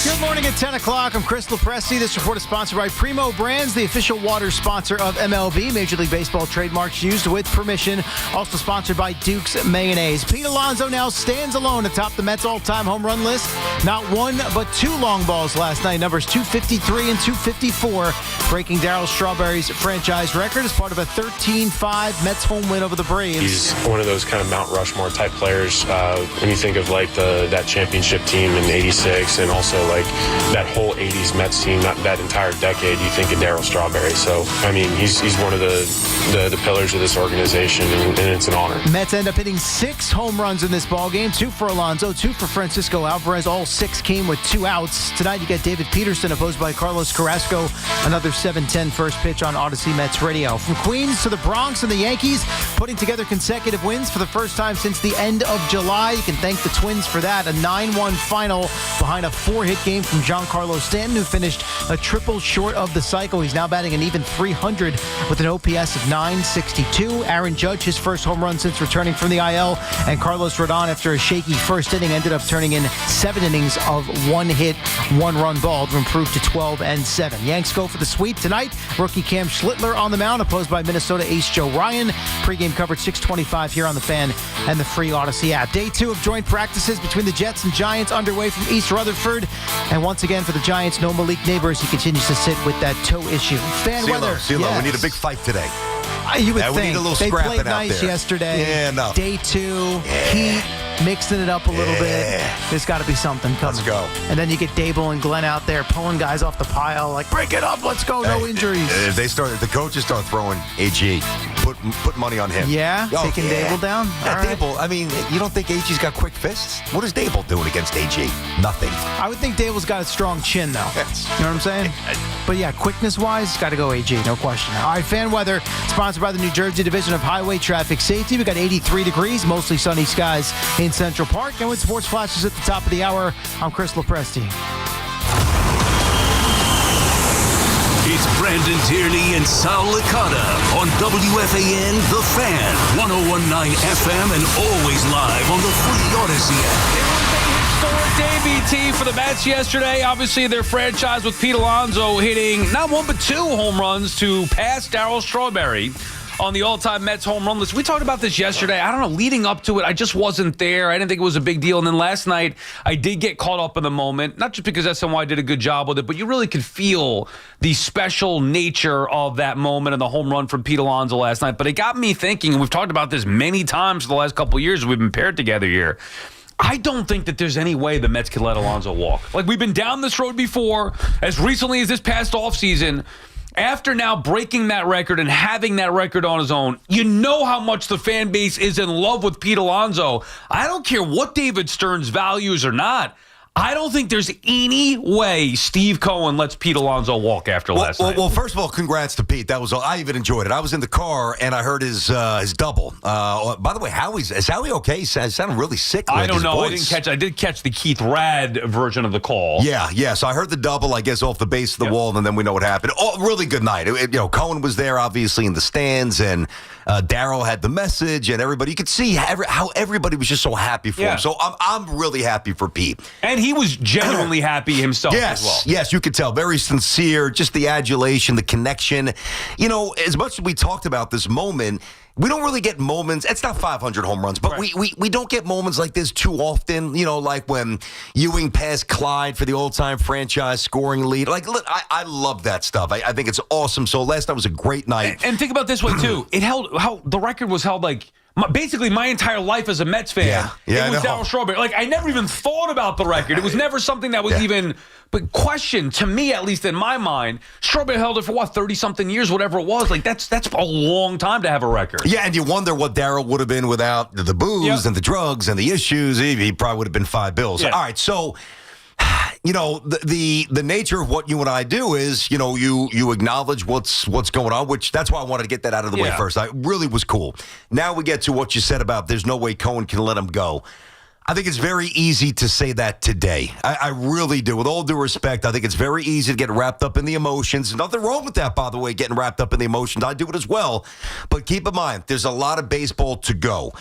Good morning at 10 o'clock. I'm Chris Lopresti. This report is sponsored by Primo Brands, the official water sponsor of MLB. Major League Baseball trademarks used with permission. Also sponsored by Duke's Mayonnaise. Pete Alonso now stands alone atop the Mets all-time home run list. Not one, but two long balls last night. Numbers 253 and 254. Breaking Darryl Strawberry's franchise record as part of a 13-5 Mets home win over the Braves. He's one of those kind of Mount Rushmore type players. When you think of like that championship team in '86 and also like that whole '80s Mets team, that entire decade, you think of Darryl Strawberry. So I mean, he's one of the pillars of this organization, and it's an honor. Mets end up hitting 6 home runs in this ballgame. 2 for Alonso, 2 for Francisco Alvarez. All 6 came with 2 outs. Tonight you get David Peterson opposed by Carlos Carrasco. Another 7:10 first pitch on Odyssey Mets Radio. From Queens to the Bronx and the Yankees putting together consecutive wins for the first time since the end of July. You can thank the Twins for that. A 9-1 final behind a 4-hit game from Giancarlo Stanton, who finished a triple short of the cycle. He's now batting an even .300 with an OPS of 962. Aaron Judge, his first home run since returning from the IL, and Carlos Rodon, after a shaky first inning, ended up turning in 7 innings of 1-hit, 1-run ball to improve to 12-7. Yanks go for the sweep tonight. Rookie Cam Schlittler on the mound, opposed by Minnesota ace Joe Ryan. Pre-game coverage 6:25 here on the Fan and the free Odyssey app. Day 2 of joint practices between the Jets and Giants underway from East Rutherford. And once again for the Giants, no Malik Neighbors. He continues to sit with that toe issue. Fan weather. CeeLo, we need a big fight today. You would we think. need a little They scrapping played out nice there. yesterday. Yeah, no. Day 2, Heat mixing it up a little bit. There's got to be something coming. Let's go. And then you get Dable and Glenn out there pulling guys off the pile, like, break it up, let's go, no injuries. If the coaches start throwing AG, put money on him. Yeah? Taking Dable down? Yeah, All right. Dable, I mean, you don't think AG's got quick fists? What is Dable doing against AG? Nothing. I would think Dable's got a strong chin, though. Yes. You know what I'm saying? But yeah, quickness-wise, got to go AG, no question. All right, fan weather, sponsored by the New Jersey Division of Highway Traffic Safety. We got 83 degrees, mostly sunny skies in Central Park. And with sports flashes at the top of the hour, I'm Chris Lopresti. It's Brandon Tierney and Sal Licata on WFAN The Fan, 101.9 FM, and always live on the free Odyssey app. Historic day, BT, for the Mets yesterday. Obviously, their franchise with Pete Alonso hitting not 1 but 2 home runs to pass Darryl Strawberry on the all-time Mets home run list. We talked about this yesterday. I don't know, leading up to it, I just wasn't there. I didn't think it was a big deal. And then last night, I did get caught up in the moment, not just because SNY did a good job with it, but you really could feel the special nature of that moment and the home run from Pete Alonso last night. But it got me thinking, and we've talked about this many times for the last couple of years as we've been paired together here. I don't think that there's any way the Mets could let Alonso walk. Like, we've been down this road before, as recently as this past offseason. After now breaking that record and having that record on his own, you know how much the fan base is in love with Pete Alonso. I don't care what David Stern's values or not. I don't think there's any way Steve Cohen lets Pete Alonso walk after last night. Well, first of all, congrats to Pete. That was all. I even enjoyed it. I was in the car and I heard his double. By the way, is Howie okay? He sounded really sick. I don't know. Voice. I did catch the Keith Rad version of the call. Yeah. So I heard the double, I guess, off the base of the wall, and then we know what happened. Oh, really good night. Cohen was there, obviously, in the stands, and Darryl had the message, and everybody. You could see how everybody was just so happy for him. So I'm really happy for Pete. And he was genuinely happy himself as well. Yes, you could tell. Very sincere, just the adulation, the connection. As much as we talked about this moment, we don't really get moments. It's not 500 home runs, but we don't get moments like this too often. Like when Ewing passed Clyde for the all-time franchise scoring lead. Like, look, I love that stuff. I think it's awesome. So last night was a great night. And think about this way, too. The record was held like basically my entire life as a Mets fan. Yeah, it was Darryl Strawberry. Like, I never even thought about the record. It was never something that was even questioned, to me, at least in my mind. Strawberry held it for 30-something years, whatever it was. Like, that's a long time to have a record. Yeah, and you wonder what Darryl would have been without the booze and the drugs and the issues. He probably would have been $5 bills. Yeah. All right, so the nature of what you and I do is, you acknowledge what's going on, which that's why I wanted to get that out of the way first. It really was cool. Now we get to what you said about there's no way Cohen can let him go. I think it's very easy to say that today. I really do. With all due respect, I think it's very easy to get wrapped up in the emotions. Nothing wrong with that, by the way, getting wrapped up in the emotions. I do it as well. But keep in mind, there's a lot of baseball to go.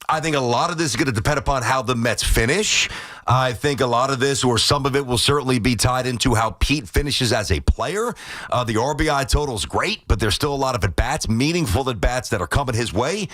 I think a lot of this is going to depend upon how the Mets finish. I think a lot of this, or some of it, will certainly be tied into how Pete finishes as a player. The RBI total is great, but there's still a lot of at-bats, meaningful at-bats that are coming his way.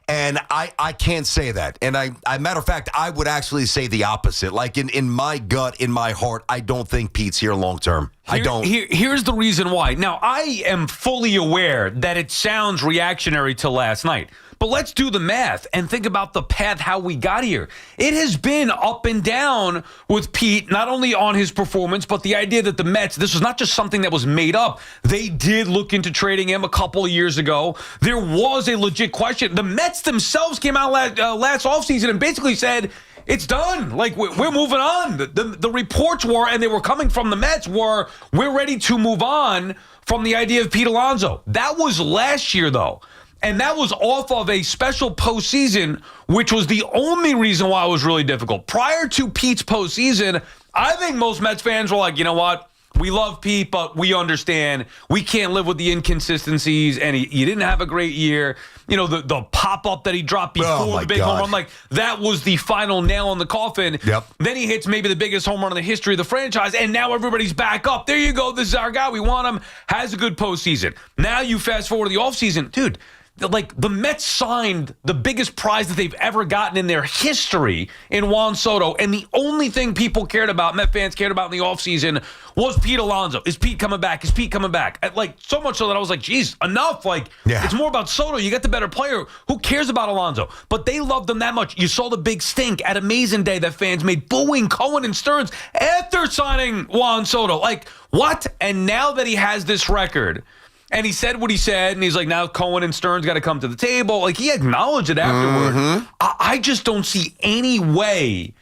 And I can't say that. And matter of fact, I would actually say the opposite. Like in my gut, in my heart, I don't think Pete's here long term. I don't. Here's the reason why. Now, I am fully aware that it sounds reactionary to last night. But let's do the math and think about the path, how we got here. It has been up and down with Pete, not only on his performance, but the idea that the Mets, this was not just something that was made up. They did look into trading him a couple of years ago. There was a legit question. The Mets themselves came out last offseason and basically said, it's done. Like, we're moving on. The reports were, and they were coming from the Mets, were, we're ready to move on from the idea of Pete Alonso. That was last year, though. And that was off of a special postseason, which was the only reason why it was really difficult. Prior to Pete's postseason, I think most Mets fans were like, you know what? We love Pete, but we understand we can't live with the inconsistencies, and he didn't have a great year. You know, the pop-up that he dropped before the big home run, like, that was the final nail in the coffin. Yep. Then he hits maybe the biggest home run in the history of the franchise, and now everybody's back up. There you go. This is our guy. We want him. Has a good postseason. Now you fast forward to the offseason. Dude, like, the Mets signed the biggest prize that they've ever gotten in their history in Juan Soto, and the only thing people cared about, Met fans cared about in the offseason, was Pete Alonso. Is Pete coming back? Is Pete coming back? Like, so much so that I was like, geez, enough. Like, It's more about Soto. You got the better player. Who cares about Alonso? But they loved him that much. You saw the big stink at Amazing Day that fans made, booing Cohen and Stearns after signing Juan Soto. Like, what? And now that he has this record, and he said what he said, and he's like, now Cohen and Stearns got to come to the table. Like, he acknowledged it afterward. Mm-hmm. I just don't see any way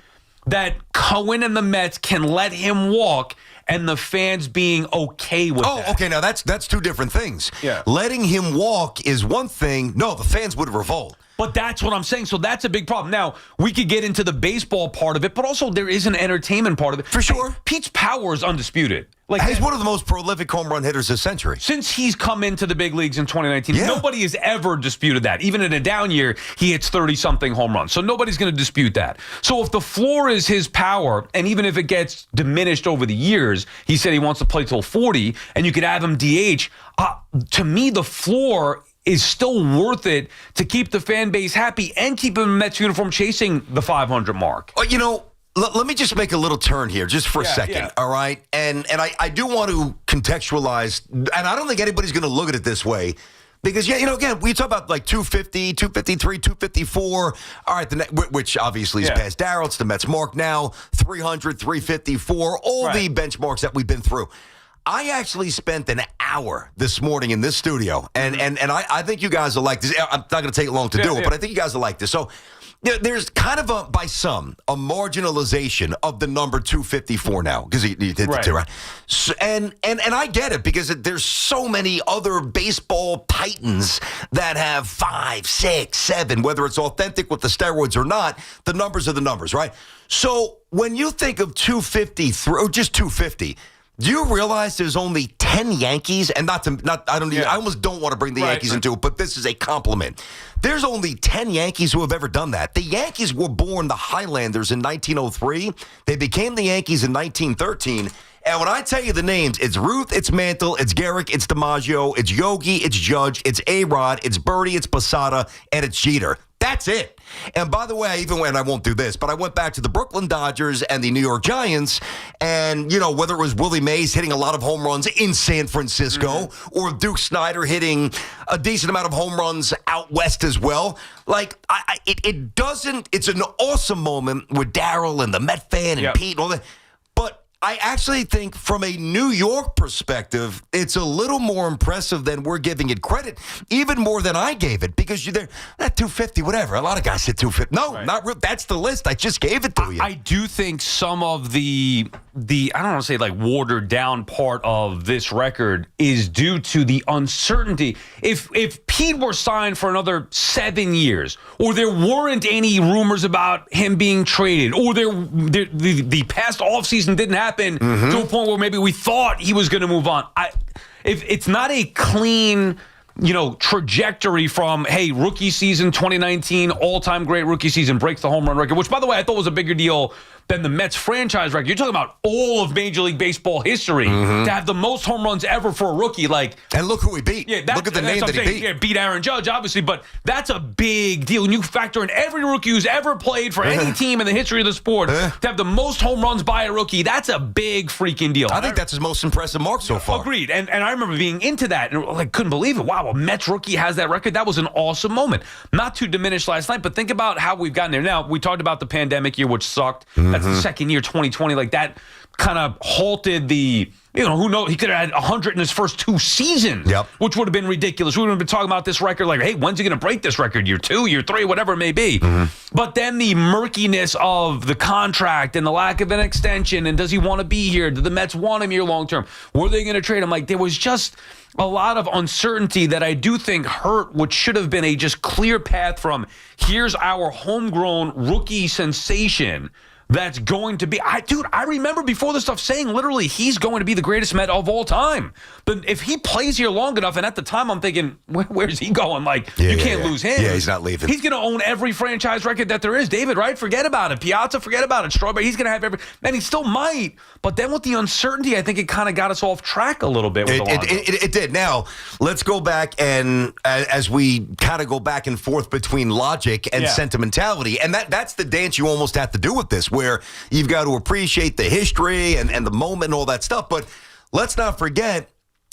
that Cohen and the Mets can let him walk and the fans being okay with that. Oh, okay. Now, that's two different things. Yeah. Letting him walk is one thing. No, the fans would revolt. But that's what I'm saying. So that's a big problem. Now, we could get into the baseball part of it, but also there is an entertainment part of it. For sure. Hey, Pete's power is undisputed. Like, he's one of the most prolific home run hitters this century. Since he's come into the big leagues in 2019, Yeah. nobody has ever disputed that. Even in a down year, he hits 30-something home runs. So nobody's going to dispute that. So if the floor is his power, and even if it gets diminished over the years, he said he wants to play till 40, and you could have him DH, to me, the floor is still worth it to keep the fan base happy and keep him in Mets uniform chasing the 500 mark. You know, let me just make a little turn here just for a second, all right? And I do want to contextualize, and I don't think anybody's going to look at it this way, because, yeah, you know, again, we talk about like 250, 253, 254, all right, which obviously is past Darryl. It's the Mets mark now, 300, 354, all the benchmarks that we've been through. I actually spent an hour this morning in this studio, and I think you guys will like this. I'm not going to take long to do it, but I think you guys will like this. So there's kind of a marginalization of the number 254 now, because you did the two, right? So, and I get it, because there's so many other baseball titans that have 5, 6, 7, whether it's authentic with the steroids or not, the numbers are the numbers, right? So when you think of 253, or just 250, do you realize there's only 10 Yankees? And I almost don't want to bring the Yankees into it, but this is a compliment. There's only 10 Yankees who have ever done that. The Yankees were born the Highlanders in 1903. They became the Yankees in 1913. And when I tell you the names, it's Ruth, it's Mantle, it's Gehrig, it's DiMaggio, it's Yogi, it's Judge, it's A-Rod, it's Birdie, it's Posada, and it's Jeter. That's it. And by the way, even when I won't do this, but I went back to the Brooklyn Dodgers and the New York Giants, and, you know, whether it was Willie Mays hitting a lot of home runs in San Francisco or Duke Snyder hitting a decent amount of home runs out west as well, like, it's an awesome moment with Darryl and the Met fan and Pete and all that. But I actually think from a New York perspective, it's a little more impressive than we're giving it credit, even more than I gave it, because you're there, that 250, whatever. A lot of guys hit 250. No, not real. That's the list. I just gave it to you. I do think some of the I don't want to say like watered down part of this record is due to the uncertainty. If Pete were signed for another 7 years, or there weren't any rumors about him being traded, or the past offseason didn't happen to a point where maybe we thought he was going to move on. If it's not a clean trajectory from, hey, rookie season 2019, all-time great rookie season, breaks the home run record, which, by the way, I thought was a bigger deal than the Mets franchise record. You're talking about all of Major League Baseball history to have the most home runs ever for a rookie. And look who he beat. Yeah, look at the name that he beat. Yeah, beat Aaron Judge, obviously, but that's a big deal. And you factor in every rookie who's ever played for any team in the history of the sport to have the most home runs by a rookie. That's a big freaking deal. I think that's his most impressive mark so far. Agreed. And I remember being into that and couldn't believe it. Wow, a Mets rookie has that record. That was an awesome moment. Not to diminish last night, but think about how we've gotten there. Now, we talked about the pandemic year, which sucked. That's the second year, 2020. Like, that kind of halted the, who knows? He could have had 100 in his first 2 seasons, which would have been ridiculous. We would have been talking about this record like, hey, when's he going to break this record? Year 2, year 3, whatever it may be. But then the murkiness of the contract and the lack of an extension, and does he want to be here? Do the Mets want him here long term? Were they going to trade him? Like, there was just a lot of uncertainty that I do think hurt what should have been a just clear path from, here's our homegrown rookie sensation that's going to be, I remember before this stuff saying literally he's going to be the greatest Met of all time. But if he plays here long enough, and at the time I'm thinking, where's he going? Like, you can't lose him. Yeah, he's not leaving. He's going to own every franchise record that there is. David, right? Forget about it. Piazza, forget about it. Strawberry, he's going to have every, and he still might. But then with the uncertainty, I think it kind of got us off track a little bit with Alonso. It did. Now, let's go back and as we kind of go back and forth between logic and sentimentality, and that's the dance you almost have to do with this, where you've got to appreciate the history and the moment and all that stuff. But let's not forget,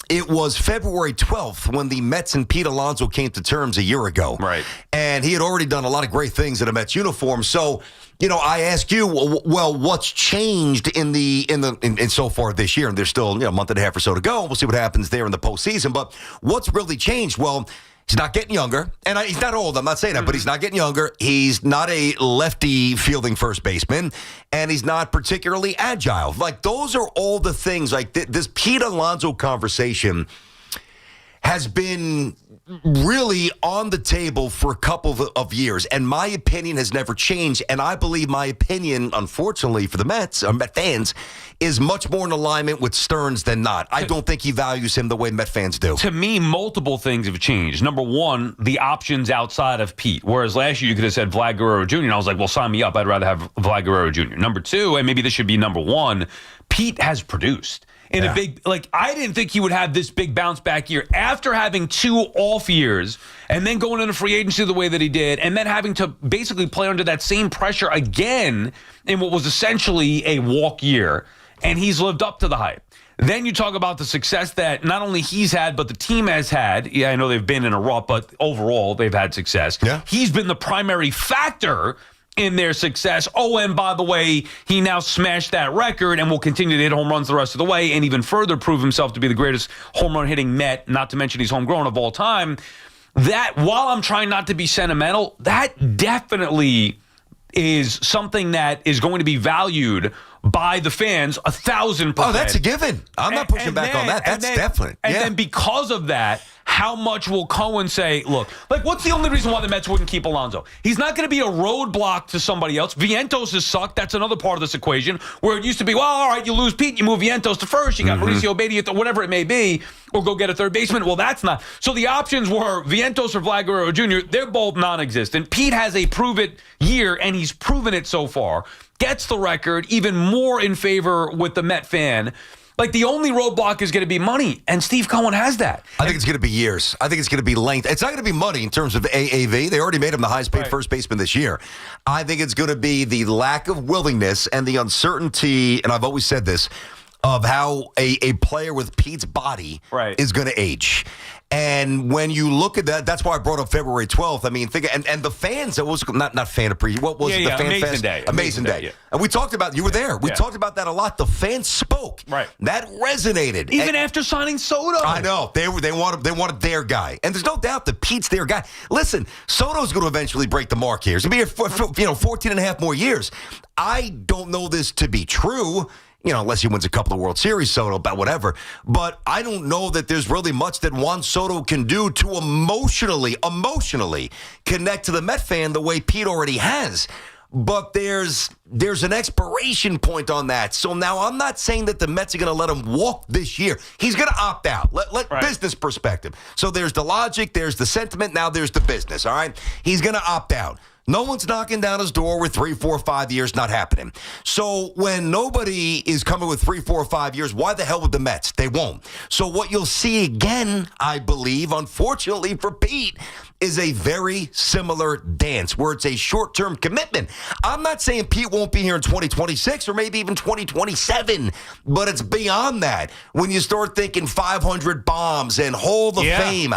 it was February 12th when the Mets and Pete Alonso came to terms a year ago. Right. And he had already done a lot of great things in a Mets uniform. So, I ask you, well, what's changed in so far this year? And there's still a month and a half or so to go. We'll see what happens there in the postseason. But what's really changed? Well, he's not getting younger, and he's not old. I'm not saying that, but he's not getting younger. He's not a lefty fielding first baseman, and he's not particularly agile. Like, those are all the things. Like, this Pete Alonso conversation has been really on the table for a couple of years, and my opinion has never changed. And I believe my opinion, unfortunately for the Mets, or Met fans, is much more in alignment with Stearns than not. I don't think he values him the way Met fans do. To me, multiple things have changed. Number one, the options outside of Pete. Whereas last year you could have said Vlad Guerrero Jr., and I was like, well, sign me up. I'd rather have Vlad Guerrero Jr. Number two, and maybe this should be number one, Pete has produced. In a big, I didn't think he would have this big bounce back year after having 2 off years and then going into free agency the way that he did, and then having to basically play under that same pressure again in what was essentially a walk year. And he's lived up to the hype. Then you talk about the success that not only he's had, but the team has had. Yeah, I know they've been in a rut, but overall they've had success. Yeah. He's been the primary factor in their success. Oh, and by the way, he now smashed that record and will continue to hit home runs the rest of the way and even further prove himself to be the greatest home run hitting Met, not to mention he's homegrown, of all time. That, while I'm trying not to be sentimental, that definitely is something that is going to be valued by the fans 1,000%. Oh, that's a given. I'm not pushing back on that. That's definite. And then because of that, how much will Cohen say, look, like, what's the only reason why the Mets wouldn't keep Alonso? He's not going to be a roadblock to somebody else. Vientos has sucked. That's another part of this equation, where it used to be, well, all right, you lose Pete, you move Vientos to first, you got Mauricio Beatty, whatever it may be, or go get a third baseman. Well, that's not. So the options were Vientos or Vlad Guerrero Jr. They're both non-existent. Pete has a prove-it year, and he's proven it so far. Gets the record, even more in favor with the Met fan. Like, the only roadblock is going to be money, and Steve Cohen has that. I think it's going to be years. I think it's going to be length. It's not going to be money in terms of AAV. They already made him the highest paid first baseman this year. I think it's going to be the lack of willingness and the uncertainty, and I've always said this, of how a player with Pete's body is going to age. And when you look at that, that's why I brought up February 12th. I mean, think and the fans, it was not fan appreciation. What was it? The fan Amazing fest? Day. Amazing Day. Yeah. And we talked about, you were there. We talked about that a lot. The fans spoke. Right. That resonated. Even after signing Soto. I know. They wanted their guy. And there's no doubt that Pete's their guy. Listen, Soto's going to eventually break the mark here. He's going to be here for 14 and a half more years. I don't know this to be true. Unless he wins a couple of World Series, Soto, about whatever. But I don't know that there's really much that Juan Soto can do to emotionally connect to the Met fan the way Pete already has. but there's an expiration point on that. So now I'm not saying that the Mets are going to let him walk this year. He's going to opt out. Let business perspective. So there's the logic, there's the sentiment, now there's the business, all right? He's going to opt out. No one's knocking down his door with 3, 4, 5 years, not happening. So when nobody is coming with 3, 4, 5 years, why the hell would the Mets? They won't. So what you'll see again, I believe, unfortunately for Pete, is a very similar dance where it's a short-term commitment. I'm not saying Pete won't be here in 2026 or maybe even 2027, but it's beyond that. When you start thinking 500 bombs and Hall of Fame,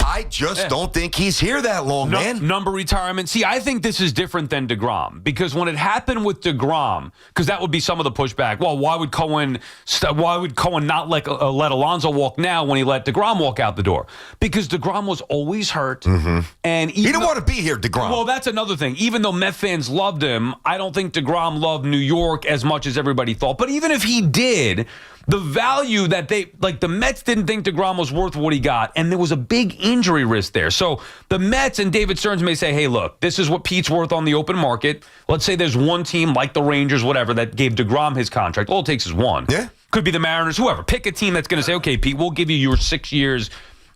I just don't think he's here that long, man. Number retirement. See, I think this is different than DeGrom because when it happened with DeGrom, because that would be some of the pushback. Well, why would Cohen not let Alonso walk now when he let DeGrom walk out the door? Because DeGrom was always hurt, and he didn't want to be here, DeGrom. Well, that's another thing. Even though Met fans loved him, I don't think DeGrom loved New York as much as everybody thought. But even if he did, the value that the Mets didn't think DeGrom was worth what he got, and there was a big injury risk there. So the Mets and David Stearns may say, hey, look, this is what Pete's worth on the open market. Let's say there's one team like the Rangers, whatever, that gave DeGrom his contract. All it takes is one. Yeah. Could be the Mariners, whoever. Pick a team that's going to say, okay, Pete, we'll give you your 6 years,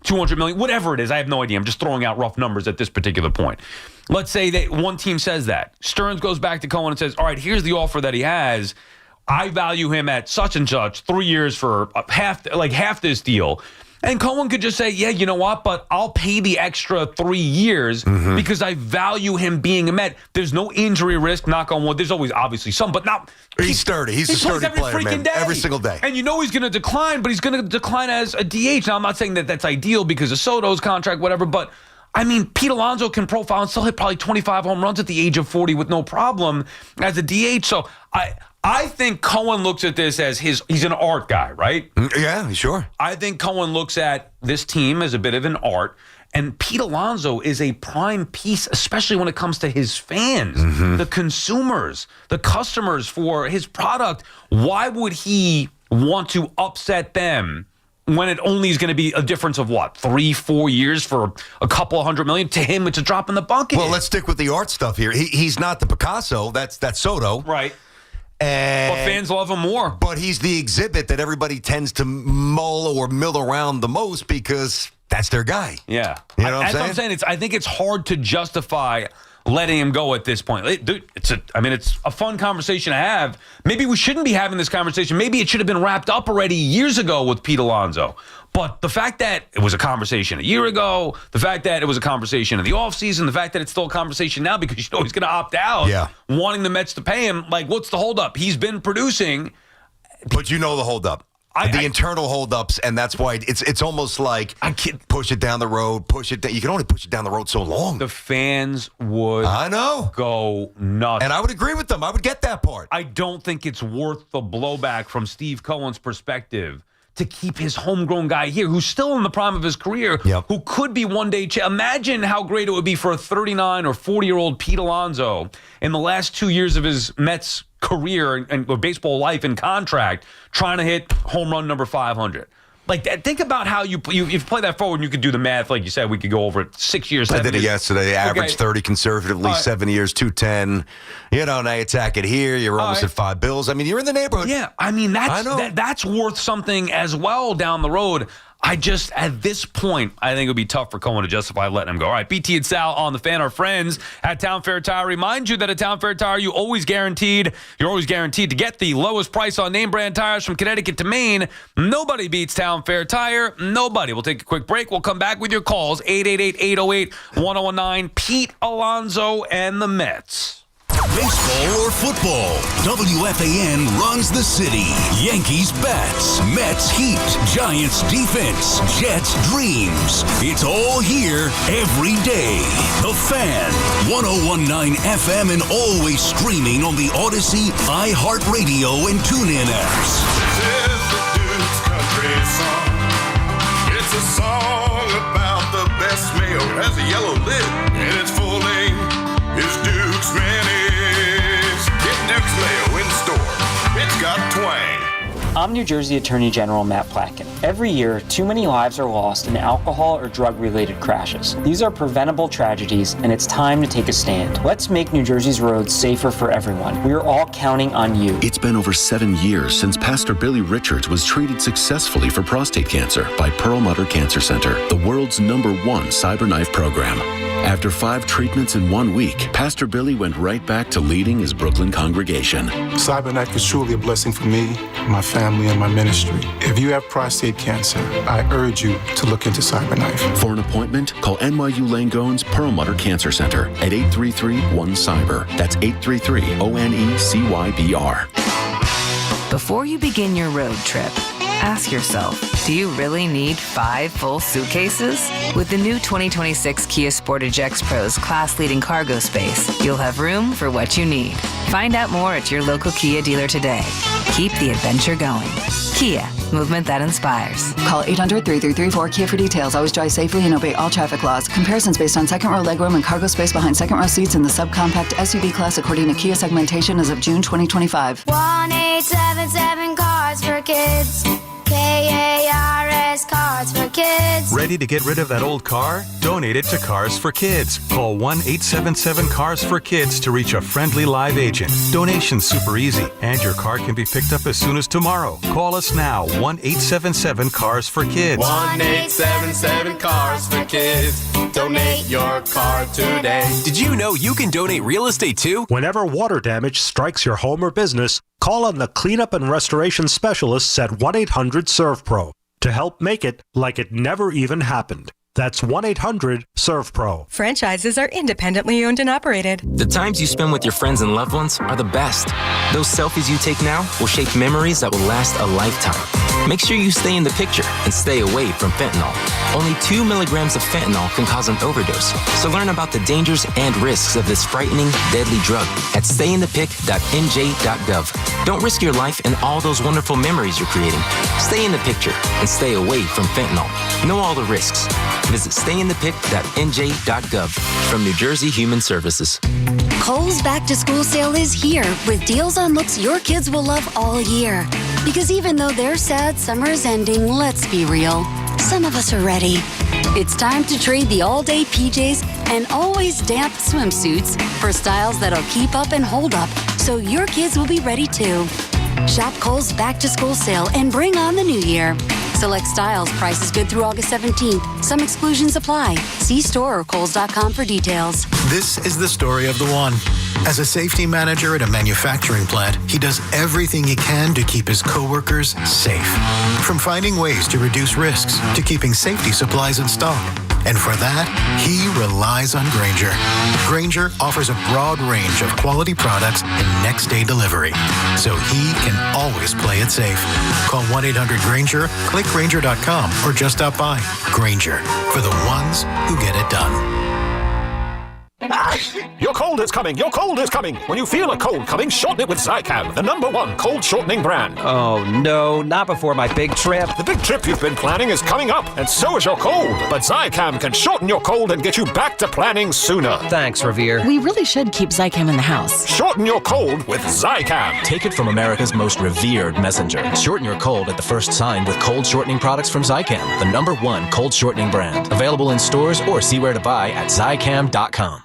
$200 million, whatever it is. I have no idea. I'm just throwing out rough numbers at this particular point. Let's say that one team says that. Stearns goes back to Cohen and says, all right, here's the offer that he has. I value him at such and such, 3 years for half this deal. And Cohen could just say, yeah, you know what, but I'll pay the extra 3 years because I value him being a Met. There's no injury risk, knock on wood. There's always obviously some, but not. He's sturdy. He's a sturdy player, man. Day. Every single day. And you know he's going to decline, but he's going to decline as a DH. Now, I'm not saying that that's ideal because of Soto's contract, whatever, but I mean, Pete Alonso can profile and still hit probably 25 home runs at the age of 40 with no problem as a DH. So I think Cohen looks at this as he's an art guy, right? Yeah, sure. I think Cohen looks at this team as a bit of an art, and Pete Alonso is a prime piece, especially when it comes to his fans, the consumers, the customers for his product. Why would he want to upset them when it only is going to be a difference of what, 3-4 years for a couple $100 million? To him, it's a drop in the bucket. Well, let's stick with the art stuff here. He's not the Picasso. That's Soto. Right. But fans love him more. But he's the exhibit that everybody tends to mull or mill around the most because that's their guy. Yeah. You know what I'm saying? I think it's hard to justify letting him go at this point. Dude, it's a fun conversation to have. Maybe we shouldn't be having this conversation. Maybe it should have been wrapped up already years ago with Pete Alonso. But the fact that it was a conversation a year ago, the fact that it was a conversation in the offseason, the fact that it's still a conversation now because you know he's going to opt out, wanting the Mets to pay him, like, what's the holdup? He's been producing. But you know the holdup. The internal holdups, and that's why it's almost like push it down the road, push it down. You can only push it down the road so long. The fans would go nuts. And I would agree with them. I would get that part. I don't think it's worth the blowback from Steve Cohen's perspective to keep his homegrown guy here who's still in the prime of his career, who could be one day. Imagine how great it would be for a 39 or 40-year-old Pete Alonso in the last 2 years of his Mets career and baseball life and contract trying to hit home run number 500. Like, think about how you play that forward and you could do the math. Like you said, we could go over it 6 years. I did it yesterday. Average 30 conservatively, 7 years, 210. You know, now you tack it here. You're almost at $5 bills. I mean, you're in the neighborhood. Yeah, I mean, that's worth something as well down the road. At this point, I think it would be tough for Cohen to justify letting him go. All right, BT and Sal on the Fan, our friends at Town Fair Tire. Remind you that at Town Fair Tire, you're always guaranteed to get the lowest price on name brand tires from Connecticut to Maine. Nobody beats Town Fair Tire. Nobody. We'll take a quick break. We'll come back with your calls, 888-808-1019. Pete Alonso and the Mets. Baseball or football, WFAN runs the city. Yankees bats, Mets heat, Giants defense, Jets dreams. It's all here every day. The Fan, 101.9 FM and always streaming on the Odyssey, iHeartRadio, and TuneIn apps. This is the Duke's country song. It's a song about the best mayo. It has a yellow lid and its full name is Duke's Mayonnaise. Get Duke's Mayo in store. It's got twang. I'm New Jersey Attorney General Matt Platkin. Every year, too many lives are lost in alcohol or drug-related crashes. These are preventable tragedies, and it's time to take a stand. Let's make New Jersey's roads safer for everyone. We are all counting on you. It's been over 7 years since Pastor Billy Richards was treated successfully for prostate cancer by Perlmutter Cancer Center, the world's #1 cyberknife program. After 5 treatments in 1 week, Pastor Billy went right back to leading his Brooklyn congregation. Cyberknife is truly a blessing for me, my family, and my ministry. If you have prostate cancer, I urge you to look into Cyberknife. For an appointment, call NYU Langone's Perlmutter Cancer Center at 833-1-CYBER. That's 833-ONECYBR. Before you begin your road trip, ask yourself, do you really need 5 full suitcases? With the new 2026 Kia Sportage X Pro's class-leading cargo space, you'll have room for what you need. Find out more at your local Kia dealer today. Keep the adventure going. Kia, movement that inspires. Call 800-3334-KIA for details. Always drive safely and obey all traffic laws. Comparisons based on second row legroom and cargo space behind second row seats in the subcompact SUV class according to Kia segmentation as of June 2025. 1-877 Cars for Kids. KARS Cars for Kids. Ready to get rid of that old car? Donate it to Cars for Kids. Call 1-877 Cars for Kids to reach a friendly live agent. Donation's super easy, and your car can be picked up as soon as tomorrow. Call us now, 1-877 Cars for Kids. 1-877 Cars for Kids. Donate your car today. Did you know you can donate real estate too? Whenever water damage strikes your home or business, call on the cleanup and restoration specialists at 1-800-SERVPRO to help make it like it never even happened. That's 1-800-SERVPRO. Franchises are independently owned and operated. The times you spend with your friends and loved ones are the best. Those selfies you take now will shape memories that will last a lifetime. Make sure you stay in the picture and stay away from fentanyl. Only 2 milligrams of fentanyl can cause an overdose. So learn about the dangers and risks of this frightening, deadly drug at stayinthepic.nj.gov. Don't risk your life and all those wonderful memories you're creating. Stay in the picture and stay away from fentanyl. Know all the risks. Visit stayinthepic.nj.gov from New Jersey Human Services. Kohl's Back to School sale is here with deals on looks your kids will love all year. Because even though they're sad summer is ending, let's be real. Some of us are ready. It's time to trade the all-day PJs and always damp swimsuits for styles that'll keep up and hold up so your kids will be ready too. Shop Kohl's Back to School sale and bring on the new year. Select styles, prices good through August 17th. Some exclusions apply. See store or Kohls.com for details. This is the story of the one. As a safety manager at a manufacturing plant, he does everything he can to keep his coworkers safe. From finding ways to reduce risks to keeping safety supplies in stock. And for that, he relies on Grainger. Grainger offers a broad range of quality products and next-day delivery, so he can always play it safe. Call 1-800-GRAINGER, click Grainger.com, or just stop by. Grainger, for the ones who get it done. Your cold is coming. Your cold is coming. When you feel a cold coming, shorten it with Zicam, the #1 cold shortening brand. Oh, no, not before my big trip. The big trip you've been planning is coming up, and so is your cold. But Zicam can shorten your cold and get you back to planning sooner. Thanks, Revere. We really should keep Zicam in the house. Shorten your cold with Zicam. Take it from America's most revered messenger. Shorten your cold at the first sign with cold shortening products from Zicam, the #1 cold shortening brand. Available in stores or see where to buy at Zicam.com.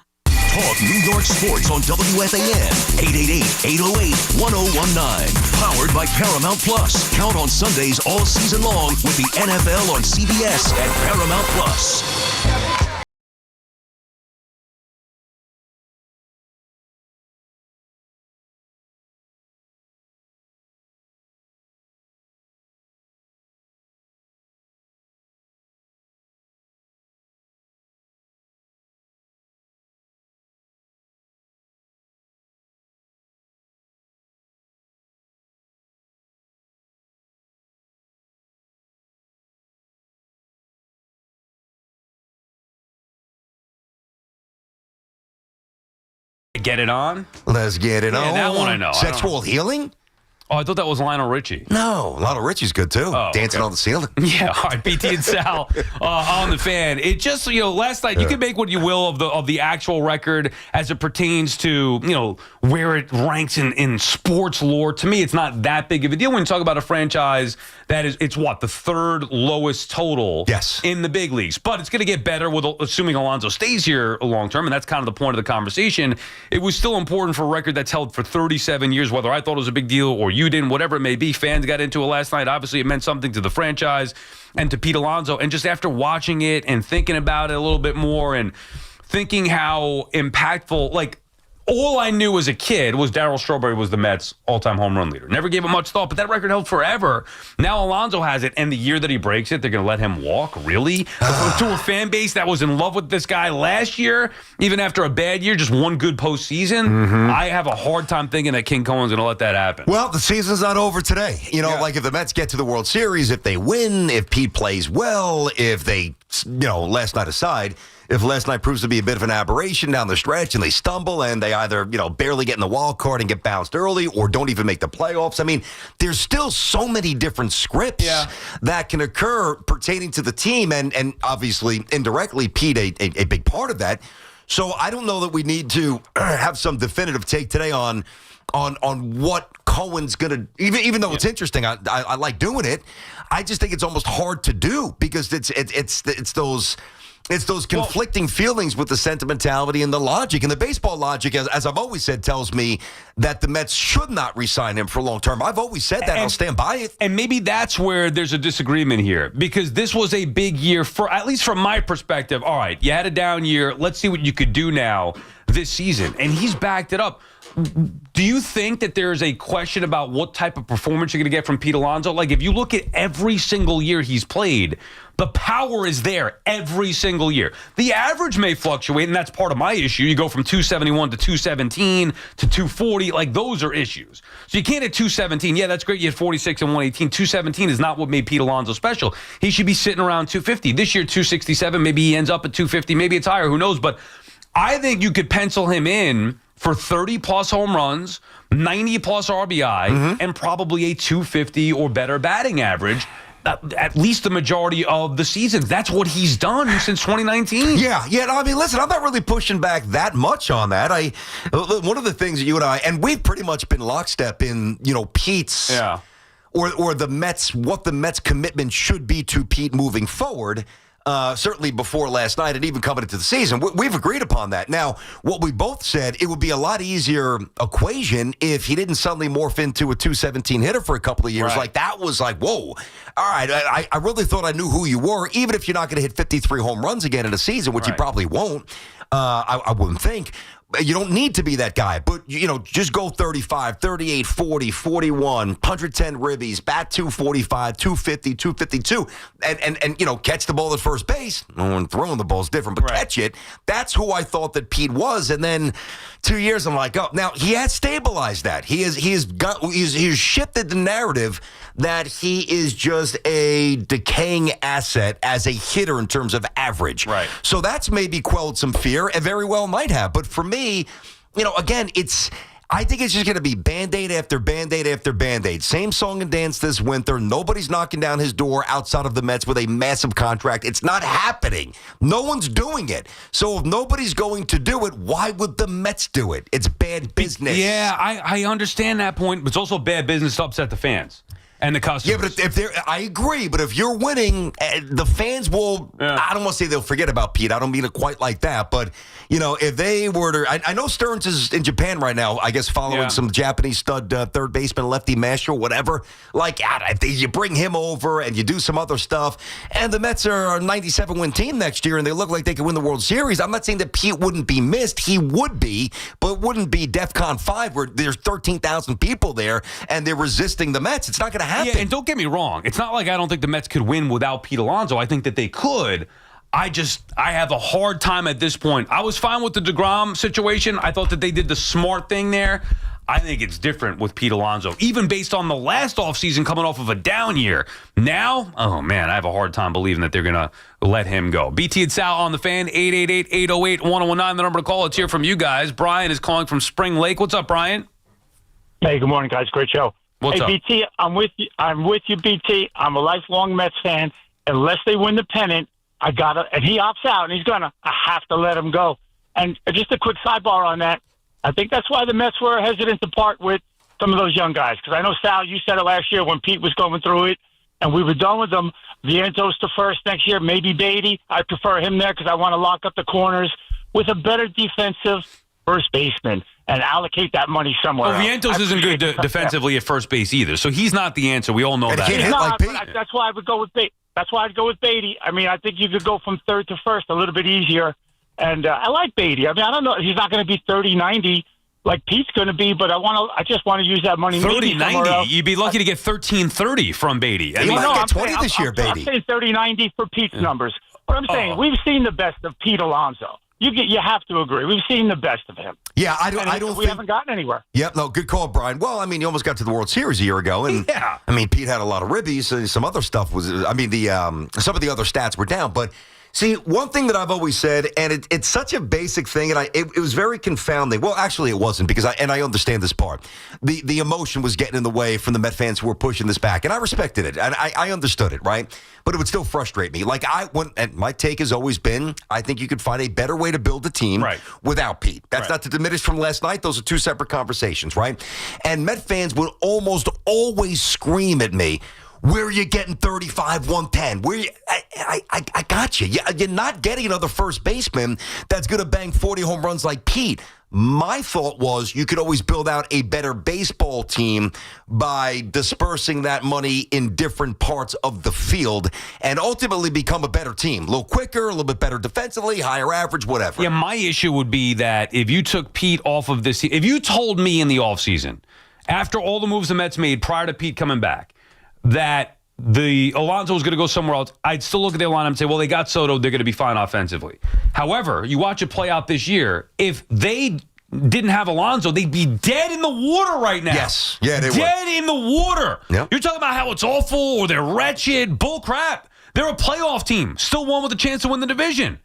Talk New York sports on WFAN 888-808-1019. Powered by Paramount Plus. Count on Sundays all season long with the NFL on CBS and Paramount Plus. Get it on? Let's get it on. That one I know. Sexual healing? Oh, I thought that was Lionel Richie. No, Lionel Richie's good too. Dancing on the ceiling. Yeah, all right. BT and Sal on the Fan. It just, last night, you can make what you will of the actual record as it pertains to, where it ranks in sports lore. To me, it's not that big of a deal when you talk about a franchise that is, it's what, the third lowest total in the big leagues. But it's going to get better with assuming Alonso stays here long term, and that's kind of the point of the conversation. It was still important for a record that's held for 37 years, whether I thought it was a big deal or you didn't, whatever it may be. Fans got into it last night. Obviously, it meant something to the franchise and to Pete Alonso. And just after watching it and thinking about it a little bit more and thinking how impactful, all I knew as a kid was Darryl Strawberry was the Mets' all-time home run leader. Never gave it much thought, but that record held forever. Now Alonso has it, and the year that he breaks it, they're going to let him walk? Really? To a fan base that was in love with this guy last year, even after a bad year, just one good postseason, I have a hard time thinking that King Cohen's going to let that happen. Well, the season's not over today. If the Mets get to the World Series, if they win, if Pete plays well, if they, last night aside, if last night proves to be a bit of an aberration down the stretch and they stumble and they either, barely get in the wild card and get bounced early or don't even make the playoffs. I mean, there's still so many different scripts that can occur pertaining to the team and obviously indirectly Pete a big part of that. So I don't know that we need to have some definitive take today on what Cohen's going to, even though it's interesting, I like doing it. I just think it's almost hard to do because it's those conflicting feelings with the sentimentality and the logic. And the baseball logic, as I've always said, tells me that the Mets should not re-sign him for long term. I've always said that, and I'll stand by it. And maybe that's where there's a disagreement here, because this was a big year, for at least from my perspective. All right, you had a down year. Let's see what you could do now this season. And he's backed it up. Do you think that there's a question about what type of performance you're going to get from Pete Alonso? If you look at every single year he's played, the power is there every single year. The average may fluctuate, and that's part of my issue. You go from 271 to 217 to 240. Those are issues. So you can't hit 217. Yeah, that's great. You had 46 and 118. 217 is not what made Pete Alonso special. He should be sitting around 250. This year, 267. Maybe he ends up at 250. Maybe it's higher. Who knows? But I think you could pencil him in for 30-plus home runs, 90-plus RBI, and probably a 250 or better batting average at least the majority of the seasons. That's what he's done since 2019. Yeah. No, listen, I'm not really pushing back that much on that. One of the things that you and I, and we've pretty much been lockstep in, Pete's or the Mets, what the Mets' commitment should be to Pete moving forward. Certainly before last night and even coming into the season. We've agreed upon that. Now, what we both said, it would be a lot easier equation if he didn't suddenly morph into a 217 hitter for a couple of years. Right. That was whoa. All right, I really thought I knew who you were, even if you're not going to hit 53 home runs again in a season, which you probably won't. I wouldn't think. You don't need to be that guy, but, just go 35, 38, 40, 41, 110 ribbies, bat 245, 250, 252, and catch the ball at first base. Throwing the ball is different, but catch it. That's who I thought that Pete was. And then 2 years, I'm like, oh, now he has stabilized that. He's shifted the narrative that he is just a decaying asset as a hitter in terms of average. Right. So that's maybe quelled some fear, and very well might have. But for me, again, I think it's just going to be Band-Aid after Band-Aid after Band-Aid. Same song and dance this winter. Nobody's knocking down his door outside of the Mets with a massive contract. It's not happening. No one's doing it. So if nobody's going to do it, why would the Mets do it? It's bad business. Yeah, I understand that point, but it's also bad business to upset the fans and the customers. Yeah, but I agree. But if you're winning, the fans will. Yeah. I don't want to say they'll forget about Pete. I don't mean it quite like that. But if they were to, I know Stearns is in Japan right now. I guess following some Japanese stud third baseman, lefty masher, whatever. You bring him over and you do some other stuff. And the Mets are a 97-win team next year, and they look like they could win the World Series. I'm not saying that Pete wouldn't be missed. He would be, but it wouldn't be DEFCON 5 where there's 13,000 people there and they're resisting the Mets. It's not going to happen. Yeah, and don't get me wrong. It's not like I don't think the Mets could win without Pete Alonso. I think that they could. I have a hard time at this point. I was fine with the DeGrom situation. I thought that they did the smart thing there. I think it's different with Pete Alonso, even based on the last offseason coming off of a down year. Now, oh, man, I have a hard time believing that they're going to let him go. BT and Sal on the Fan, 888-808-1019, the number to call. Let's hear from you guys. Brian is calling from Spring Lake. What's up, Brian? Hey, good morning, guys. Great show. What's up? BT, I'm with you, BT. I'm a lifelong Mets fan. Unless they win the pennant, and he opts out, and I have to let him go. And just a quick sidebar on that. I think that's why the Mets were hesitant to part with some of those young guys. Because I know, Sal, you said it last year when Pete was going through it, and we were done with them. Vientos to first next year, maybe Beatty. I prefer him there because I want to lock up the corners with a better defensive first baseman and allocate that money somewhere else. Vientos isn't good defensively at first base either, so he's not the answer. We all know that. He's not, but that's why I would go with Beatty. That's why I'd go with Beatty. I mean, I think you could go from third to first a little bit easier. And I like Beatty. I mean, I don't know. He's not going to be 30-90 like Pete's going to be, but I just want to use that money. 30-90? You'd be lucky to get 13-30 from Beatty. He might get 20 this year, Beatty. I'm saying 30-90 for Pete's numbers. But I'm saying we've seen the best of Pete Alonso. You have to agree. We've seen the best of him. Yeah, I don't think we haven't gotten anywhere. Yep, no, good call, Brian. Well, I mean, you almost got to the World Series a year ago, and yeah. I mean, Pete had a lot of ribbies. Some other stuff was. I mean, some of the other stats were down, but. See, one thing that I've always said, and it's such a basic thing, and it was very confounding. Well, actually, it wasn't, because I understand this part. The emotion was getting in the way from the Met fans who were pushing this back, and I respected it, and I understood it, right? But it would still frustrate me. And my take has always been, I think you could find a better way to build a team without Pete. That's not to diminish from last night. Those are two separate conversations, right? And Met fans would almost always scream at me, where are you getting 35-110? Where I got you. You're not getting another first baseman that's going to bang 40 home runs like Pete. My thought was you could always build out a better baseball team by dispersing that money in different parts of the field and ultimately become a better team. A little quicker, a little bit better defensively, higher average, whatever. Yeah, my issue would be that if you took Pete off of this, if you told me in the offseason, after all the moves the Mets made prior to Pete coming back, that the Alonso was going to go somewhere else, I'd still look at their lineup and say, well, they got Soto, they're going to be fine offensively. However, you watch it play out this year, if they didn't have Alonso, they'd be dead in the water right now. Yes. Yeah, they would. Dead in the water. Yep. You're talking about how it's awful or they're wretched. Bull crap. They're a playoff team. Still one with a chance to win the division.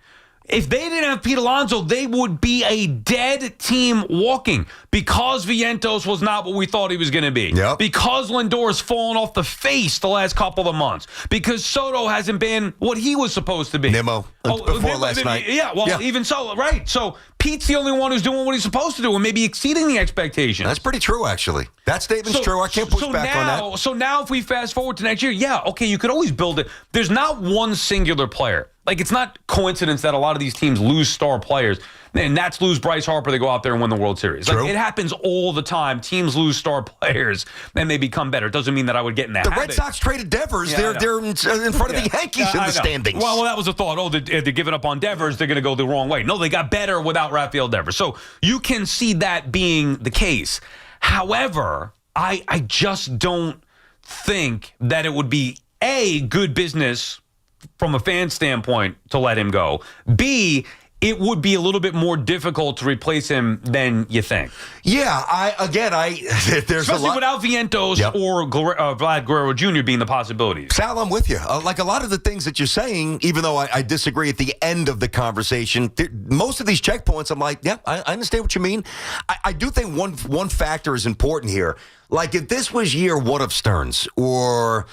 If they didn't have Pete Alonso, they would be a dead team walking because Vientos was not what we thought he was going to be. Yep. Because Lindor's fallen off the face the last couple of months. Because Soto hasn't been what he was supposed to be. Nimmo before last night. Yeah, well, even so, right. So Pete's the only one who's doing what he's supposed to do and maybe exceeding the expectations. That's pretty true, actually. That statement's true. I can't push back on that. So now if we fast forward to next year, yeah, okay, you could always build it. There's not one singular player. Like, it's not coincidence that a lot of these teams lose star players. And Nats lose Bryce Harper, they go out there and win the World Series. True. Like, it happens all the time. Teams lose star players and they become better. It doesn't mean that I would get in that The habit. Red Sox traded Devers. Yeah, they're in front of the Yankees in the standings. Well, that was a thought. Oh, they're giving up on Devers. They're going to go the wrong way. No, they got better without Rafael Devers. So you can see that being the case. However, I just don't think that it would be, A, good business from a fan standpoint to let him go. B, it would be a little bit more difficult to replace him than you think. Yeah, there's especially a lot without Vientos or Vlad Guerrero Jr. being the possibilities. Sal, I'm with you. Like a lot of the things that you're saying, even though I disagree at the end of the conversation, most of these checkpoints, I'm like, yeah, I understand what you mean. I do think one factor is important here. Like if this was year one of Stearns, or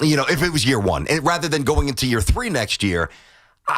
if it was year one, rather than going into year 3 next year,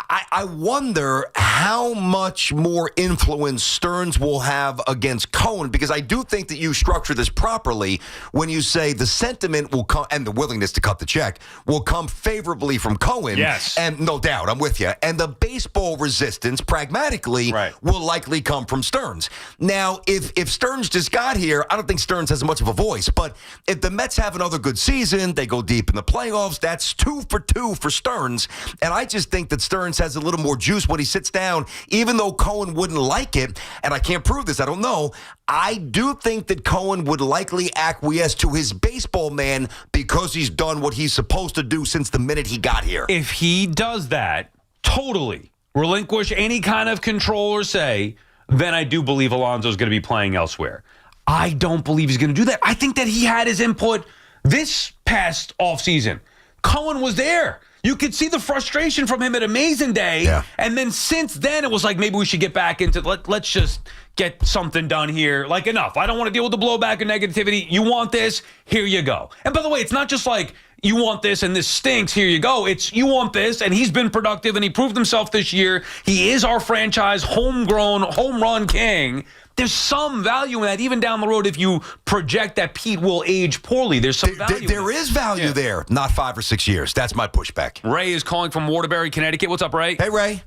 I wonder how much more influence Stearns will have against Cohen, because I do think that you structure this properly when you say the sentiment will come and the willingness to cut the check will come favorably from Cohen. Yes. And no doubt, I'm with you. And the baseball resistance, pragmatically, will likely come from Stearns. Now, if Stearns just got here, I don't think Stearns has much of a voice. But if the Mets have another good season, they go deep in the playoffs, that's 2 for 2 for Stearns. And I just think that Stearns has a little more juice when he sits down, even though Cohen wouldn't like it. And I can't prove this, I don't know. I do think that Cohen would likely acquiesce to his baseball man because he's done what he's supposed to do since the minute he got here. If he does that, totally relinquish any kind of control or say, then I do believe Alonso's going to be playing elsewhere. I don't believe he's going to do that. I think that he had his input this past offseason. Cohen was there. You could see the frustration from him at Amazing Day. Yeah. And then since then, it was like, maybe we should get back into, let's just get something done here. Like, enough. I don't want to deal with the blowback and negativity. You want this? Here you go. And by the way, it's not just like, you want this and this stinks, here you go. It's, you want this, and he's been productive, and he proved himself this year. He is our franchise homegrown home run king. There's some value in that, even down the road, if you project that Pete will age poorly. There's some value. There is value there, not 5 or 6 years. That's my pushback. Ray is calling from Waterbury, Connecticut. What's up, Ray? Hey, Ray.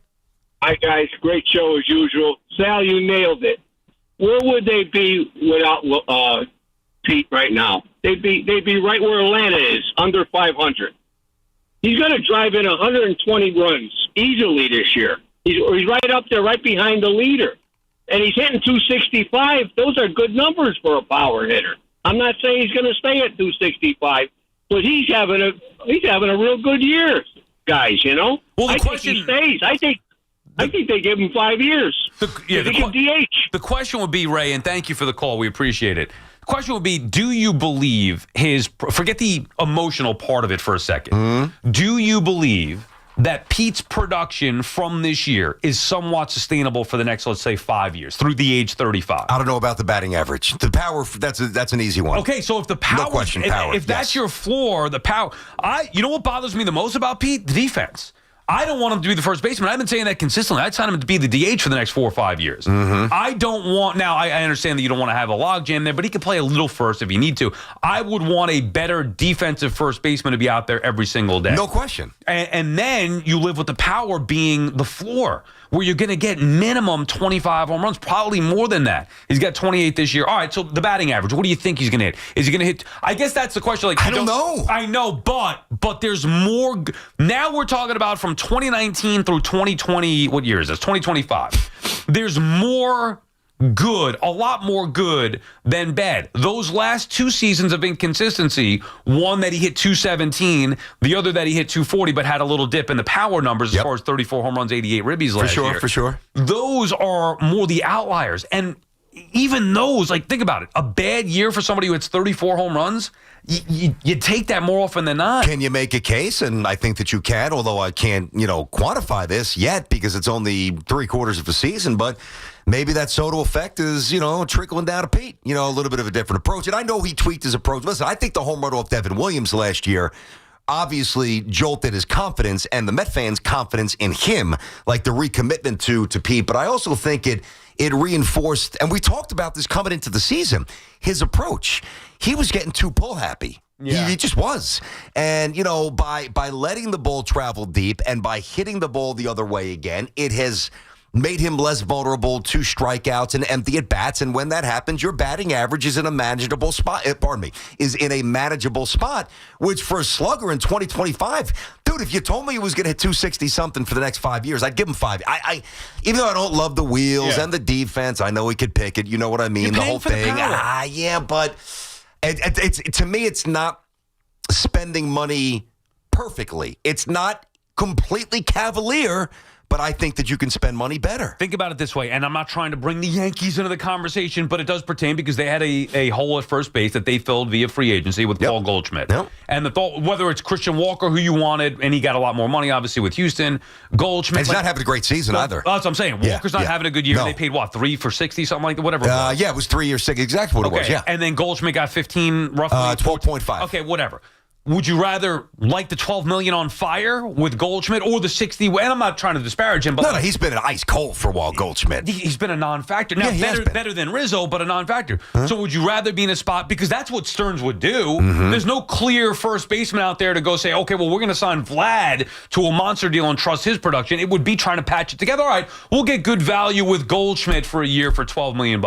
Hi, guys. Great show as usual. Sal, you nailed it. Where would they be without Pete right now? They'd be right where Atlanta is, under 500. He's going to drive in 120 runs easily this year. He's right up there, right behind the leader. And he's hitting 265. Those are good numbers for a power hitter. I'm not saying he's going to stay at 265, but he's having a real good year, guys. You know. Well, I think he stays. I think they give him 5 years. The question would be, Ray, and thank you for the call. We appreciate it. The question would be, do you believe forget the emotional part of it for a second. Do you believe that Pete's production from this year is somewhat sustainable for the next, let's say, 5 years, through the age 35? I don't know about the batting average. The power, that's an easy one. Okay, so if the power, no question, power. If that's your floor, the power. You know what bothers me the most about Pete? The defense. I don't want him to be the first baseman. I've been saying that consistently. I'd sign him to be the DH for the next 4 or 5 years. I don't want, now I understand that you don't want to have a logjam there, but he can play a little first if you need to. I would want a better defensive first baseman to be out there every single day. No question. And then you live with the power being the floor, where you're going to get minimum 25 home runs, probably more than that. He's got 28 this year. All right, so the batting average, what do you think he's going to hit? Is he going to hit? I guess that's the question. Like, I don't know. I know, but there's more. Now we're talking about from 2019 through 2020. What year is this? 2025. There's more good, a lot more good than bad. Those last 2 seasons of inconsistency, one that he hit 217, the other that he hit 240, but had a little dip in the power numbers as far as 34 home runs, 88 ribbies last year. For sure. Those are more the outliers. And even those, like, think about it. A bad year for somebody who hits 34 home runs, you take that more often than not. Can you make a case? And I think that you can, although I can't, quantify this yet because it's only 3/4 of a season. But maybe that Soto effect is, trickling down to Pete. A little bit of a different approach. And I know he tweaked his approach. Listen, I think the home run off Devin Williams last year obviously jolted his confidence and the Met fans' confidence in him, like the recommitment to Pete. But I also think it reinforced, and we talked about this coming into the season, his approach. He was getting too pull happy. Yeah. He just was. And, by letting the ball travel deep and by hitting the ball the other way again, it has made him less vulnerable to strikeouts and empty at-bats. And when that happens, your batting average is in a manageable spot. Is in a manageable spot, which for a slugger in 2025, dude, if you told me he was going to hit 260-something for the next 5 years, I'd give him 5. Even though I don't love the wheels and the defense, I know he could pick it. You know what I mean? The whole thing. Yeah, but it's to me, it's not spending money perfectly. It's not completely cavalier, but I think that you can spend money better. Think about it this way, and I'm not trying to bring the Yankees into the conversation, but it does pertain because they had a hole at first base that they filled via free agency with Paul Goldschmidt. And the thought, whether it's Christian Walker, who you wanted, and he got a lot more money, obviously, with Houston, Goldschmidt. And he's not having a great season either. That's what I'm saying. Walker's not having a good year. No. They paid, 3 for 60, something like that, whatever it was. Yeah, it was 3 or 6, exactly what it was, yeah. And then Goldschmidt got 15, roughly. 12.5. Okay, whatever. Would you rather light the $12 million on fire with Goldschmidt or the 60? And I'm not trying to disparage him, but no, he's been an ice cold for a while. Goldschmidt, he's been a non-factor. Now, better than Rizzo, but a non-factor. So would you rather be in a spot, because that's what Stearns would do? There's no clear first baseman out there to go say, okay, well, we're going to sign Vlad to a monster deal and trust his production. It would be trying to patch it together. All right, we'll get good value with Goldschmidt for a year for $12 million,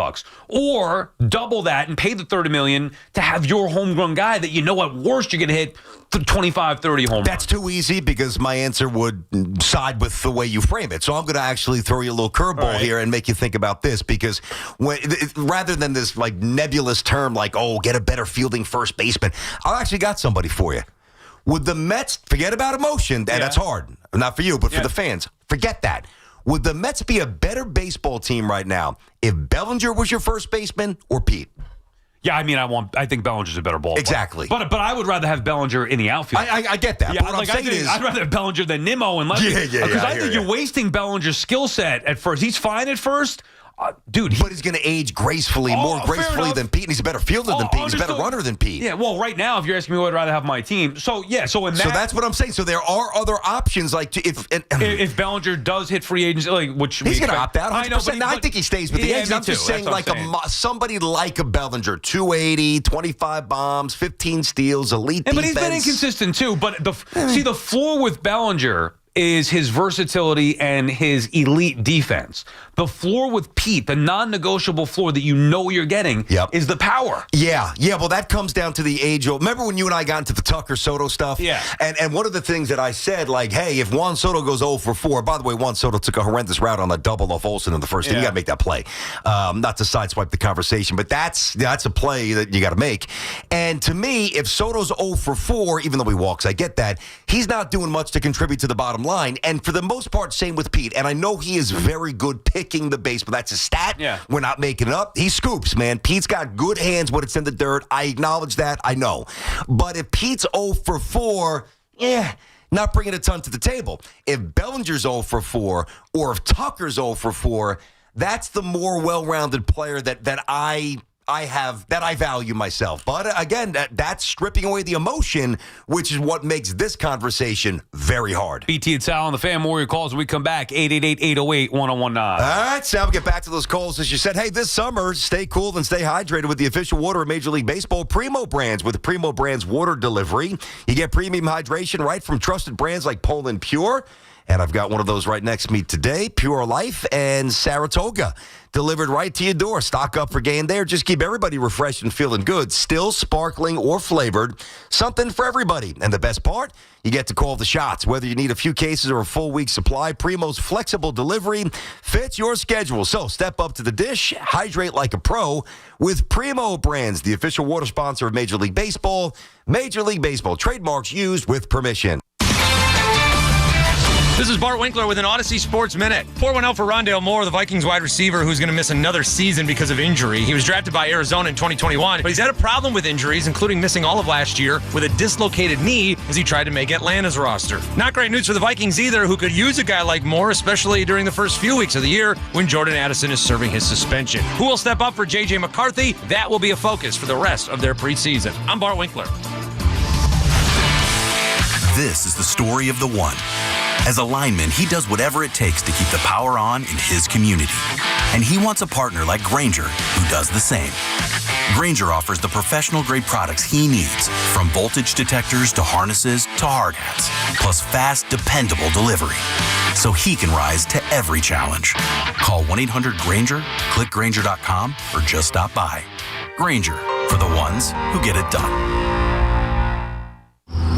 or double that and pay the $30 million to have your homegrown guy that at worst you're going to hit 25, 30 home runs. That's too easy because my answer would side with the way you frame it. So I'm going to actually throw you a little curveball here and make you think about this, because rather than this like nebulous term like, get a better fielding first baseman, I actually got somebody for you. Would the Mets, forget about emotion, and that's hard, not for you, but for the fans, forget that. Would the Mets be a better baseball team right now if Bellinger was your first baseman or Pete? Yeah, I mean, I think Bellinger's a better ball player. Exactly. But I would rather have Bellinger in the outfield. I get that. Yeah, but what I'm saying is, I'd rather have Bellinger than Nimmo and Lefty. Because I think you're wasting Bellinger's skill set at first. He's fine at first. Dude, but he's going to age gracefully, more gracefully than Pete, and he's a better fielder than Pete. He's a better runner than Pete. Yeah, well, right now, if you're asking me, I'd rather have my team. So that's what I'm saying. So there are other options, like if Bellinger does hit free agency, which he's going to opt out. 100%. I know, but I think he stays with the Yankees. I'm just saying, somebody like a Bellinger, 280, 25 bombs, 15 steals, elite defense. But he's been inconsistent too. But the floor with Bellinger is his versatility and his elite defense. The floor with Pete, the non-negotiable floor that you know you're getting, is the power. Yeah. Well, that comes down to the age-old. Remember when you and I got into the Tucker Soto stuff? Yeah. And one of the things that I said, like, hey, if Juan Soto goes 0 for 4, by the way, Juan Soto took a horrendous route on a double off Olsen in the first inning. You got to make that play. Not to sideswipe the conversation, but that's a play that you got to make. And to me, if Soto's 0 for 4, even though he walks, I get that, he's not doing much to contribute to the bottom line. And for the most part, same with Pete. And I know he is very good picking the base, but that's a stat. Yeah. We're not making it up. He scoops, man. Pete's got good hands when it's in the dirt. I acknowledge that. I know. But if Pete's 0 for 4, not bringing a ton to the table. If Bellinger's 0 for 4, or if Tucker's 0 for 4, that's the more well-rounded player that I value myself. But again, that's stripping away the emotion, which is what makes this conversation very hard. BT and Sal on the Fan Warrior calls when we come back, 888-808-1019. All right, Sal, we'll get back to those calls. As you said, hey, this summer, stay cool and stay hydrated with the official water of Major League Baseball, Primo Brands. With Primo Brands water delivery, you get premium hydration right from trusted brands like Poland Pure. And I've got one of those right next to me today, Pure Life and Saratoga, delivered right to your door. Stock up for game day, or just keep everybody refreshed and feeling good. Still sparkling or flavored, something for everybody. And the best part, you get to call the shots. Whether you need a few cases or a full week supply, Primo's flexible delivery fits your schedule. So step up to the dish, hydrate like a pro with Primo Brands, the official water sponsor of Major League Baseball. Major League Baseball, trademarks used with permission. This is Bart Winkler with an Odyssey Sports Minute. Pour one out for Rondale Moore, the Vikings wide receiver who's going to miss another season because of injury. He was drafted by Arizona in 2021, but he's had a problem with injuries, including missing all of last year with a dislocated knee as he tried to make Atlanta's roster. Not great news for the Vikings either, who could use a guy like Moore, especially during the first few weeks of the year when Jordan Addison is serving his suspension. Who will step up for J.J. McCarthy? That will be a focus for the rest of their preseason. I'm Bart Winkler. This is the story of the one. As a lineman, he does whatever it takes to keep the power on in his community. And he wants a partner like Grainger who does the same. Grainger offers the professional-grade products he needs, from voltage detectors to harnesses to hard hats, plus fast, dependable delivery, so he can rise to every challenge. Call 1-800-GRAINGER, click Grainger.com, or just stop by. Grainger, for the ones who get it done.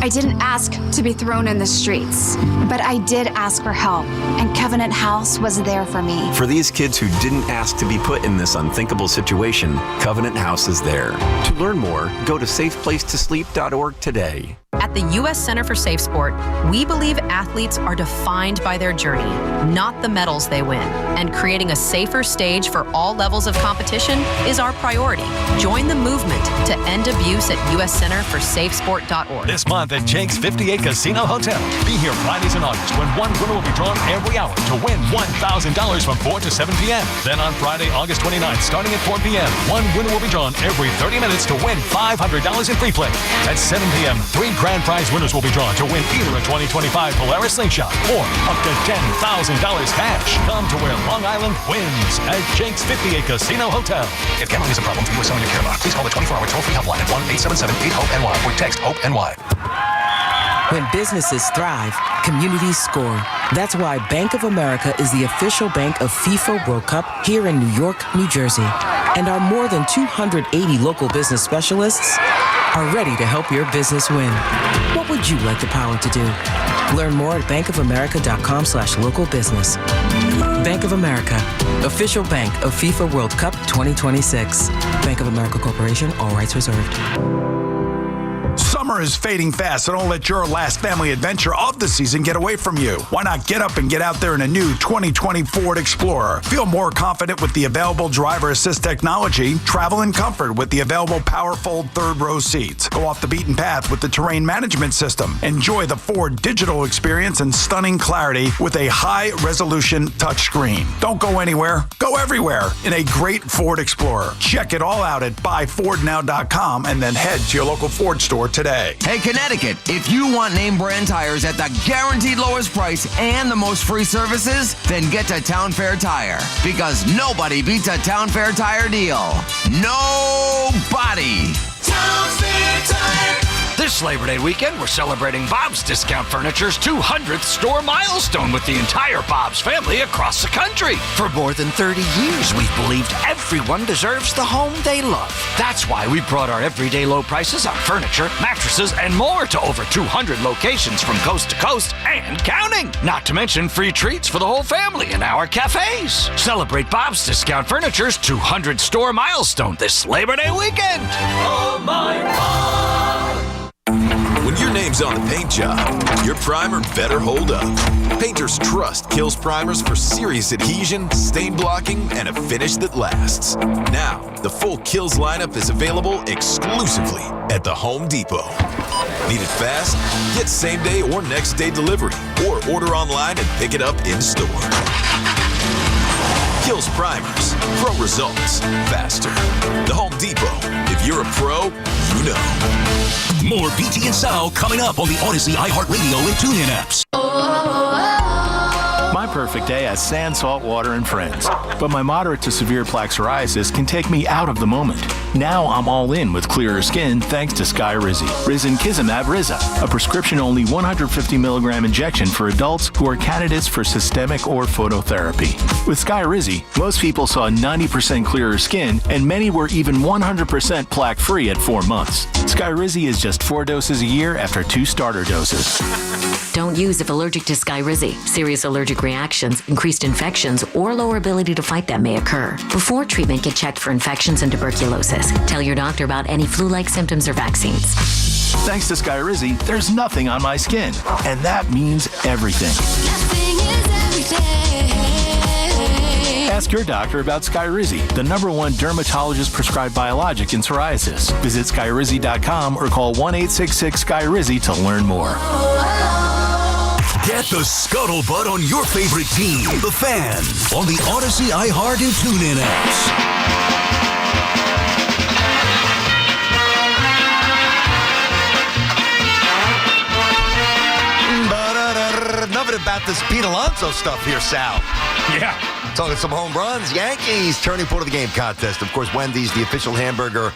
I didn't ask to be thrown in the streets, but I did ask for help, and Covenant House was there for me. For these kids who didn't ask to be put in this unthinkable situation, Covenant House is there. To learn more, go to safeplacetosleep.org today. At the U.S. Center for Safe Sport, we believe athletes are defined by their journey, not the medals they win. And creating a safer stage for all levels of competition is our priority. Join the movement to end abuse at uscenterforsafesport.org. This month at Jake's 58 Casino Hotel. Be here Fridays in August when one winner will be drawn every hour to win $1,000 from 4 to 7 p.m. Then on Friday, August 29th, starting at 4 p.m., one winner will be drawn every 30 minutes to win $500 in free play. At 7 p.m., 3 grand prize winners will be drawn to win either a 2025 Polaris Slingshot or up to $10,000 cash. Come to where Long Island wins at Jake's 58 Casino Hotel. If gambling is a problem for you or someone you care about, please call the 24-hour toll-free helpline at 1-877-8-HOPE-NY or text HOPE-NY. When businesses thrive, communities score. That's why Bank of America is the official bank of FIFA World Cup here in New York, New Jersey. And our more than 280 local business specialists are ready to help your business win. What would you like the power to do? Learn more at bankofamerica.com/local business. Bank of America, official bank of FIFA World Cup 2026. Bank of America Corporation, all rights reserved. Summer Summer is fading fast, so don't let your last family adventure of the season get away from you. Why not get up and get out there in a new 2020 Ford Explorer? Feel more confident with the available driver assist technology. Travel in comfort with the available power-fold third-row seats. Go off the beaten path with the terrain management system. Enjoy the Ford digital experience and stunning clarity with a high-resolution touchscreen. Don't go anywhere. Go everywhere in a great Ford Explorer. Check it all out at buyfordnow.com and then head to your local Ford store today. Hey, Connecticut, if you want name brand tires at the guaranteed lowest price and the most free services, then get to Town Fair Tire. Because nobody beats a Town Fair Tire deal. Nobody. Town Fair Tire. This Labor Day weekend, we're celebrating Bob's Discount Furniture's 200th store milestone with the entire Bob's family across the country. For more than 30 years, we've believed everyone deserves the home they love. That's why we brought our everyday low prices on furniture, mattresses, and more to over 200 locations from coast to coast and counting. Not to mention free treats for the whole family in our cafes. Celebrate Bob's Discount Furniture's 200 store milestone this Labor Day weekend. Oh, my God. When your name's on the paint job, your primer better hold up. Painters trust Kills primers for serious adhesion, stain blocking, and a finish that lasts. Now, the full Kills lineup is available exclusively at the Home Depot. Need it fast? Get same day or next day delivery, or order online and pick it up in store. Kills primers. Pro results. Faster. The Home Depot. If you're a pro, you know. More BT and Sal coming up on the Odyssey, iHeartRadio, and TuneIn apps. My perfect day has sand, salt water, and friends. But my moderate to severe plaque psoriasis can take me out of the moment. Now I'm all in with clearer skin thanks to Skyrizi. Risankizumab Riza, a prescription-only 150 milligram injection for adults who are candidates for systemic or phototherapy. With Skyrizi, most people saw 90% clearer skin, and many were even 100% plaque-free at 4 months. Skyrizi is just 4 doses a year after 2 starter doses. Don't use if allergic to Skyrizi. Serious allergic reactions, increased infections, or lower ability to fight them may occur. Before treatment, get checked for infections and tuberculosis. Tell your doctor about any flu-like symptoms or vaccines. Thanks to Skyrizi, there's nothing on my skin, and that means everything. Ask your doctor about Skyrizi, the #1 dermatologist-prescribed biologic in psoriasis. Visit Skyrizi.com or call 1-866-SKYRIZI to learn more. Get the scuttlebutt on your favorite team, the Fan, on the Odyssey, iHeart, and TuneIn apps. Nothing about this Pete Alonso stuff here, Sal. Yeah. Talking some home runs. Yankees turning point of the game contest. Of course, Wendy's the official hamburger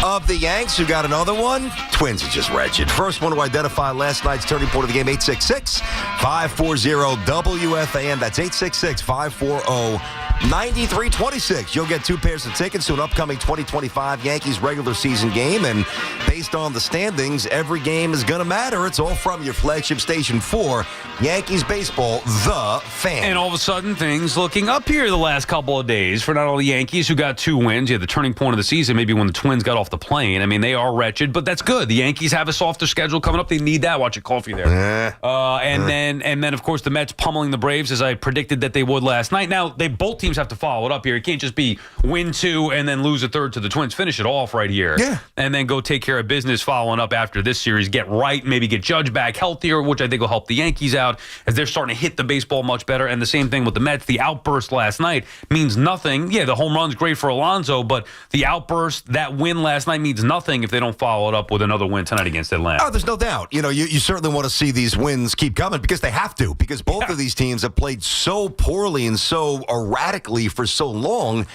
of the Yanks. Who got another one? Twins are just wretched. First one to identify last night's turning point of the game, 866-540-WFAN. That's 866-540-9326. You'll get 2 pairs of tickets to an upcoming 2025 Yankees regular season game. And based on the standings, every game is going to matter. It's all from your flagship station for Yankees baseball, The Fan. And all of a sudden, things looking up here the last couple of days for not only the Yankees, who got 2 wins. Yeah, the turning point of the season, maybe when the Twins got off the plane. I mean, they are wretched, but that's good. The Yankees have a softer schedule coming up. They need that. Watch your coffee there. And then, of course, the Mets pummeling the Braves, as I predicted that they would last night. Now, both teams have to follow it up here. It can't just be win 2 and then lose a third to the Twins. Finish it off right here. Yeah. And then go take care of business following up after this series. Get right, maybe get Judge back healthier, which I think will help the Yankees out as they're starting to hit the baseball much better. And the same thing with the Mets. The outburst last night means nothing. Yeah, the home run's great for Alonso, but the outburst, that win last night means nothing if they don't follow it up with another win tonight against Atlanta. Oh, there's no doubt. You know, you certainly want to see these wins keep coming because they have to, because both of these teams have played so poorly and so erratically for so long.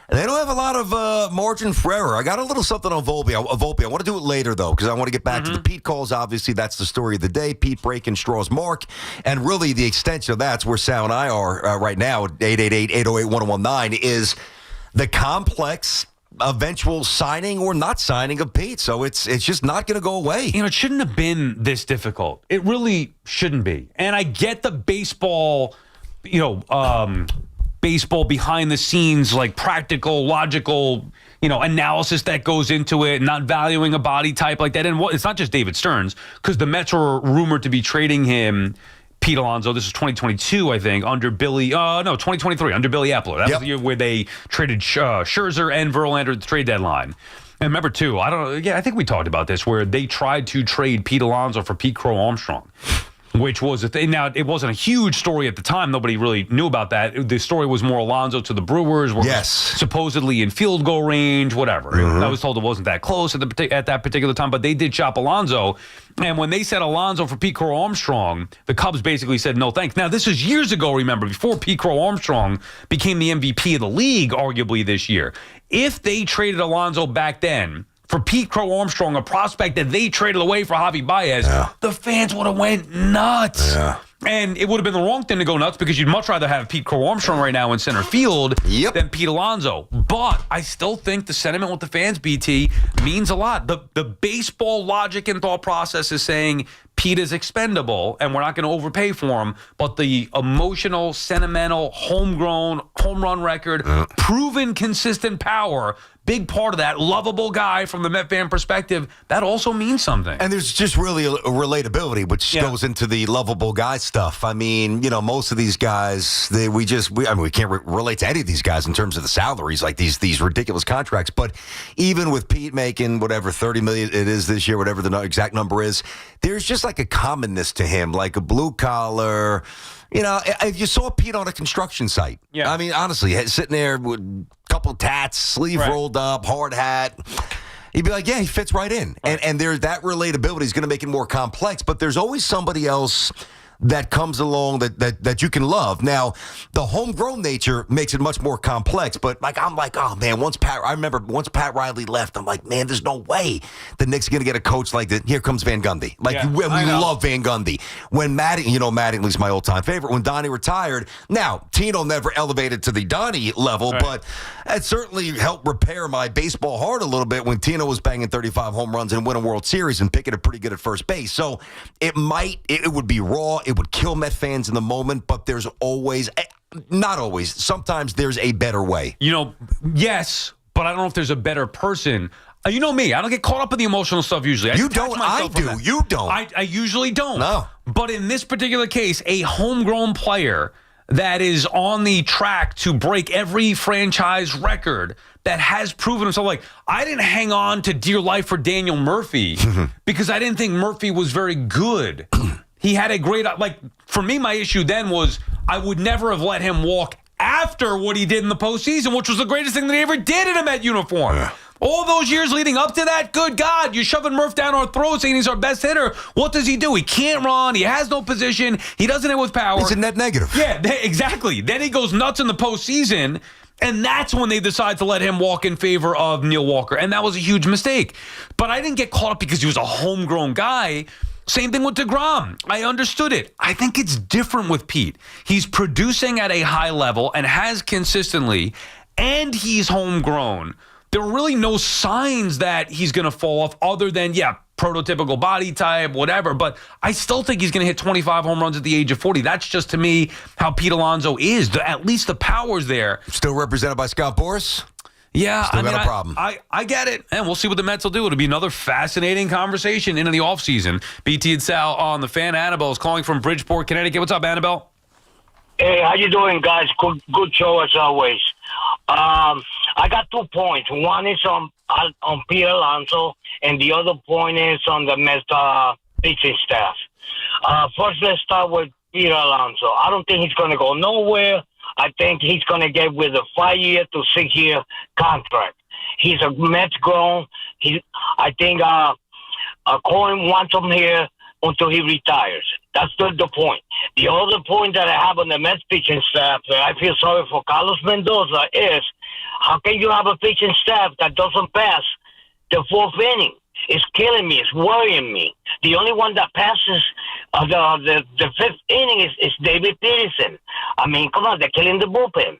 And they don't have a lot of margin for error. I got a little something on Volpe. I want to do it later, though, because I want to get back to the Pete calls. Obviously, that's the story of the day. Pete breaking straws mark. And really, the extension of that's where Sal and I are right now at 888-808-1019 is the complex eventual signing or not signing of Pete. So it's just not going to go away. You know, it shouldn't have been this difficult. It really shouldn't be. And I get the baseball, baseball behind the scenes, like practical, logical analysis that goes into it, not valuing a body type like that. And it's not just David Stearns, because the Mets were rumored to be trading him, Pete Alonso. This was 2022, I think, under 2023, under Billy Epler. That was the year where they traded Scherzer and Verlander at the trade deadline. And remember, too, I think we talked about this, where they tried to trade Pete Alonso for Pete Crow Armstrong, which was a thing. Now, it wasn't a huge story at the time. Nobody really knew about that. The story was more Alonso to the Brewers, where supposedly in field goal range, whatever. I was told it wasn't that close at that particular time, but they did shop Alonso. And when they said Alonso for Pete Crow Armstrong, the Cubs basically said no thanks. Now, this is years ago, remember, before Pete Crow Armstrong became the MVP of the league, arguably, this year. If they traded Alonso back then for Pete Crow Armstrong, a prospect that they traded away for Javi Baez, the fans would have went nuts. Yeah. And it would have been the wrong thing to go nuts, because you'd much rather have Pete Crow Armstrong right now in center field than Pete Alonso. But I still think the sentiment with the fans, BT, means a lot. The baseball logic and thought process is saying Pete is expendable and we're not going to overpay for him. But the emotional, sentimental, homegrown, home run record, proven consistent power, big part of that, lovable guy from the Met fan perspective, that also means something. And there's just really a relatability, which goes into the lovable guy stuff. I mean, most of these guys, we can't relate to any of these guys in terms of the salaries, like these ridiculous contracts. But even with Pete making whatever $30 million it is this year, whatever the exact number is, there's just like a commonness to him, like a blue collar. If you saw Pete on a construction site, I mean, honestly, sitting there with a couple of tats, sleeve rolled up, hard hat, you'd be like, yeah, he fits right in. And there's that relatability is going to make it more complex, but there's always somebody else that comes along that you can love. Now, the homegrown nature makes it much more complex, but I'm like, oh man, once Pat Riley left, I'm like, man, there's no way the Knicks are going to get a coach like that. Here comes Van Gundy. We love Van Gundy. When Mattingly's my all-time favorite. When Donnie retired, now Tino never elevated to the Donnie level, but it certainly helped repair my baseball heart a little bit when Tino was banging 35 home runs and winning World Series and picking it pretty good at first base. So it would be raw. It would kill Met fans in the moment, but there's always, not always, sometimes there's a better way. Yes, but I don't know if there's a better person. You know me, I don't get caught up in the emotional stuff usually. You don't, I do. You don't. I usually don't. No. But in this particular case, a homegrown player that is on the track to break every franchise record, that has proven himself. Like, I didn't hang on to dear life for Daniel Murphy because I didn't think Murphy was very good. He had a great, for me, my issue then was I would never have let him walk after what he did in the postseason, which was the greatest thing that he ever did in a Met uniform. Yeah. All those years leading up to that, good God, you're shoving Murph down our throats saying he's our best hitter. What does he do? He can't run. He has no position. He doesn't hit with power. He's a net negative. Yeah, exactly. Then he goes nuts in the postseason, and that's when they decide to let him walk in favor of Neil Walker, and that was a huge mistake. But I didn't get caught up because he was a homegrown guy. Same thing with DeGrom. I understood it. I think it's different with Pete. He's producing at a high level and has consistently, and he's homegrown. There are really no signs that he's going to fall off other than, prototypical body type, whatever. But I still think he's going to hit 25 home runs at the age of 40. That's just, to me, how Pete Alonso is. At least the power's there. Still represented by Scott Boras? Yeah, Still got a problem. I get it, and we'll see what the Mets will do. It'll be another fascinating conversation into the offseason. BT and Sal on the Fan. Annabelle is calling from Bridgeport, Connecticut. What's up, Annabelle? Hey, how you doing, guys? Good show as always. I got 2 points. One is on Pete Alonso, and the other point is on the Mets pitching staff. First, let's start with Pete Alonso. I don't think he's going to go nowhere. I think he's going to get with a 5-year to 6-year contract. He's a Mets grown. I think Cohen wants him here until he retires. That's the point. The other point that I have on the Mets pitching staff that I feel sorry for Carlos Mendoza is, how can you have a pitching staff that doesn't pass the 4th inning? It's killing me. It's worrying me. The only one that passes the 5th inning is David Peterson. I mean, come on, they're killing the bullpen.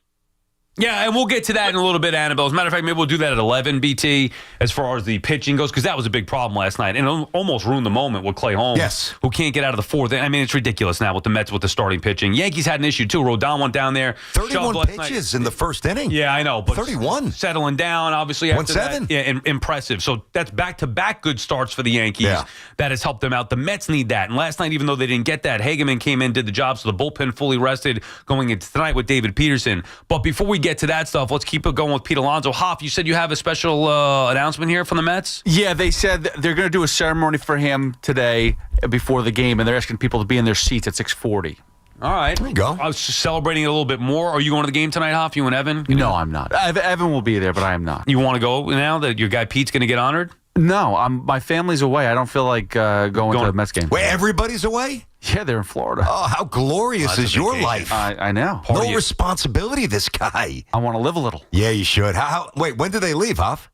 Yeah, and we'll get to that in a little bit, Annabelle. As a matter of fact, maybe we'll do that at 11, BT, as far as the pitching goes, because that was a big problem last night. And it almost ruined the moment with Clay Holmes, who can't get out of the fourth. I mean, it's ridiculous now with the Mets with the starting pitching. Yankees had an issue, too. Rodon went down there. 31 pitches in the first inning. Yeah, I know. But 31. Settling down, obviously. After 1-7. that, yeah, impressive. So that's back-to-back good starts for the Yankees. Yeah. That has helped them out. The Mets need that. And last night, even though they didn't get that, Hageman came in, did the job, so the bullpen fully rested going into tonight with David Peterson. But before we get to that stuff, let's keep it going with Pete Alonso. Hoff, you said you have a special announcement here from the Mets? Yeah, they said they're going to do a ceremony for him today before the game, and they're asking people to be in their seats at 6:40. All right. There you go. I was just celebrating it a little bit more. Are you going to the game tonight, Hoff? You and Evan? No, I'm not. Evan will be there, but I am not. You want to go now that your guy Pete's going to get honored? No, my family's away. I don't feel like going to the Mets game. Wait, everybody's away? Yeah, they're in Florida. Oh, how glorious is your life? I know. No responsibility, this guy. I want to live a little. Yeah, you should. Wait, when did they leave, Huff?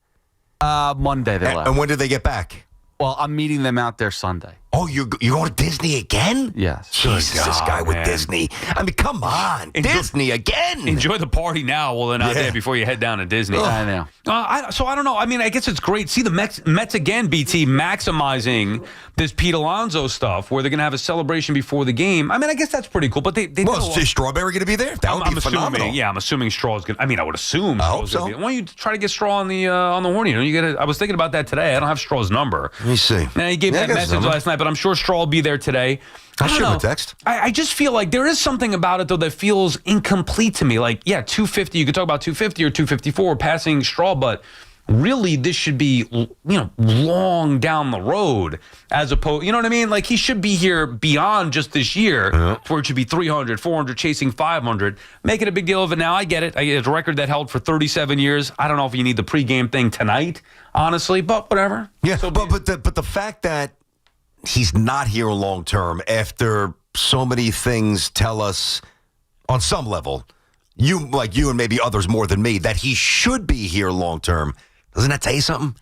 Monday they left. And when did they get back? Well, I'm meeting them out there Sunday. Oh, you're going to Disney again? Yes. Jesus, this guy with Disney. I mean, come on. Disney again. Enjoy the party now while they're not there before you head down to Disney. I know. So I don't know. I mean, I guess it's great. See the Mets again, BT, maximizing this Pete Alonso stuff where they're going to have a celebration before the game. I mean, I guess that's pretty cool. But they is Strawberry going to be there? That would be phenomenal. Yeah, I'm assuming Straw's going to. I mean, I would assume. I hope so. Why don't you try to get Straw on the horn? You know, I was thinking about that today. I don't have Straw's number. Let me see. Now, he gave that message last night, but I'm sure Straw will be there today. I shoot him a text. I just feel like there is something about it, though, that feels incomplete to me. Like, yeah, 250. You could talk about 250 or 254 passing Straw, but really this should be, long down the road as opposed, you know what I mean? Like, he should be here beyond just this year where it should be 300, 400, chasing 500. Making a big deal of it now. I get it. It's a record that held for 37 years. I don't know if you need the pregame thing tonight, honestly, but whatever. Yeah, but the fact that he's not here long term after so many things tell us on some level, you and maybe others more than me, that he should be here long term. Doesn't that tell you something?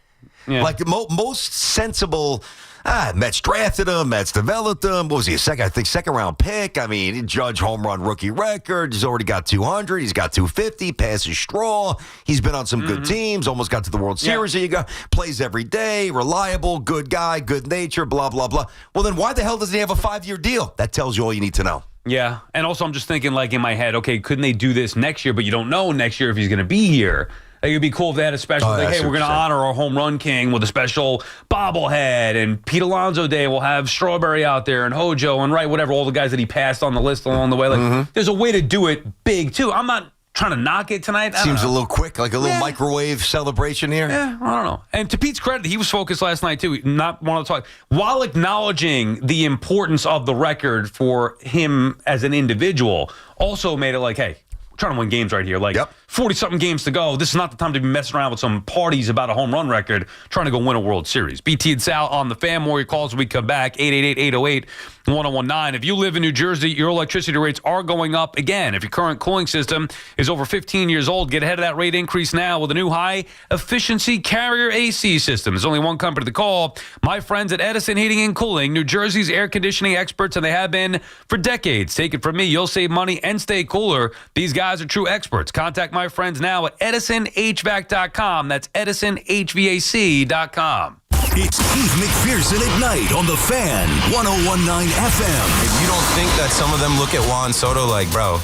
Yeah. Like most sensible, Mets drafted him, Mets developed him. What was he, second round pick? I mean, Judge home run rookie record. He's already got 200. He's got 250, passes Straw. He's been on some good teams, almost got to the World Series. He plays every day, reliable, good guy, good nature, blah, blah, blah. Well, then why the hell doesn't he have a 5-year deal? That tells you all you need to know. Yeah, and also I'm just thinking, like, in my head, okay, couldn't they do this next year, but you don't know next year if he's going to be here. It would be cool if they had a special, hey, we're going to honor our home run king with a special bobblehead, and Pete Alonso Day, we'll have Strawberry out there, and Hojo, and whatever, all the guys that he passed on the list along the way. Like, there's a way to do it big, too. I'm not trying to knock it tonight. Seems a little quick, like a little microwave celebration here. Yeah, I don't know. And to Pete's credit, he was focused last night, too. Not want to talk. While acknowledging the importance of the record for him as an individual, also made it like, hey, trying to win games right here. Like, 40-something games to go. This is not the time to be messing around with some parties about a home run record, trying to go win a World Series. BT and Sal on the Fan. More your calls when we come back. 888-808-1019. If you live in New Jersey, your electricity rates are going up again. If your current cooling system is over 15 years old, get ahead of that rate increase now with a new high-efficiency Carrier AC system. There's only one company to call. My friends at Edison Heating and Cooling, New Jersey's air conditioning experts, and they have been for decades. Take it from me. You'll save money and stay cooler. These guys are true experts. Contact my friends now at EdisonHVAC.com. That's EdisonHVAC.com. It's Keith McPherson at night on the Fan, 101.9 FM. If you don't think that some of them look at Juan Soto like, bro,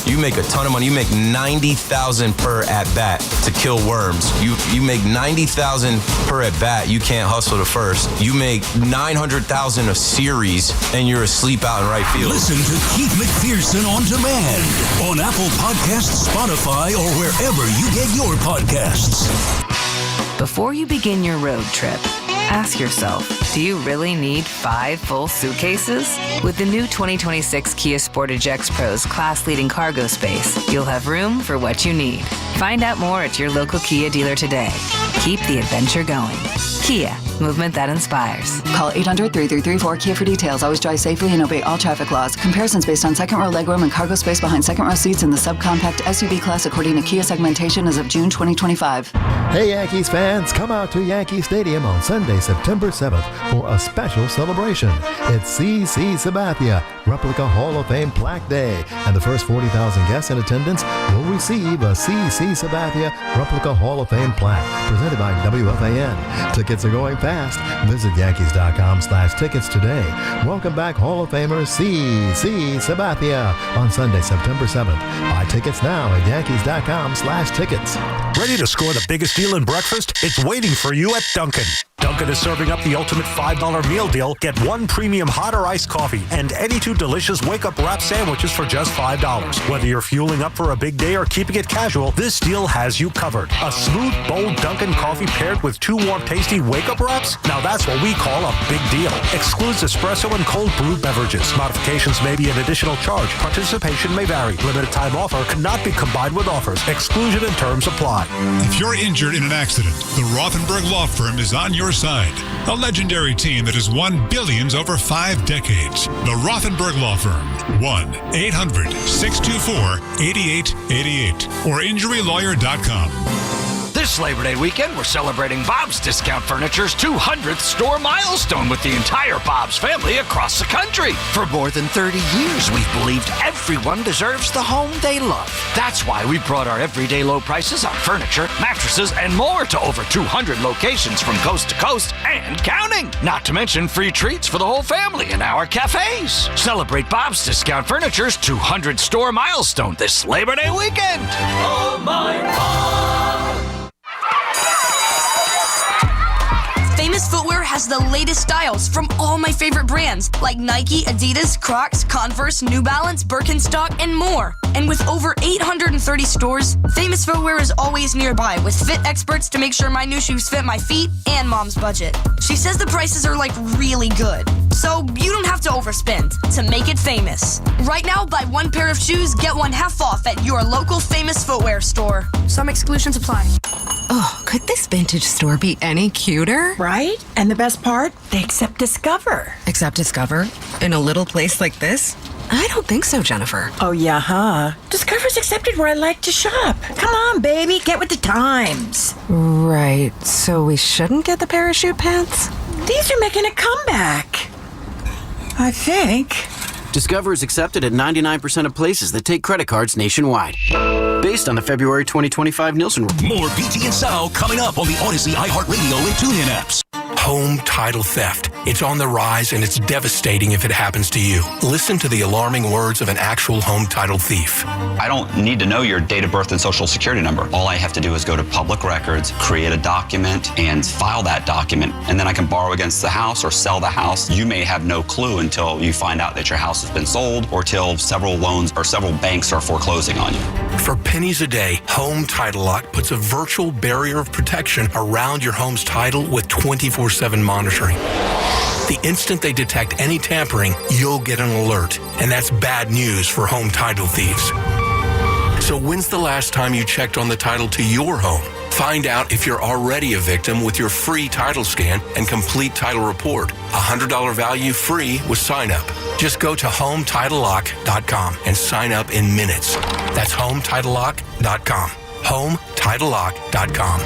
you make a ton of money. You make $90,000 per at bat to kill worms. You make $90,000 per at bat. You can't hustle to first. You make $900,000 a series, and you're asleep out in right field. Listen to Keith McPherson on demand on Apple Podcasts, Spotify, or wherever you get your podcasts. Before you begin your road trip, ask yourself, do you really need 5 full suitcases? With the new 2026 Kia Sportage X Pro's class-leading cargo space, you'll have room for what you need. Find out more at your local Kia dealer today. Keep the adventure going. Kia, movement that inspires. Call 800-3334-KIA for details. Always drive safely and obey all traffic laws. Comparisons based on second row legroom and cargo space behind second row seats in the subcompact SUV class according to Kia segmentation as of June 2025. Hey Yankees fans, come out to Yankee Stadium on Sunday, September 7th for a special celebration. It's C.C. Sabathia Replica Hall of Fame Plaque Day, and the first 40,000 guests in attendance will receive a C.C. Sabathia Replica Hall of Fame plaque presented by WFAN. Tickets are going fast. Visit Yankees.com/tickets today. Welcome back Hall of Famer C.C. Sabathia on Sunday, September 7th. Buy tickets now at Yankees.com/tickets. Ready to score the biggest deal in breakfast? It's waiting for you at Dunkin'. Dunkin' is serving up the ultimate $5 meal deal. Get one premium hot or iced coffee and any two delicious wake-up wrap sandwiches for just $5. Whether you're fueling up for a big day or keeping it casual, this deal has you covered. A smooth, bold Dunkin' coffee paired with two warm, tasty wake-up wraps? Now that's what we call a big deal. Excludes espresso and cold brewed beverages. Modifications may be an additional charge. Participation may vary. Limited time offer cannot be combined with offers. Exclusion and terms apply. If you're injured in an accident, the Rothenberg Law Firm is on your side. A legendary team that has won billions over 5 decades. The Rothenberg Law Firm. 1-800-624-8888 or injurylawyer.com. This Labor Day weekend, we're celebrating Bob's Discount Furniture's 200th store milestone with the entire Bob's family across the country. For more than 30 years, we've believed everyone deserves the home they love. That's why we brought our everyday low prices on furniture, mattresses, and more to over 200 locations from coast to coast and counting. Not to mention free treats for the whole family in our cafes. Celebrate Bob's Discount Furniture's 200 store milestone this Labor Day weekend. Oh, my God. Famous Footwear has the latest styles from all my favorite brands like Nike, Adidas, Crocs, Converse, New Balance, Birkenstock, and more. And with over 830 stores, Famous Footwear is always nearby with fit experts to make sure my new shoes fit my feet and mom's budget. She says the prices are like really good, so you don't have to overspend to make it famous. Right now, buy one pair of shoes, get one half off at your local Famous Footwear store. Some exclusions apply. Oh, could this vintage store be any cuter? Right? And the best part? They accept Discover. Accept Discover? In a little place like this? I don't think so, Jennifer. Oh, yeah, huh? Discover's accepted where I like to shop. Come on, baby, get with the times. Right, so we shouldn't get the parachute pants? These are making a comeback. I think. Discover is accepted at 99% of places that take credit cards nationwide. Based on the February 2025 Nielsen report. More BT and Sal coming up on the Odyssey, iHeartRadio, and TuneIn apps. Home title theft. It's on the rise, and it's devastating if it happens to you. Listen to the alarming words of an actual home title thief. I don't need to know your date of birth and social security number. All I have to do is go to public records, create a document, and file that document, and then I can borrow against the house or sell the house. You may have no clue until you find out that your house has been sold or till several loans or several banks are foreclosing on you. For pennies a day, Home Title Lock puts a virtual barrier of protection around your home's title with 24/7 monitoring. The instant they detect any tampering, you'll get an alert, and that's bad news for home title thieves. So when's the last time you checked on the title to your home? Find out if you're already a victim with your free title scan and complete title report. $100 value free with sign up. Just go to HomeTitleLock.com and sign up in minutes. That's HomeTitleLock.com. HomeTitleLock.com.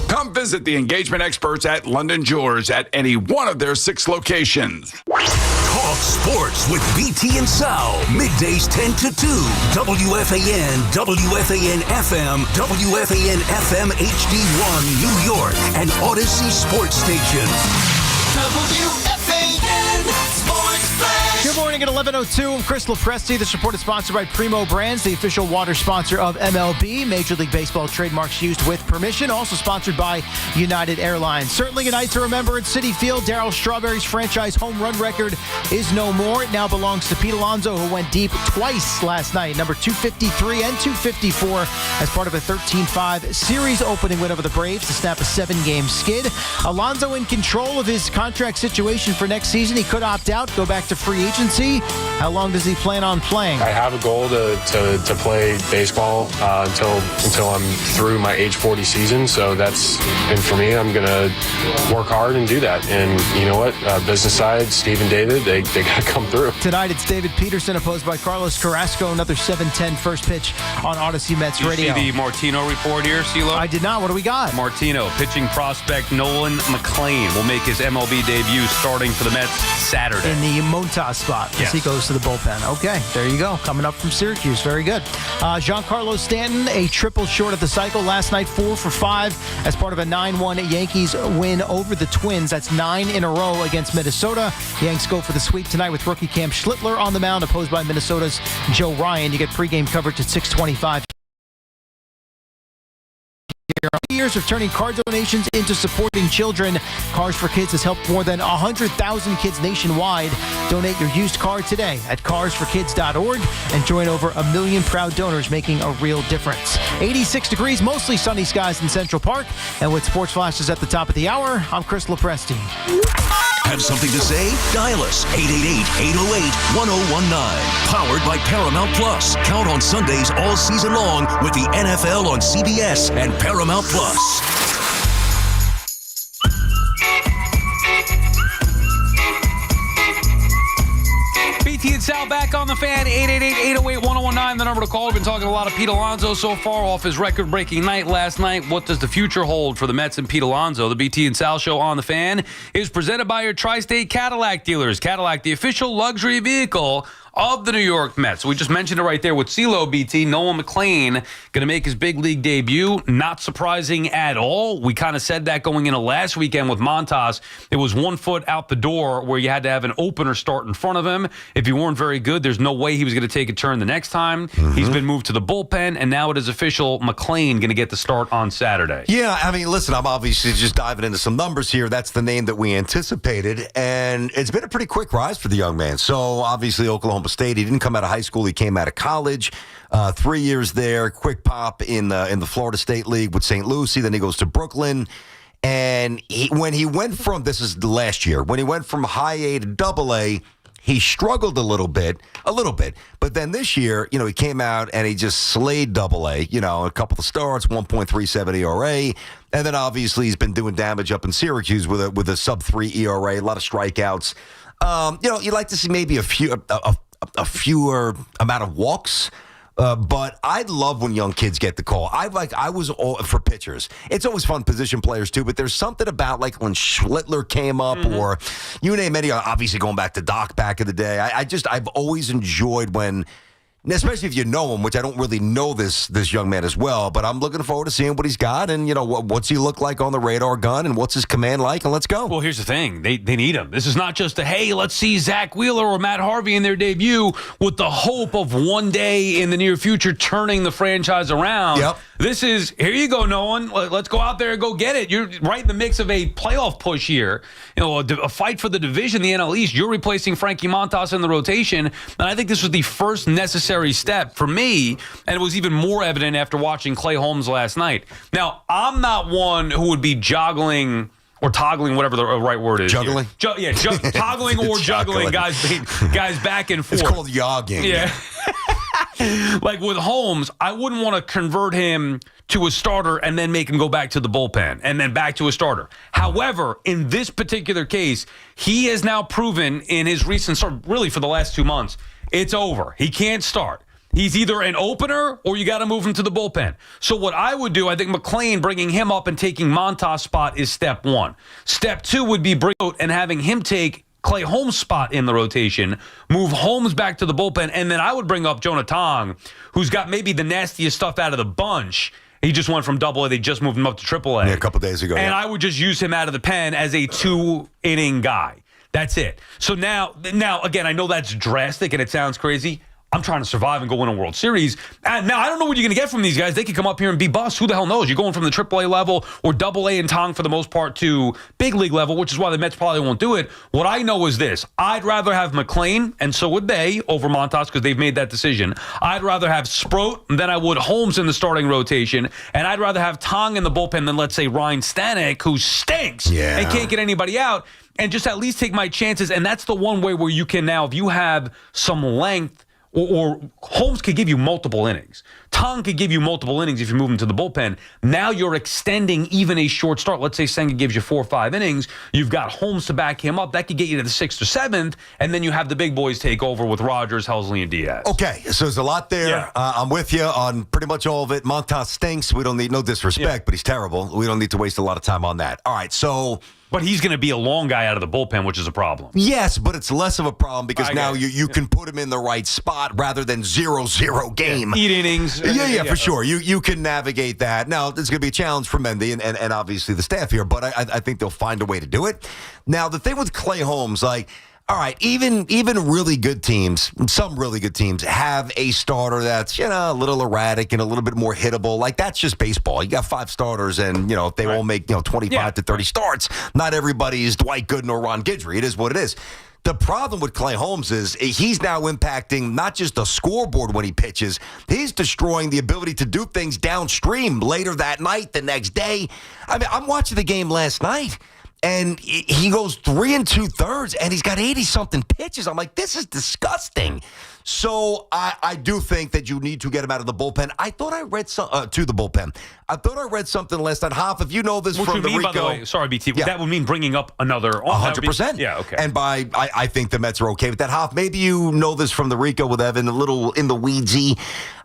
Come visit the engagement experts at London Jewelers at any one of their 6 locations. Talk sports with BT and Sal. Middays 10 to 2. WFAN, WFAN FM, WFAN FM HD1 New York, and Odyssey Sports Station. WFAN Sports Flash. Good morning at 11:02. I'm Chris Lopresti. This report is sponsored by Primo Brands, the official water sponsor of MLB. Major League Baseball trademarks used with permission. Also sponsored by United Airlines. Certainly a night to remember at Citi Field. Darryl Strawberry's franchise home run record is no more. It now belongs to Pete Alonso, who went deep twice last night, number 253 and 254, as part of a 13-5 series opening win over the Braves to snap a 7-game skid. Alonso in control of his contract situation for next season. He could opt out, go back to free agency. How long does he plan on playing? I have a goal to play baseball until I'm through my age 40 season. So and for me, I'm going to work hard and do that. And you know what? Business side, Steve and David, they got to come through. Tonight, it's David Peterson opposed by Carlos Carrasco. Another 7:10 first pitch on Odyssey Mets Radio. You see the Martino report here, CeeLo? I did not. What do we got? Martino, pitching prospect Nolan McLean will make his MLB debut starting for the Mets Saturday. In the Montas spot as he goes to the bullpen. Okay, there you go. Coming up from Syracuse. Very good. Giancarlo Stanton, a triple short of the cycle last night, 4 for 5 as part of a 9-1 Yankees win over the Twins. That's 9 in a row against Minnesota. Yanks go for the sweep tonight with rookie Cam Schlittler on the mound, opposed by Minnesota's Joe Ryan. You get pregame coverage at 6:25. Years of turning car donations into supporting children. Cars for Kids has helped more than 100,000 kids nationwide. Donate your used car today at carsforkids.org and join over 1 million proud donors making a real difference. 86 degrees, mostly sunny skies in Central Park. And with sports flashes at the top of the hour, I'm Chris Lopresti. Have something to say? Dial us 888-808-1019. Powered by Paramount Plus. Count on Sundays all season long with the NFL on CBS and Paramount Plus. BT and Sal back on the fan. 888-808-1019, the number to call. We've been talking a lot of Pete Alonso so far off his record-breaking night last night. What does the future hold for the Mets and Pete Alonso? The BT and Sal show on the fan is presented by your Tri-State Cadillac dealers. Cadillac, the official luxury vehicle of the New York Mets. We just mentioned it right there with CeeLo, BT. Nolan McLean going to make his big league debut. Not surprising at all. We kind of said that going into last weekend with Montas. It was 1 foot out the door where you had to have an opener start in front of him. If you weren't very good, there's no way he was going to take a turn the next time. He's been moved to the bullpen, and now it is official. McLean going to get the start on Saturday. Yeah, I mean, listen, I'm obviously just diving into some numbers here. That's the name that we anticipated, and it's been a pretty quick rise for the young man. So, obviously, Oklahoma State. He didn't come out of high school. He came out of college. 3 years there. Quick pop in the Florida State League with St. Lucie. Then he goes to Brooklyn. And when he went from, this is last year, when he went from high A to double A, he struggled a little bit. But then this year, he came out and he just slayed double A, a couple of starts, 1.37 ERA. And then obviously he's been doing damage up in Syracuse with a sub-3 ERA, a lot of strikeouts. You'd like to see maybe a fewer amount of walks. But I love when young kids get the call. I was all for pitchers. It's always fun, position players too, but there's something about like when Schlittler came up or you name any, obviously going back to Doc back in the day. I've always enjoyed when, especially if you know him, which I don't really know this young man as well, but I'm looking forward to seeing what he's got and, what's he look like on the radar gun and what's his command like, and let's go. Well, here's the thing. They need him. This is not just hey, let's see Zach Wheeler or Matt Harvey in their debut with the hope of one day in the near future turning the franchise around. Yep. This is, here you go, Nolan. Let's go out there and go get it. You're right in the mix of a playoff push here. A fight for the division, the NL East. You're replacing Frankie Montas in the rotation. And I think this was the first necessary step for me. And it was even more evident after watching Clay Holmes last night. Now, I'm not one who would be joggling or toggling, whatever the right word is. Juggling? Toggling or juggling, guys back and forth. It's called yogging. Yeah. Like with Holmes, I wouldn't want to convert him to a starter and then make him go back to the bullpen and then back to a starter. However, in this particular case, he has now proven in his recent start, really for the last 2 months, it's over. He can't start. He's either an opener or you got to move him to the bullpen. So what I would do, I think McLean bringing him up and taking Montas' spot is step one. Step two would be bring out and having him take Clay Holmes' spot in the rotation, move Holmes back to the bullpen, and then I would bring up Jonah Tong, who's got maybe the nastiest stuff out of the bunch. He just went from double A. They just moved him up to triple A. Yeah, a couple days ago. And I would just use him out of the pen as a 2-inning guy. That's it. So now, again, I know that's drastic and it sounds crazy. I'm trying to survive and go win a World Series. And now, I don't know what you're going to get from these guys. They could come up here and be bust. Who the hell knows? You're going from the AAA level or AA and Tong for the most part to big league level, which is why the Mets probably won't do it. What I know is this. I'd rather have McLean, and so would they, over Montas because they've made that decision. I'd rather have Sproat than I would Holmes in the starting rotation, and I'd rather have Tong in the bullpen than, let's say, Ryan Stanek, who stinks and can't get anybody out. and just at least take my chances. And that's the one way where you can now, if you have some length, or Holmes could give you multiple innings. Tong could give you multiple innings if you move him to the bullpen. Now you're extending even a short start. Let's say Senga gives you 4 or 5 innings. You've got Holmes to back him up. That could get you to the 6th or 7th, and then you have the big boys take over with Rogers, Helsley, and Diaz. Okay, so there's a lot there. Yeah. I'm with you on pretty much all of it. Montas stinks. We don't need no disrespect, but he's terrible. We don't need to waste a lot of time on that. All right, so... But he's going to be a long guy out of the bullpen, which is a problem. Yes, but it's less of a problem because now you can put him in the right spot rather than 0-0 game. 8 innings. Yeah, for sure. You can navigate that. Now, there's going to be a challenge for Mendy and obviously the staff here, but I think they'll find a way to do it. Now, the thing with Clay Holmes, all right, even really good teams, some really good teams, have a starter that's, a little erratic and a little bit more hittable. Like, that's just baseball. You got 5 starters, and, if they all make, 25 to 30 starts, not everybody is Dwight Gooden or Ron Guidry. It is what it is. The problem with Clay Holmes is he's now impacting not just the scoreboard when he pitches, he's destroying the ability to do things downstream later that night, the next day. I mean, I'm watching the game last night. And he goes 3 2/3, and he's got 80-something pitches. I'm like, this is disgusting. So I do think that you need to get him out of the bullpen. I thought I read to the bullpen. I thought I read something last night. Hoff, if you know this from the Rico. By the way, sorry, BT. Yeah. That would mean bringing up another. 100%. Yeah, okay. And I think the Mets are okay with that. Hoff, maybe you know this from the Rico with Evan, a little in the weedsy.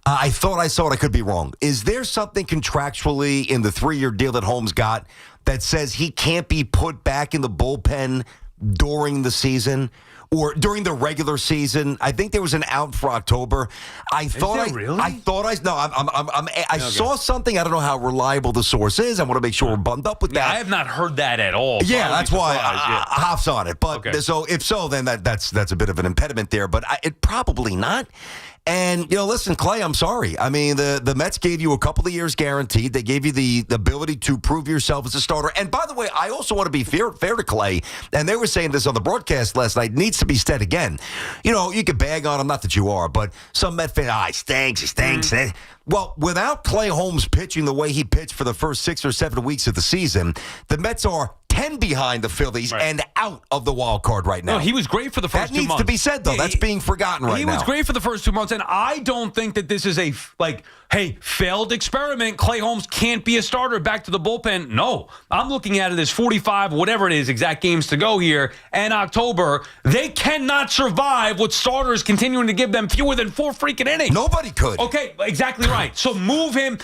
I thought I saw it. I could be wrong. Is there something contractually in the 3-year deal that Holmes got that says he can't be put back in the bullpen during the season or during the regular season? I think there was an out for October. I saw something. I don't know how reliable the source is. I want to make sure we're bummed up with that. I have not heard that at all. So yeah, that's why Hoff's on it. But so if so, then that's a bit of an impediment there. But it probably not. And, listen, Clay, I'm sorry. I mean, the Mets gave you a couple of years guaranteed. They gave you the ability to prove yourself as a starter. And, by the way, I also want to be fair to Clay. And they were saying this on the broadcast last night. Needs to be said again. You could bag on him. Not that you are. But some Met fans, he stinks. Well, without Clay Holmes pitching the way he pitched for the first 6 or 7 weeks of the season, the Mets are 10 behind the Phillies and out of the wild card right now. No, he was great for the first 2 months. That needs to be said, though. That's being forgotten right now. He was great for the first 2 months, and I don't think that this is a, failed experiment. Clay Holmes can't be a starter back to the bullpen. No. I'm looking at it as 45, whatever it is, exact games to go here, and October. They cannot survive with starters continuing to give them fewer than 4 freaking innings. Nobody could. Okay, exactly right. So move him.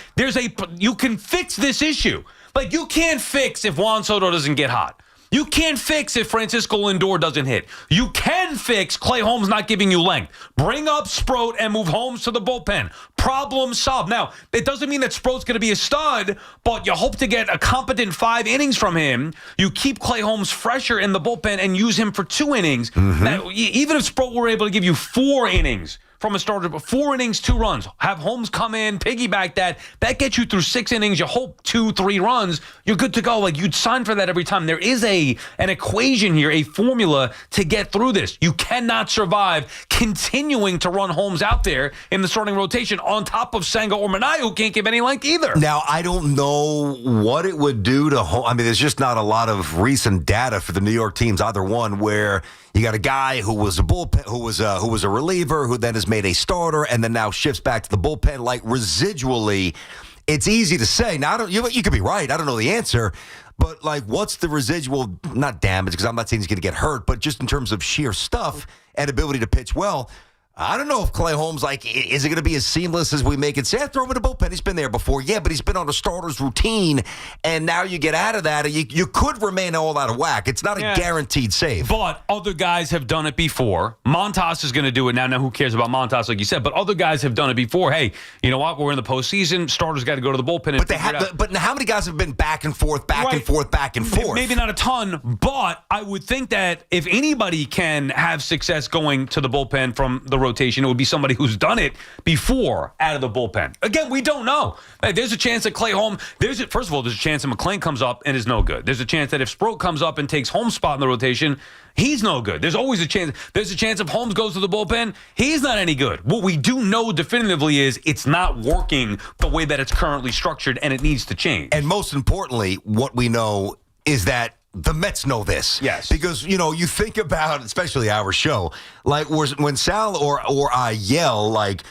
You can fix this issue. You can't fix if Juan Soto doesn't get hot. You can't fix if Francisco Lindor doesn't hit. You can fix Clay Holmes not giving you length. Bring up Sproat and move Holmes to the bullpen. Problem solved. Now, it doesn't mean that Sproat's going to be a stud, but you hope to get a competent 5 innings from him. You keep Clay Holmes fresher in the bullpen and use him for 2 innings. Mm-hmm. Now, even if Sproat were able to give you 4 innings from a starter, 4 innings, 2 runs. Have Holmes come in, piggyback that. That gets you through 6 innings. You hope 2-3 runs. You're good to go. You'd sign for that every time. There is an equation here, a formula to get through this. You cannot survive continuing to run Holmes out there in the starting rotation on top of Senga or Minaya, who can't give any length either. Now, I don't know what it would do to Holmes. I mean, there's just not a lot of recent data for the New York teams, either one, where you got a guy who was a bullpen, who was a reliever, who then is made a starter, and then now shifts back to the bullpen. Residually, it's easy to say. Now, you could be right. I don't know the answer, but what's the residual? Not damage, because I'm not saying he's going to get hurt, but just in terms of sheer stuff and ability to pitch well. I don't know if Clay Holmes, is it going to be as seamless as we make it? Say, throw him in the bullpen. He's been there before. Yeah, but he's been on a starter's routine, and now you get out of that, and you could remain all out of whack. It's not a guaranteed save. But other guys have done it before. Montas is going to do it now. Now, who cares about Montas, like you said? But other guys have done it before. Hey, you know what? We're in the postseason. Starters got to go to the bullpen. But how many guys have been back and forth, back and forth? Maybe not a ton, but I would think that if anybody can have success going to the bullpen from the rotation, it would be somebody who's done it before out of the bullpen. Again, we don't know. There's a chance that Clay Holmes, first of all, there's a chance that McClain comes up and is no good. There's a chance that if Sproat comes up and takes Holmes' spot in the rotation, he's no good. There's always a chance. There's a chance if Holmes goes to the bullpen, he's not any good. What we do know definitively is it's not working the way that it's currently structured, and it needs to change. And most importantly, what we know is that the Mets know this. Yes. Because, you think about, especially our show, like when Sal or I yell, like,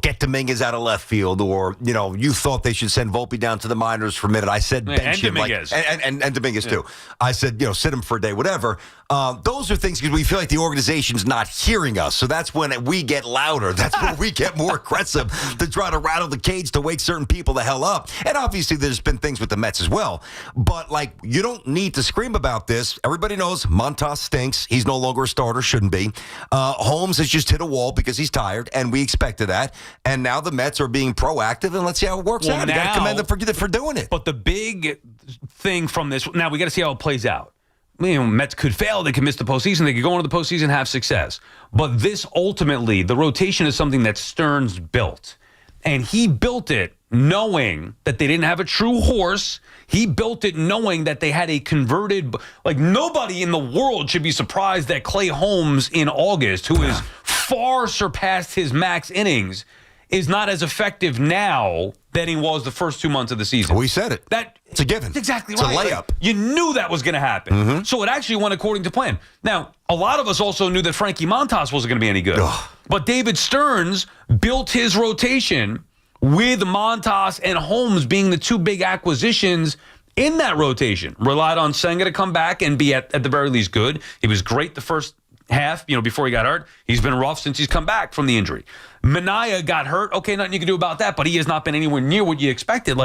get Dominguez out of left field, or, you thought they should send Volpe down to the minors for a minute. I said bench him. Dominguez. And Dominguez, too. I said, sit him for a day, whatever. Those are things because we feel like the organization's not hearing us. So that's when we get louder. That's when we get more aggressive to try to rattle the cage to wake certain people the hell up. And obviously, there's been things with the Mets as well. But, you don't need to scream about this. Everybody knows Montas stinks. He's no longer a starter. Shouldn't be. Holmes has just hit a wall because he's tired, and we expected that. And now the Mets are being proactive, and let's see how it works out. You got to commend them for doing it. But the big thing from this, now we got to see how it plays out. Mets could fail. They could miss the postseason. They could go into the postseason and have success. But this ultimately, the rotation is something that Stearns built. And he built it knowing that they didn't have a true horse. He built it knowing that they had a converted, nobody in the world should be surprised that Clay Holmes in August, who has far surpassed his max innings, is not as effective now than he was the first 2 months of the season. We said it. It's a given. That's exactly right. It's a layup. You knew that was going to happen. Mm-hmm. So it actually went according to plan. Now, a lot of us also knew that Frankie Montas wasn't going to be any good. But David Stearns built his rotation with Montas and Holmes being the two big acquisitions in that rotation. Relied on Senga to come back and be at the very least good. He was great the first half, before he got hurt. He's been rough since he's come back from the injury. Minaya got hurt. Okay, nothing you can do about that, but he has not been anywhere near what you expected.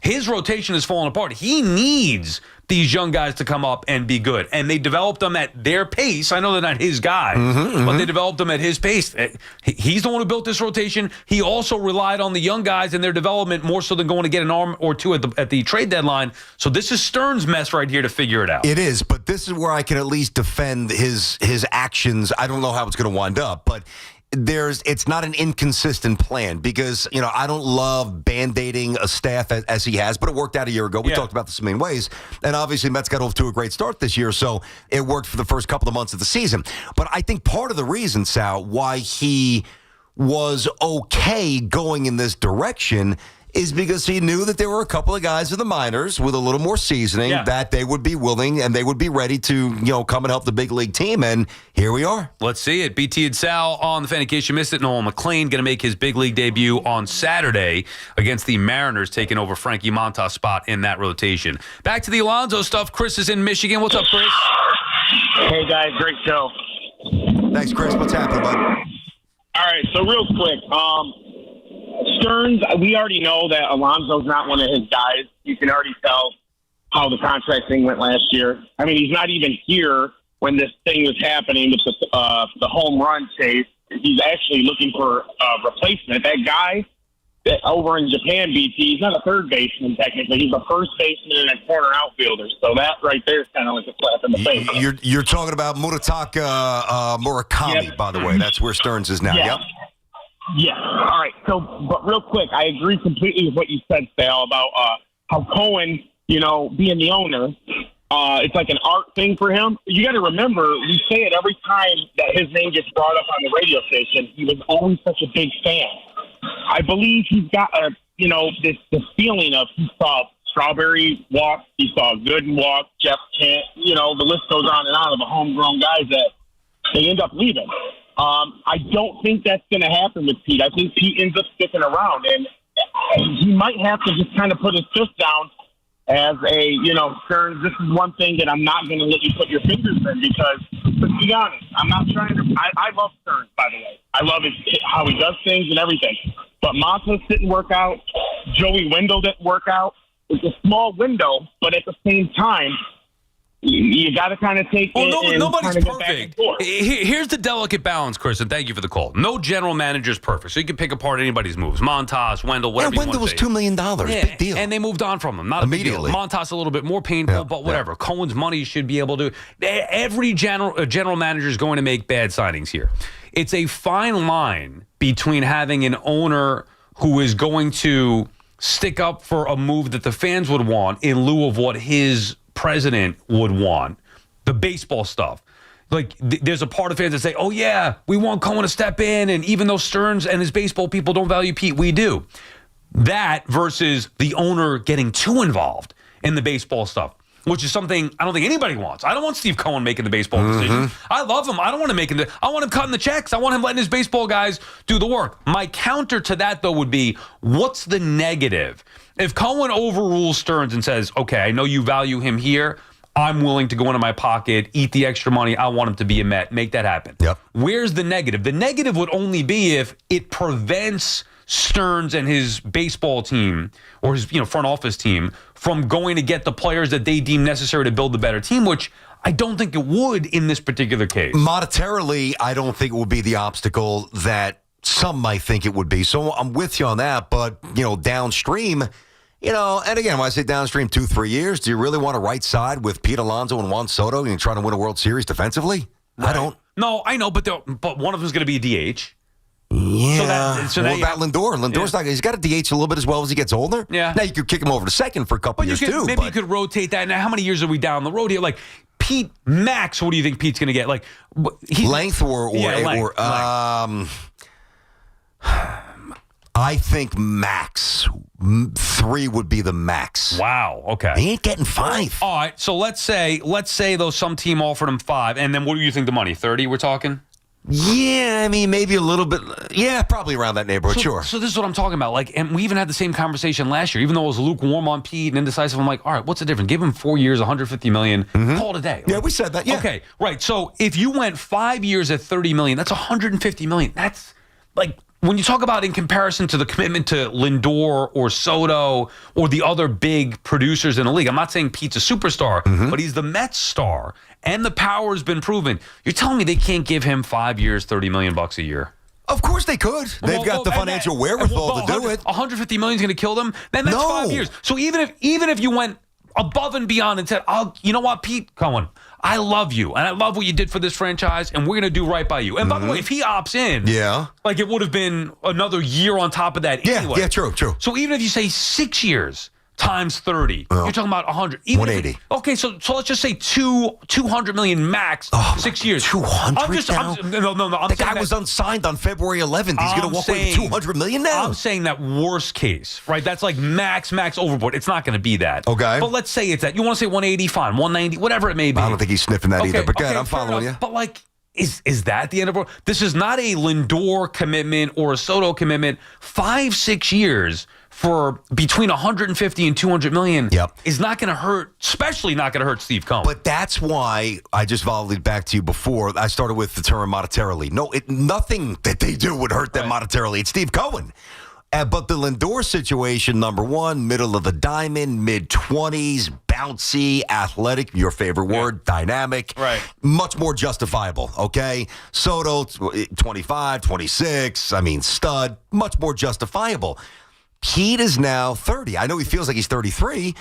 His rotation has fallen apart. He needs these young guys to come up and be good. And they developed them at their pace. I know they're not his guy, but they developed them at his pace. He's the one who built this rotation. He also relied on the young guys and their development more so than going to get an arm or two at the trade deadline. So this is Stearns' mess right here to figure it out. It is, but this is where I can at least defend his actions. I don't know how it's going to wind up, but it's not an inconsistent plan because, I don't love band-aiding a staff as he has, but it worked out a year ago. We talked about this in many ways. And obviously, Mets got off to a great start this year, so it worked for the first couple of months of the season. But I think part of the reason, Sal, why he was okay going in this direction is because he knew that there were a couple of guys in the minors with a little more seasoning that they would be willing and they would be ready to, come and help the big league team. And here we are. Let's see it. BT and Sal on the fan in case you missed it. Noel McLean going to make his big league debut on Saturday against the Mariners, taking over Frankie Montas' spot in that rotation. Back to the Alonso stuff. Chris is in Michigan. What's up, Chris? Hey, guys. Great show. Thanks, Chris. What's happening, bud? All right. So real quick, Stearns, we already know that Alonso's not one of his guys. You can already tell how the contract thing went last year. I mean, he's not even here when this thing was happening with the home run chase. He's actually looking for a replacement. That guy that over in Japan, BT, he's not a third baseman technically. He's a first baseman and a corner outfielder. So that right there is kind of like a slap in the face. You're talking about Murataka Murakami, by the way. That's where Stearns is now. Yep. Yeah. All right. So, but real quick, I agree completely with what you said, Sal, about how Cohen, being the owner, it's like an art thing for him. You got to remember, we say it every time that his name gets brought up on the radio station. He was always such a big fan. I believe he's got this feeling of he saw Strawberry walk, he saw Gooden walk, Jeff Kent, the list goes on and on of the homegrown guys that they end up leaving. I don't think that's going to happen with Pete. I think Pete ends up sticking around, and he might have to just kind of put his fist down as a, Stearns, this is one thing that I'm not going to let you put your fingers in because, let's be honest, I'm not trying to – I love Stearns, by the way. I love how he does things and everything. But Montas didn't work out. Joey Wendell didn't work out. It's a small window, but at the same time – you got to kind of take it. Nobody's perfect. Here's the delicate balance, Chris, and thank you for the call. No general manager is perfect, so you can pick apart anybody's moves. Montas, Wendell, whatever you want to say. Wendell was $2 million. Big deal. And they moved on from him. Not immediately. A big deal. Montas a little bit more painful, but whatever. Cohen's money should be able to. Every general manager is going to make bad signings here. It's a fine line between having an owner who is going to stick up for a move that the fans would want in lieu of what his president would want, the baseball stuff. There's a part of fans that say, oh, yeah, we want Cohen to step in, and even though Stearns and his baseball people don't value Pete, we do. That versus the owner getting too involved in the baseball stuff. which is something I don't think anybody wants. I don't want Steve Cohen making the baseball decisions. I love him. I don't want him making I want him cutting the checks. I want him letting his baseball guys do the work. My counter to that, though, would be, what's the negative? If Cohen overrules Stearns and says, okay, I know you value him here, I'm willing to go into my pocket, eat the extra money. I want him to be a Met. Make that happen. Yep. Where's the negative? The negative would only be if it prevents Stearns and his baseball team or his front office team from going to get the players that they deem necessary to build a better team, which I don't think it would in this particular case. Monetarily, I don't think it would be the obstacle that some might think it would be. So I'm with you on that. But, downstream, and again, when I say downstream 2-3 years, do you really want to right side with Pete Alonso and Juan Soto and trying to win a World Series defensively? Right. I don't. No, I know, but one of them is going to be a DH. Yeah. So what about Lindor? Lindor's not. He's got to DH a little bit as well as he gets older. Yeah. Now you could kick him over to second for a couple years too. Maybe you could rotate that. Now, how many years are we down the road here? Like Pete max, what do you think Pete's going to get? Like length or length. I think max 3 would be the max. Wow. Okay. He ain't getting 5. All right. So let's say though some team offered him 5, and then what do you think the money? 30? We're talking. Yeah, I mean, maybe a little bit. Yeah, probably around that neighborhood, sure. So this is what I'm talking about. Like, and we even had the same conversation last year. Even though it was lukewarm on Pete and indecisive, I'm like, all right, what's the difference? Give him 4 years, $150 million, call it a day. Yeah, we said that, yeah. Okay, right. So if you went 5 years at $30 million, that's $150 million. That's like, when you talk about in comparison to the commitment to Lindor or Soto or the other big producers in the league, I'm not saying Pete's a superstar, but he's the Mets star, and the power has been proven. You're telling me they can't give him 5 years, $30 million a year? Of course they could. They've got the financial wherewithal to do it. $150 million is going to kill them. Then that's 5 years. So even if you went above and beyond and said, you know what, Pete Cohen, I love you, and I love what you did for this franchise, and we're going to do right by you. And by the way, if he opts in, like it would have been another year on top of that anyway. Yeah, true. So even if you say 6 years times 30, you're talking about 100. 180. Okay, so let's just say $200 million max, 6 years. 200 No. The guy was unsigned on February 11th. He's going to walk away with $200 million now. I'm saying that worst case, right? That's like max overboard. It's not going to be that. Okay. But let's say it's that. You want to say 180, fine. 190, whatever it may be. I don't think he's sniffing that either. But good, I'm following you. But like, is that the end of it? This is not a Lindor commitment or a Soto commitment. 5-6 years for between 150 and 200 million is not going to hurt, especially not going to hurt Steve Cohen. But that's why I just volleyed back to you before. I started with the term monetarily. No, nothing that they do would hurt them monetarily. It's Steve Cohen. But the Lindor situation, number one, middle of the diamond, mid-20s, bouncy, athletic, your favorite word, dynamic. Right. Much more justifiable, okay? Soto, 25, 26, stud, much more justifiable. Pete is now 30. I know he feels like he's 33.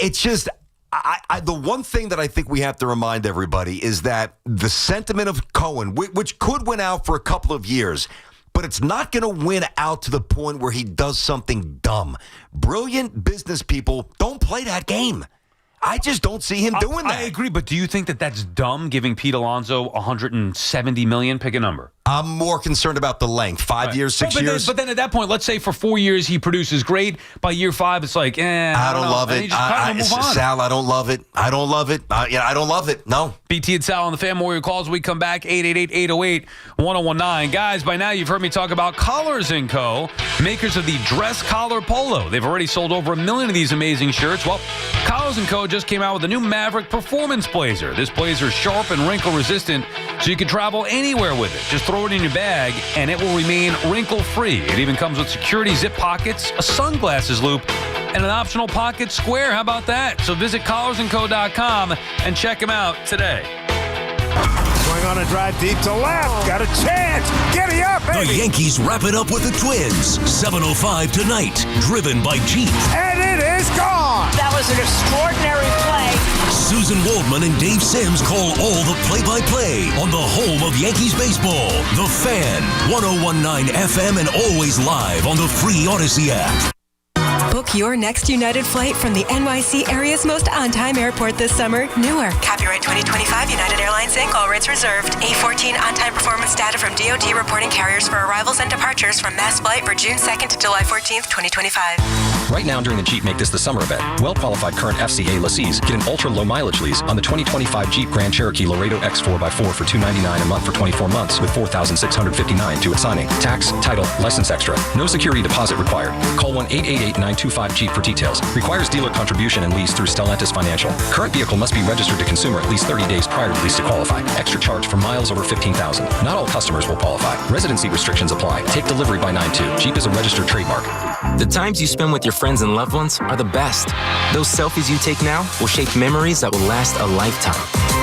It's just, the one thing that I think we have to remind everybody is that the sentiment of Cohen, which could win out for a couple of years, but it's not going to win out to the point where he does something dumb. Brilliant business people don't play that game. I just don't see him doing that. I agree, but do you think that that's dumb, giving Pete Alonso $170 million? Pick a number. I'm more concerned about the length. 5 years, 6 years. But then at that point, let's say for 4 years he produces great. By year 5, it's like, I don't love it. Sal, I don't love it. I don't love it. I don't love it. No. BT and Sal on the Fan Warrior calls. We come back, 888-808-1019. Guys, by now you've heard me talk about Collars & Co., makers of the dress collar polo. They've already sold over 1 million of these amazing shirts. Well, Collars & Co. just came out with a new Maverick Performance Blazer. This blazer is sharp and wrinkle resistant, so you can travel anywhere with it. Just throw it in your bag, and it will remain wrinkle-free. It even comes with security zip pockets, a sunglasses loop, and an optional pocket square. How about that? So visit collarsandco.com and check them out today. Going on a drive deep to left. Got a chance. Giddy up, baby. The Yankees wrap it up with the Twins. 7:05 tonight. Driven by Jeep. And it is gone. That was an extraordinary play. Susan Waldman and Dave Sims call all the play-by-play on the home of Yankees baseball. The Fan. 101.9 FM and always live on the free Odyssey app. Book your next United flight from the NYC area's most on-time airport this summer, Newark. Copyright 2025 United Airlines Inc. All rates reserved. A14 on-time performance data from DOT reporting carriers for arrivals and departures from mass flight for June 2nd to July 14th, 2025. Right now during the Jeep Make This the Summer event, well-qualified current FCA lessees get an ultra-low mileage lease on the 2025 Jeep Grand Cherokee Laredo X4x4 for $299 a month for 24 months with $4,659 due at signing. Tax, title, license extra. No security deposit required. Call 1-888-925-JEEP for details. Requires dealer contribution and lease through Stellantis Financial. Current vehicle must be registered to consumer at least 30 days prior to lease to qualify. Extra charge for miles over 15,000. Not all customers will qualify. Residency restrictions apply. Take delivery by 9/2. Jeep is a registered trademark. The times you spend with your friends and loved ones are the best. Those selfies you take now will shape memories that will last a lifetime.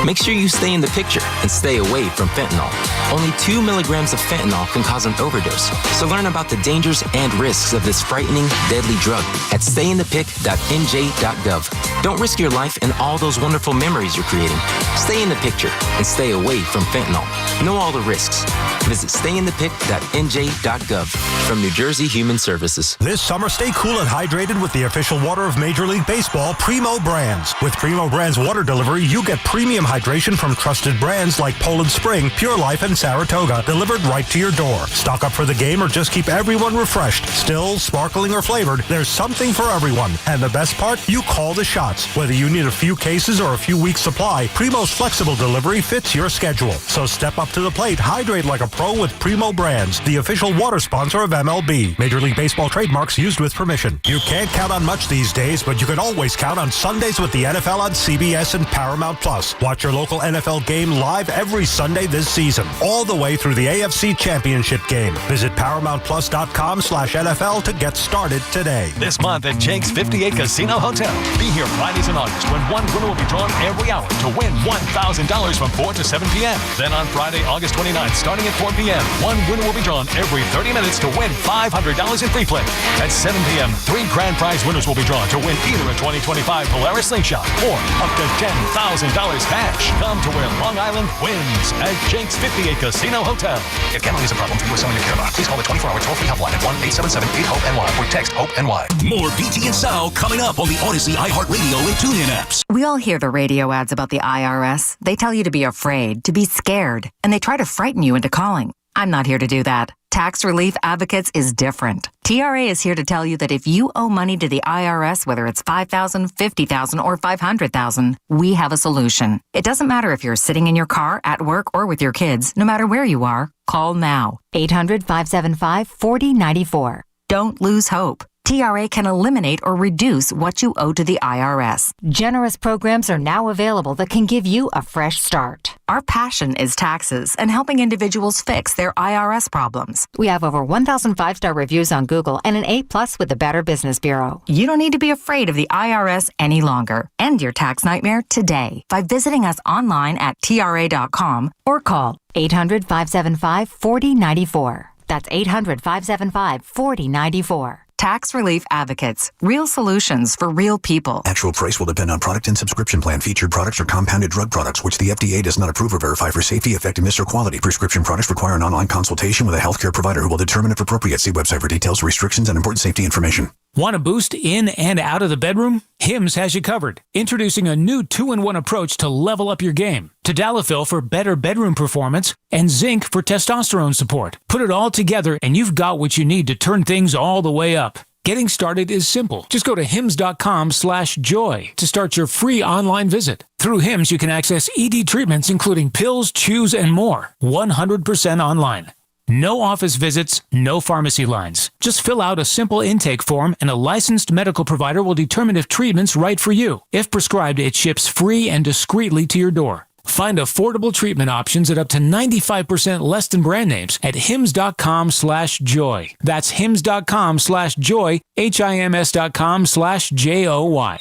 Make sure you stay in the picture and stay away from fentanyl. Only 2 milligrams of fentanyl can cause an overdose. So learn about the dangers and risks of this frightening, deadly drug at stayinthepic.nj.gov. Don't risk your life and all those wonderful memories you're creating. Stay in the picture and stay away from fentanyl. Know all the risks. Visit stayinthepic.nj.gov from New Jersey Human Services. This summer, stay cool and hydrated with the official water of Major League Baseball, Primo Brands. With Primo Brands water delivery, you get premium hydration from trusted brands like Poland Spring, Pure Life, and Saratoga, delivered right to your door. Stock up for the game or just keep everyone refreshed. Still, sparkling or flavored, there's something for everyone. And the best part, you call the shots. Whether you need a few cases or a few weeks supply, Primo's flexible delivery fits your schedule. So step up to the plate, hydrate like a pro with Primo Brands, the official water sponsor of MLB. Major League Baseball trademarks used with permission. You can't count on much these days, but you can always count on Sundays with the NFL on CBS and Paramount Plus. Watch your local NFL game live every Sunday this season, all the way through the AFC Championship game. Visit ParamountPlus.com/NFL to get started today. This month at Jake's 58 Casino Hotel. Be here Fridays in August when one winner will be drawn every hour to win $1,000 from 4 to 7 p.m. Then on Friday, August 29th, starting at 4 p.m., one winner will be drawn every 30 minutes to win $500 in free play. At 7 p.m., 3 grand prize winners will be drawn to win either a 2025 Polaris Slingshot or up to $10,000 cash. Come to where Long Island wins at Jake's 58 Casino Hotel. If gambling is a problem for you or someone you care about, please call the 24-hour toll-free helpline at 1-877-8-HOPE-NY or text HOPE-NY. More BT and Sal coming up on the Odyssey, iHeartRadio, and TuneIn apps. We all hear the radio ads about the IRS. They tell you to be afraid, to be scared, and they try to frighten you into calling. I'm not here to do that. Tax Relief Advocates is different. TRA is here to tell you that if you owe money to the IRS, whether it's $5,000, $50,000, or $500,000, we have a solution. It doesn't matter if you're sitting in your car, at work, or with your kids. No matter where you are, call now. 800-575-4094. Don't lose hope. TRA can eliminate or reduce what you owe to the IRS. Generous programs are now available that can give you a fresh start. Our passion is taxes and helping individuals fix their IRS problems. We have over 1,000 5-star reviews on Google and an A+ with the Better Business Bureau. You don't need to be afraid of the IRS any longer. End your tax nightmare today by visiting us online at TRA.com or call 800-575-4094. That's 800-575-4094. Tax Relief Advocates. Real solutions for real people. Actual price will depend on product and subscription plan. Featured products are compounded drug products, which the FDA does not approve or verify for safety, effectiveness, or quality. Prescription products require an online consultation with a healthcare provider who will determine if appropriate. See website for details, restrictions, and important safety information. Want a boost in and out of the bedroom? Hims has you covered. Introducing a new 2-in-1 approach to level up your game. Tadalafil for better bedroom performance and zinc for testosterone support. Put it all together and you've got what you need to turn things all the way up. Getting started is simple. Just go to hims.com/joy to start your free online visit. Through Hims, you can access ED treatments including pills, chews, and more. 100% online. No office visits, no pharmacy lines. Just fill out a simple intake form and a licensed medical provider will determine if treatment's right for you. If prescribed, it ships free and discreetly to your door. Find affordable treatment options at up to 95% less than brand names at hims.com/joy. That's hims.com/joy, HIMS.com/JOY.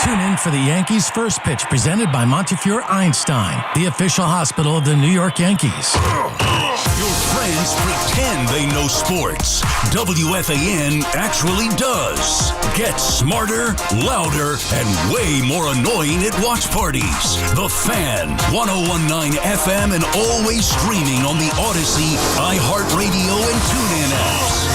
Tune in for the Yankees' first pitch presented by Montefiore Einstein, the official hospital of the New York Yankees. Your friends pretend they know sports. WFAN actually does. Get smarter, louder, and way more annoying at watch parties. The Fan, 101.9 FM, and always streaming on the Odyssey, iHeartRadio, and TuneIn apps.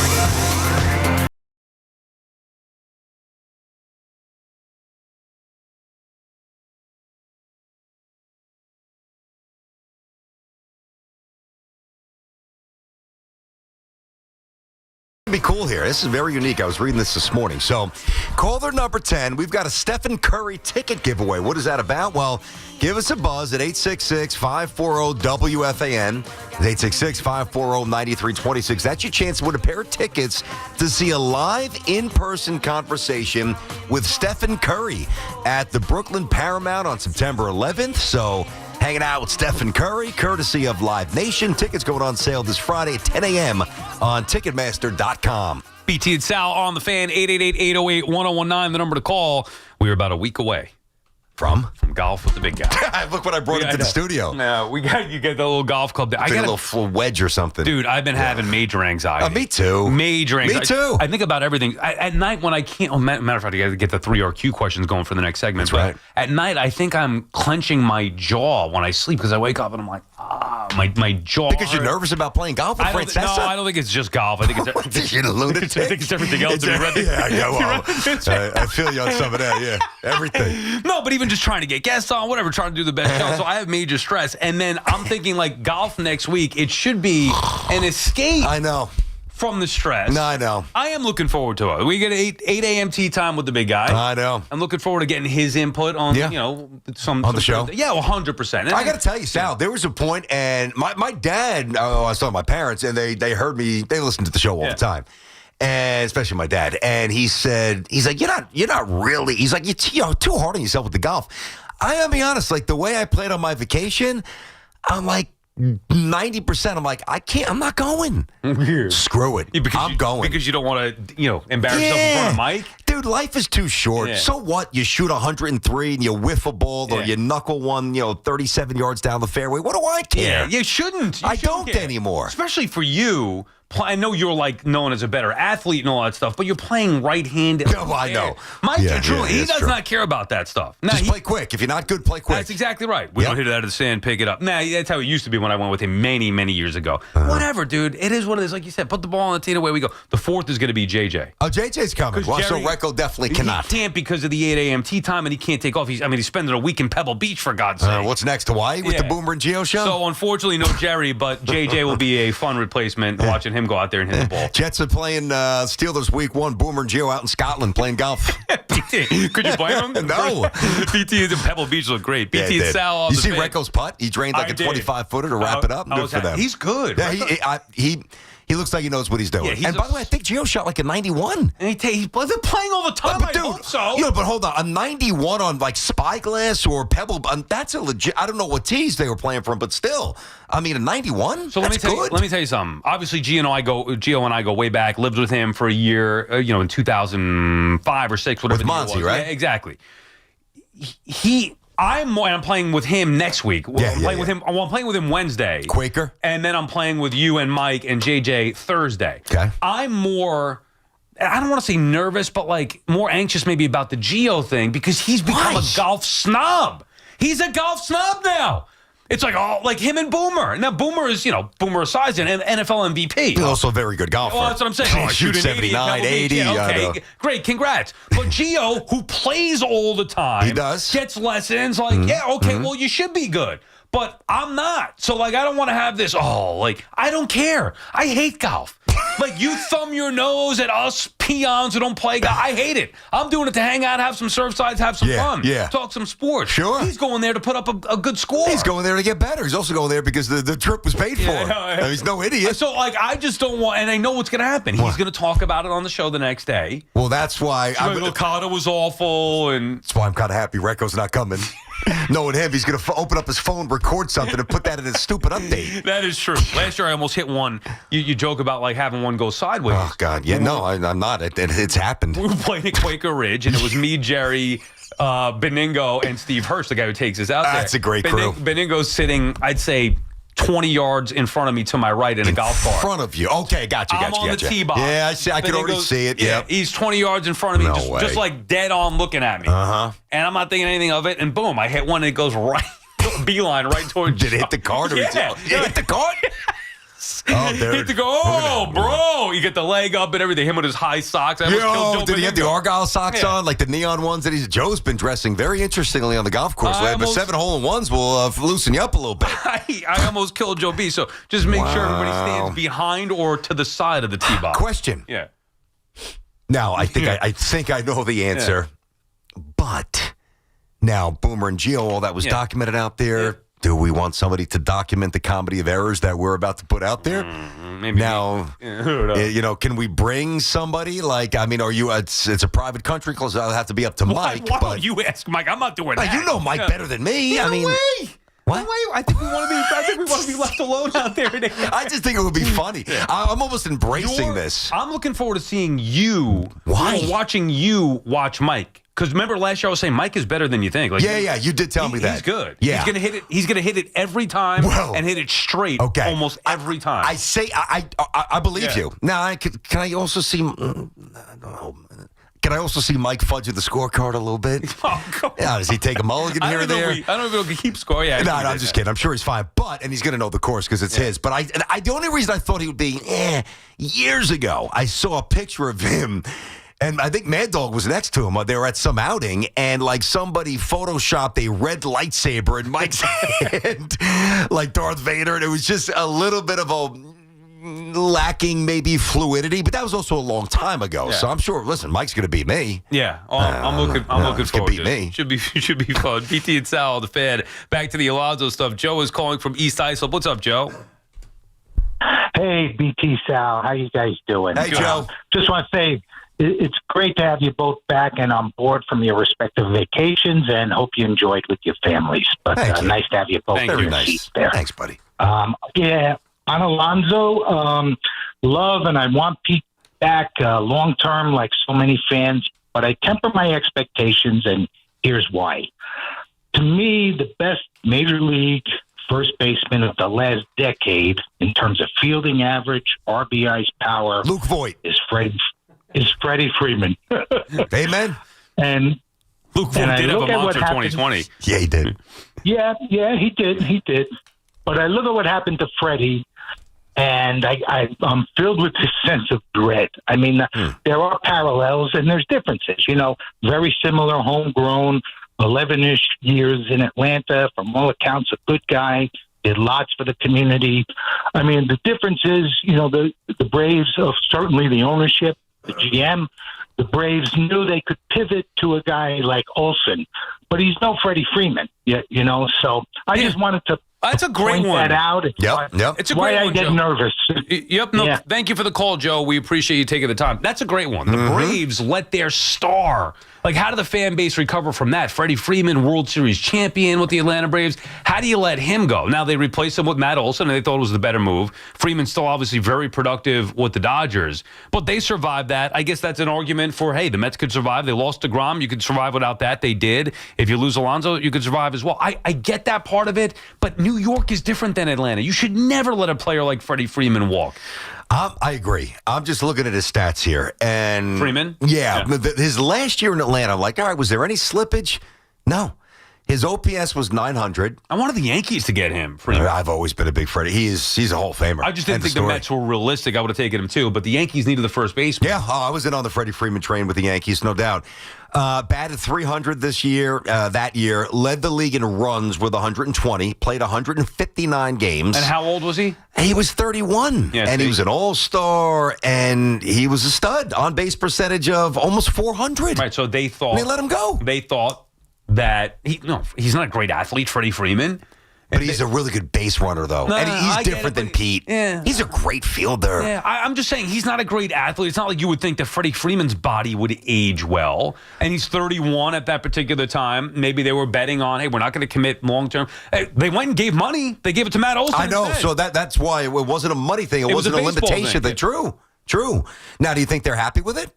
be cool here. This is very unique. I was reading this morning. So, caller number 10, we've got a Stephen Curry ticket giveaway. What is that about? Well, give us a buzz at 866-540-WFAN. It's 866-540-9326. That's your chance to win a pair of tickets to see a live in-person conversation with Stephen Curry at the Brooklyn Paramount on September 11th. So, hanging out with Stephen Curry, courtesy of Live Nation. Tickets going on sale this Friday at 10 a.m. on Ticketmaster.com. BT and Sal on the Fan, 888-808-1019, the number to call. We're about a week away. From golf with the big guy. Look what I brought into the studio. No, you get the little golf club. I got a little wedge or something. Dude, I've been having major anxiety. Me too. Major anxiety. Me too. I think about everything. At night when I can't, matter of fact, I got to get the 3 RQ questions going for the next segment. That's right. At night, I think I'm clenching my jaw when I sleep because I wake up and I'm like, my jaw. Because you're nervous about playing golf with Francesca? No, I don't think it's just golf. I think it's you're a lunatic. I think it's everything else. I feel you on some of that, yeah. Everything. No, but even just trying to get guests on, whatever, trying to do the best show. So I have major stress. And then I'm thinking, like, golf next week, it should be an escape. I know. From the stress. No, I know. I am looking forward to it. We get 8 a.m. tea time with the big guy. I know. I'm looking forward to getting his input on, some the show. Yeah, 100%. I got to tell you, Sal, there was a point, and my dad, I was talking to my parents, and they heard me, they listened to the show all the time. And especially my dad. And he's like, you're not really, he's like, you're too hard on yourself with the golf. I gotta be honest, like the way I played on my vacation, I'm like 90%. I'm like, I'm not going. Screw it. I'm going. Because you don't want to, embarrass yourself in front of Mike? Dude, life is too short. Yeah. So what? You shoot 103 and you whiff a ball or you knuckle one, 37 yards down the fairway. What do I care? Yeah, you shouldn't. I don't anymore. Especially for you. I know you're like known as a better athlete and all that stuff, but you're playing right-handed. Oh, I know. Mike, truly, he does not care about that stuff. Now, just play quick. If you're not good, play quick. That's exactly right. We don't hit it out of the sand, pick it up. Nah, that's how it used to be when I went with him many, many years ago. Whatever, dude. It is what it is. Like you said, put the ball on the tee, away we go. The fourth is going to be JJ. Oh, JJ's coming. Well, so Recco definitely cannot. He can't because of the 8 a.m. tee time, and he can't take off. He's spending a week in Pebble Beach, for God's sake. What's next, Hawaii with the Boomer and Gio show? So, unfortunately, no Jerry, but JJ will be a fun replacement watching him go out there and hit the ball. Jets are playing Steelers week 1. Boomer and Gio out in Scotland playing golf. PT, could you blame him? No. PT and Pebble Beach look great. PT and Sal on you the see fan. Recco's putt? He drained like a 25-footer to wrap it up. Good for them. He's good. Yeah, he looks like he knoes what he's doing. Yeah, and by the way, I think Gio shot like a 91. And they're playing all the time. But dude, I hope so. But hold on. A 91 on like Spyglass or Pebble, that's a legit. I don't know what tees they were playing from, but still, a 91. So let me tell you something. Obviously, Gio and I go way back. Lived with him for a year, in 2005 or 6, whatever. With Monty, right? Yeah, exactly. I'm playing with him next week. I'm playing with him Wednesday. Quaker. And then I'm playing with you and Mike and JJ Thursday. Okay. I'm more, I don't want to say nervous, but like more anxious maybe about the Gio thing because he's become a golf snob. He's a golf snob now. It's like him and Boomer. Now, Boomer is, Boomer aside, an NFL MVP. He's also a very good golfer. Well, that's what I'm saying. Shoots 79, 80. Yeah, okay, great. Congrats. But Gio, who plays all the time. He does. Gets lessons. Well, you should be good. But I'm not. So, I don't want to have this, I don't care. I hate golf. You thumb your nose at us peons who don't play golf. I hate it. I'm doing it to hang out, have some surf sides, have some fun. Yeah. Talk some sports. Sure. He's going there to put up a good score. He's going there to get better. He's also going there because the trip was paid for. He's no idiot. So, I just don't want, and I know what's going to happen. He's going to talk about it on the show the next day. Well, that's why. Okada was awful. And that's why I'm kind of happy Recco's not coming. Knowing him, he's going to open up his phone, record something, and put that in his stupid update. That is true. Last year, I almost hit one. You joke about having one go sideways. Oh, God. Yeah, no, I'm not. It's happened. We were playing at Quaker Ridge, and it was me, Jerry, Beningo, and Steve Hirsch, the guy who takes us out there. That's a great crew. Beningo's sitting, I'd say, 20 yards in front of me to my right in a golf cart. In front of you. Okay, gotcha. I'm on the tee box. Yeah, I can already see it. Yeah, he's 20 yards in front of me, just like dead on looking at me. Uh-huh. And I'm not thinking anything of it, and boom, I hit one, and it goes right, beeline right towards Did it hit the cart? Yeah. It hit the cart? socks. Oh, he had to go, bro. You get the leg up and everything. Him with his high socks. I almost killed Joe did he have the Argyle socks on, like the neon ones that Joe's been dressing very interestingly on the golf course lately, but 7 hole-in-ones will loosen you up a little bit. I almost killed Joe B. So just make sure everybody stands behind or to the side of the tee box. Question. Yeah. Now, I think I know the answer, but now Boomer and Gio, all that was documented out there. Yeah. Do we want somebody to document the comedy of errors that we're about to put out there? Maybe now, can we bring somebody? Like, I mean, are you? It's a private country club, so it'll have to be up to Mike. Why don't you ask Mike? I'm not doing that. You know Mike better than me. No I mean, way. What? No way. I think we want to be left alone out there today. I just think it would be funny. I'm almost embracing this. I'm looking forward to seeing you. Why? Watching you watch Mike. Because remember last year I was saying Mike is better than you think. Like, you did tell me that. He's good. Yeah. He's gonna hit it every time and hit it straight almost every time. I believe you. Now, can I also see? I don't know. Can I also see Mike fudging the scorecard a little bit? Oh, come on. Does he take a mulligan here or there? I don't know if he'll keep score. Yeah. No, I'm just kidding. I'm sure he's fine. And he's going to know the course because it's his. But the only reason I thought he would be years ago, I saw a picture of him. And I think Mad Dog was next to him. They were at some outing, and like somebody photoshopped a red lightsaber in Mike's hand, like Darth Vader. And it was just a little bit of a lacking maybe fluidity, but that was also a long time ago. So I'm sure. Listen, Mike's going to beat me. Yeah, I'm looking forward to it. Should be fun. BT and Sal, the Fan. Back to the Alonso stuff. Joe is calling from East Islip. What's up, Joe? Hey, BT, Sal, how you guys doing? Hey, Joe. Just want to say it's great to have you both back and on board from your respective vacations, and hope you enjoyed with your families. But nice to have you both in the seats there. Thanks, buddy. On Alonso, love, and I want Pete back long term, like so many fans. But I temper my expectations, and here's why. To me, the best major league first baseman of the last decade in terms of fielding average, RBIs, power, Luke Voigt is Freddie Freeman. Amen. And Luke Voigt did have a monster 2020. Yeah, he did. Yeah, he did. But I look at what happened to Freddie, and I'm filled with this sense of dread. I mean, there are parallels and there's differences. Very similar, homegrown, 11-ish years in Atlanta. From all accounts, a good guy. Did lots for the community. I mean, the difference is, the Braves, certainly the ownership, the GM, the Braves knew they could pivot to a guy like Olsen, but he's no Freddie Freeman, so I just wanted to That's a great point one. that out. Yep. It's a why great I one, get Joe. nervous. Yep. No, thank you for the call, Joe. We appreciate you taking the time. That's a great one. The Braves let their star. Like, how did the fan base recover from that? Freddie Freeman, World Series champion with the Atlanta Braves. How do you let him go? Now, they replaced him with Matt Olson, and they thought it was the better move. Freeman's still obviously very productive with the Dodgers, but they survived that. I guess that's an argument for, hey, the Mets could survive. They lost DeGrom. You could survive without that. They did. If you lose Alonso, you could survive as well. I get that part of it, but New York is different than Atlanta. You should never let a player like Freddie Freeman walk. I agree. I'm just looking at his stats here. And Freeman? Yeah. His last year in Atlanta, I'm like, all right, was there any slippage? No. His OPS was 900. I wanted the Yankees to get him. Freeman. I've always been a big Freddie. He's a Hall of Famer. I just didn't think the Mets were realistic. I would have taken him too, but the Yankees needed the first baseman. Yeah, I was in on the Freddie Freeman train with the Yankees, no doubt. Batted 300 this year, that year. Led the league in runs with 120. Played 159 games. And how old was he? He was 31. Yeah, and he was an all-star, and he was a stud. On-base percentage of almost 400. Right, so they thought... They let him go. They thought that... he's not a great athlete, Freddie Freeman. But he's a really good base runner, though. And he's different than Pete. Yeah. He's a great fielder. Yeah, I'm just saying, he's not a great athlete. It's not like you would think that Freddie Freeman's body would age well. And he's 31 at that particular time. Maybe they were betting on, hey, we're not going to commit long-term. Hey, they went and gave money. They gave it to Matt Olson. I know. Instead. So that's why it wasn't a money thing. It wasn't a limitation thing. True. Now, do you think they're happy with it?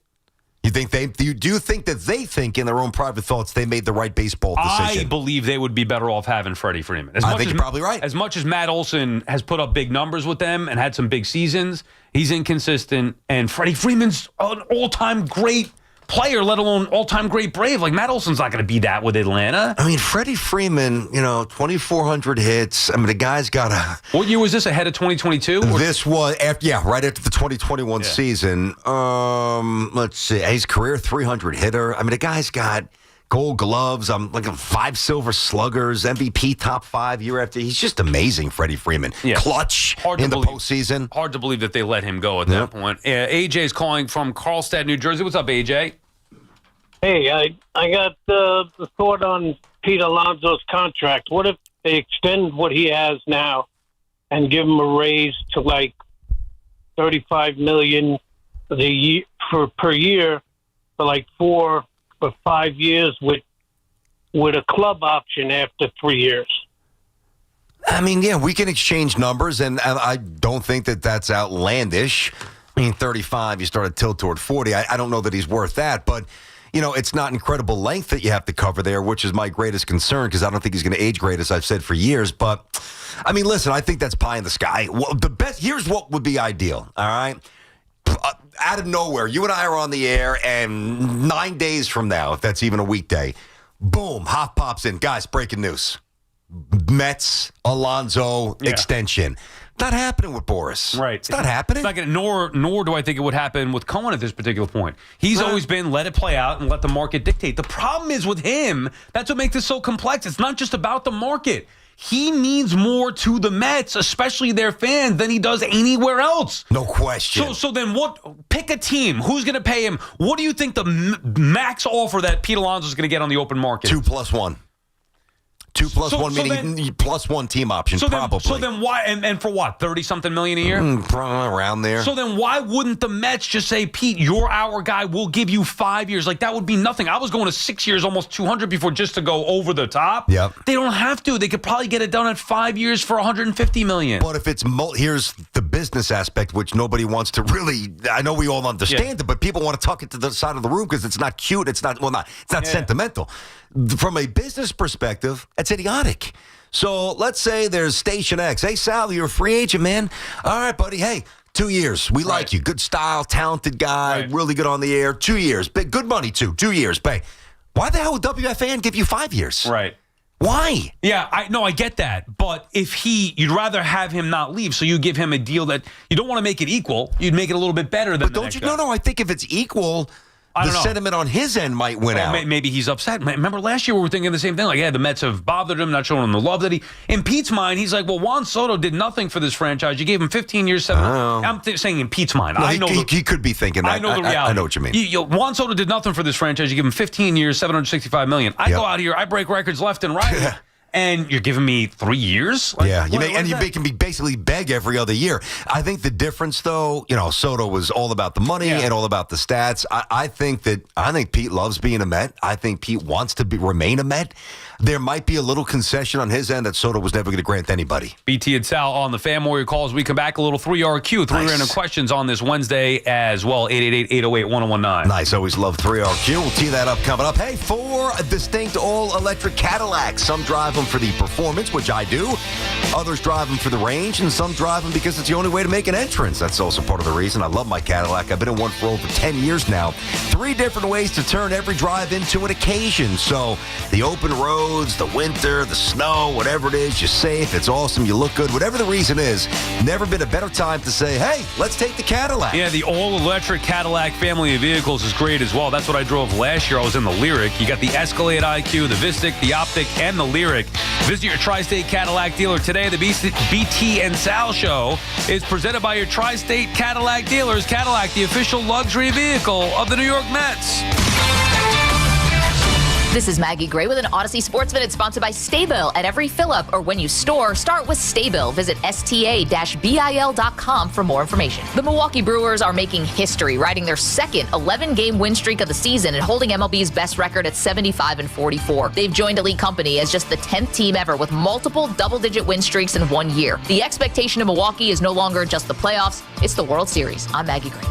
Do you think that they think in their own private thoughts they made the right baseball decision? I believe they would be better off having Freddie Freeman. I think you're probably right. As much as Matt Olson has put up big numbers with them and had some big seasons, he's inconsistent. And Freddie Freeman's an all-time great player, let alone all-time great Brave. Like, Matt Olson's not going to be that with Atlanta. I mean, Freddie Freeman, 2,400 hits. I mean, the guy's got a... What year was this, ahead of 2022? This was, right after the 2021 season. Let's see. His career 300 hitter. I mean, the guy's got Gold Gloves, 5 Silver Sluggers, MVP top 5 year after. He's just amazing, Freddie Freeman. Yeah. Clutch in the postseason. Hard to believe that they let him go at that point. AJ's calling from Carlstadt, New Jersey. What's up, AJ? Hey, I got the thought on Pete Alonso's contract. What if they extend what he has now and give him a raise to like $35 million per year for like 4 or 5 years with a club option after 3 years? I mean, yeah, we can exchange numbers, and I don't think that that's outlandish. I mean, 35, you start to tilt toward 40. I don't know that he's worth that, but, it's not incredible length that you have to cover there, which is my greatest concern because I don't think he's going to age great, as I've said for years. But, I mean, listen, I think that's pie in the sky. Well, here's what would be ideal, all right? Out of nowhere, you and I are on the air, and 9 days from now, if that's even a weekday, boom, Hoff pops in. Guys, breaking news. Mets, Alonso, extension. Not happening with Boris. Right. It's not happening. It's not gonna, nor do I think it would happen with Cohen at this particular point. He's always been let it play out and let the market dictate. The problem is with him, that's what makes this so complex. It's not just about the market. He means more to the Mets, especially their fans, than he does anywhere else. No question. So then what? Pick a team. Who's going to pay him? What do you think the max offer that Pete Alonso is going to get on the open market? 2+1. 2+1 meaning +1 team option, probably. So then why, and for what, 30-something million a year? Around there. So then why wouldn't the Mets just say, Pete, you're our guy, we'll give you 5 years? Like, that would be nothing. I was going to 6 years, almost 200 before, just to go over the top. Yep. They don't have to. They could probably get it done at 5 years for $150 million. But if it's, here's the business aspect, which nobody wants to really, I know we all understand it, but people want to tuck it to the side of the room because it's not cute. It's not sentimental. From a business perspective, that's idiotic. So let's say there's Station X. Hey, Sal, you're a free agent, man. All right, buddy. Hey, 2 years. We like you. Good style, talented guy, really good on the air. 2 years. Big, good money, too. 2 years. Pay. Why the hell would WFAN give you 5 years? Right. Why? Yeah, I get that. But if you'd rather have him not leave, so you give him a deal that you don't want to make it equal. You'd make it a little bit better than the next guy. No, I think if it's equal, the sentiment on his end might win out. Maybe he's upset. Remember last year we were thinking the same thing. Like, the Mets have bothered him, not showing him the love that in Pete's mind, he's like, well, Juan Soto did nothing for this franchise. You gave him 15 years, 7. I'm saying in Pete's mind. No, he could be thinking that. I know the reality. I know what you mean. Juan Soto did nothing for this franchise. You give him 15 years, $765 million. I go out here, I break records left and right. And you're giving me 3 years? You can be basically beg every other year. I think the difference, though, Soto was all about the money and all about the stats. I think Pete loves being a Met. I think Pete wants to remain a Met. There might be a little concession on his end that Soto was never going to grant anybody. BT and Sal on the Fan Warrior calls. We come back, a little 3RQ, 3 random questions on this Wednesday as well. 888-808-1019. Nice. Always love 3RQ. We'll tee that up coming up. Hey, 4 distinct all-electric Cadillacs. Some drive them for the performance, which I do. Others drive them for the range, and some drive them because it's the only way to make an entrance. That's also part of the reason I love my Cadillac. I've been in one for over 10 years now. 3 different ways to turn every drive into an occasion. So the open road, the winter, the snow, whatever it is, you're safe, it's awesome, you look good, whatever the reason is, never been a better time to say, hey, let's take the Cadillac. Yeah, the all-electric Cadillac family of vehicles is great as well. That's what I drove last year. I was in the Lyriq. You got the Escalade IQ, the Vistic, the Optic, and the Lyriq. Visit your Tri-State Cadillac dealer today. The BT and Sal Show is presented by your Tri-State Cadillac dealers. Cadillac, the official luxury vehicle of the New York Mets. This is Maggie Gray with an Odyssey Sports Minute sponsored by Staybill. At every fill-up or when you store, start with Staybill. Visit sta-bil.com for more information. The Milwaukee Brewers are making history, riding their second 11-game win streak of the season and holding MLB's best record at 75-44. They've joined Elite Company as just the 10th team ever with multiple double-digit win streaks in 1 year. The expectation of Milwaukee is no longer just the playoffs, it's the World Series. I'm Maggie Gray.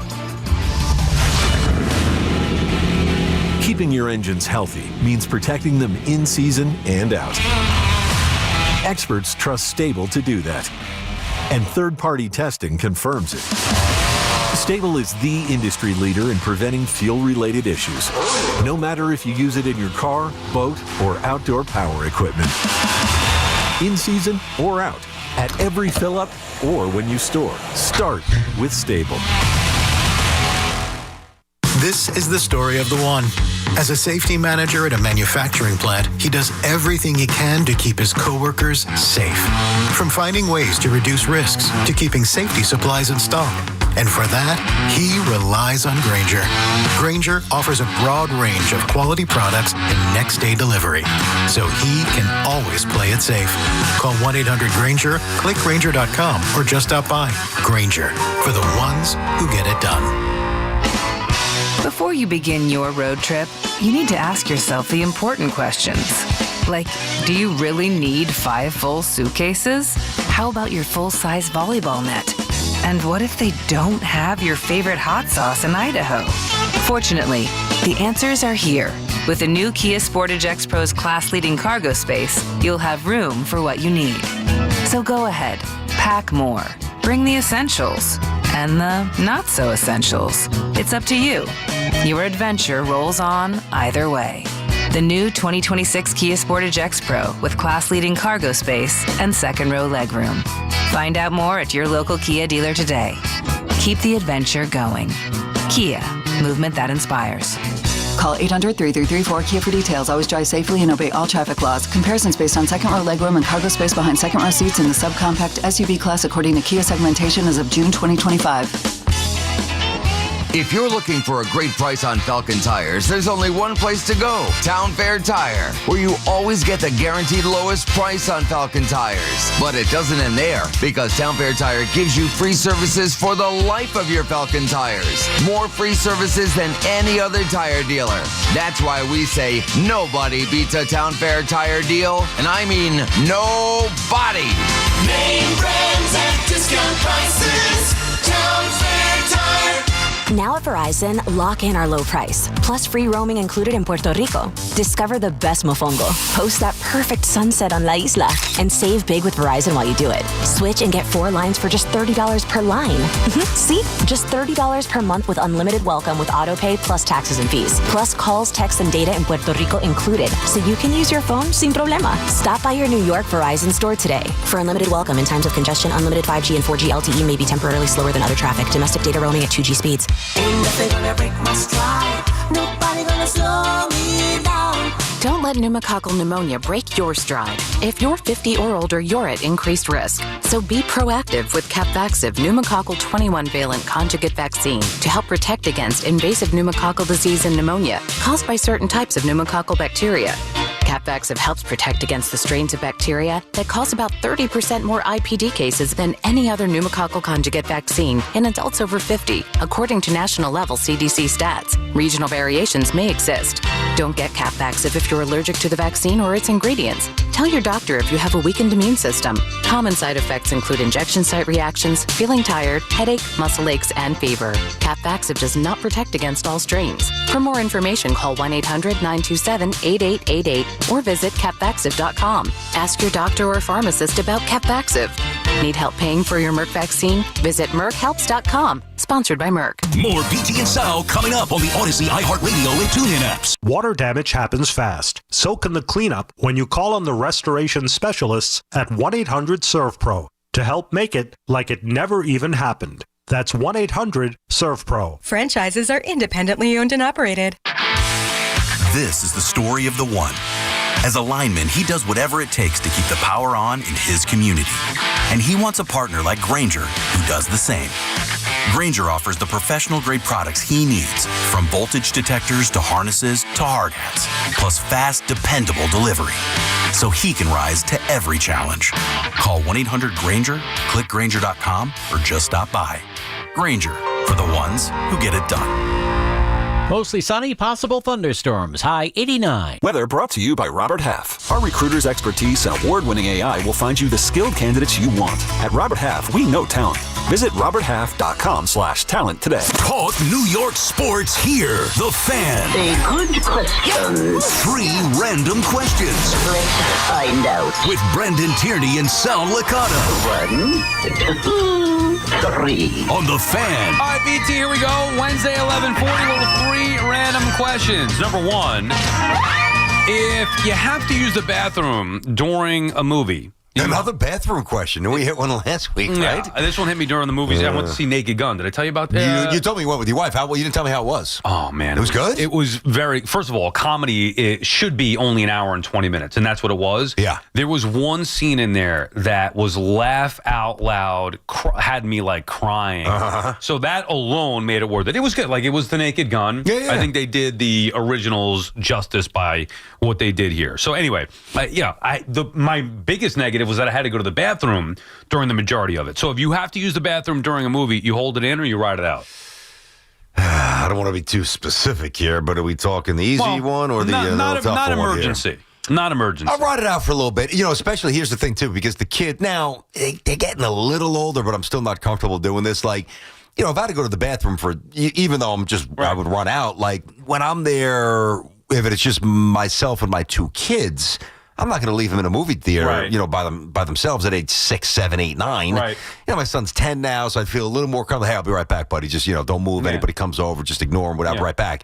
Keeping your engines healthy means protecting them in season and out. Experts trust Stable to do that. And third-party testing confirms it. Stable is the industry leader in preventing fuel-related issues, no matter if you use it in your car, boat, or outdoor power equipment. In season or out, at every fill-up or when you store, start with Stable. This is the story of the one. As a safety manager at a manufacturing plant, he does everything he can to keep his coworkers safe. From finding ways to reduce risks to keeping safety supplies in stock. And for that, he relies on Grainger. Grainger offers a broad range of quality products and next-day delivery, so he can always play it safe. Call 1-800-GRAINGER, click Grainger.com, or just stop by. Grainger, for the ones who get it done. Before you begin your road trip, you need to ask yourself the important questions. Like, do you really need 5 full suitcases? How about your full-size volleyball net? And what if they don't have your favorite hot sauce in Idaho? Fortunately, the answers are here. With the new Kia Sportage X-Pro's class-leading cargo space, you'll have room for what you need. So go ahead, pack more. Bring the essentials and the not-so-essentials. It's up to you. Your adventure rolls on either way. The new 2026 Kia Sportage X-Pro with class-leading cargo space and second-row legroom. Find out more at your local Kia dealer today. Keep the adventure going. Kia, movement that inspires. Call 800-3334-KIA for details. Always drive safely and obey all traffic laws. Comparisons based on second-row legroom and cargo space behind second-row seats in the subcompact SUV class according to Kia segmentation as of June 2025. If you're looking for a great price on Falcon tires, there's only one place to go, Town Fair Tire, where you always get the guaranteed lowest price on Falcon tires. But it doesn't end there, because Town Fair Tire gives you free services for the life of your Falcon tires. More free services than any other tire dealer. That's why we say nobody beats a Town Fair Tire deal, and I mean nobody. Name brands at discount prices, Town Fair Tire. Now at Verizon, lock in our low price, plus free roaming included in Puerto Rico. Discover the best mofongo, post that perfect sunset on La Isla, and save big with Verizon while you do it. Switch and get 4 lines for just $30 per line. See? Just $30 per month with unlimited welcome with autopay plus taxes and fees. Plus calls, texts, and data in Puerto Rico included, so you can use your phone sin problema. Stop by your New York Verizon store today. For unlimited welcome in times of congestion, unlimited 5G and 4G LTE may be temporarily slower than other traffic. Domestic data roaming at 2G speeds. Ain't nothing gonna break my stride. Nobody gonna slow me down. Don't let pneumococcal pneumonia break your stride. If you're 50 or older, you're at increased risk. So be proactive with Capvaxive pneumococcal 21-valent conjugate vaccine to help protect against invasive pneumococcal disease and pneumonia caused by certain types of pneumococcal bacteria. Capvaxive helps protect against the strains of bacteria that cause about 30% more IPD cases than any other pneumococcal conjugate vaccine in adults over 50, according to national-level CDC stats. Regional variations may exist. Don't get Capvaxive if you're allergic to the vaccine or its ingredients. Tell your doctor if you have a weakened immune system. Common side effects include injection site reactions, feeling tired, headache, muscle aches, and fever. Capvaxive does not protect against all strains. For more information, call 1-800-927-8888 or visit capvaxive.com. Ask your doctor or pharmacist about Capvaxive. Need help paying for your Merck vaccine? Visit merckhelps.com. Sponsored by Merck. More BT and Sal coming up on the Odyssey, iHeartRadio, and TuneIn apps. Water damage happens fast. So can the cleanup when you call on the restoration specialists at 1-800-SERVPRO to help make it like it never even happened. That's 1-800-SERVPRO. Franchises are independently owned and operated. This is the story of the one. As a lineman, he does whatever it takes to keep the power on in his community. And he wants a partner like Grainger who does the same. Grainger offers the professional-grade products he needs, from voltage detectors to harnesses to hard hats, plus fast, dependable delivery, so he can rise to every challenge. Call 1-800-GRAINGER, click Grainger.com, or just stop by. Grainger, for the ones who get it done. Mostly sunny, possible thunderstorms, high 89. Weather brought to you by Robert Half. Our recruiters' expertise and award-winning AI will find you the skilled candidates you want. At Robert Half, we know talent. Visit roberthalf.com/talent today. Talk New York sports here. The Fan. A good question. 3 random questions. Let's find out. With Brendan Tierney and Sal Licata. 1, 2, History. On The Fan. All right, BT, here we go. Wednesday, 11:40. Little 3 random questions. Number 1, if you have to use the bathroom during a movie. Another bathroom question. We hit one last week, right? Yeah, this one hit me during the movies. I went to see Naked Gun. Did I tell you about that? You told me you went with your wife. You didn't tell me how it was. Oh, man. It was good? It was very, first of all, comedy, it should be only an hour and 20 minutes, and that's what it was. Yeah. There was one scene in there that was laugh out loud, had me like crying. So that alone made it worth it. It was good. Like, it was the Naked Gun. Yeah. I think they did the originals justice by what they did here. So anyway, my biggest negative was that I had to go to the bathroom during the majority of it. So if you have to use the bathroom during a movie, you hold it in or you ride it out? I don't want to be too specific here, but are we talking the easy one or the tough not one emergency? Here? Not emergency. I'll ride it out for a little bit. Especially here's the thing, too, because the kid now, they're getting a little older, but I'm still not comfortable doing this. Like, if I had to go to the bathroom even though I would run out, like when I'm there, if it's just myself and my 2 kids, I'm not going to leave them in a movie theater, by themselves at age 6, 7, 8, 9. Right. My son's 10 now, so I feel a little more comfortable. Hey, I'll be right back, buddy. Just, don't move. Yeah. Anybody comes over, just ignore them, whatever, right back.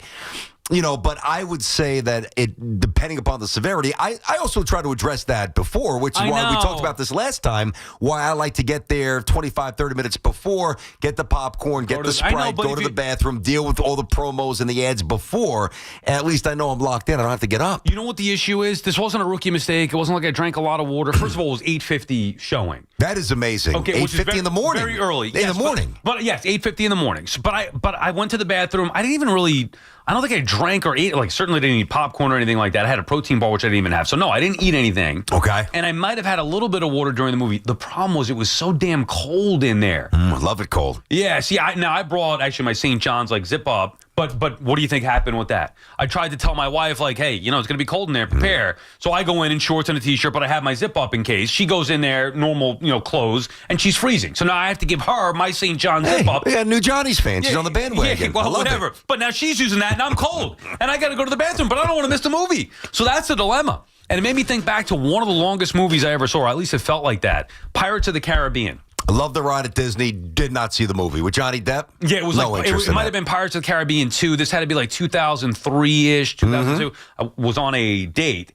But I would say that depending upon the severity, I also try to address that before, which is why we talked about this last time, why I like to get there 25, 30 minutes before, get the popcorn, get the Sprite, go to the bathroom, deal with all the promos and the ads before. And at least I know I'm locked in. I don't have to get up. You know what the issue is? This wasn't a rookie mistake. It wasn't like I drank a lot of water. First of all, it was 8:50 showing. That is amazing. Okay, 8:50 in the morning. Very early. In the morning. But yes, 8:50 in the morning. So, but I went to the bathroom. I didn't even really... I don't think I drank or ate, certainly didn't eat popcorn or anything like that. I had a protein bar, which I didn't even have. So, no, I didn't eat anything. Okay. And I might have had a little bit of water during the movie. The problem was it was so damn cold in there. I love it cold. Yeah, see, I brought, actually, my St. John's, zip up. But what do you think happened with that? I tried to tell my wife, hey, it's going to be cold in there. Prepare. So I go in shorts and a T-shirt, but I have my zip up in case. She goes in there, normal, clothes, and she's freezing. So now I have to give her my St. John's zip up. Yeah, new Johnny's fan. She's on the bandwagon. Yeah, well, whatever. But now she's using that, and I'm cold. And I got to go to the bathroom, but I don't want to miss the movie. So that's the dilemma. And it made me think back to one of the longest movies I ever saw, or at least it felt like that, Pirates of the Caribbean. I love the ride at Disney. Did not see the movie with Johnny Depp. Yeah, it was it might have been Pirates of the Caribbean 2. This had to be 2003-ish, 2002. I was on a date,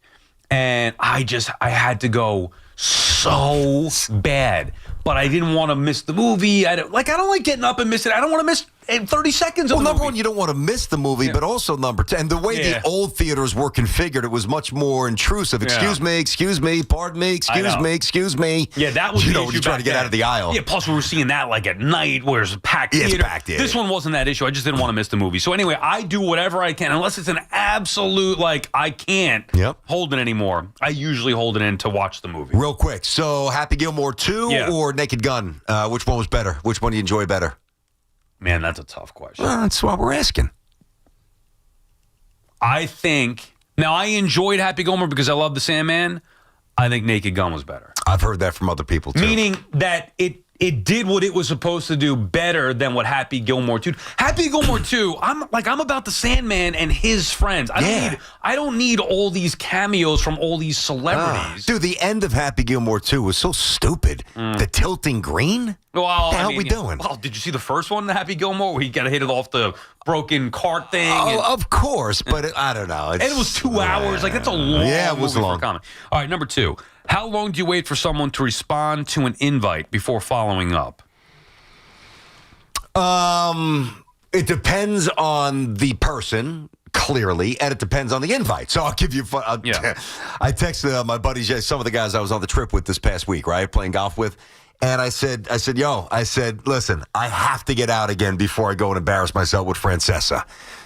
and I had to go so bad, but I didn't want to miss the movie. I don't like getting up and miss it. I don't want to miss 30 seconds of the movie. Number one, you don't want to miss the movie, but also number 10, the way the old theaters were configured, it was much more intrusive. Excuse me, pardon me, excuse me. Yeah, that was the issue. When you're trying to get out of the aisle. Yeah, plus we were seeing that at night where it's a packed theater. It's packed, This one wasn't that issue. I just didn't want to miss the movie. So anyway, I do whatever I can, unless it's an absolute, I can't hold it anymore. I usually hold it in to watch the movie. Real quick, so Happy Gilmore 2 or Naked Gun? Which one was better? Which one do you enjoy better? Man, that's a tough question. That's what we're asking. I think... Now, I enjoyed Happy Gilmore because I love the Sandman. I think Naked Gun was better. I've heard that from other people, too. Meaning that it did what it was supposed to do better than what Happy Gilmore 2. Happy Gilmore 2, I'm about the Sandman and his friends. I don't need all these cameos from all these celebrities. Dude, the end of Happy Gilmore 2 was so stupid. The tilting green? Well, what the hell are we doing? Well, did you see the first one, Happy Gilmore, where he got hit off the broken cart thing? Of course, but I don't know. And it was 2 hours. That's a long it was movie long. for comedy. All right, number 2. How long do you wait for someone to respond to an invite before following up? It depends on the person, clearly, and it depends on the invite. So I'll give you... I texted my buddies, some of the guys I was on the trip with this past week, right, playing golf with, and I said, listen, I have to get out again before I go and embarrass myself with Francesa.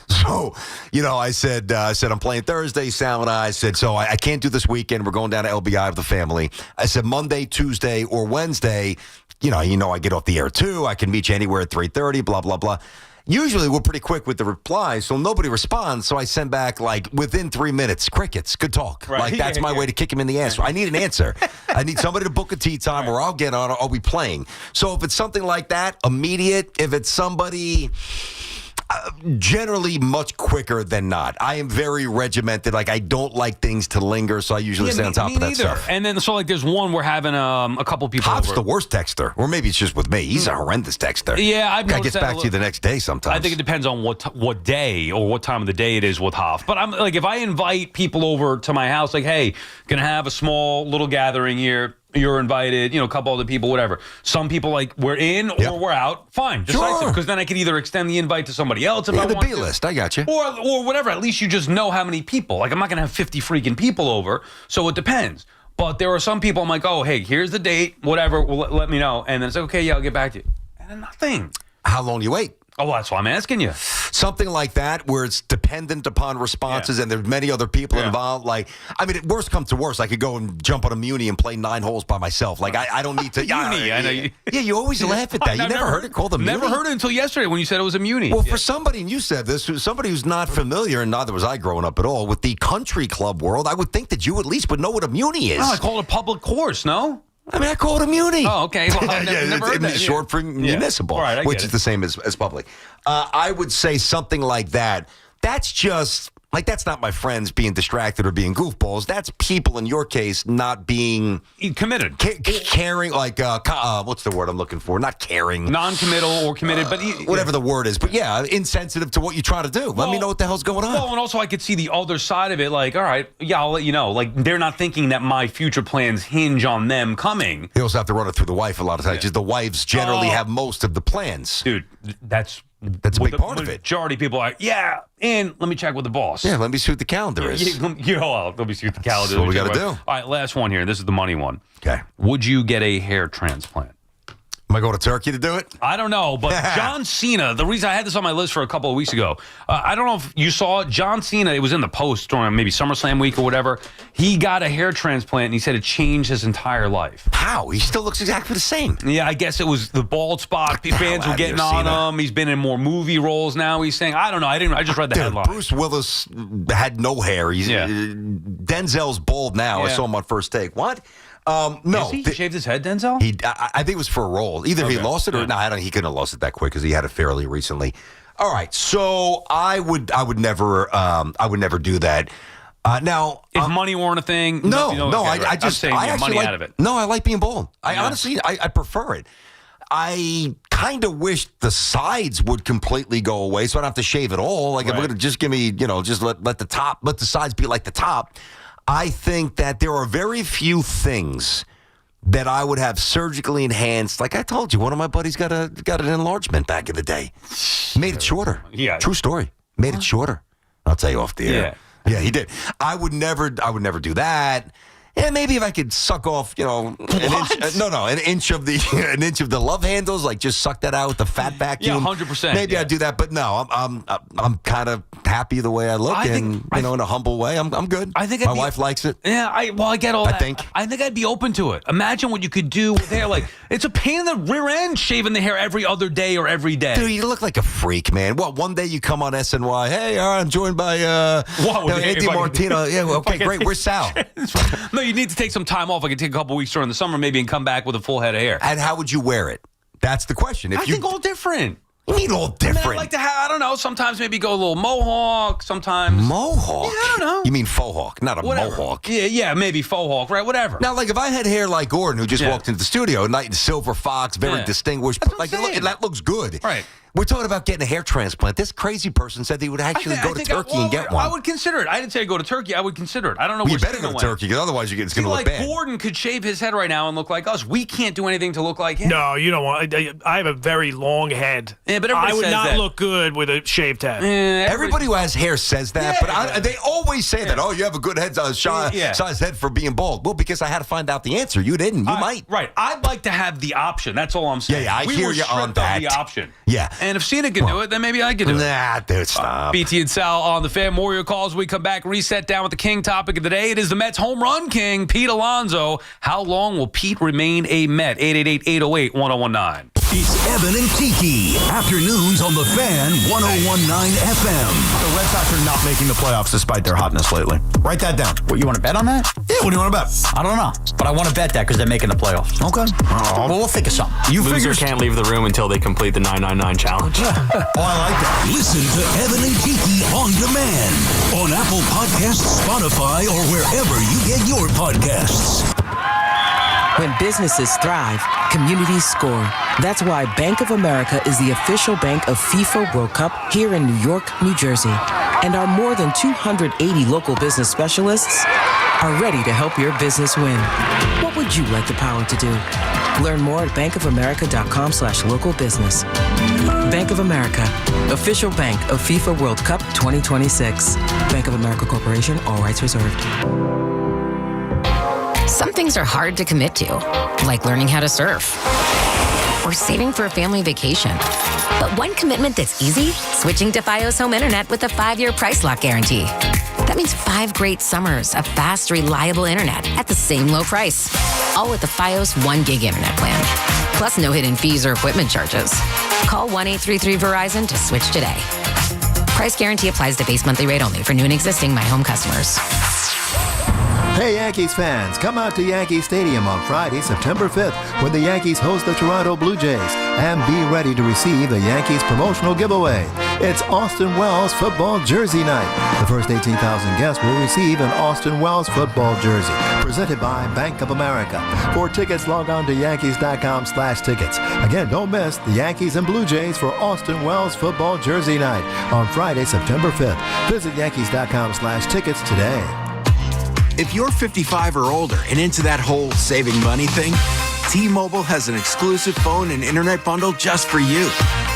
So, I said, I'm playing Thursday, Sal and I said, so I can't do this weekend. We're going down to LBI with the family. I said, Monday, Tuesday, or Wednesday, I get off the air too. I can meet you anywhere at 3:30, blah, blah, blah. Usually we're pretty quick with the replies, so nobody responds. So I send back, within 3 minutes, crickets, good talk. Right. That's my way to kick him in the ass. I need an answer. I need somebody to book a tea time or I'll get on or I'll be playing. So if it's something like that, immediate. If it's somebody... Generally much quicker than not. I am very regimented. Like, I don't like things to linger, so I usually stay on top of that stuff. And then, so, like, there's one we're having a couple people Hop's over. the worst texter. Or maybe it's just with me. He's a horrendous texter. Yeah, I've Guy noticed gets back to you the next day sometimes. I think it depends on what day or what time of the day it is with Hoff. But I'm like, if I invite people over to my house, like, hey, gonna have a small little gathering here. You're invited, a couple other people, whatever. Some people, like, we're in or we're out. Fine, decisive. Because then I could either extend the invite to somebody else if I want the B list. I got you. Or whatever. At least you just know how many people. Like, I'm not going to have 50 freaking people over, so it depends. But there are some people I'm like, oh, hey, here's the date, whatever, well, let me know. And then it's like, okay, yeah, I'll get back to you. And then nothing. How long do you wait? Oh, that's why I'm asking you. Something like that where it's dependent upon responses and there's many other people involved. Like, I mean, worst comes to worst, I could go and jump on a Muni and play 9 holes by myself. Like, I don't need to. Muni, I know you. Yeah, you always laugh at that. You never heard it called a Muni? Never heard it until yesterday when you said it was a Muni. Well, for somebody, and you said this, somebody who's not familiar, and neither was I growing up at all, with the country club world, I would think that you at least would know what a Muni is. No, I call it a public course, no? I mean, I call it a Muni. Oh, okay. Well, I've never heard that. Short for municipal, which is the same as public. I would say something like that. That's just, like, that's not my friends being distracted or being goofballs. That's people, in your case, not being... committed. Caring, like, what's the word I'm looking for? Not caring. Non-committal or committed, but... whatever the word is. But, yeah, insensitive to what you try to do. Let me know what the hell's going on. Well, and also I could see the other side of it, like, all right, yeah, I'll let you know. Like, they're not thinking that my future plans hinge on them coming. You also have to run it through the wife a lot of times, because the wives generally have most of the plans. Dude, that's a big part of it. Majority of people are, and let me check with the boss. Yeah, let me see what the calendar is. Let me see what the calendar is. That's what we got to do. All right, last one here. This is the money one. Okay. Would you get a hair transplant? Am I going to Turkey to do it? I don't know, but John Cena, the reason I had this on my list for a couple of weeks ago, I don't know if you saw it. John Cena, it was in the Post during maybe SummerSlam week or whatever. He got a hair transplant, and he said it changed his entire life. How? He still looks exactly the same. Yeah, I guess it was the bald spot. Fans were getting on him. He's been in more movie roles now. He's saying, I don't know. I just read the headline. Bruce Willis had no hair. Denzel's bald now. Yeah. I saw him on First Take. What? No. He shaved his head, Denzel? I think it was for a role. Either he lost it or no. He couldn't have lost it that quick because he had it fairly recently. All right, so I would never do that. Now, if money weren't a thing, I actually money like, out of it. No, I like being bald. Honestly, I prefer it. I kind of wish the sides would completely go away, so I don't have to shave at all. Like if we're gonna just give me, just let the sides be like the top. I think that there are very few things that I would have surgically enhanced. Like I told you, one of my buddies got an enlargement back in the day. Made it shorter. Yeah. True story. Made it shorter. I'll tell you off the air. Yeah, he did. I would never do that. And maybe if I could suck off, an inch of the love handles, like just suck that out with the fat vacuum. Yeah, 100%. Maybe I'd do that, but no, I'm kind of happy the way I look, in a humble way, I'm good. I think my wife likes it. Yeah, I get all that. I think I'd be open to it. Imagine what you could do with hair. Like it's a pain in the rear end shaving the hair every other day or every day. Dude, you look like a freak, man. What? One day you come on SNY, hey, all right, I'm joined by Andy Martino. Yeah, well, okay, great. Where's Sal? No, you need to take some time off. I could take a couple weeks during the summer maybe and come back with a full head of hair. And how would you wear it? That's the question. I think all different. You mean all different? I like to have, I don't know, sometimes maybe go a little mohawk, sometimes. Mohawk? Yeah, I don't know. You mean faux hawk, not a mohawk. Yeah, maybe faux hawk, right? Whatever. Now, like if I had hair like Gordon, who just walked into the studio, night in silver fox, very distinguished, that looks good. Right. We're talking about getting a hair transplant. This crazy person said he would actually go to Turkey and get one. I would consider it. I didn't say I'd go to Turkey. I would consider it. I don't know. You better go to Turkey, because otherwise it's going to look bad. Gordon could shave his head right now and look like us. We can't do anything to look like him. No, you don't want. I have a very long head. Yeah, but everybody I would says not that. look good with a shaved head. Everybody who has hair says that, but they always say that. Oh, you have a good head size head for being bald. Well, because I had to find out the answer. You didn't. You might. Right. I'd like to have the option. That's all I'm saying. Yeah, I hear you on that. The option. Yeah. And if Cena can do it, then maybe I can do it. Nah, dude, stop. BT and Sal on the Fan. More your calls. We come back, reset down with the King topic of the day. It is the Mets home run king, Pete Alonso. How long will Pete remain a Met? 888-808-1019. It's Evan and Tiki. Afternoons on the Fan, 1019 FM. The Red Sox are not making the playoffs despite their hotness lately. Write that down. What, you want to bet on that? Yeah, what do you want to bet? I don't know, but I want to bet that because they're making the playoffs. Okay. Well, we'll think of something. You Loser can't leave the room until they complete the 999 challenge. Sal. Oh, I like that. Listen to Evan and Kiki on demand on Apple Podcasts, Spotify, or wherever you get your podcasts. When businesses thrive, communities score. That's why Bank of America is the official bank of FIFA World Cup here in New York, New Jersey. And our more than 280 local business specialists are ready to help your business win. What would you like the power to do? Learn more at bankofamerica.com/local business. Bank of America, official bank of FIFA World Cup 2026. Bank of America Corporation, all rights reserved. Some things are hard to commit to, like learning how to surf or saving for a family vacation. But one commitment that's easy, switching to Fios Home Internet with a 5-year price lock guarantee. That means 5 great summers of fast, reliable internet at the same low price. All with the Fios 1 gig internet plan. Plus no hidden fees or equipment charges. Call 1-833-VERIZON to switch today. Price guarantee applies to base monthly rate only for new and existing My Home customers. Hey Yankees fans, come out to Yankee Stadium on Friday, September 5th when the Yankees host the Toronto Blue Jays and be ready to receive the Yankees promotional giveaway. It's Austin Wells football jersey night. The first 18,000 guests will receive an Austin Wells football jersey presented by Bank of America. For tickets, log on to Yankees.com/tickets. Again, don't miss the Yankees and Blue Jays for Austin Wells football jersey night on Friday, September 5th. Visit Yankees.com/tickets today. If you're 55 or older and into that whole saving money thing, T-Mobile has an exclusive phone and internet bundle just for you.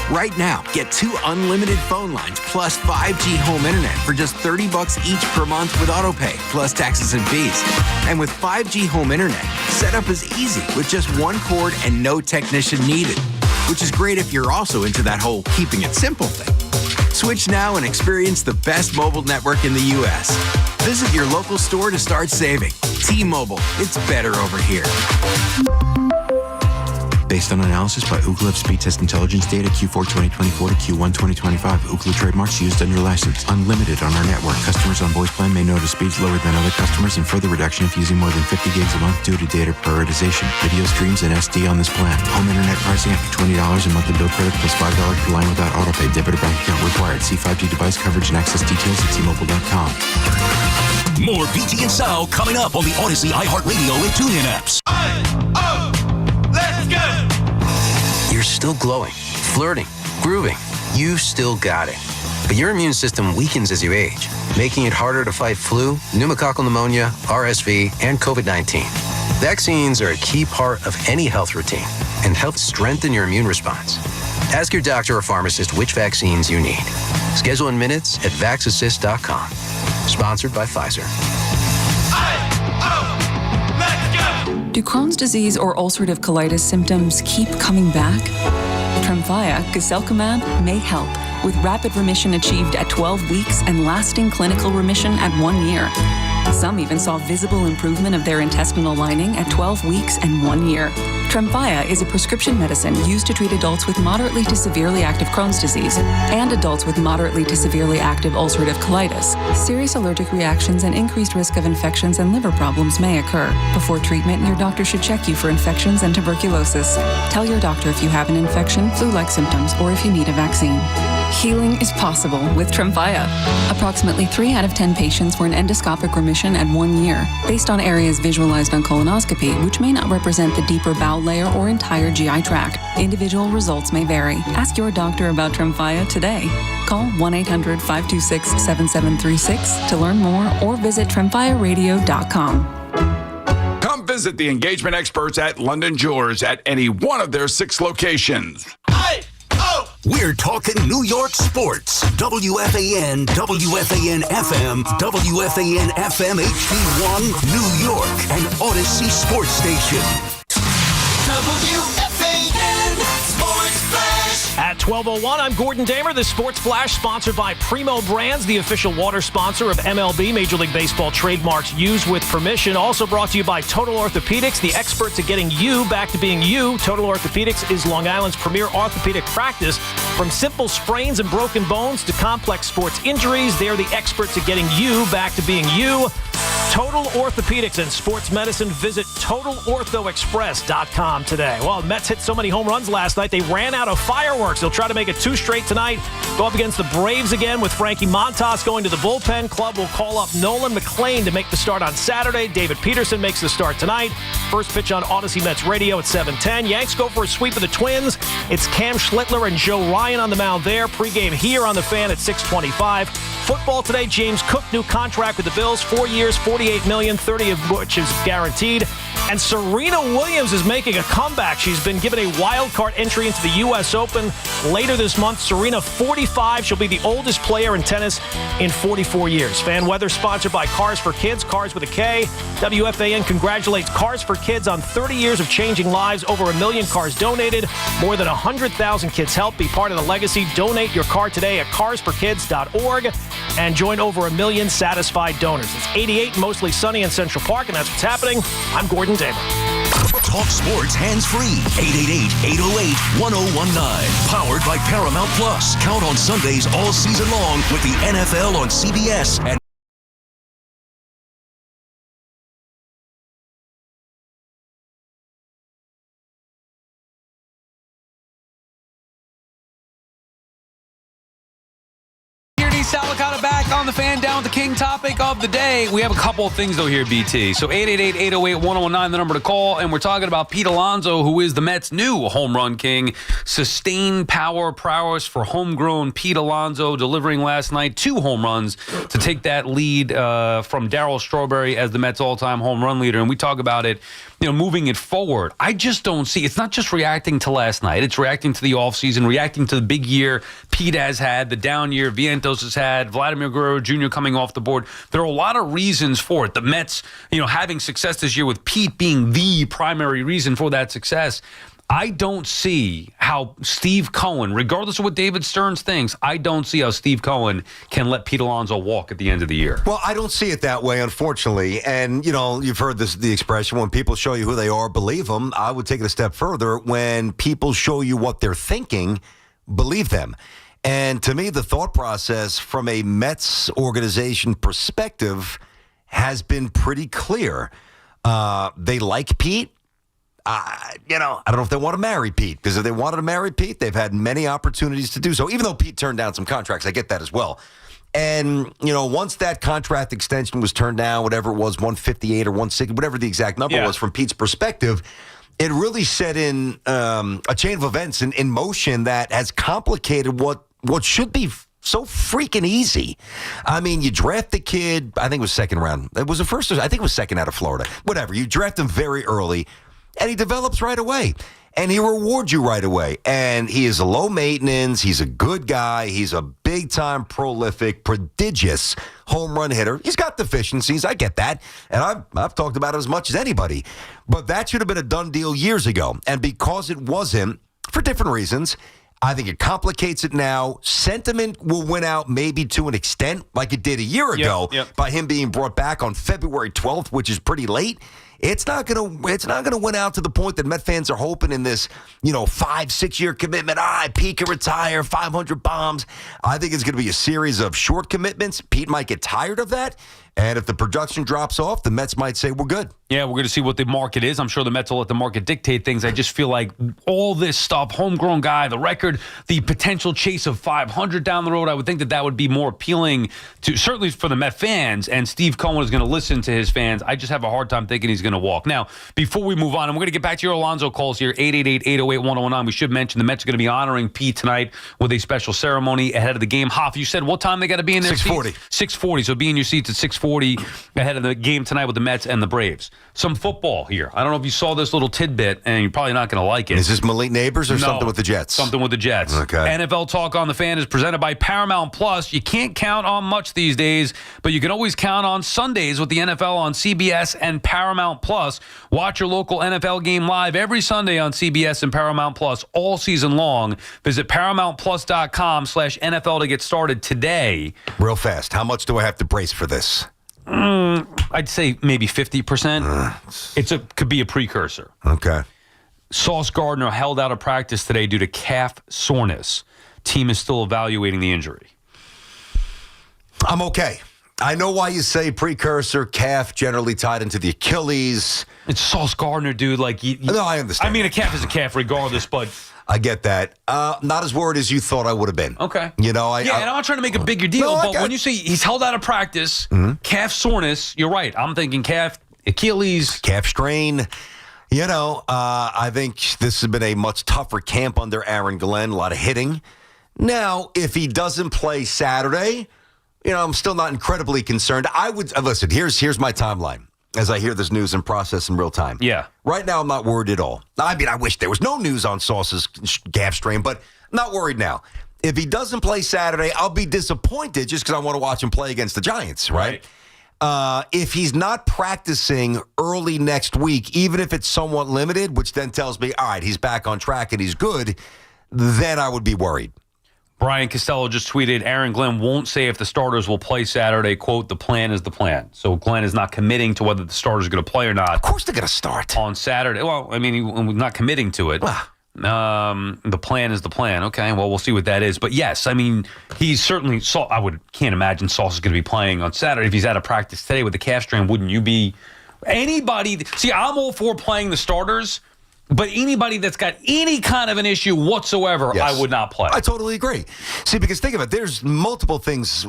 Right now, get 2 unlimited phone lines plus 5G home internet for just $30 each per month with autopay, plus taxes and fees. And with 5G home internet, setup is easy with just 1 cord and no technician needed, which is great if you're also into that whole keeping it simple thing. Switch now and experience the best mobile network in the U.S. Visit your local store to start saving. T-Mobile, it's better over here. Based on analysis by Ookla of speed test intelligence data Q4 2024 to Q1 2025. Ookla trademarks used under license. Unlimited on our network. Customers on voice plan may notice speeds lower than other customers and further reduction if using more than 50 gigs a month due to data prioritization. Video streams and SD on this plan. Home internet pricing after $20 a monthly bill credit plus $5 per line without autopay. Debit or bank account required. See 5G device coverage and access details at T-Mobile.com. More BT and Sal coming up on the Odyssey, iHeartRadio, and TuneIn apps. Let's go! You're still glowing, flirting, grooving. You still got it. But your immune system weakens as you age, making it harder to fight flu, pneumococcal pneumonia, RSV, and COVID-19. Vaccines are a key part of any health routine and help strengthen your immune response. Ask your doctor or pharmacist which vaccines you need. Schedule in minutes at vaxassist.com. Sponsored by Pfizer. Do Crohn's disease or ulcerative colitis symptoms keep coming back? Tremfya, guselkumab, may help, with rapid remission achieved at 12 weeks and lasting clinical remission at 1 year. Some even saw visible improvement of their intestinal lining at 12 weeks and 1 year. Tremfya is a prescription medicine used to treat adults with moderately to severely active Crohn's disease and adults with moderately to severely active ulcerative colitis. Serious allergic reactions and increased risk of infections and liver problems may occur. Before treatment, your doctor should check you for infections and tuberculosis. Tell your doctor if you have an infection, flu-like symptoms, or if you need a vaccine. Healing is possible with Tremfya. Approximately 3 out of 10 patients were in endoscopic remission at 1 year, based on areas visualized on colonoscopy, which may not represent the deeper bowel layer or entire GI tract. Individual results may vary. Ask your doctor about Tremfya today. Call 1-800-526-7736 to learn more or visit tremfyaradio.com. Come visit the engagement experts at London Jewelers at any one of their 6 locations. We're talking New York sports. WFAN, WFAN FM, WFAN FM HD1, New York, and Odyssey Sports Station. WFAN Sports Flash. At 12:01, I'm Gordon Damer. The Sports Flash, sponsored by Primo Brands, the official water sponsor of MLB. Major League Baseball trademarks used with permission. Also brought to you by Total Orthopedics, the experts at getting you back to being you. Total Orthopedics is Long Island's premier orthopedic practice. From simple sprains and broken bones to complex sports injuries, they're the experts at getting you back to being you. Total Orthopedics and Sports Medicine. Visit TotalOrthoExpress.com today. Well, the Mets hit so many home runs last night, they ran out of fireworks. They'll try to make it 2 straight tonight. Go up against the Braves again with Frankie Montas going to the bullpen. Club will call up Nolan McLean to make the start on Saturday. David Peterson makes the start tonight. First pitch on Odyssey Mets Radio at 7:10. Yanks go for a sweep of the Twins. It's Cam Schlittler and Joe Ryan on the mound there. Pregame here on the Fan at 6:25. Football today, James Cook, new contract with the Bills, 4 years, $48 million, 30 of which is guaranteed. And Serena Williams is making a comeback. She's been given a wild card entry into the U.S. Open later this month. Serena, 45. She'll be the oldest player in tennis in 44 years. Fan weather sponsored by Cars for Kids, Cars with a K. WFAN congratulates Cars for Kids on 30 years of changing lives. Over 1 million cars donated. More than 100,000 kids help. Be part of the legacy. Donate your car today at carsforkids.org and join over 1 million satisfied donors. It's 88, mostly sunny in Central Park, and that's what's happening. I'm Gordon Damer. Talk sports hands-free. 888-808-1019. Powered by Paramount Plus. Count on Sundays all season long with the NFL on CBS and Salicata back on the Fan, down with the King topic of the day. We have a couple of things, though, here, BT. So 888-808-1019, the number to call. And we're talking about Pete Alonso, who is the Mets' new home run king. Sustained prowess for homegrown Pete Alonso, delivering last night 2 home runs to take that lead from Darryl Strawberry as the Mets' all-time home run leader. And we talk about it, moving it forward. I just don't see. It's not just reacting to last night. It's reacting to the offseason, reacting to the big year Pete has had, the down year Vientos has had, Vladimir Guerrero Jr. coming off the board. There are a lot of reasons for it. The Mets, having success this year with Pete being the primary reason for that success. I don't see how Steve Cohen, regardless of what David Stearns thinks, I don't see how Steve Cohen can let Pete Alonso walk at the end of the year. Well, I don't see it that way, unfortunately. And, you've heard the expression, when people show you who they are, believe them. I would take it a step further. When people show you what they're thinking, believe them. And to me, the thought process from a Mets organization perspective has been pretty clear. They like Pete. I don't know if they want to marry Pete, because if they wanted to marry Pete, they've had many opportunities to do so, even though Pete turned down some contracts. I get that as well. And, once that contract extension was turned down, whatever it was, 158 or 160, whatever the exact number was from Pete's perspective, it really set in a chain of events in motion that has complicated what should be so freaking easy. I mean, you draft the kid, I think it was second round. It was the first, I think it was second out of Florida. Whatever, you draft him very early, and he develops right away. And he rewards you right away. And he is a low maintenance. He's a good guy. He's a big-time, prolific, prodigious home run hitter. He's got deficiencies. I get that. And I've talked about it as much as anybody. But that should have been a done deal years ago. And because it wasn't, for different reasons, I think it complicates it now. Sentiment will win out maybe to an extent, like it did a year ago, by him being brought back on February 12th, which is pretty late. It's not gonna win out to the point that Met fans are hoping in this, 5-6 year commitment. Pete can retire, 500 bombs. I think it's gonna be a series of short commitments. Pete might get tired of that. And if the production drops off, the Mets might say, we're good. Yeah, we're going to see what the market is. I'm sure the Mets will let the market dictate things. I just feel like all this stuff, homegrown guy, the record, the potential chase of 500 down the road, I would think that would be more appealing to, certainly for the Met fans, and Steve Cohen is going to listen to his fans. I just have a hard time thinking he's going to walk. Now, before we move on, and we're going to get back to your Alonso calls here, 888-808-1019. We should mention the Mets are going to be honoring Pete tonight with a special ceremony ahead of the game. Hoff, you said what time they got to be in their 6:40. 6:40, so be in your seats at 6:40 ahead of the game tonight with the Mets and the Braves. Some football here. I don't know if you saw this little tidbit, and you're probably not going to like it. Is this Malik Neighbors or something with the Jets? Something with the Jets. Okay. NFL Talk on the Fan is presented by Paramount Plus. You can't count on much these days, but you can always count on Sundays with the NFL on CBS and Paramount Plus. Watch your local NFL game live every Sunday on CBS and Paramount Plus all season long. Visit ParamountPlus.com/NFL to get started today. Real fast. How much do I have to brace for this? I'd say maybe 50%. Could be a precursor. Okay. Sauce Gardner held out of practice today due to calf soreness. Team is still evaluating the injury. I'm okay. I know why you say precursor, calf, generally tied into the Achilles. It's Sauce Gardner, dude. Like, no, I understand. I mean, a calf is a calf regardless, but... I get that. Not as worried as you thought I would have been. Okay. And I'm not trying to make a bigger deal, but when you say he's held out of practice, calf soreness, you're right. I'm thinking calf, Achilles. Calf strain. I think this has been a much tougher camp under Aaron Glenn, a lot of hitting. Now, if he doesn't play Saturday, I'm still not incredibly concerned. I would listen, here's my timeline as I hear this news and process in real time. Yeah. Right now, I'm not worried at all. I mean, I wish there was no news on Sauce's calf strain, but I'm not worried now. If he doesn't play Saturday, I'll be disappointed just because I want to watch him play against the Giants, right? If he's not practicing early next week, even if it's somewhat limited, which then tells me, all right, he's back on track and he's good, then I would be worried. Brian Costello just tweeted, Aaron Glenn won't say if the starters will play Saturday. Quote, the plan is the plan. So Glenn is not committing to whether the starters are going to play or not. Of course they're going to start. On Saturday. Well, I mean, he's not committing to it. The plan is the plan. Okay, well, we'll see what that is. But yes, I mean, he's certainly, can't imagine Sauce is going to be playing on Saturday. If he's out of practice today with the calf strain, wouldn't you be? Anybody, see, I'm all for playing the starters. But anybody that's got any kind of an issue whatsoever, Yes. I would not play. I totally agree. See, because think of it, there's multiple things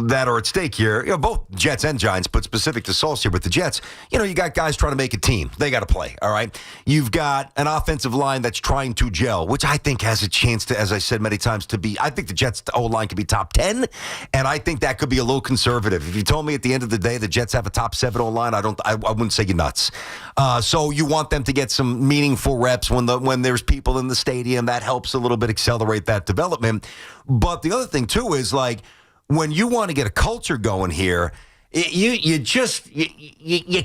that are at stake here. Both Jets and Giants, but specific to Sauce here with the Jets. You got guys trying to make a team. They got to play, all right? You've got an offensive line that's trying to gel, which I think has a chance to, as I said many times, to be, I think the Jets' O-line could be top 10, and I think that could be a little conservative. If you told me at the end of the day the Jets have a top 7 O-line, I wouldn't say you're nuts. So you want them to get some meaningful reps when there's people in the stadium. That helps a little bit accelerate that development. But the other thing too is, like, when you want to get a culture going here, you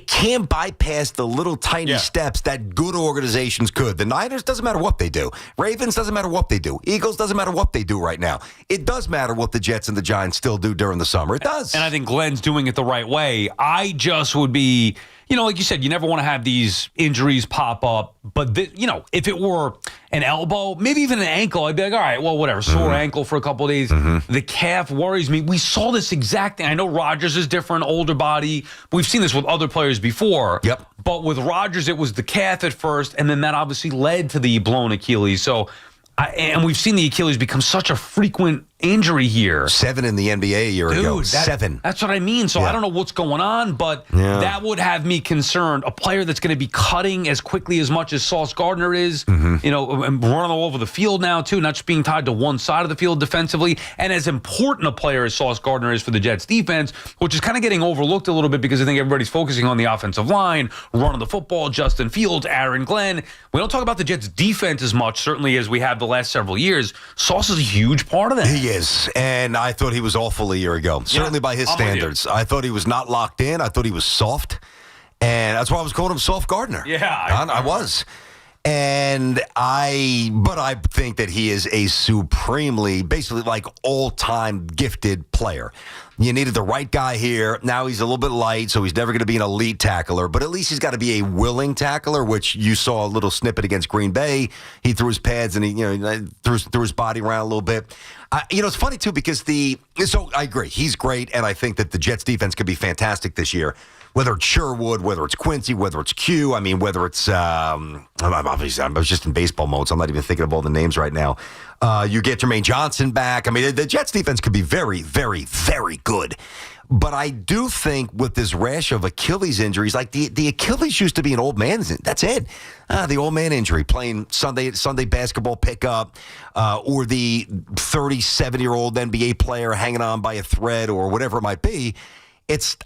can't bypass the little tiny steps that good organizations could. The Niners, doesn't matter what they do. Ravens, doesn't matter what they do. Eagles, doesn't matter what they do right now. It does matter what the Jets and the Giants still do during the summer. It does. And I think Glenn's doing it the right way. I just would be, like you said, you never want to have these injuries pop up. But, if it were an elbow, maybe even an ankle, I'd be like, all right, well, whatever. Sore ankle for a couple of days. The calf worries me. We saw this exact thing. I know Rodgers is different, older body. We've seen this with other players before. Yep. But with Rodgers, it was the calf at first, and then that obviously led to the blown Achilles. So, and we've seen the Achilles become such a frequent injury here. 7 in the NBA a year ago. 7. That's what I mean. So I don't know what's going on, but that would have me concerned. A player that's going to be cutting as quickly as much as Sauce Gardner is, and running all over the field now too, not just being tied to one side of the field defensively. And as important a player as Sauce Gardner is for the Jets defense, which is kind of getting overlooked a little bit because I think everybody's focusing on the offensive line, running the football, Justin Fields, Aaron Glenn. We don't talk about the Jets defense as much, certainly as we have the last several years. Sauce is a huge part of that. He is, and I thought he was awful a year ago, certainly by his standards. I thought he was not locked in. I thought he was soft, and that's why I was calling him Soft Gardner. Yeah, I was. But I think that he is a supremely, basically like all-time gifted player. You needed the right guy here. Now he's a little bit light, so he's never going to be an elite tackler, but at least he's got to be a willing tackler, which you saw a little snippet against Green Bay. He threw his pads and he threw his body around a little bit. It's funny too because so I agree. He's great, and I think that the Jets defense could be fantastic this year. Whether it's Sherwood, whether it's Quincy, whether it's Q, I mean, whether it's obviously I was just in baseball mode, so I'm not even thinking of all the names right now. You get Jermaine Johnson back. I mean, the Jets defense could be very, very, very good. But I do think with this rash of Achilles injuries, like the Achilles used to be an old man's. That's it. The old man injury, playing Sunday basketball pickup, or the 37-year-old NBA player hanging on by a thread or whatever it might be.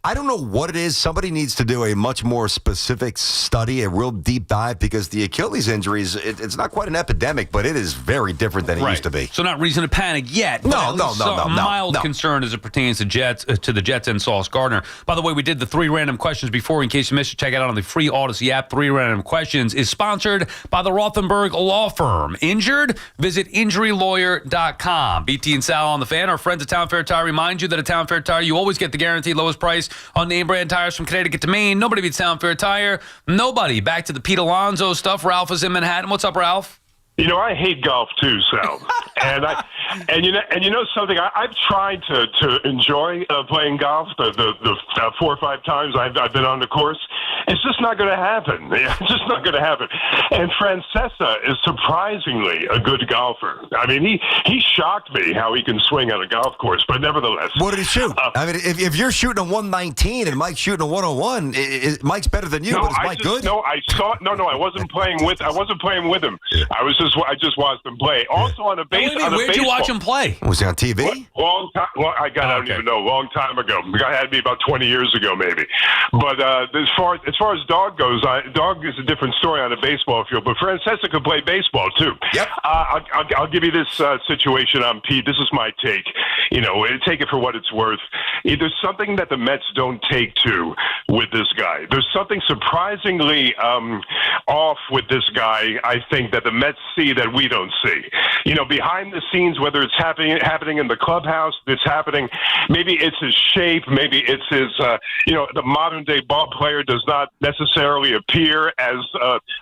I don't know what it is. Somebody needs to do a much more specific study, a real deep dive, because the Achilles injuries, it's not quite an epidemic, but it is very different than it used to be. So not reason to panic yet. No. Mild concern as it pertains to the Jets and Sauce Gardner. By the way, we did the 3 random questions before. In case you missed it, check it out on the free Odyssey app. 3 random questions is sponsored by the Rothenberg Law Firm. Injured? Visit injurylawyer.com. BT and Sal on the Fan. Our friends at Town Fair Tire remind you that at Town Fair Tire, you always get the guaranteed lowest price on name brand tires from Connecticut to Maine. Nobody beats Town Fair Tire. Nobody. Back to the Pete Alonso stuff. Ralph is in Manhattan. What's up, Ralph? I hate golf too, Sal. And you know something, I've tried to enjoy playing golf the 4 or 5 times I've been on the course. It's just not going to happen. It's just not going to happen. And Francesa is surprisingly a good golfer. I mean, he shocked me how he can swing on a golf course, but nevertheless. What did he shoot? I mean, if you're shooting a 119 and Mike's shooting a 101, Mike's better than you, but is Mike good? No, I wasn't playing with him. I just watched him play. Also on a base. Where'd you watch him play? Was he on TV? Long time. Well, I don't even know. Long time ago. The guy had me about 20 years ago, maybe. But as far as Dog goes, Dog is a different story on a baseball field. But Francesa could play baseball too. Yep. I'll give you this situation on Pete. This is my take. Take it for what it's worth. There's something that the Mets don't take to with this guy. There's something surprisingly off with this guy, I think, that the Mets see that we don't see. Behind the scenes, whether it's happening in the clubhouse, maybe it's his shape, maybe it's his, the modern-day ball player does not necessarily appear as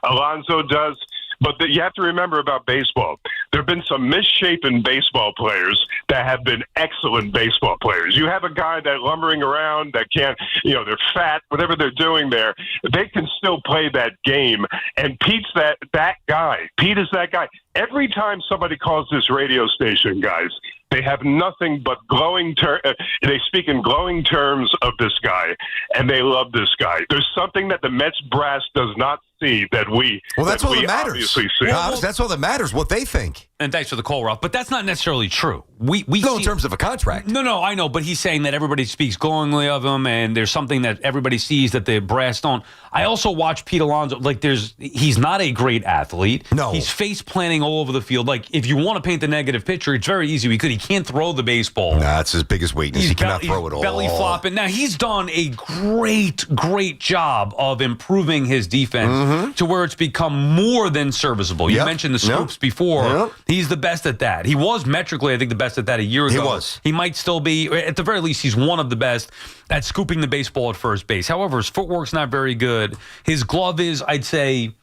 Alonso does. But you have to remember about baseball. There have been some misshapen baseball players that have been excellent baseball players. You have a guy that lumbering around that can't, they're fat, whatever they're doing there, they can still play that game. And Pete's that guy. Pete is that guy. Every time somebody calls this radio station, guys, they have nothing but they speak in glowing terms of this guy, and they love this guy. There's something that the Mets brass does not see that we. Well, that's all that matters. Obviously see. That's all that matters. What they think. And thanks for the call, Ralph. But that's not necessarily true. In terms of a contract. No, I know. But he's saying that everybody speaks glowingly of him, and there's something that everybody sees that the brass don't. I also watch Pete Alonso. He's not a great athlete. No. He's face planting all over the field. Like, if you want to paint the negative picture, it's very easy. He can't throw the baseball. Nah, that's his biggest weakness. He cannot throw it all. Belly flopping. Now, he's done a great job of improving his defense to where it's become more than serviceable. You mentioned the scoops before. Yep. He's the best at that. He was metrically, I think, the best at that a year ago. He was. He might still be. At the very least, he's one of the best at scooping the baseball at first base. However, his footwork's not very good. His glove is, I'd say,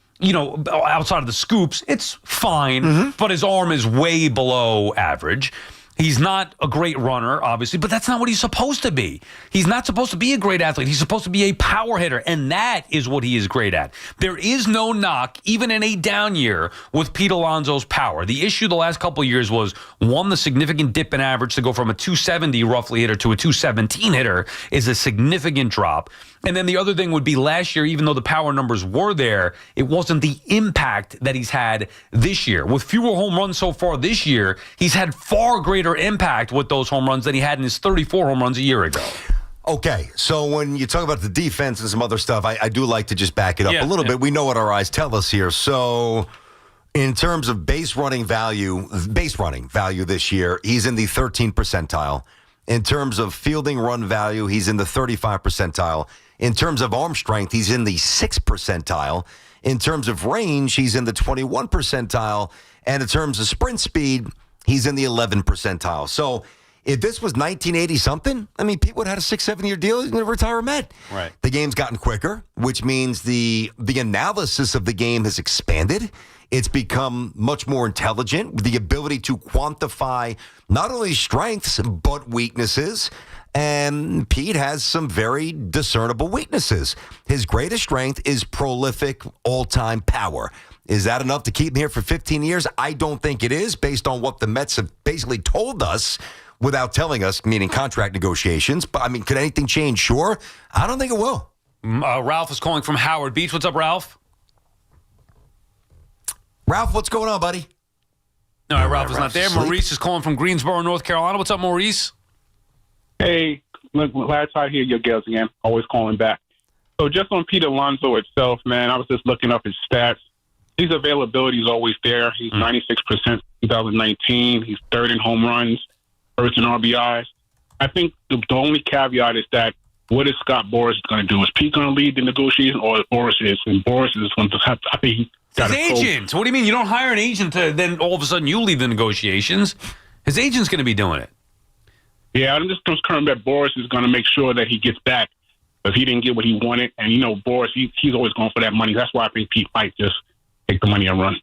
outside of the scoops, it's fine, but his arm is way below average. He's not a great runner, obviously, but that's not what he's supposed to be. He's not supposed to be a great athlete. He's supposed to be a power hitter, and that is what he is great at. There is no knock, even in a down year, with Pete Alonso's power. The issue the last couple of years was, one, the significant dip in average to go from a 270 roughly hitter to a 217 hitter is a significant drop. And then the other thing would be last year, even though the power numbers were there, it wasn't the impact that he's had this year. With fewer home runs so far this year, he's had far greater impact with those home runs than he had in his 34 home runs a year ago. Okay, so when you talk about the defense and some other stuff, I do like to just back it up a little bit. We know what our eyes tell us here. So in terms of base running value this year, he's in the 13th percentile. In terms of fielding run value, he's in the 35th percentile. In terms of arm strength, he's in the 6th percentile. In terms of range, he's in the 21st percentile. And in terms of sprint speed, he's in the 11th percentile. So if this was 1980-something, Pete would have had a 6-7 year deal. He's going to retire a Met. Right. The game's gotten quicker, which means the analysis of the game has expanded. It's become much more intelligent, the ability to quantify not only strengths, but weaknesses. And Pete has some very discernible weaknesses. His greatest strength is prolific all-time power. Is that enough to keep him here for 15 years? I don't think it is, based on what the Mets have basically told us without telling us, meaning contract negotiations. But, could anything change? Sure. I don't think it will. Ralph is calling from Howard Beach. What's up, Ralph? Ralph, what's going on, buddy? No, Ralph is not there. Maurice is calling from Greensboro, North Carolina. What's up, Maurice? Hey, glad to hear your girls again. Always calling back. So just on Pete Alonso itself, man, I was just looking up his stats. His availability is always there. He's 96% 2019. He's third in home runs, first in RBIs. I think the only caveat is that what is Scott Boras going to do? Is Pete going to lead the negotiation, or Boras is? And Boras is going to have. I think he got his agent. What do you mean? You don't hire an agent to then all of a sudden you lead the negotiations? His agent's going to be doing it. Yeah, I'm just concerned that Boras is going to make sure that he gets back if he didn't get what he wanted. And Boras, he's always going for that money. That's why I think Pete might just take the money and run.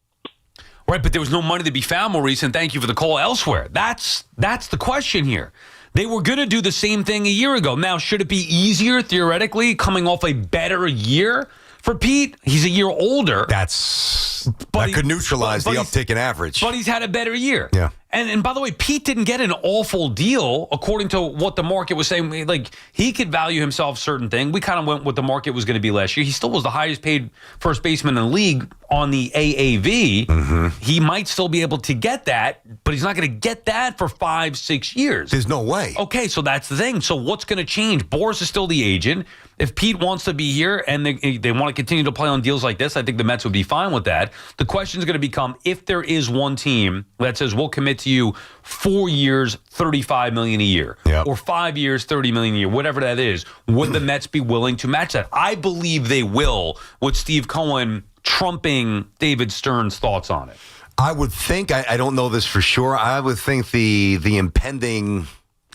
Right, but there was no money to be found, Maurice, and thank you for the call elsewhere. That's the question here. They were going to do the same thing a year ago. Now, should it be easier, theoretically, coming off a better year for Pete? He's a year older. That could neutralize the uptick in average. But he's had a better year. Yeah. And by the way, Pete didn't get an awful deal, according to what the market was saying. Like, he could value himself certain thing. We kind of went what the market was going to be last year. He still was the highest paid first baseman in the league on the AAV. Mm-hmm. He might still be able to get that, but he's not going to get that for 5-6 years. There's no way. Okay, so that's the thing. So what's going to change? Boris is still the agent. If Pete wants to be here and they want to continue to play on deals like this, I think the Mets would be fine with that. The question is going to become, if there is one team that says, we'll commit to you 4 years, $35 million a year, or 5 years, $30 million a year, whatever that is, would the Mets be willing to match that? I believe they will, with Steve Cohen trumping David Stern's thoughts on it. I would think, I don't know this for sure, I would think the impending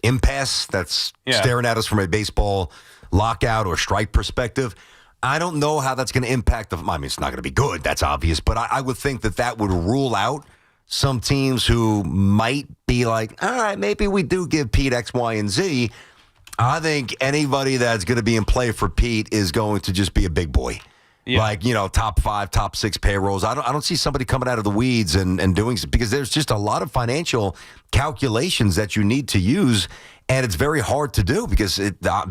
impasse that's staring at us from a baseball lockout or strike perspective, I don't know how that's going to impact I mean, it's not going to be good, that's obvious, but I would think that would rule out some teams who might be like, all right, maybe we do give Pete X, Y, and Z. I think anybody that's going to be in play for Pete is going to just be a big boy. Yeah. Like, top 5, top 6 payrolls. I don't see somebody coming out of the weeds and doing, because there's just a lot of financial calculations that you need to use, and it's very hard to do because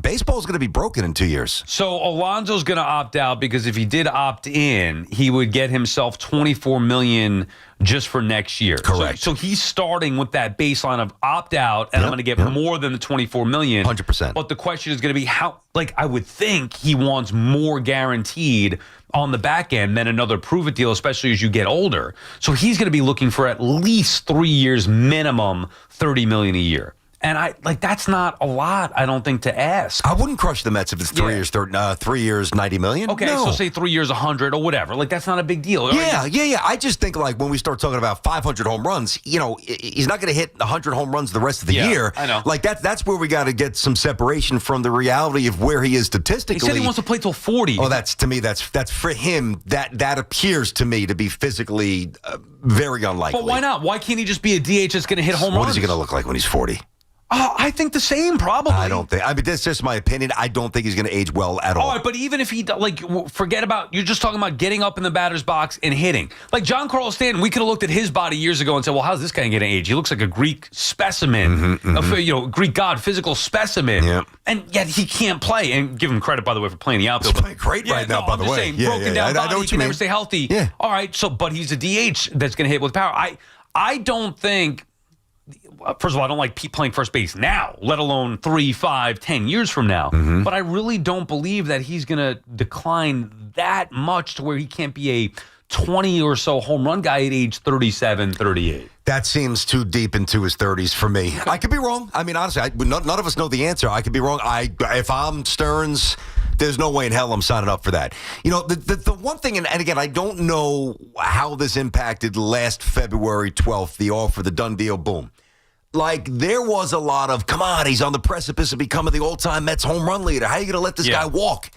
baseball is going to be broken in 2 years. So Alonso's going to opt out, because if he did opt in, he would get himself $24 million just for next year. Correct. So he's starting with that baseline of opt out, and I'm going to get more than the $24 million. 100%. But the question is going to be how. Like, I would think he wants more guaranteed on the back end than another prove-it deal, especially as you get older. So he's going to be looking for at least 3 years minimum, $30 million a year. And that's not a lot, I don't think, to ask. I wouldn't crush the Mets if it's 3 years, 3 years, $90 million. Okay, so say 3 years, 100 or whatever. Like, that's not a big deal. Yeah. I just think, like, when we start talking about 500 home runs, he's not going to hit 100 home runs the rest of the year. I know. Like, that's where we got to get some separation from the reality of where he is statistically. He said he wants to play till 40. Oh, that's for him. That appears to me to be physically very unlikely. But why not? Why can't he just be a DH that's going to hit home runs? What is he going to look like when he's 40? I think the same, probably. I don't think. I mean, that's just my opinion. I don't think he's going to age well at all. All right, but even if he, forget about, you're just talking about getting up in the batter's box and hitting. Like John Carlos Stanton, we could have looked at his body years ago and said, well, how's this guy going to age? He looks like a Greek specimen, Greek god, physical specimen. Yeah. And yet he can't play. And give him credit, by the way, for playing the outfield. He's playing great right now, by the way. Saying, broken down body, I know what he can never stay healthy. Yeah. All right, but he's a DH that's going to hit with power. I don't think. First of all, I don't like Pete playing first base now, let alone 3, 5, 10 years from now. But I really don't believe that he's going to decline that much to where he can't be a 20 or so home run guy at age 37, 38. That seems too deep into his 30s for me. I could be wrong. I mean, honestly, none of us know the answer. I could be wrong. If I'm Stearns, there's no way in hell I'm signing up for that. The one thing, and again, I don't know how this impacted last February 12th, the offer, the done deal, boom. Like, there was a lot of, come on, he's on the precipice of becoming the all-time Mets home run leader. How are you going to let this guy walk?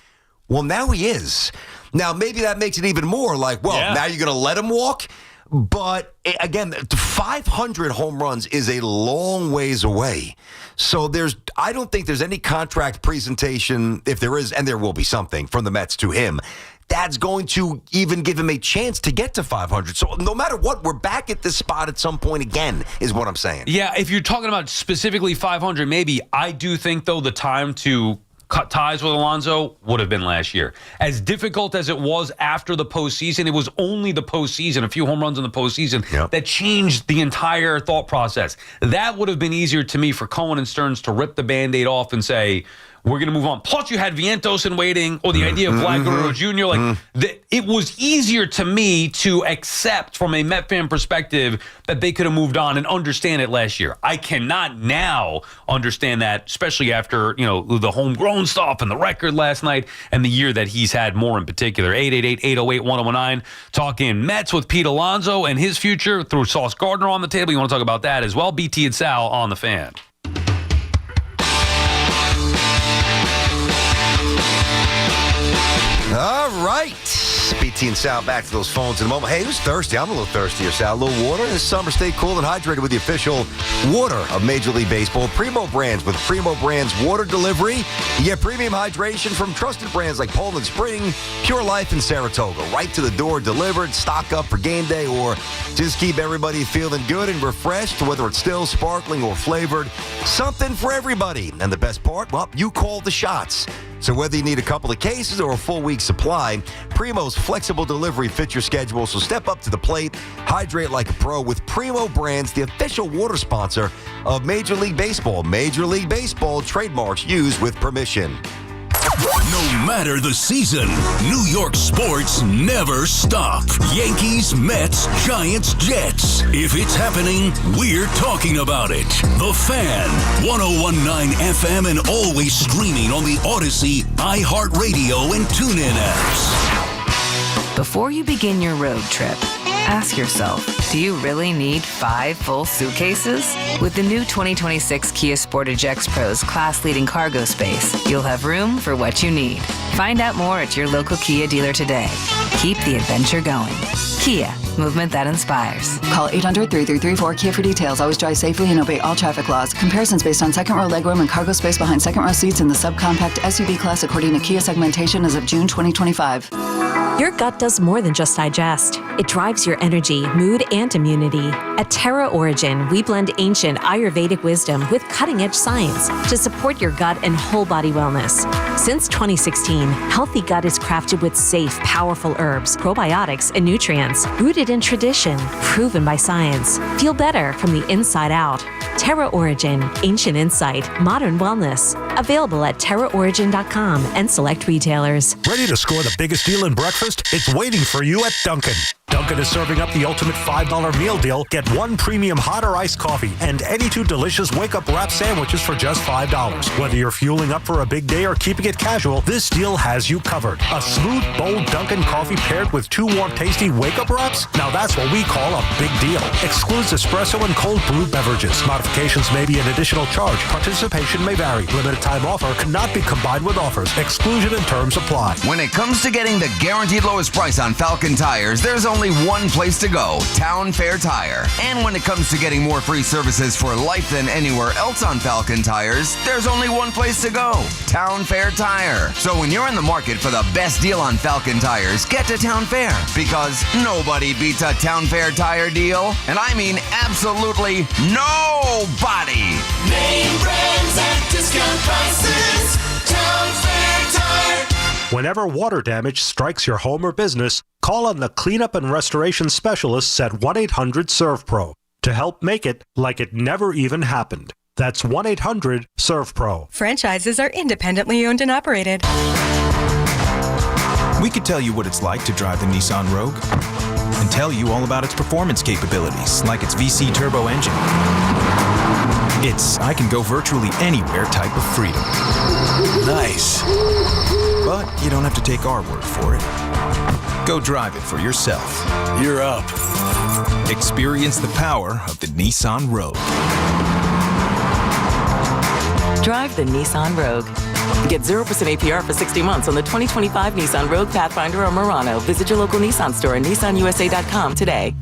Well, now he is. Now, maybe that makes it even more like, now you're going to let him walk? But, again, 500 home runs is a long ways away. So I don't think there's any contract presentation, if there is, and there will be something from the Mets to him, that's going to even give him a chance to get to 500. So no matter what, we're back at this spot at some point again, is what I'm saying. Yeah, if you're talking about specifically 500, maybe. I do think, though, the time to cut ties with Alonso would have been last year. As difficult as it was after the postseason, it was only the postseason, a few home runs in the postseason, that changed the entire thought process. That would have been easier to me for Cohen and Stearns to rip the Band-Aid off and say, we're going to move on. Plus, you had Vientos in waiting, or the idea of Vlad Guerrero Jr. It was easier to me to accept from a Met fan perspective that they could have moved on and understand it last year. I cannot now understand that, especially after the homegrown stuff and the record last night and the year that he's had more in particular. 888-808-1019. Talking Mets with Pete Alonso and his future through Sauce Gardner on the table. You want to talk about that as well? BT and Sal on the Fan. All right. Yes, BT and Sal back to those phones in a moment. Hey, who's thirsty? I'm a little thirstier, Sal. A little water this summer. Stay cool and hydrated with the official water of Major League Baseball. Primo Brands. With Primo Brands water delivery, you get premium hydration from trusted brands like Poland Spring, Pure Life, and Saratoga. Right to the door, delivered. Stock up for game day, or just keep everybody feeling good and refreshed, whether it's still, sparkling, or flavored. Something for everybody. And the best part, well, you call the shots. So whether you need a couple of cases or a full week supply, Primo's flexible delivery fits your schedule. So step up to the plate, hydrate like a pro with Primo Brands, the official water sponsor of Major League Baseball. Major League Baseball, trademarks used with permission. No matter the season, New York sports never stop. Yankees, Mets, Giants, Jets. If it's happening, we're talking about it. The Fan, 101.9 FM, and always streaming on the Odyssey, iHeartRadio, and TuneIn apps. Before you begin your road trip, ask yourself, do you really need 5 full suitcases? With the new 2026 Kia Sportage X-Pro's class-leading cargo space, you'll have room for what you need. Find out more at your local Kia dealer today. Keep the adventure going. Kia, movement that inspires. Call 800-3334-KIA for details. Always drive safely and obey all traffic laws. Comparisons based on second row legroom and cargo space behind second row seats in the subcompact SUV class according to Kia segmentation as of June 2025. Your gut does more than just digest. It drives your energy, mood, and immunity. At Terra Origin, we blend ancient Ayurvedic wisdom with cutting-edge science to support your gut and whole-body wellness. Since 2016, Healthy Gut is crafted with safe, powerful herbs, probiotics, and nutrients, rooted in tradition, proven by science. Feel better from the inside out. Terra Origin, ancient insight, modern wellness. Available at terraorigin.com and select retailers. Ready to score the biggest deal in breakfast? It's waiting for you at Dunkin'. Dunkin' is serving up the ultimate $5 meal deal. Get 1 premium hot or iced coffee and any 2 delicious wake-up wrap sandwiches for just $5. Whether you're fueling up for a big day or keeping it casual, this deal has you covered. A smooth, bold Dunkin' coffee paired with 2 warm, tasty wake-up wraps? Now that's what we call a big deal. Excludes espresso and cold brew beverages. Modifications may be an additional charge. Participation may vary. Limited time offer cannot be combined with offers. Exclusion and terms apply. When it comes to getting the guaranteed lowest price on Falcon tires, there's only one place to go, Town Fair Tire. And when it comes to getting more free services for life than anywhere else on Falcon tires, there's only one place to go, Town Fair Tire. So when you're in the market for the best deal on Falcon tires, get to Town Fair, because nobody beats a Town Fair Tire deal. And I mean absolutely nobody. Name brands at discount prices. Town Fair Tire. Whenever water damage strikes your home or business, call on the cleanup and restoration specialists at 1-800-SERVPRO to help make it like it never even happened. That's 1-800-SERVPRO. Franchises are independently owned and operated. We could tell you what it's like to drive the Nissan Rogue and tell you all about its performance capabilities, like its VC turbo engine. It's I can go virtually anywhere type of freedom. Nice. But you don't have to take our word for it. Go drive it for yourself. You're up. Experience the power of the Nissan Rogue. Drive the Nissan Rogue. Get 0% APR for 60 months on the 2025 Nissan Rogue, Pathfinder, or Murano. Visit your local Nissan store and nissanusa.com today.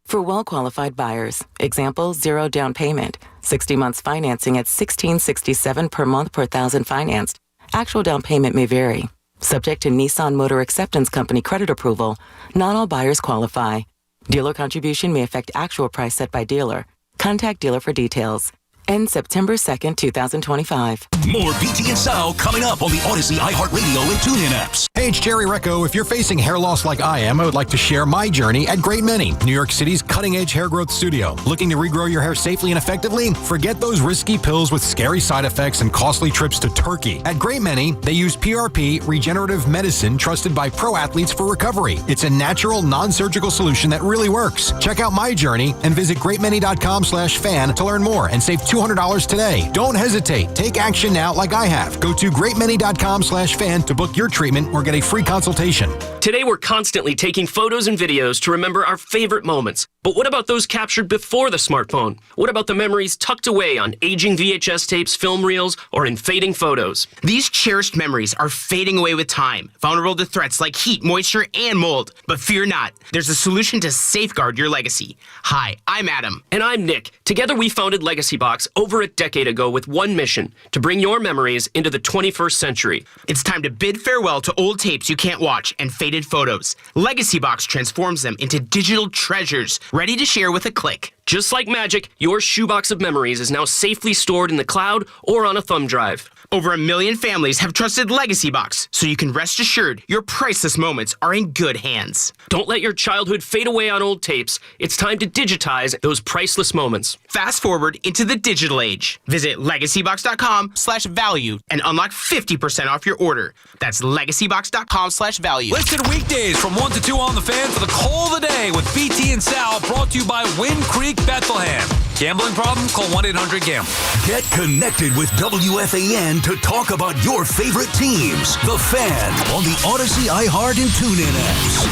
For well-qualified buyers, example, 0 down payment, 60 months financing at $1,667 per month per thousand financed. Actual down payment may vary. Subject to Nissan Motor Acceptance Company credit approval, not all buyers qualify. Dealer contribution may affect actual price set by dealer. Contact dealer for details. End September 2nd, 2025. More BT and Sal coming up on the Odyssey, iHeartRadio, and TuneIn apps. Hey, it's Jerry Recco. If you're facing hair loss like I am, I would like to share my journey at Great Many, New York City's cutting-edge hair growth studio. Looking to regrow your hair safely and effectively? Forget those risky pills with scary side effects and costly trips to Turkey. At Great Many, they use PRP, regenerative medicine trusted by pro athletes for recovery. It's a natural, non-surgical solution that really works. Check out my journey and visit greatmany.com/fan to learn more and save $200 today. Don't hesitate. Take action now like I have. Go to greatmany.com/fan to book your treatment or get a free consultation. Today, we're constantly taking photos and videos to remember our favorite moments. But what about those captured before the smartphone? What about the memories tucked away on aging VHS tapes, film reels, or in fading photos? These cherished memories are fading away with time, vulnerable to threats like heat, moisture, and mold. But fear not, there's a solution to safeguard your legacy. Hi, I'm Adam. And I'm Nick. Together, we founded Legacy Box over a decade ago with one mission: to bring your memories into the 21st century. It's time to bid farewell to old tapes you can't watch and faded photos. Legacy Box transforms them into digital treasures, ready to share with a click. Just like magic, your shoebox of memories is now safely stored in the cloud or on a thumb drive. Over 1 million families have trusted Legacy Box, so you can rest assured your priceless moments are in good hands. Don't let your childhood fade away on old tapes. It's time to digitize those priceless moments. Fast forward into the digital age. Visit legacybox.com/value and unlock 50% off your order. That's legacybox.com/value. Listen weekdays from 1 to 2 on The Fan for the call of the day with BT and Sal, brought to you by Wind Creek Bethlehem. Gambling problem? Call 1-800-GAMBLE. Get connected with WFAN to talk about your favorite teams. The Fan on the Odyssey, iHeart, and TuneIn apps.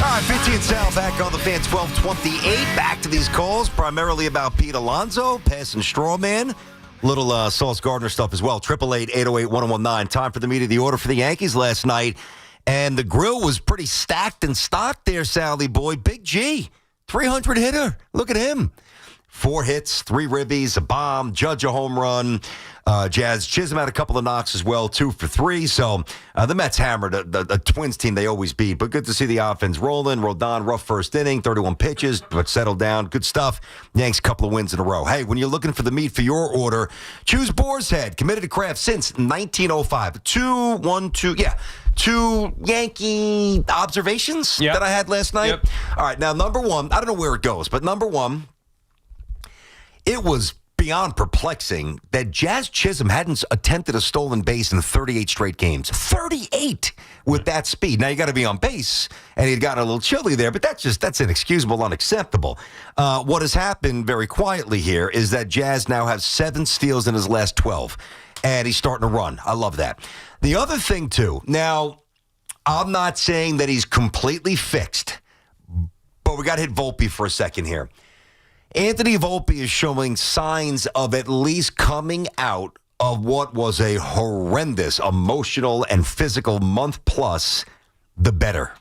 All right, BT and Sal back on The Fan, 1228. Back to these calls, primarily about Pete Alonso, passing straw man. Little Sauce Gardner stuff as well. 888-808-1019. Time for the meat of the order for the Yankees last night. And the grill was pretty stacked and stocked there, Sally boy. Big G, 300 hitter. Look at him. 4 hits, 3 ribbies, a bomb, Judge a home run. Jazz Chisholm had a couple of knocks as well, 2 for 3. So the Mets hammered the Twins team they always beat. But good to see the offense rolling. Rodon, rough first inning, 31 pitches, but settled down. Good stuff. Yanks, couple of wins in a row. Hey, when you're looking for the meat for your order, choose Boar's Head. Committed to craft since 1905. 2 Yankee observations that I had last night. Yep. All right, now number one, I don't know where it goes, but number one, it was beyond perplexing that Jazz Chisholm hadn't attempted a stolen base in 38 straight games. 38 with that speed. Now, you got to be on base, and he'd gotten a little chilly there, but that's inexcusable, unacceptable. What has happened very quietly here is that Jazz now has 7 steals in his last 12, and he's starting to run. I love that. The other thing, too, now, I'm not saying that he's completely fixed, but we got to hit Volpe for a second here. Anthony Volpe is showing signs of at least coming out of what was a horrendous emotional and physical month plus, the better.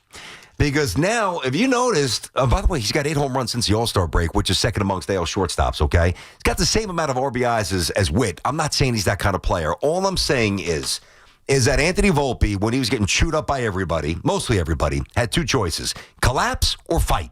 Because now, if you noticed, by the way, he's got 8 home runs since the All-Star break, which is second amongst AL shortstops, okay? He's got the same amount of RBIs as Witt. I'm not saying he's that kind of player. All I'm saying is that Anthony Volpe, when he was getting chewed up by everybody, mostly everybody, had 2 choices: collapse or fight.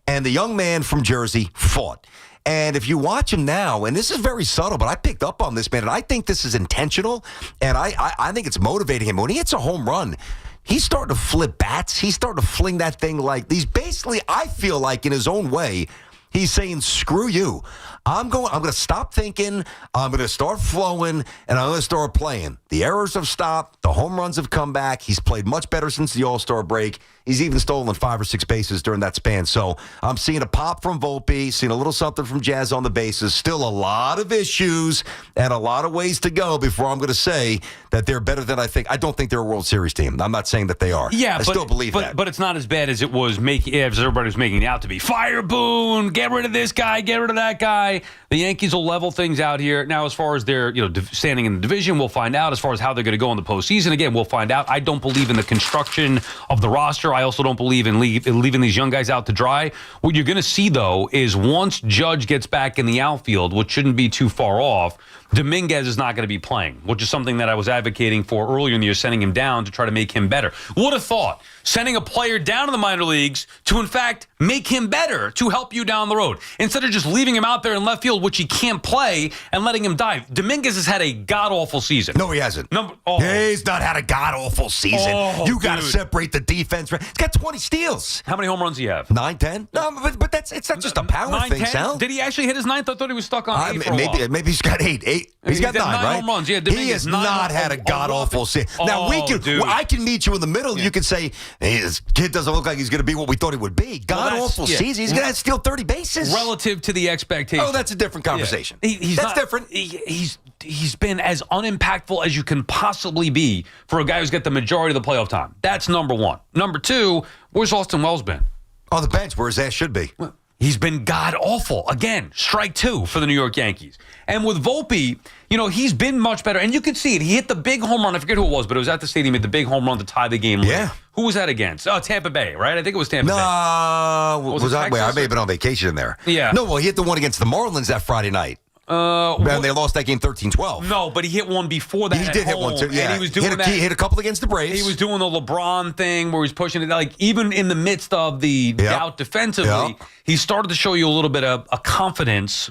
And the young man from Jersey fought. And if you watch him now, and this is very subtle, but I picked up on this, man, and I think this is intentional, and I think it's motivating him. When he hits a home run, he's starting to flip bats. He's starting to fling that thing like these. Basically, I feel like in his own way, he's saying, screw you. I'm going to stop thinking. I'm going to start flowing, and I'm going to start playing. The errors have stopped. The home runs have come back. He's played much better since the All-Star break. He's even stolen 5 or 6 bases during that span. So I'm seeing a pop from Volpe, seeing a little something from Jazz on the bases. Still a lot of issues and a lot of ways to go before I'm going to say that they're better than I think. I don't think they're a World Series team. I'm not saying that they are. Yeah, I still believe that. But it's not as bad as it was as everybody was making it out to be. Fire Boone, get rid of this guy, get rid of that guy. The Yankees will level things out here. Now, as far as their standing in the division, we'll find out. As far as how they're going to go in the postseason, again, we'll find out. I don't believe in the construction of the roster. I also don't believe in leaving these young guys out to dry. What you're going to see, though, is once Judge gets back in the outfield, which shouldn't be too far off, Dominguez is not going to be playing, which is something that I was advocating for earlier in the year, sending him down to try to make him better. Would have thought sending a player down to the minor leagues to, in fact, make him better to help you down the road, instead of just leaving him out there in left field, which he can't play, and letting him dive. Dominguez has had a god-awful season. No, he hasn't. He's not had a god-awful season. You got to separate the defense. He's got 20 steals. How many home runs do you have? 9, 10? No, but it's not just a power 9, thing, 10? Sal. Did he actually hit his 9th? I thought he was stuck on 8 for a while. Maybe he's got 8. He's got 9, right? home runs. Yeah, he has not had a god-awful season. Now, I can meet you in the middle. You can say, hey, this kid doesn't look like he's going to be what we thought he would be. God-awful season. He's going to steal 30 bases. Relative to the expectation. Oh, that's a different conversation. That's different. He's been as unimpactful as you can possibly be for a guy who's got the majority of the playoff time. That's number one. Number two, where's Austin Wells been? On the bench, where his ass should be. He's been god-awful. Again, strike 2 for the New York Yankees. And with Volpe, he's been much better. And you can see it. He hit the big home run. I forget who it was, but it was at the stadium. He hit the big home run to tie the game. Yeah. Who was that against? Oh, Tampa Bay, right? I think it was Tampa Bay. I may have been on vacation there. Yeah. No, well, he hit the one against the Marlins that Friday night. And they lost that game 13-12. No, but he hit one before that. He did hit one too. Yeah, and he was doing He hit a couple against the Braves. He was doing the LeBron thing where he's pushing it. Like even in the midst of the doubt defensively, he started to show you a little bit of a confidence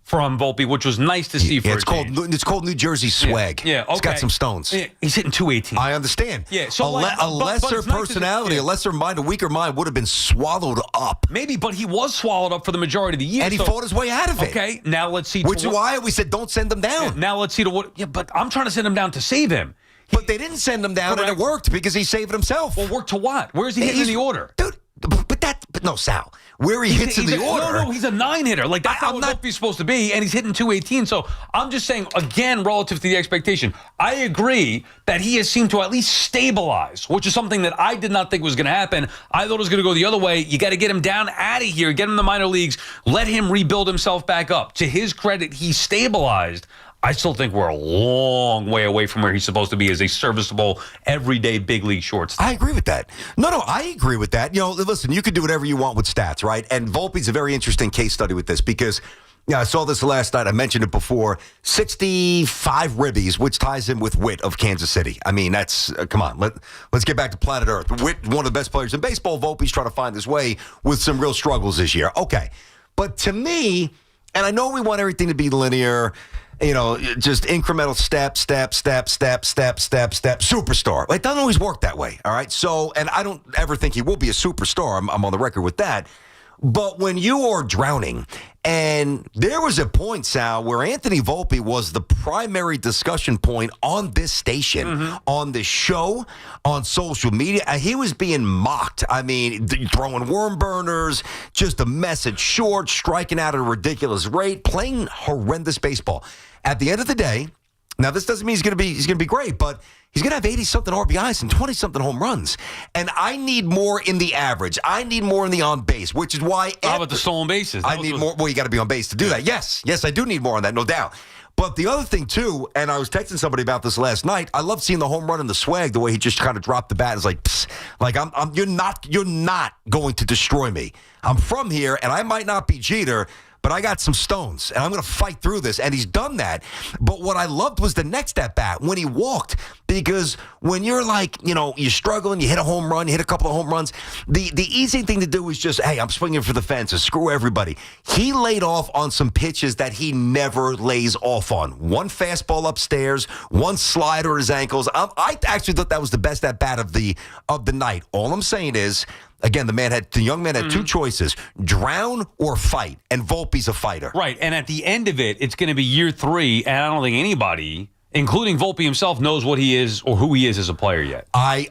from Volpe, which was nice to see. It's called New Jersey swag. Yeah, okay. It's got some stones. Yeah, he's hitting 218. I understand. Yeah, so a lesser personality, a lesser mind, a weaker mind would have been swallowed up. Maybe, but he was swallowed up for the majority of the year, and he fought his way out of it. Okay, now let's see. Which is why we said don't send him down. Yeah, now let's see to what. Yeah, but I'm trying to send him down to save him. But they didn't send him down, and it worked because he saved himself. Well, worked to what? Where's he hitting in the order, dude? But no, Sal. Where he hits in the order. No, he's a 9 hitter. Like that's not what Volpe's supposed to be, and he's hitting 218. So I'm just saying again, relative to the expectation, I agree that he has seemed to at least stabilize, which is something that I did not think was going to happen. I thought it was going to go the other way. You got to get him down out of here, get him in the minor leagues, let him rebuild himself back up. To his credit, he stabilized. I still think we're a long way away from where he's supposed to be as a serviceable, everyday big league shortstop. I agree with that. No, I agree with that. Listen, you can do whatever you want with stats, right? And Volpe's a very interesting case study with this because I saw this last night. I mentioned it before. 65 ribbies, which ties him with Witt of Kansas City. I mean, that's, come on, let's get back to planet Earth. Witt, one of the best players in baseball. Volpe's trying to find his way with some real struggles this year. Okay. But to me, and I know we want everything to be linear, just incremental step, superstar. It doesn't always work that way, all right? So, and I don't ever think he will be a superstar. I'm on the record with that. But when you are drowning, and there was a point, Sal, where Anthony Volpe was the primary discussion point on this station, on the show, on social media. He was being mocked. I mean, throwing worm burners, just a message short, striking out at a ridiculous rate, playing horrendous baseball. At the end of the day, now this doesn't mean he's going to be great, but he's going to have 80-something RBIs and 20-something home runs. And I need more in the average. I need more in the on base, which is why. How about the stolen bases? I need more. Well, you got to be on base to do that. Yes, I do need more on that, no doubt. But the other thing, too, and I was texting somebody about this last night, I love seeing the home run and the swag, the way he just kind of dropped the bat. And it's like, psst, like you're not going to destroy me. I'm from here, and I might not be Jeter, but I got some stones, and I'm going to fight through this. And he's done that. But what I loved was the next at-bat when he walked, because when you're like, you're struggling, you hit a home run, you hit a couple of home runs, the easy thing to do is just, hey, I'm swinging for the fences, screw everybody. He laid off on some pitches that he never lays off on. One fastball upstairs, one slider at his ankles. I actually thought that was the best at-bat of the night. All I'm saying is, again, the young man had two choices: drown or fight, and Volpe's a fighter. Right, and at the end of it, it's going to be year 3, and I don't think anybody, including Volpe himself, knows what he is or who he is as a player yet. I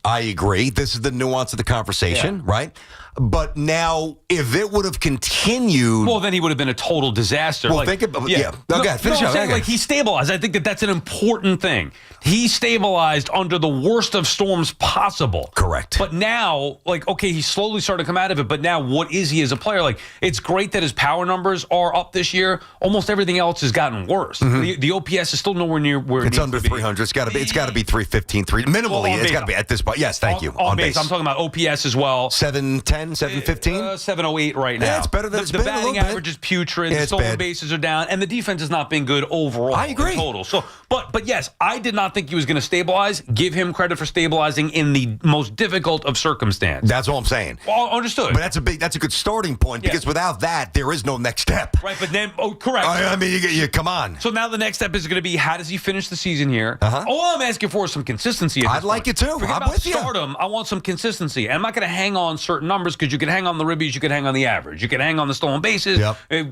agree. This is the nuance of the conversation, right? But now, if it would have continued... Well, then he would have been a total disaster. Well, think about... Yeah. Okay, finish up. Like, he stabilized. I think that's an important thing. He stabilized under the worst of storms possible. Correct. But now, he's slowly starting to come out of it, but now what is he as a player? It's great that his power numbers are up this year. Almost everything else has gotten worse. The OPS is still nowhere near where it's under 300. It's got to be 315, minimally. It's got to be at this point. Yes, thank you. On base. I'm talking about OPS as well. 710, 715? 708 right now. Yeah, it's better than it's been. The batting average is putrid. The stolen bases are down, and the defense has not been good overall. I agree. In total. So, but yes, I did not think he was going to stabilize. Give him credit for stabilizing in the most difficult of circumstances. That's all I'm saying. Well, understood. But that's a good starting point, because without that, there is no next step. Right, but then, correct. I mean, you come on. So now the next step is going to be, how does he finish the season here? All I'm asking for is some consistency. I'd like it too. Forget I'm about with you. stardom. I want some consistency. And I'm not going to hang on certain numbers, numbers because you can hang on the ribbies, you can hang on the average, you can hang on the stolen bases.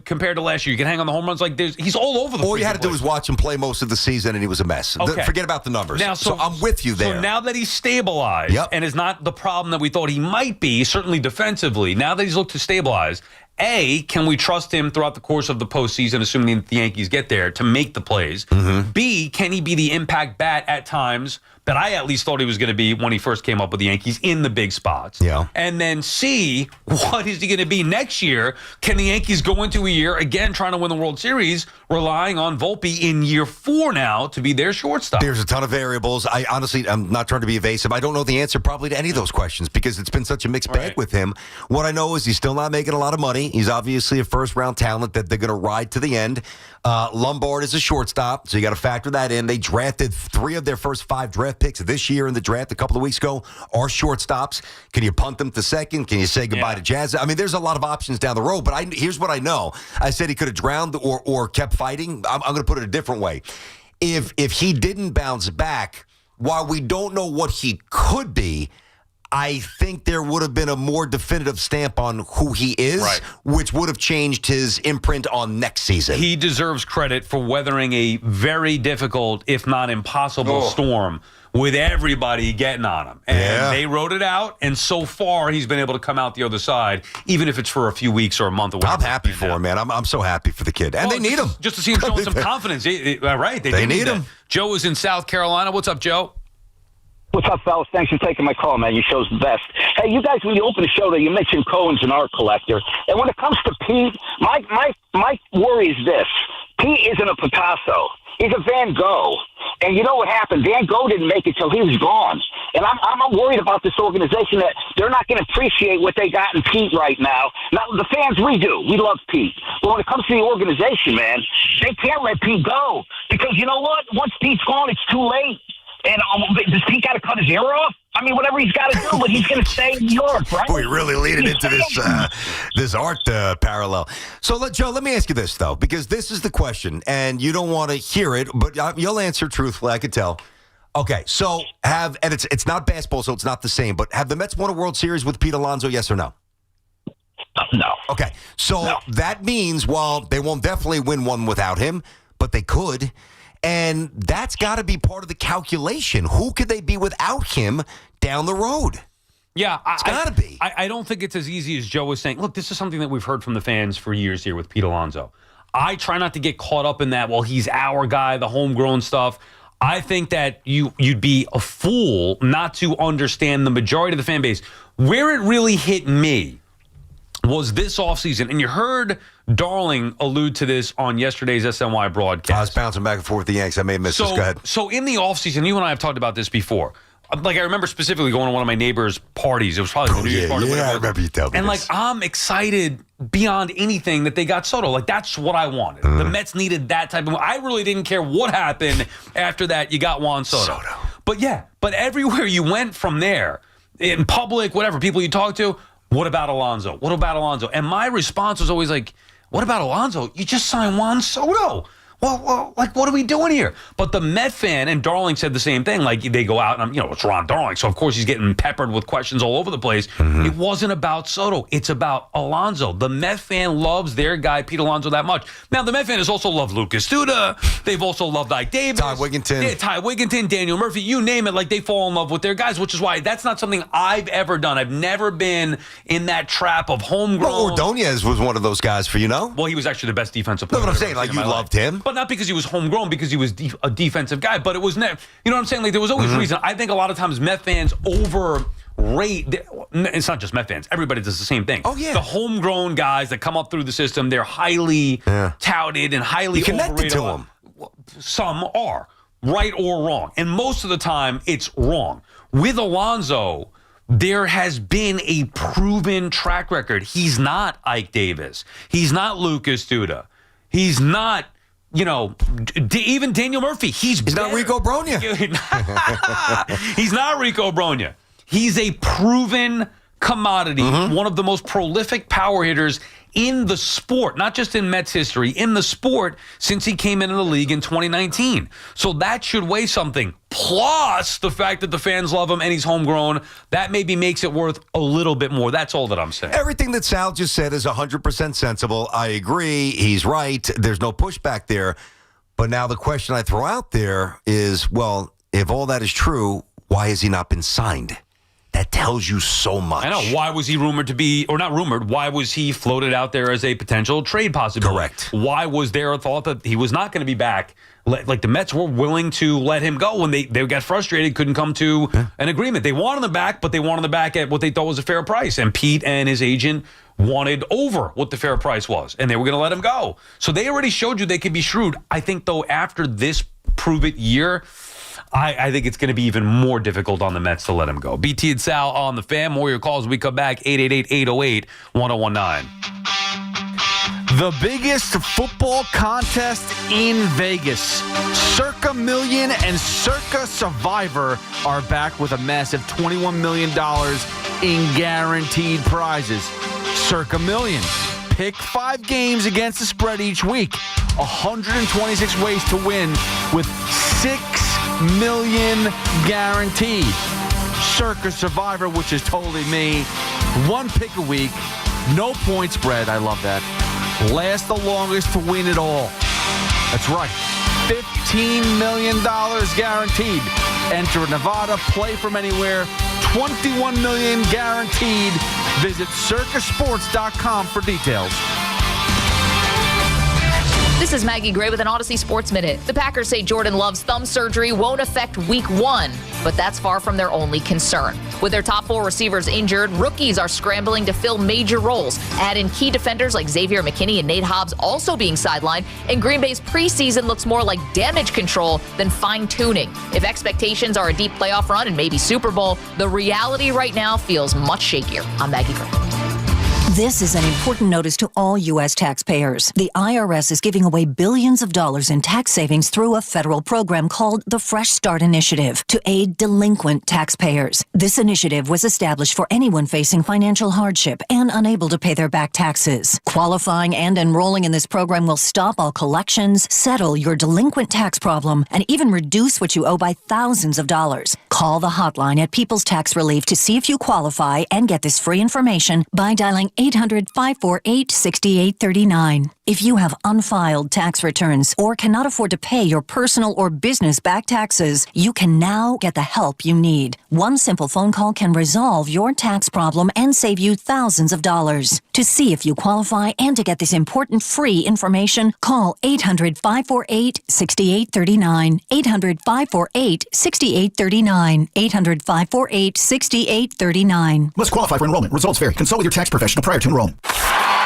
Compared to last year, you can hang on the home runs. Like he's all over the. All you had to do was watch him play most of the season, and he was a mess. Okay. Forget about the numbers. Now, so I'm with you there. So now that he's stabilized and is not the problem that we thought he might be, certainly defensively. Now that he's looked to stabilize. A, can we trust him throughout the course of the postseason, assuming that the Yankees get there, to make the plays? B, can he be the impact bat at times that I at least thought he was going to be when he first came up with the Yankees in the big spots? And then C, what is he going to be next year? Can the Yankees go into a year, again, trying to win the World Series, relying on Volpe in year 4 now to be their shortstop? There's a ton of variables. I'm not trying to be evasive. I don't know the answer probably to any of those questions because it's been such a mixed bag with him. What I know is he's still not making a lot of money. He's obviously a first-round talent that they're going to ride to the end. Lombard is a shortstop, so you got to factor that in. They drafted 3 of their first 5 draft picks this year in the draft a couple of weeks ago are shortstops. Can you punt them to second? Can you say goodbye to Jazz? I mean, there's a lot of options down the road, but here's what I know. I said he could have drowned or kept fighting. I'm going to put it a different way. If he didn't bounce back, while we don't know what he could be, I think there would have been a more definitive stamp on who he is, which would have changed his imprint on next season. He deserves credit for weathering a very difficult, if not impossible, storm with everybody getting on him. And they wrote it out, and so far he's been able to come out the other side, even if it's for a few weeks or a month. I'm happy for him, man. I'm so happy for the kid. And they need him. Just to see him showing some confidence. Right, they need him. Joe is in South Carolina. What's up, Joe? What's up, fellas? Thanks for taking my call, man. Your show's the best. Hey, you guys, when you open the show, you mentioned Cohen's an art collector. And when it comes to Pete, my worry is this. Pete isn't a Picasso. He's a Van Gogh. And you know what happened? Van Gogh didn't make it till he was gone. And I'm worried about this organization that they're not going to appreciate what they got in Pete right now. Now, the fans, we do. We love Pete. But when it comes to the organization, man, they can't let Pete go. Because you know what? Once Pete's gone, it's too late. And does Pete got to cut his ear off? I mean, whatever he's got to do, but he's going to stay in New York, right? Boy, really leading into this art parallel. So, Joe, let me ask you this, though, because this is the question, and you don't want to hear it, but you'll answer truthfully, I could tell. Okay, so and it's not basketball, so it's not the same, but have the Mets won a World Series with Pete Alonso, yes or no? No. Okay, so that means, while they won't definitely win one without him, but they could. And that's got to be part of the calculation. Who could they be without him down the road? Yeah, it's got to be. I don't think it's as easy as Joe was saying. Look, this is something that we've heard from the fans for years here with Pete Alonso. I try not to get caught up in that. Well, he's our guy, the homegrown stuff. I think that you'd be a fool not to understand the majority of the fan base. Where it really hit me was this offseason, and you heard Darling allude to this on yesterday's SNY broadcast. I was bouncing back and forth with the Yanks. I may have missed this. Go ahead. So in the offseason, you and I have talked about this before. Like, I remember specifically going to one of my neighbor's parties. It was probably the New Year's party. Yeah, I remember you telling me And, this. I'm excited beyond anything that they got Soto. Like, that's what I wanted. The Mets needed that type of... I really didn't care what happened after that. You got Juan Soto. But everywhere you went from there, in public, whatever, people you talk to, what about Alonso? What about Alonso? And my response was always like, what about Alonso? You just signed Juan Soto. Well, like, what are we doing here? But the Met fan, and Darling said the same thing, like, they go out, and it's Ron Darling, so of course he's getting peppered with questions all over the place. It wasn't about Soto. It's about Alonso. The Met fan loves their guy, Pete Alonso, that much. Now, the Met fan has also loved Lucas Duda. They've also loved Ike Davis. Ty Wigginton. Yeah, Ty Wigginton, Daniel Murphy, you name it. Like, they fall in love with their guys, which is why that's not something I've ever done. I've never been in that trap of homegrown. Well, Ordonez was one of those guys for you, know? Well, he was actually the best defensive player. No, but I'm saying, like, you loved him. But not because he was homegrown, because he was a defensive guy. But it was never, you know what I'm saying? Like, there was always reason. I think a lot of times Met fans overrate. It's not just Met fans. Everybody does the same thing. Oh, yeah. The homegrown guys that come up through the system, they're highly touted and highly connected to them. Some are, right or wrong. And most of the time, it's wrong. With Alonso, there has been a proven track record. He's not Ike Davis. He's not Lucas Duda. He's not, even Daniel Murphy. He's not Rico Brogna. He's not Rico Brogna. He's a proven commodity, one of the most prolific power hitters in the sport, not just in Mets history, in the sport since he came into the league in 2019. So that should weigh something. Plus the fact that the fans love him and he's homegrown, that maybe makes it worth a little bit more. That's all that I'm saying. Everything that Sal just said is 100% sensible. I agree. He's right. There's no pushback there. But now the question I throw out there is, well, if all that is true, why has he not been signed? That tells you so much. I know. Why was he rumored to be, or not rumored, why was he floated out there as a potential trade possibility? Correct. Why was there a thought that he was not going to be back? Like the Mets were willing to let him go when they got frustrated, couldn't come to an agreement. They wanted him back, but they wanted him back at what they thought was a fair price. And Pete and his agent wanted over what the fair price was, and they were going to let him go. So they already showed you they could be shrewd. I think, though, after this prove-it year, I think it's going to be even more difficult on the Mets to let him go. BT and Sal on the Fan. More your calls when we come back. 888-808-1019. The biggest football contest in Vegas. Circa Million and Circa Survivor are back with a massive $21 million in guaranteed prizes. Circa Million. Pick 5 games against the spread each week. 126 ways to win with $6 million guaranteed. Circa Survivor, which is totally me. 1 pick a week. No point spread. I love that. Last the longest to win it all. That's right. $15 million guaranteed. Enter Nevada, play from anywhere. $21 million guaranteed. Visit circasports.com for details. This is Maggie Gray with an Odyssey Sports Minute. The Packers say Jordan Love's thumb surgery won't affect Week 1, but that's far from their only concern. With their top 4 receivers injured, rookies are scrambling to fill major roles. Add in key defenders like Xavier McKinney and Nate Hobbs also being sidelined, and Green Bay's preseason looks more like damage control than fine-tuning. If expectations are a deep playoff run and maybe Super Bowl, the reality right now feels much shakier. I'm Maggie Gray. This is an important notice to all U.S. taxpayers. The IRS is giving away billions of dollars in tax savings through a federal program called the Fresh Start Initiative to aid delinquent taxpayers. This initiative was established for anyone facing financial hardship and unable to pay their back taxes. Qualifying and enrolling in this program will stop all collections, settle your delinquent tax problem, and even reduce what you owe by thousands of dollars. Call the hotline at People's Tax Relief to see if you qualify and get this free information by dialing 800-548-6839. If you have unfiled tax returns or cannot afford to pay your personal or business back taxes, you can now get the help you need. One simple phone call can resolve your tax problem and save you thousands of dollars. To see if you qualify and to get this important free information, call 800-548-6839. 800-548-6839. 800-548-6839. Must qualify for enrollment. Results vary. Consult with your tax professional prior to enrollment.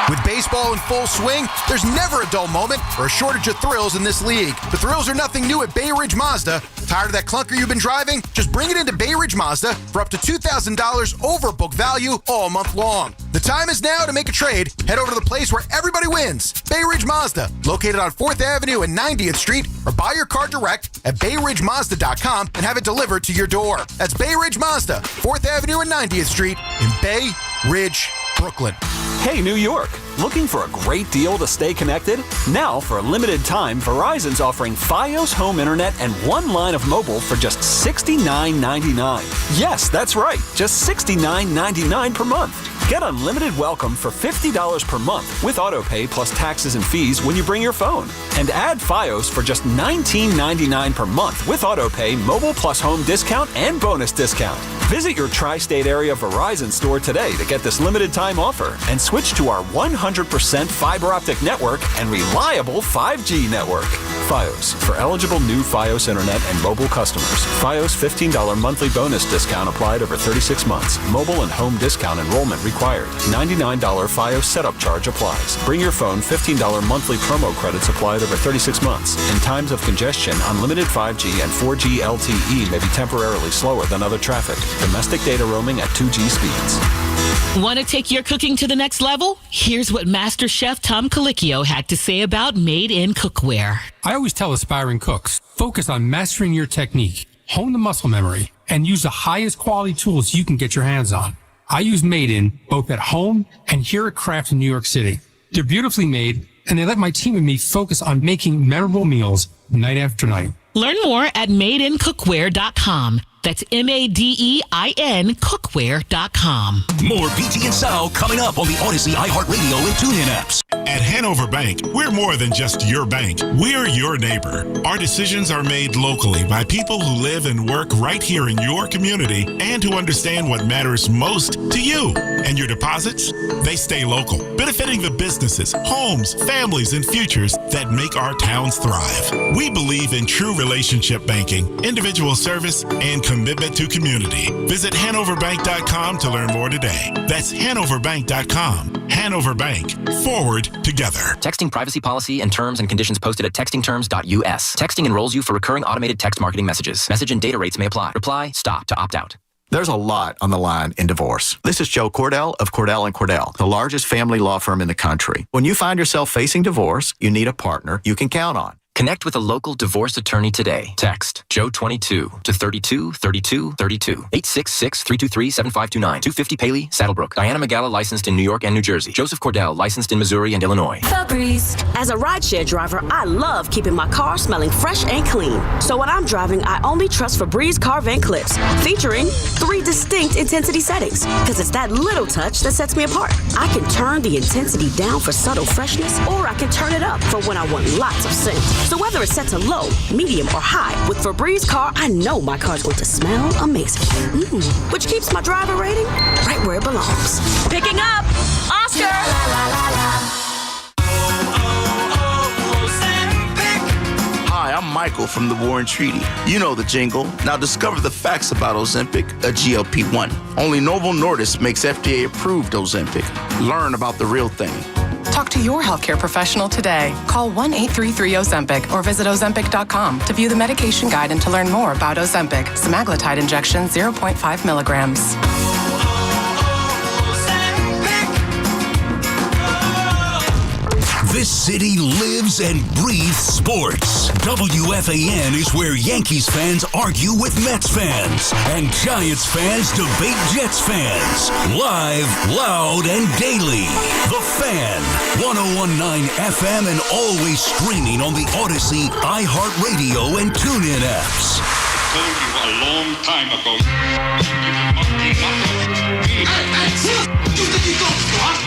With baseball in full swing, there's never a dull moment or a shortage of thrills in this league. The thrills are nothing new at Bay Ridge Mazda. Tired of that clunker you've been driving? Just bring it into Bay Ridge Mazda for up to $2,000 over book value all month long. The time is now to make a trade. Head over to the place where everybody wins. Bay Ridge Mazda, located on 4th Avenue and 90th Street, or buy your car direct at BayRidgeMazda.com and have it delivered to your door. That's Bay Ridge Mazda, 4th Avenue and 90th Street in Bay Ridge, Brooklyn. Hey, New York. Looking for a great deal to stay connected? Now, for a limited time, Verizon's offering Fios home internet and 1 line of mobile for just $69.99. Yes, that's right, just $69.99 per month. Get unlimited welcome for $50 per month with autopay plus taxes and fees when you bring your phone. And add Fios for just $19.99 per month with autopay, mobile plus home discount, and bonus discount. Visit your tri-state area Verizon store today to get this limited time offer and switch to our 100% fiber optic network and reliable 5G network. Fios, for eligible new Fios internet and mobile customers. Fios $15 monthly bonus discount applied over 36 months. Mobile and home discount enrollment required. $99 Fios setup charge applies. Bring your phone. $15 monthly promo credits applied over 36 months. In times of congestion, unlimited 5G and 4G LTE may be temporarily slower than other traffic. Domestic data roaming at 2G speeds. Want to take your cooking to the next level? Here's what Master Chef Tom Colicchio had to say about Made in Cookware. I always tell aspiring cooks, focus on mastering your technique, hone the muscle memory, and use the highest quality tools you can get your hands on. I use Made in both at home and here at Craft in New York City. They're beautifully made, and they let my team and me focus on making memorable meals night after night. Learn more at madeincookware.com. That's MADEIN cookware.com. More BT and Sal coming up on the Odyssey, iHeartRadio, and TuneIn apps. At Hanover Bank, we're more than just your bank. We're your neighbor. Our decisions are made locally by people who live and work right here in your community and who understand what matters most to you. And your deposits, they stay local, benefiting the businesses, homes, families, and futures that make our towns thrive. We believe in true relationship banking, individual service, and commitment to community. Visit HanoverBank.com to learn more today. That's HanoverBank.com. Hanover Bank. Forward together. Texting privacy policy and terms and conditions posted at textingterms.us. Texting enrolls you for recurring automated text marketing messages. Message and data rates may apply. Reply, stop to opt out. There's a lot on the line in divorce. This is Joe Cordell of Cordell & Cordell, the largest family law firm in the country. When you find yourself facing divorce, you need a partner you can count on. Connect with a local divorce attorney today. Text Joe22 to 32 32 32. 866-323-7529. 250 Paley, Saddlebrook. Diana Magala, licensed in New York and New Jersey. Joseph Cordell, licensed in Missouri and Illinois. Febreze. As a rideshare driver, I love keeping my car smelling fresh and clean. So when I'm driving, I only trust Febreze car vent clips, featuring 3 distinct intensity settings. Because it's that little touch that sets me apart. I can turn the intensity down for subtle freshness, or I can turn it up for when I want lots of scent. So whether it's set to low, medium, or high, with Febreze car, I know my car's going to smell amazing. Which keeps my driver rating right where it belongs. Picking up Oscar! Hi, I'm Michael from the War and Treaty. You know the jingle. Now discover the facts about Ozempic, a GLP-1. Only Novo Nordisk makes FDA-approved Ozempic. Learn about the real thing. Talk to your healthcare professional today. Call 1-833-OZEMPIC or visit Ozempic.com to view the medication guide and to learn more about Ozempic, semaglutide injection 0.5 milligrams. This city lives and breathes sports. WFAN is where Yankees fans argue with Mets fans, and Giants fans debate Jets fans. Live, loud, and daily. The Fan, 101.9 FM, and always streaming on the Odyssey, iHeartRadio, and TuneIn apps. I told you a long time ago. You think you don't squat?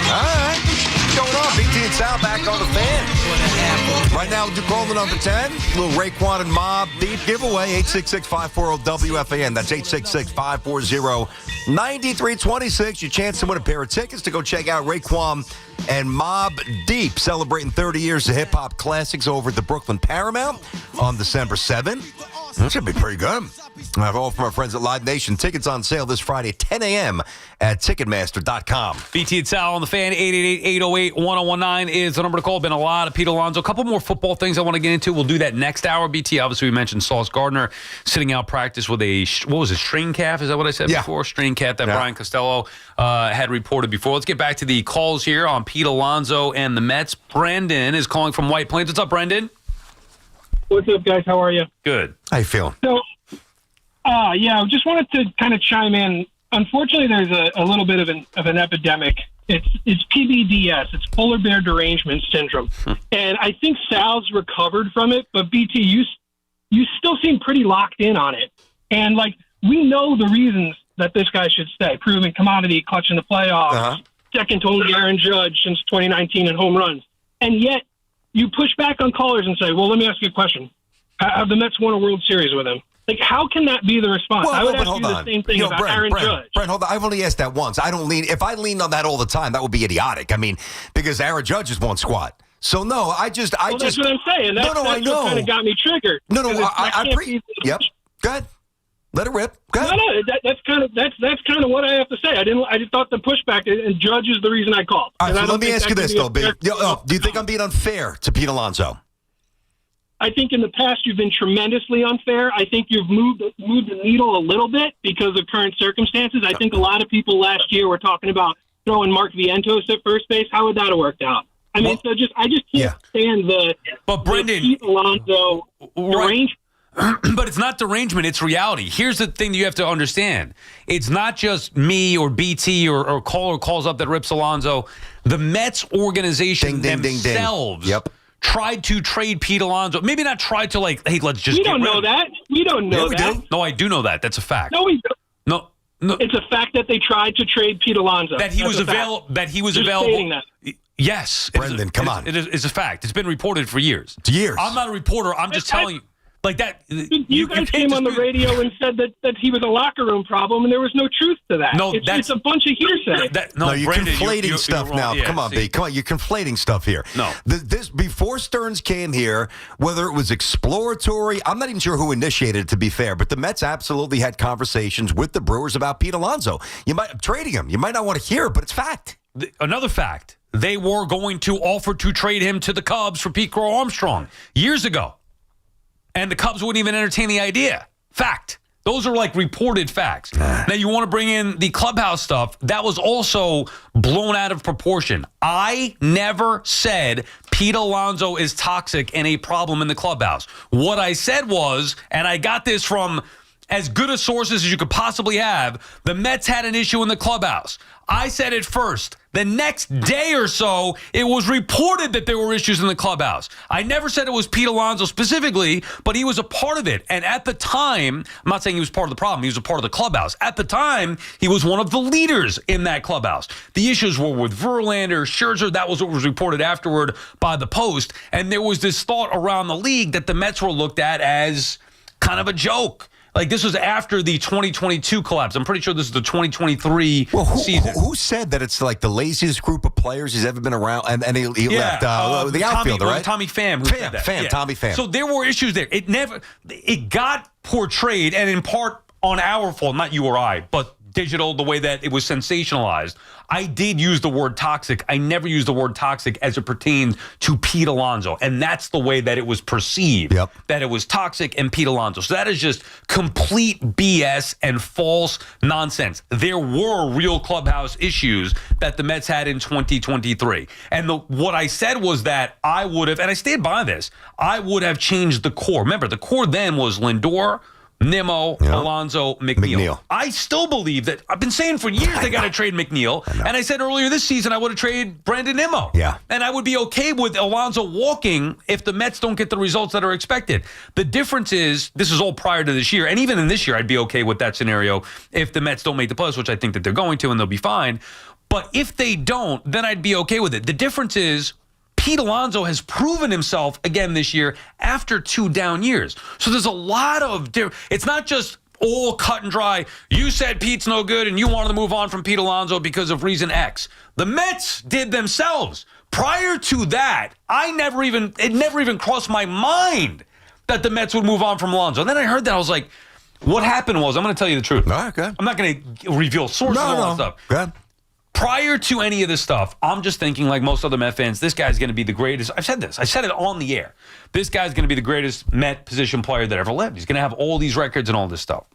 All right. What's going on? BT and Sal back on the Fan. Right now, we'll call the number 10. Little Raekwon and Mob Deep giveaway. 866-540-WFAN. That's 866-540-9326. Your chance to win a pair of tickets to go check out Raekwon and Mob Deep, celebrating 30 years of hip-hop classics over at the Brooklyn Paramount on December 7th. That should be pretty good. I have all from our friends at Live Nation. Tickets on sale this Friday, 10 a.m. at Ticketmaster.com. BT and Sal on the Fan, 888-808-1019 is the number to call. Been a lot of Pete Alonso. A couple more football things I want to get into. We'll do that next hour. BT, obviously, we mentioned Sauce Gardner sitting out practice with a, what was it, string calf? Is that what I said before? String calf that Brian Costello had reported before. Let's get back to the calls here on Pete Alonso and the Mets. Brendan is calling from White Plains. What's up, Brendan? What's up, guys? How are you? Good. How you feeling? So, I just wanted to kind of chime in. Unfortunately, there's a little bit of an epidemic. It's PBDS. It's polar bear derangement syndrome, and I think Sal's recovered from it. But BT, you still seem pretty locked in on it. And like we know the reasons that this guy should stay: proven commodity, clutch in the playoffs, second to only Aaron Judge since 2019 in home runs, and yet you push back on callers and say, well, let me ask you a question. Have the Mets won a World Series with him? Like, how can that be the response? Well, I would ask hold you on. the same thing about Aaron Judge. Brent, hold on. I've only asked that once. I don't lean. If I leaned on that all the time, that would be idiotic. I mean, because Aaron Judge is one squat. So, no, that's what I'm saying. That's I know. what kind of got me triggered. Yep. Go ahead. Let it rip. Go ahead. No, that's kind of what I have to say. I just thought the pushback, and Judge is the reason I called. All right, so let me ask you this, though. Do you think I'm being unfair to Pete Alonso? I think in the past you've been tremendously unfair. I think you've moved the needle a little bit because of current circumstances. I think a lot of people last year were talking about throwing Mark Vientos at first base. How would that have worked out? I mean, I just can't stand the Brendan, Pete Alonso range. But it's not derangement, it's reality. Here's the thing that you have to understand. It's not just me or BT or caller calls up that rips Alonso. The Mets organization themselves tried to trade Pete Alonso. Maybe not tried to hey, let's just We don't know that. We don't know that. Do. No, I do know that. That's a fact. No, we don't. No. It's a fact that they tried to trade Pete Alonso. That he was available. That he was Just available. stating that. Yes. Brendan, come on. It's a fact. It's been reported for years. Years. I'm not a reporter. I'm just telling you. Like that. You guys came on the radio and said that he was a locker room problem, and there was no truth to that. No, it's a bunch of hearsay. No, you're Brandon, conflating stuff now. Yeah, come on, B. Come on, you're conflating stuff here. No. This before Stearns came here, whether it was exploratory, I'm not even sure who initiated it, to be fair, but the Mets absolutely had conversations with the Brewers about Pete Alonso. You might trading him. You might not want to hear it, but it's fact. Another fact. They were going to offer to trade him to the Cubs for Pete Crow Armstrong years ago. And the Cubs wouldn't even entertain the idea. Fact. Those are reported facts. Now, you want to bring in the clubhouse stuff. That was also blown out of proportion. I never said Pete Alonso is toxic and a problem in the clubhouse. What I said was, and I got this from as good a sources as you could possibly have, the Mets had an issue in the clubhouse. I said it first. The next day or so, it was reported that there were issues in the clubhouse. I never said it was Pete Alonso specifically, but he was a part of it. And at the time, I'm not saying he was part of the problem, he was a part of the clubhouse. At the time, he was one of the leaders in that clubhouse. The issues were with Verlander, Scherzer. That was what was reported afterward by the Post. And there was this thought around the league that the Mets were looked at as kind of a joke. This was after the 2022 collapse. I'm pretty sure this is the 2023 season. Who said that it's the laziest group of players he's ever been around? And he left the outfielder, right? Tommy Pham. Tommy Pham. So there were issues there. It got portrayed, and in part on our fault, not you or I, but digital, the way that it was sensationalized. I did use the word toxic. I never used the word toxic as it pertains to Pete Alonso. And that's the way that it was perceived, that it was toxic and Pete Alonso. So that is just complete BS and false nonsense. There were real clubhouse issues that the Mets had in 2023. And what I said was that I would have, and I stand by this, I would have changed the core. Remember, the core then was Lindor, Nimmo, Alonso, McNeil. I still believe that. I've been saying for years they got to trade McNeil. And I said earlier this season I would have traded Brandon Nimmo. Yeah. And I would be okay with Alonso walking if the Mets don't get the results that are expected. The difference is, this is all prior to this year, and even in this year I'd be okay with that scenario if the Mets don't make the playoffs, which I think that they're going to, and they'll be fine. But if they don't, then I'd be okay with it. The difference is, Pete Alonso has proven himself again this year after 2 down years. So there's a lot of it's not just all cut and dry. You said Pete's no good and you wanted to move on from Pete Alonso because of reason X. The Mets did themselves. Prior to that, it never even crossed my mind that the Mets would move on from Alonso. And then I heard that, I was like, what happened was, I'm going to tell you the truth. All right, good. I'm not going to reveal sources and all that stuff. Good. Prior to any of this stuff, I'm just thinking, like most other Met fans, this guy's going to be the greatest. I've said this. I said it on the air. This guy's going to be the greatest Met position player that ever lived. He's going to have all these records and all this stuff.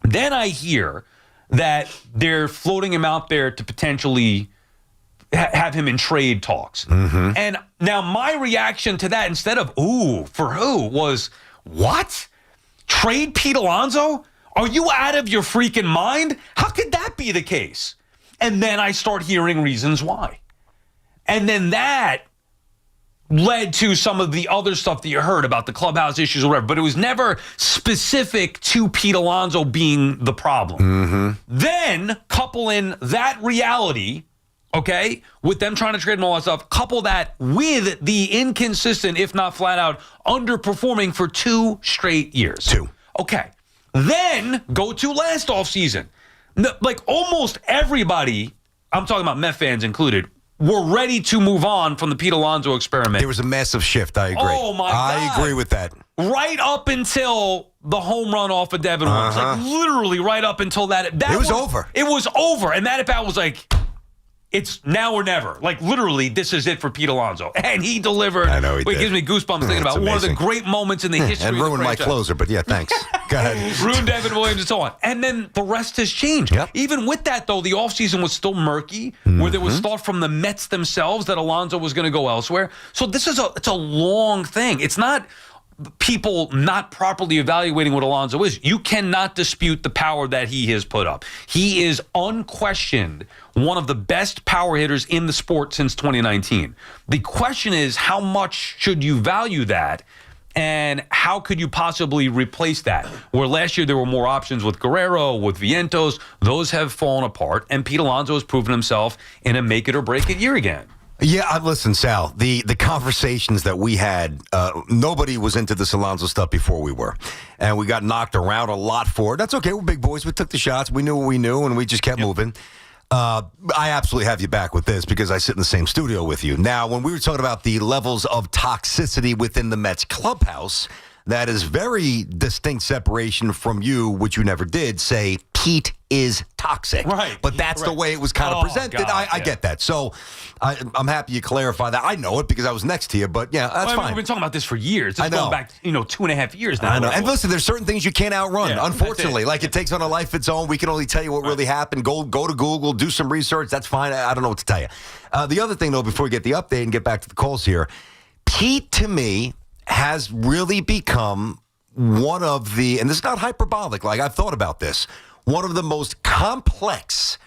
Then I hear that they're floating him out there to potentially have him in trade talks. Mm-hmm. And now my reaction to that, instead of, ooh, for who, was, what? Trade Pete Alonso? Are you out of your freaking mind? How could that be the case? And then I start hearing reasons why. And then that led to some of the other stuff that you heard about the clubhouse issues or whatever, but it was never specific to Pete Alonso being the problem. Mm-hmm. Then couple in that reality, okay, with them trying to trade and all that stuff, couple that with the inconsistent, if not flat out, underperforming for 2 straight years. 2. Okay. Then go to last offseason. Like almost everybody, I'm talking about Met fans included, were ready to move on from the Pete Alonso experiment. There was a massive shift, I agree. Oh, my God. I agree with that. Right up until the home run off of Devin Williams. Like literally right up until that. It was over. It was over. And that at-bat was like, it's now or never. Like literally, this is it for Pete Alonso. And he delivered. I know he did. It gives me goosebumps thinking about amazing. one of the great moments in the history and of the ruined my franchise. closer, but yeah, thanks. Go ahead. Ruined Devin Williams and so on. And then the rest has changed. Yep. Even with that, though, the offseason was still murky, where there was thought from the Mets themselves that Alonso was going to go elsewhere. So this is it's a long thing. It's not people not properly evaluating what Alonso is. You cannot dispute the power that he has put up. He is unquestioned one of the best power hitters in the sport since 2019. The question is, how much should you value that? And how could you possibly replace that? Where last year there were more options with Guerrero, with Vientos, those have fallen apart, and Pete Alonso has proven himself in a make-it-or-break-it year again. Yeah, listen, Sal, the conversations that we had, nobody was into this Alonso stuff before we were. And we got knocked around a lot for it. That's okay, we're big boys. We took the shots. We knew what we knew, and we just kept moving. I absolutely have you back with this because I sit in the same studio with you. Now, when we were talking about the levels of toxicity within the Mets clubhouse, that is very distinct separation from you, which you never did, say Pete is toxic. Right. But that's the way it was kind of presented. God, I get that. So I'm happy you clarify that. I know it because I was next to you, but yeah, that's fine. We've been talking about this for years. It's going back, 2.5 years now. I know. And listen, there's certain things you can't outrun, unfortunately. It takes on a life of its own. We can only tell you what really happened. Go to Google, do some research. That's fine. I don't know what to tell you. The other thing, though, before we get the update and get back to the calls here, Pete, to me, has really become one of the, and this is not hyperbolic, like I've thought about this, one of the most complex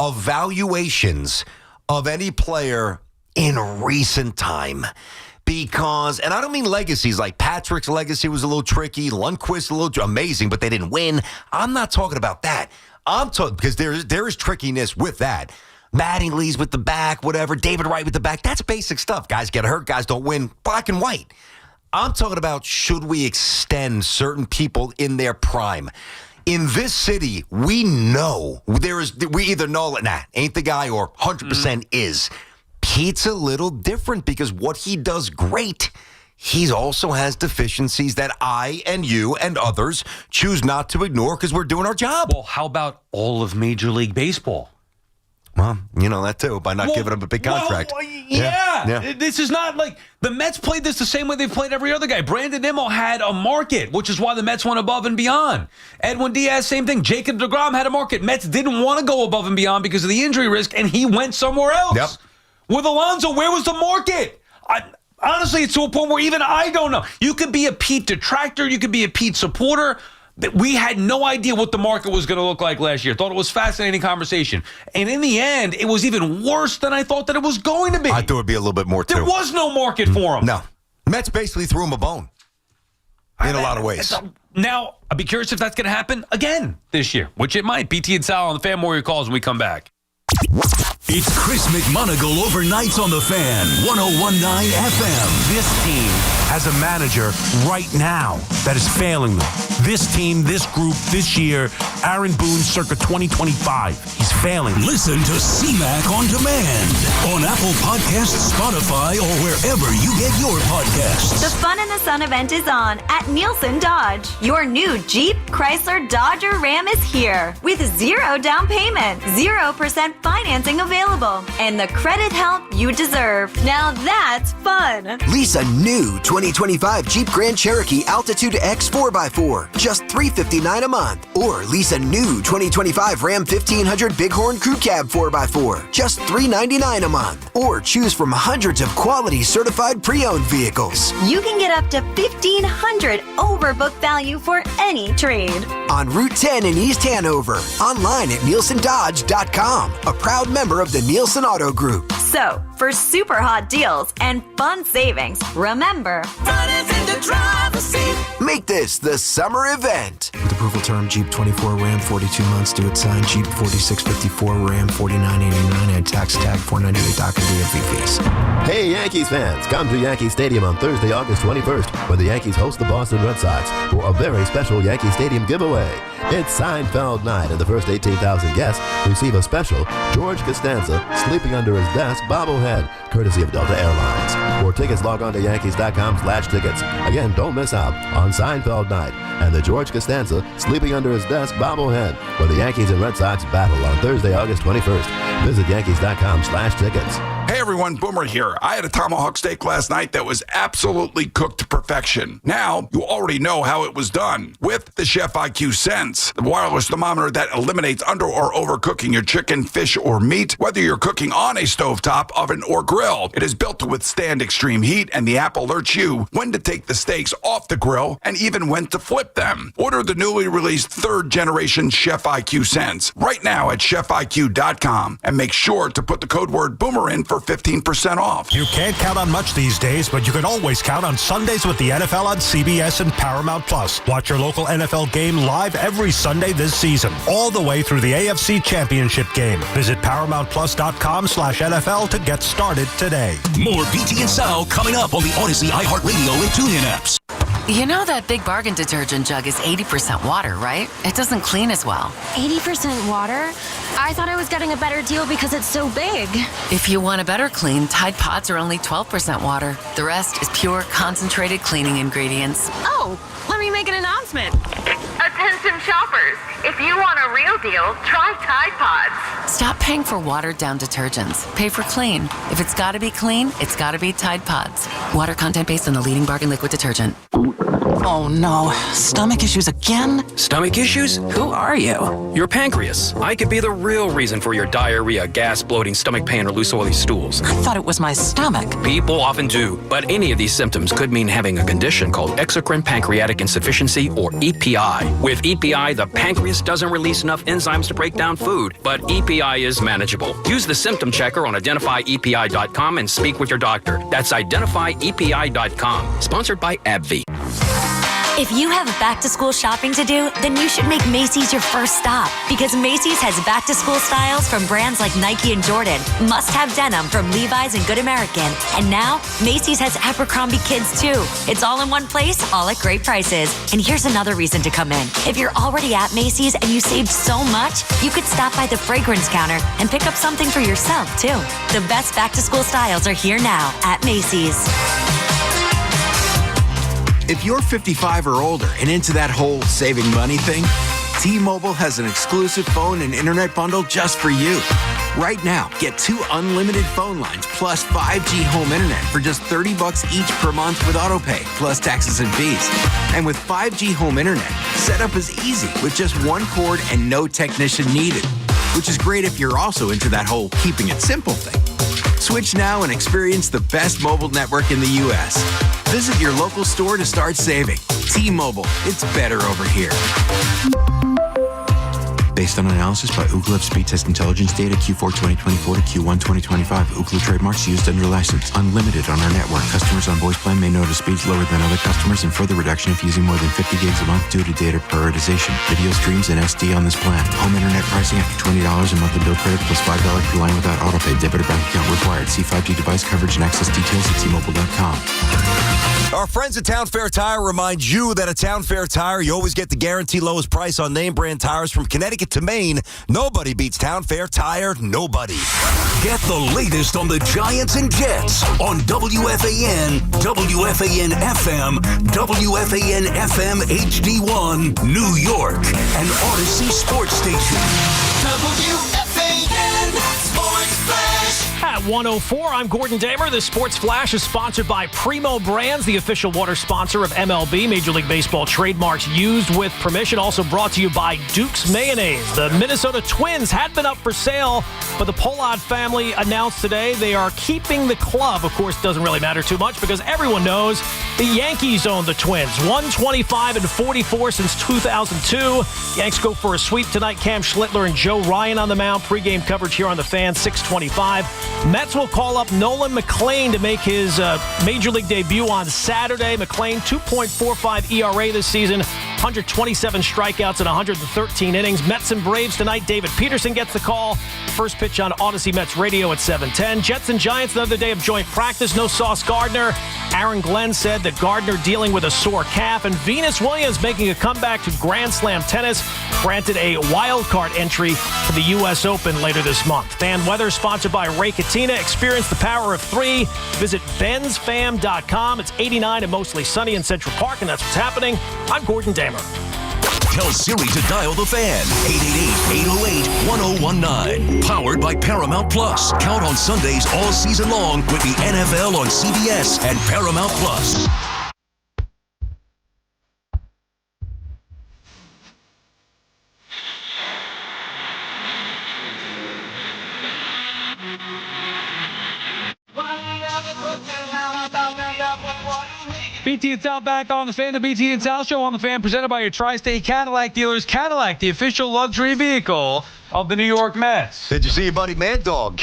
evaluations of any player in recent time. Because, and I don't mean legacies, like Patrick's legacy was a little tricky, Lundqvist a little amazing, but they didn't win. I'm not talking about that. I'm talking, because there is trickiness with that. Mattingly's with the back, whatever, David Wright with the back, that's basic stuff. Guys get hurt, guys don't win, black and white. I'm talking about, should we extend certain people in their prime? In this city, we know we either know it, ain't the guy, or 100% is. Pete's a little different because what he does great, he also has deficiencies that I and you and others choose not to ignore because we're doing our job. Well, how about all of Major League Baseball? Well, you know that too, by not giving him a big contract. Yeah. This is not like the Mets played this the same way they've played every other guy. Brandon Nimmo had a market, which is why the Mets went above and beyond. Edwin Diaz, same thing. Jacob deGrom had a market. Mets didn't want to go above and beyond because of the injury risk, and he went somewhere else. Yep. With Alonso, where was the market? Honestly, it's to a point where even I don't know. You could be a Pete detractor. You could be a Pete supporter. We had no idea what the market was going to look like last year. Thought it was fascinating conversation. And in the end, it was even worse than I thought that it was going to be. I thought it would be a little bit more, too. There was no market for him. No. Mets basically threw him a bone in a lot of ways. Now, I'd be curious if that's going to happen again this year, which it might. BT and Sal on the Fan Warrior calls when we come back. It's Chris McMonagle overnights on the Fan, 101.9 FM. This team has a manager right now that is failing them. This team, this group, this year, Aaron Boone circa 2025. He's failing. Listen to CMAC on demand on Apple Podcasts, Spotify, or wherever you get your podcasts. The Fun in the Sun event is on at Nielsen Dodge. Your new Jeep, Chrysler, Dodge, or Ram is here with 0 down payment, 0% financing available, and the credit help you deserve. Now that's fun. Lease a new 2025 Jeep Grand Cherokee Altitude X 4x4, just $359 a month. Or lease a new 2025 Ram 1500 Bighorn Crew Cab 4x4, just $399 a month. Or choose from hundreds of quality certified pre-owned vehicles. You can get up to $1,500 over book value for any trade. On Route 10 in East Hanover. Online at NielsenDodge.com. A proud member of the Nielsen Auto Group. So, for super hot deals and fun savings, remember, fun is in the driver's seat. Make this the summer event. With approval term Jeep 24 Ram 42 months due at sign, Jeep 4654 Ram 4989 and tax tag 498 doc and DMV fees. Hey Yankees fans, come to Yankee Stadium on Thursday, August 21st when the Yankees host the Boston Red Sox for a very special Yankee Stadium giveaway. It's Seinfeld night and the first 18,000 guests receive a special George Costanza Sleeping Under His Desk bobblehead, courtesy of Delta Airlines. For tickets, log on to Yankees.com/tickets. Again, don't miss out on Seinfeld night and the George Costanza Sleeping Under His Desk bobblehead when the Yankees and Red Sox battle on Thursday, August 21st. Visit Yankees.com/tickets. Hey everyone, Boomer here. I had a tomahawk steak last night that was absolutely cooked to perfection. Now, you already know how it was done with the Chef IQ Sense, the wireless thermometer that eliminates under or overcooking your chicken, fish, or meat, whether you're cooking on a stovetop, oven, or grill. It is built to withstand extreme heat, and the app alerts you when to take the steaks off the grill and even when to flip them. Order the newly released 3rd generation Chef IQ Sense right now at chefiq.com and make sure to put the code word Boomer in for 15% off. You can't count on much these days, but you can always count on Sundays with the NFL on CBS and Paramount Plus. Watch your local NFL game live every Sunday this season, all the way through the AFC Championship game. Visit ParamountPlus.com/NFL to get started today. More BT and Sal coming up on the Odyssey, iHeartRadio, and TuneIn apps. You know that Big Bargain detergent jug is 80% water, right? It doesn't clean as well. 80% water? I thought I was getting a better deal because it's so big. If you want a better clean, Tide Pods are only 12% water. The rest is pure, concentrated cleaning ingredients. Oh, let me make an announcement. Attention shoppers, if you want a real deal, try Tide Pods. Stop paying for watered-down detergents. Pay for clean. If it's got to be clean, it's got to be Tide Pods. Water content based on the leading bargain liquid detergent. Oh no, stomach issues again? Stomach issues? Who are you? Your pancreas. I could be the real reason for your diarrhea, gas, bloating, stomach pain, or loose oily stools. I thought it was my stomach. People often do, but any of these symptoms could mean having a condition called exocrine pancreatic insufficiency, or EPI. With EPI, the pancreas doesn't release enough enzymes to break down food, but EPI is manageable. Use the symptom checker on identifyepi.com and speak with your doctor. That's identifyepi.com. Sponsored by AbbVie. If you have back-to-school shopping to do, then you should make Macy's your first stop. Because Macy's has back-to-school styles from brands like Nike and Jordan, must-have denim from Levi's and Good American, and now Macy's has Abercrombie Kids too. It's all in one place, all at great prices. And here's another reason to come in. If you're already at Macy's and you saved so much, you could stop by the fragrance counter and pick up something for yourself too. The best back-to-school styles are here now at Macy's. If you're 55 or older and into that whole saving money thing, T-Mobile has an exclusive phone and internet bundle just for you. Right now, get 2 unlimited phone lines plus 5G home internet for just $30 each per month with autopay, plus taxes and fees. And with 5G home internet, setup is easy with just one cord and no technician needed, which is great if you're also into that whole keeping it simple thing. Switch now and experience the best mobile network in the U.S. Visit your local store to start saving. T-Mobile, it's better over here. Based on analysis by Ookla of speed test intelligence data Q4 2024 to Q1 2025. Ookla trademarks used under license. Unlimited on our network. Customers on voice plan may notice speeds lower than other customers and further reduction if using more than 50 gigs a month due to data prioritization. Video streams and SD on this plan. Home internet pricing after $20 a monthly bill credit plus $5 per line without autopay. Debit or bank account required. See 5G device coverage and access details at T-Mobile.com. Our friends at Town Fair Tire remind you that at Town Fair Tire, you always get the guaranteed lowest price on name brand tires from Connecticut to Maine. Nobody beats Town Fair Tire. Nobody. Get the latest on the Giants and Jets on WFAN, WFAN FM, WFAN FM HD1, New York, and Odyssey Sports Station. WFAN Sports Flash. At 104, I'm Gordon Damer. This Sports Flash is sponsored by Primo Brands, the official water sponsor of MLB. Major League Baseball trademarks used with permission. Also brought to you by Duke's Mayonnaise. The Minnesota Twins had been up for sale, but the Pollard family announced today they are keeping the club. Of course, doesn't really matter too much because everyone knows the Yankees own the Twins. 125-44 since 2002. Yanks go for a sweep tonight. Cam Schlittler and Joe Ryan on the mound. Pre-game coverage here on the Fan, 625. Mets will call up Nolan McLean to make his Major League debut on Saturday. McLean, 2.45 ERA this season, 127 strikeouts in 113 innings. Mets and Braves tonight. David Peterson gets the call. First pitch on Odyssey Mets Radio at 7:10. Jets and Giants, another day of joint practice. No Sauce Gardner. Aaron Glenn said that Gardner dealing with a sore calf. And Venus Williams making a comeback to Grand Slam tennis. Granted a wild card entry for the U.S. Open later this month. Fan weather sponsored by Ray Katina. Experience the power of 3. Visit bensfam.com. It's 89 and mostly sunny in Central Park, and that's what's happening. I'm Gordon Damer. Tell Siri to dial the fan. 888-808-1019. Powered by Paramount Plus. Count on Sundays all season long with the NFL on CBS and Paramount Plus. BT and Sal back on the Fan, the BT and Sal Show on the Fan, presented by your Tri-State Cadillac dealers. Cadillac, the official luxury vehicle of the New York Mets. Did you see your buddy Mad Dog?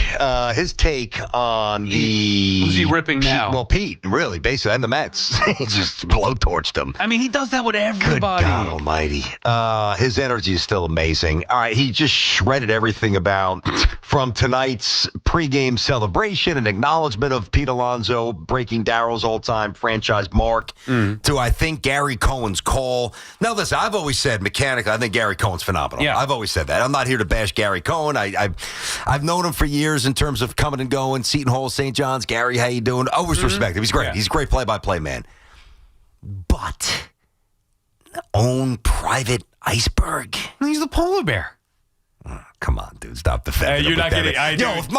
His take on the... Who's he ripping now? Well, Pete, really, basically, and the Mets. He just blowtorched them. I mean, he does that with everybody. Good God almighty. His energy is still amazing. All right, he just shredded everything about from tonight's pregame celebration and acknowledgement of Pete Alonso breaking Darryl's all-time franchise mark to, I think, Gary Cohen's call. Now, listen, I've always said, mechanically, I think Gary Cohen's phenomenal. Yeah. I've always said that. I'm not here to bash Gary Cohen. I've known him for years in terms of coming and going. Seton Hall, St. John's. Gary, how you doing? Always respect him. He's great. Yeah. He's a great play-by-play man. But own private iceberg. He's the polar bear. Come on, dude. Stop defending him. You're not getting... If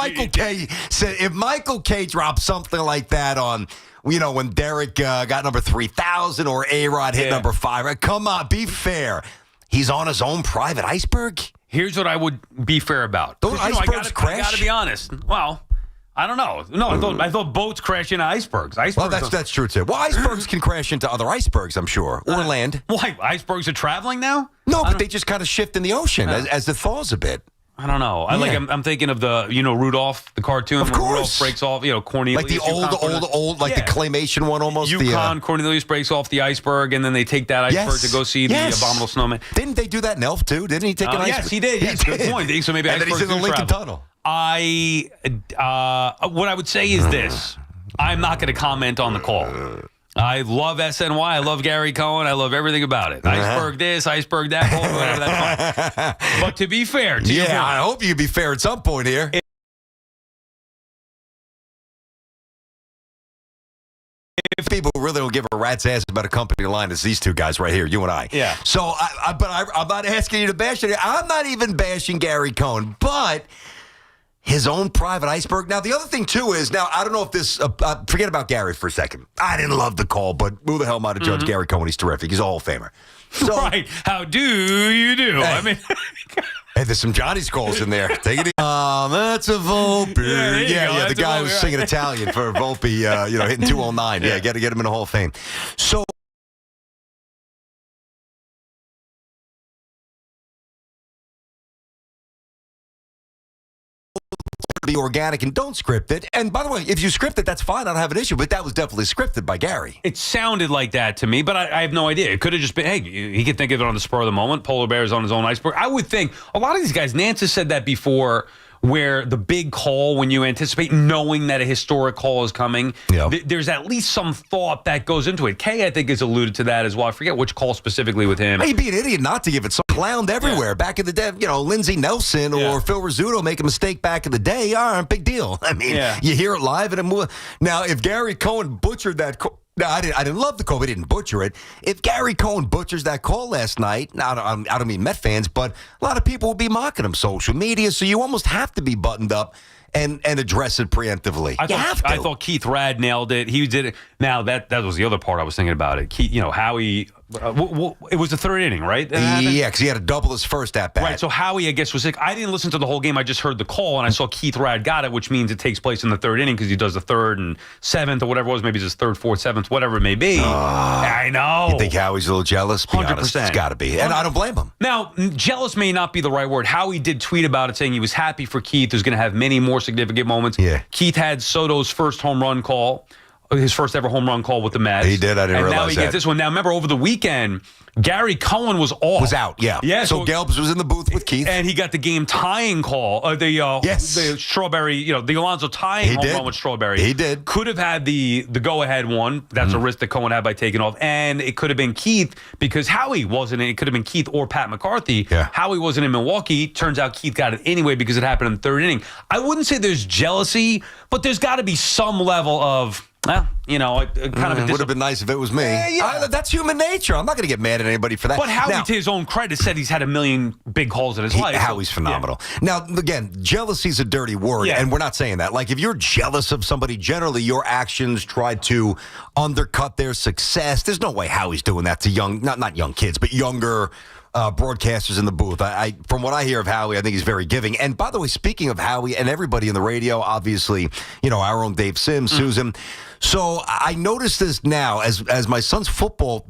Michael K dropped something like that on, when Derek got number 3,000 or A-Rod hit number 5, come on, be fair. He's on his own private iceberg. Here's what I would be fair about. Those icebergs crash? I got to be honest. Well, I don't know. No, I thought boats crash into icebergs. Well, that's true, too. Well, icebergs can crash into other icebergs, I'm sure, or land. Why? Icebergs are traveling now? No, but they just kind of shift in the ocean as it thaws a bit. I don't know. I'm thinking of the, Rudolph, the cartoon. Of course. Rudolph breaks off, Cornelius. Like the old, the claymation one almost. Cornelius breaks off the iceberg, and then they take that iceberg to go see the abominable snowman. Didn't they do that in Elf, too? Didn't he take an iceberg? Yes, he did. Yes, good point. So maybe and then he's in the Lincoln Tunnel. What I would say is this. I'm not going to comment on the call. I love SNY. I love Gary Cohen. I love everything about it. Iceberg this, iceberg that, whatever, that's fine. But to be fair, I hope you can be fair at some point here. If people really don't give a rat's ass about a company line, it's these two guys right here, you and I. Yeah. So, I'm not asking you to bash it. I'm not even bashing Gary Cohen, but his own private iceberg. Now, the other thing, too, is, now, I don't know if this, forget about Gary for a second. I didn't love the call, but who the hell am I to judge Gary Cohen? He's terrific. He's a Hall of Famer. So, right. How do you do? Hey, hey, there's some Johnny's calls in there. Take it easy. That's a Volpe. Yeah, the guy who was singing Italian for Volpe, hitting 209. Yeah, got to get him in the Hall of Fame. So, be organic and don't script it. And by the way, if you script it, that's fine. I don't have an issue. But that was definitely scripted by Gary. It sounded like that to me, but I have no idea. It could have just been, hey, he could think of it on the spur of the moment. Polar bear's on his own iceberg. I would think a lot of these guys, Nance has said that before, where the big call, when you anticipate knowing that a historic call is coming, there's at least some thought that goes into it. Kay, I think, has alluded to that as well. I forget which call specifically with him. He'd be an idiot not to give it some clowned everywhere. Back in the day, Lindsey Nelson or Phil Rizzuto make a mistake back in the day. Big deal. I mean, you hear it live. Now, if Gary Cohen butchered that call, no, I didn't love the call. We didn't butcher it. If Gary Cohen butchers that call last night, now I don't mean Met fans, but a lot of people will be mocking him social media. So you almost have to be buttoned up and address it preemptively. I thought Keith Rad nailed it. He did it. Now that was the other part I was thinking about it. Keith, Howie. It was the third inning, right? Yeah, because he had to double his first at bat. Right. So Howie, I guess, was sick. I didn't listen to the whole game. I just heard the call, and I saw Keith Rad got it, which means it takes place in the third inning because he does the third and seventh or whatever it was. Maybe it's his third, fourth, seventh, whatever it may be. I know. You think Howie's a little jealous? 100%. It's got to be, and I don't blame him. Now, jealous may not be the right word. Howie did tweet about it, saying he was happy for Keith, who's going to have many more significant moments. Yeah. Keith had Soto's first home run call. His first ever home run call with the Mets. He did. I didn't realize that. And now he gets this one. Now, remember, over the weekend, Gary Cohen was off. Was out, yeah. So Gelbs was in the booth with Keith. And he got the game tying call. The Strawberry, the Alonso tying home run with Strawberry. He did. Could have had the go-ahead one. That's a risk that Cohen had by taking off. And it could have been Keith because Howie wasn't in. It could have been Keith or Pat McCarthy. Yeah. Howie wasn't in Milwaukee. Turns out Keith got it anyway because it happened in the third inning. I wouldn't say there's jealousy, but there's got to be some level of, Well, it kind of would have been nice if it was me. That's human nature. I'm not going to get mad at anybody for that. But Howie, to his own credit, said he's had a million big calls in his life. Howie's phenomenal. Now, again, jealousy's a dirty word, and we're not saying that. Like, if you're jealous of somebody, generally your actions try to undercut their success. There's no way Howie's doing that to not young kids, but younger broadcasters in the booth. I from what I hear of Howie, I think he's very giving. And by the way, speaking of Howie and everybody in the radio, obviously, our own Dave Sims, Susan. So I noticed this now as my son's football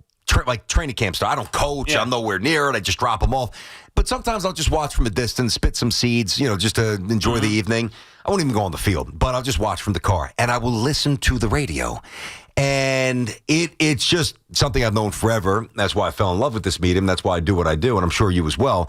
training camp starts. I don't coach. I'm nowhere near it. I just drop them off. But sometimes I'll just watch from a distance, spit some seeds, just to enjoy the evening. I won't even go on the field, but I'll just watch from the car. And I will listen to the radio. And it's just something I've known forever. That's why I fell in love with this medium. That's why I do what I do, and I'm sure you as well.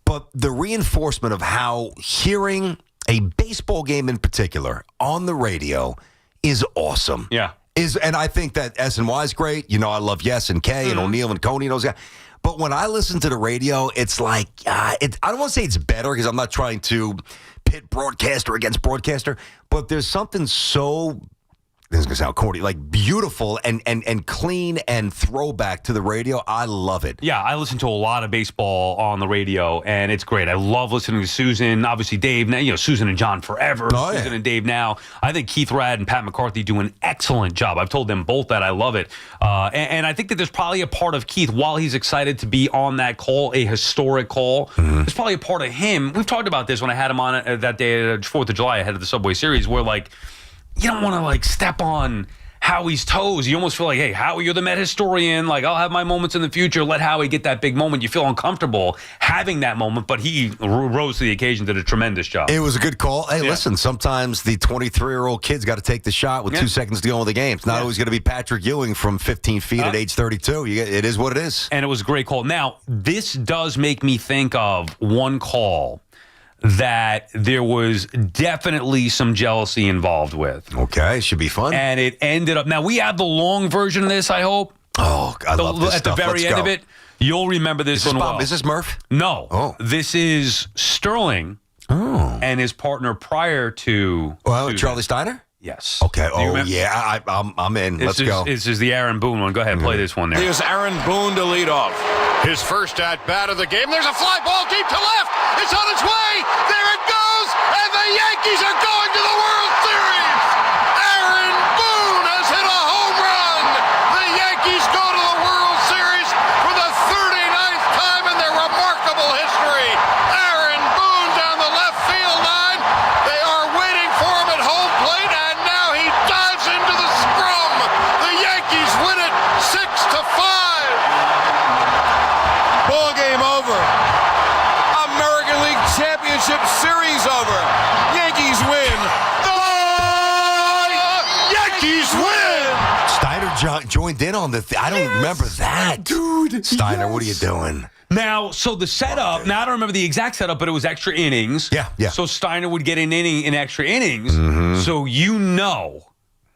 But the reinforcement of how hearing a baseball game in particular on the radio is awesome. Yeah. And I think that SNY is great. I love Yes and K and O'Neill and Coney and those guys. But when I listen to the radio, it's like, I don't want to say it's better because I'm not trying to pit broadcaster against broadcaster, but there's something so... This is going to sound corny, like beautiful and clean and throwback to the radio. I love it. Yeah, I listen to a lot of baseball on the radio, and it's great. I love listening to Susan, obviously Dave, Susan and John forever, Susan and Dave now. I think Keith Rad and Pat McCarthy do an excellent job. I've told them both that I love it. And I think that there's probably a part of Keith, while he's excited to be on that call, a historic call, there's probably a part of him. We've talked about this when I had him on that day, 4th of July, ahead of the Subway Series, where, you don't want to step on Howie's toes. You almost feel like, hey, Howie, you're the Met historian. I'll have my moments in the future. Let Howie get that big moment. You feel uncomfortable having that moment, but he rose to the occasion, did a tremendous job. It was a good call. Hey, listen, sometimes the 23-year-old kid's got to take the shot with 2 seconds to go in the game. It's not always going to be Patrick Ewing from 15 feet at age 32. It is what it is. And it was a great call. Now, this does make me think of one call that there was definitely some jealousy involved with. Okay, should be fun. And it ended up... Now, we have the long version of this, I hope. Oh, I love this At stuff. the very end of it, you'll remember this one well. Is this Murph? No. Oh. This is Sterling and his partner prior to... Charlie Steiner? Yes. Okay. I'm in. Let's go. This is the Aaron Boone one. Go ahead and play this one there. Here's Aaron Boone to lead off. His first at-bat of the game. There's a fly ball deep to left. It's on its way. There it goes. And the Yankees are going to the World Series. Aaron Boone has hit a home run. The Yankees go to the World Series for the 39th time in their remarkable history. Aaron Boone down the left field line. They are waiting for him at home plate, and now he dives into the scrum. The Yankees win it 6-5. Ball game over. American League Championship Series over. Yankees win. The Yankees win. Steiner joined in on the I don't remember that. Dude. Steiner, what are you doing? Now, so the setup, now I don't remember the exact setup, but it was extra innings. Yeah. So Steiner would get an inning in extra innings. So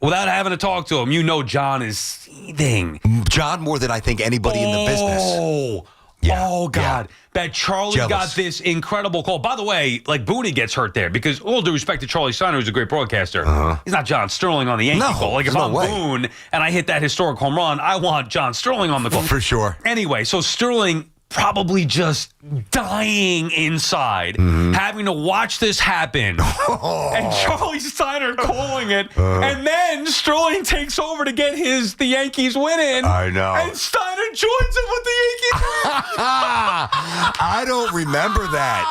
without having to talk to him, John is seething. John more than I think anybody in the business. Oh, God. That Charlie got this incredible call. By the way, Boone gets hurt there because, all due respect to Charlie Steiner, who's a great broadcaster, he's not John Sterling on the Yankee call. If I'm Boone and I hit that historic home run, I want John Sterling on the call. For sure. Anyway, so Sterling probably just dying inside, having to watch this happen, and Charlie Steiner calling it, and then Sterling takes over to get the Yankees win in. I know. And Steiner joins him with the Yankees. I don't remember that.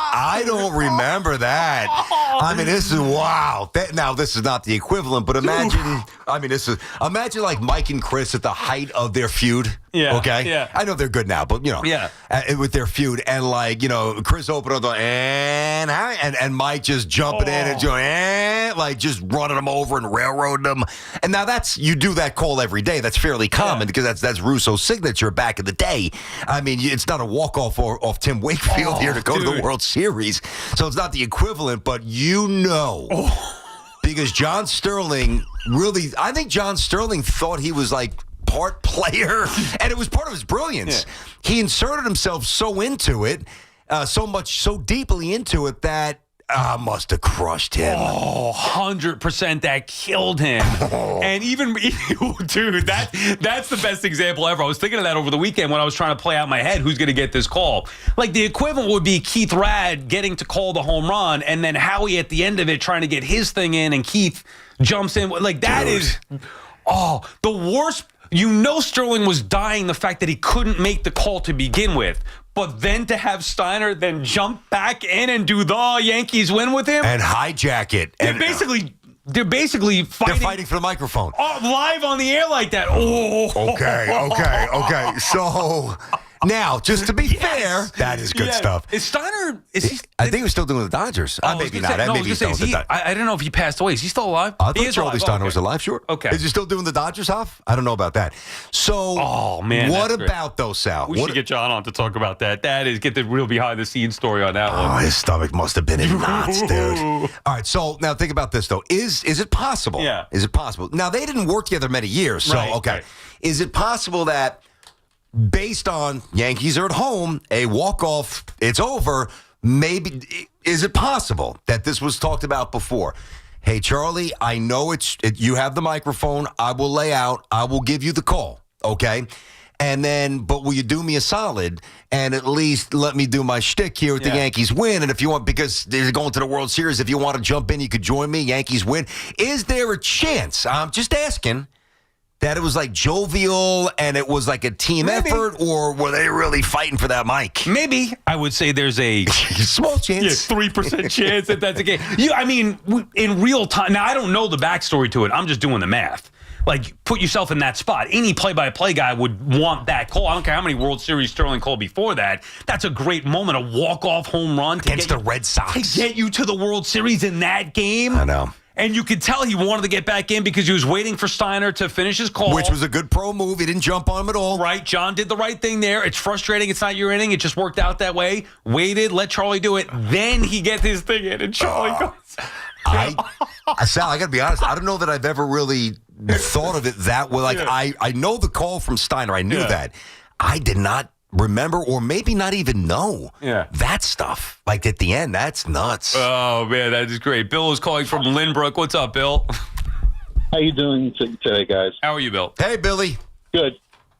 I mean, this is wow. Now, this is not the equivalent, but imagine. Imagine like Mike and Chris at the height of their feud. Yeah. Okay. Yeah. I know they're good now, but with their feud, and Chris opened up the and Mike just jumping in and going just running them over and railroading them. And now you do that call every day. That's fairly common because that's Russo's signature back in the day. I mean, it's not a walk-off off Tim Wakefield here to go to the World Series. So it's not the equivalent, but because John Sterling I think John Sterling thought he was part player, and it was part of his brilliance. He inserted himself so into it, so deeply into it that must have crushed him. Oh, 100% that killed him. And even, dude, that's the best example ever. I was thinking of that over the weekend when I was trying to play out in my head who's going to get this call. Like, the equivalent would be Keith Rad getting to call the home run, and then Howie at the end of it trying to get his thing in, and Keith jumps in. Like, that is, the worst. Sterling was dying the fact that he couldn't make the call to begin with. But then to have Steiner then jump back in and do the Yankees win with him. And hijack it. They're basically fighting. They're fighting for the microphone. Live on the air like that. Oh. Okay. So now, just to be fair, that is good stuff. Is Steiner, I think he was still doing the Dodgers. Maybe not. Maybe he's still with the Dodgers. I don't know if he passed away. Is he still alive? I thought Charlie Steiner was alive, sure. Okay. Is he still doing the Dodgers, Huff? I don't know about that. So, what about those, Sal? We should get John on to talk about that. Get the real behind-the-scenes story on that one. Oh, his stomach must have been in knots, dude. All right, so now think about this, though. Is it possible? Yeah. Is it possible? Now, they didn't work together many years, so, Right. Is it possible that based on Yankees are at home, a walk-off, it's over, maybe, is it possible that this was talked about before? Hey, Charlie, I know you have the microphone. I will lay out. I will give you the call, okay? And then, but will you do me a solid and at least let me do my shtick here with the Yankees win? And if you want, because they're going to the World Series, if you want to jump in, you could join me. Yankees win. Is there a chance? I'm just asking. That it was like jovial and it was like a team effort, or were they really fighting for that mic? Maybe. I would say there's a small chance. 3% chance that that's the case. In real time. Now, I don't know the backstory to it. I'm just doing the math. Like, put yourself in that spot. Any play-by-play guy would want that call. I don't care how many World Series Sterling called before that. That's a great moment, a walk-off home run against the Red Sox. To get you to the World Series in that game. I know. And you could tell he wanted to get back in because he was waiting for Steiner to finish his call. Which was a good pro move. He didn't jump on him at all. Right. John did the right thing there. It's frustrating. It's not your inning. It just worked out that way. Waited. Let Charlie do it. Then he gets his thing in, and Charlie goes. Sal, I got to be honest. I don't know that I've ever really thought of it that way. Like, I know the call from Steiner. I knew that. I did not remember, or maybe not even know that stuff. Like at the end, that's nuts. Oh man, that is great. Bill is calling from Lynbrook. What's up, Bill? How you doing today, guys? How are you, Bill? Hey, Billy. Good.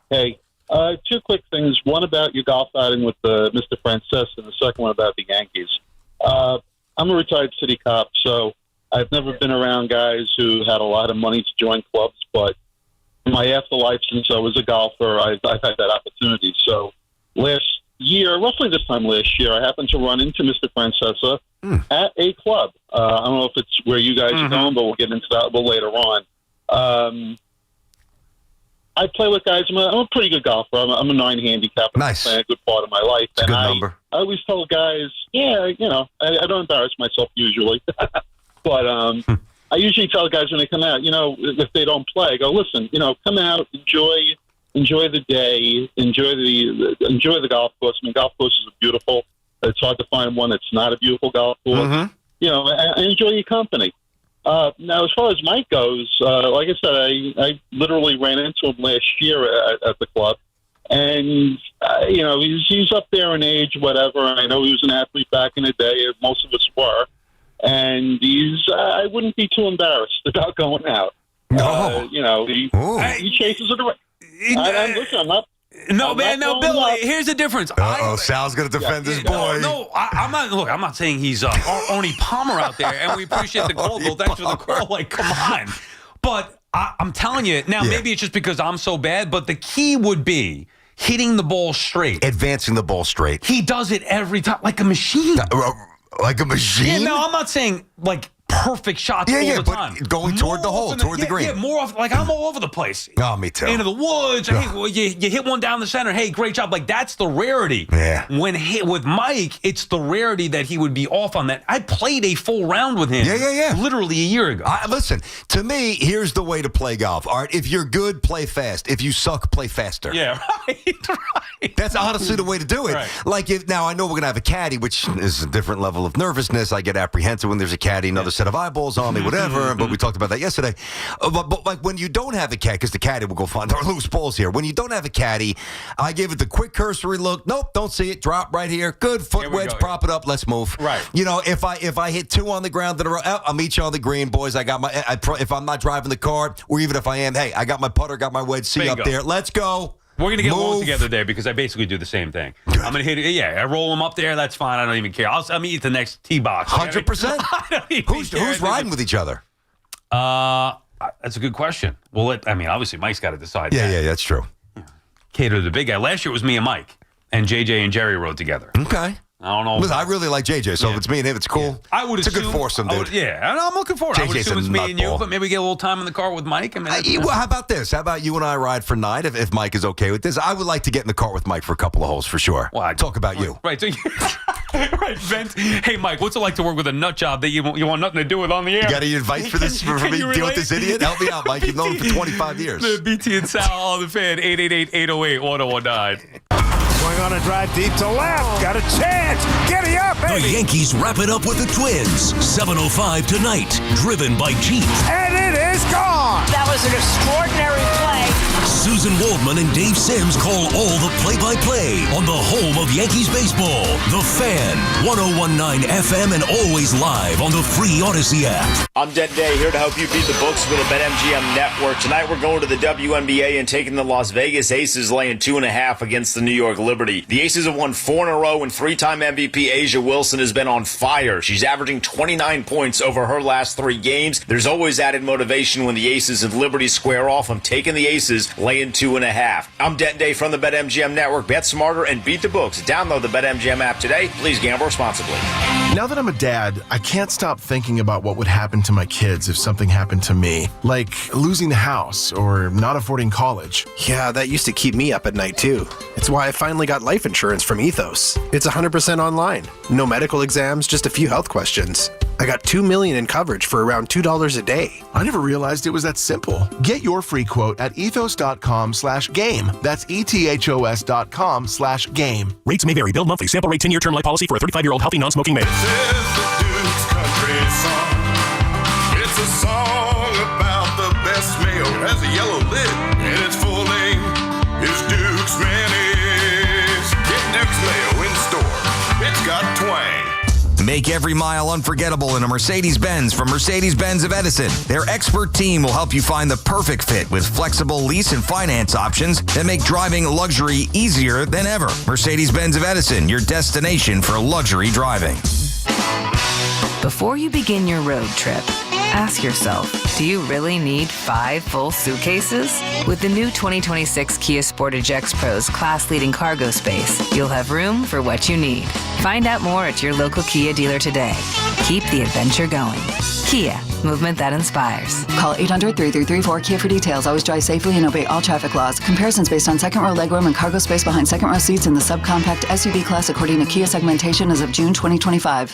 Hey, two quick things. One about your golf outing with Mr. Frances, and the second one about the Yankees. I'm a retired city cop, so I've never been around guys who had a lot of money to join clubs, but in my afterlife, since I was a golfer, I've had that opportunity. So last year, roughly this time last year, I happened to run into Mr. Francesa at a club. I don't know if it's where you guys are going, but we'll get into that a little later on. I play with guys. I'm a pretty good golfer. I'm a 9 handicap. Nice. I'm playing a good part of my life. It's a good number. I always tell guys, I don't embarrass myself usually. But I usually tell guys when they come out, if they don't play, I go, listen, come out, enjoy the day, enjoy the golf course. I mean, golf courses are beautiful. It's hard to find one that's not a beautiful golf course. And enjoy your company. Now, as far as Mike goes, like I said, I literally ran into him last year at the club. And, he's up there in age, whatever. And I know he was an athlete back in the day. Most of us were. And I wouldn't be too embarrassed about going out. No. He chases it around. Listen, I'm not. No, man, no, Bill, here's the difference. Sal's going to defend his boy. No, I'm not. Look, I'm not saying he's Arnie Palmer out there, and we appreciate the call, Bill. Thanks for the call. Like, come on. But I'm telling you, now, maybe it's just because I'm so bad, but the key would be hitting the ball straight. Advancing the ball straight. He does it every time, like a machine. Like a machine? Yeah, no, I'm not saying, like, perfect shots all the time. But going toward the hole, toward the green. Yeah, more often. Like, I'm all over the place. Oh, me too. Into the woods. Hey, well, you hit one down the center. Hey, great job. Like, that's the rarity. Yeah. With Mike, it's the rarity that he would be off on that. I played a full round with him. Yeah. Literally a year ago. Listen, to me, here's the way to play golf. All right, if you're good, play fast. If you suck, play faster. Yeah, right. That's honestly the way to do it. Right. Like, now I know we're going to have a caddy, which is a different level of nervousness. I get apprehensive when there's a caddy, another set of eyeballs on me, whatever. But we talked about that yesterday. But like when you don't have a caddy, because the caddy will go find our loose balls here. When you don't have a caddy, I give it the quick cursory look. Nope, don't see it. Drop right here. Good foot wedge. Prop it up. Let's move. Right. You know, if I hit 2 on the ground, I'll meet you on the green, boys. I got if I'm not driving the car, or even if I am, hey, I got my putter, got my wedge C up there. Let's go. We're going to get along together there because I basically do the same thing. I'm going to hit it. Yeah, I roll them up there. That's fine. I don't even care. I'll meet you at the next tee box. 100%. Who's riding with each other? That's a good question. Well, obviously, Mike's got to decide. Yeah, that's true. Cater to the big guy. Last year it was me and Mike, and JJ and Jerry rode together. Okay. I don't know. Listen, I really like JJ, so if it's me and him, it's cool. I would it's assume, a good foursome, dude. I'm looking forward. I would assume it's me and you, but maybe we get a little time in the car with Mike. Well, how about this? How about you and I ride for 9 if Mike is okay with this? I would like to get in the car with Mike for a couple of holes for sure. Well, talk about you. Right. So right, Vince. Hey, Mike, what's it like to work with a nut job that you want nothing to do with on the air? You got any advice for this? For me to deal with this idiot? Help me out, Mike. You've known him for 25 years. The BT and Sal on the Fan, 888-808-1019. Going on a drive deep to left. Got a chance. Giddy up, baby. The Yankees wrap it up with the Twins. 7:05 tonight. Driven by Jeep. And it is gone. That was an extraordinary play. Susan Waldman and Dave Sims call all the play-by-play on the home of Yankees baseball. The Fan. 101.9 FM and always live on the free Odyssey app. I'm Midday, here to help you beat the books for the BetMGM network. Tonight we're going to the WNBA and taking the Las Vegas Aces laying 2.5 against the New York Liberty. The Aces have won 4 in a row, and 3-time MVP Asia Wilson has been on fire. She's averaging 29 points over her last 3 games. There's always added motivation when the Aces and Liberty square off. I'm taking the Aces laying 2.5. I'm Midday from the BetMGM network. Bet smarter and beat the books. Download the BetMGM app today. Please gamble responsibly. Now that I'm a dad, I can't stop thinking about what would happen to my kids if something happened to me, like losing the house or not affording college. Yeah, that used to keep me up at night too. It's why I finally got life insurance from Ethos. It's 100% online. No medical exams, just a few health questions. I got $2 million in coverage for around $2 a day. I never realized it was that simple. Get your free quote at ethos.com/game. That's ethos.com/game. Rates may vary. Bill monthly. Sample rate 10-year term life policy for a 35-year-old healthy non-smoking male. This is the Duke's country song. It's a song about the best mail. It has a yellow lid, and its full name is Duke's Mayonnaise. Get Duke's Mayo in store. It's got twang. Make every mile unforgettable in a Mercedes-Benz from Mercedes-Benz of Edison. Their expert team will help you find the perfect fit with flexible lease and finance options that make driving luxury easier than ever. Mercedes-Benz of Edison, your destination for luxury driving. Before you begin your road trip, ask yourself, do you really need 5 full suitcases? With the new 2026 Kia Sportage X Pro's class-leading cargo space, you'll have room for what you need. Find out more at your local Kia dealer today. Keep the adventure going. Kia, movement that inspires. Call 800-3334-KIA for details. Always drive safely and obey all traffic laws. Comparisons based on second row legroom and cargo space behind second row seats in the subcompact SUV class according to Kia segmentation as of June 2025.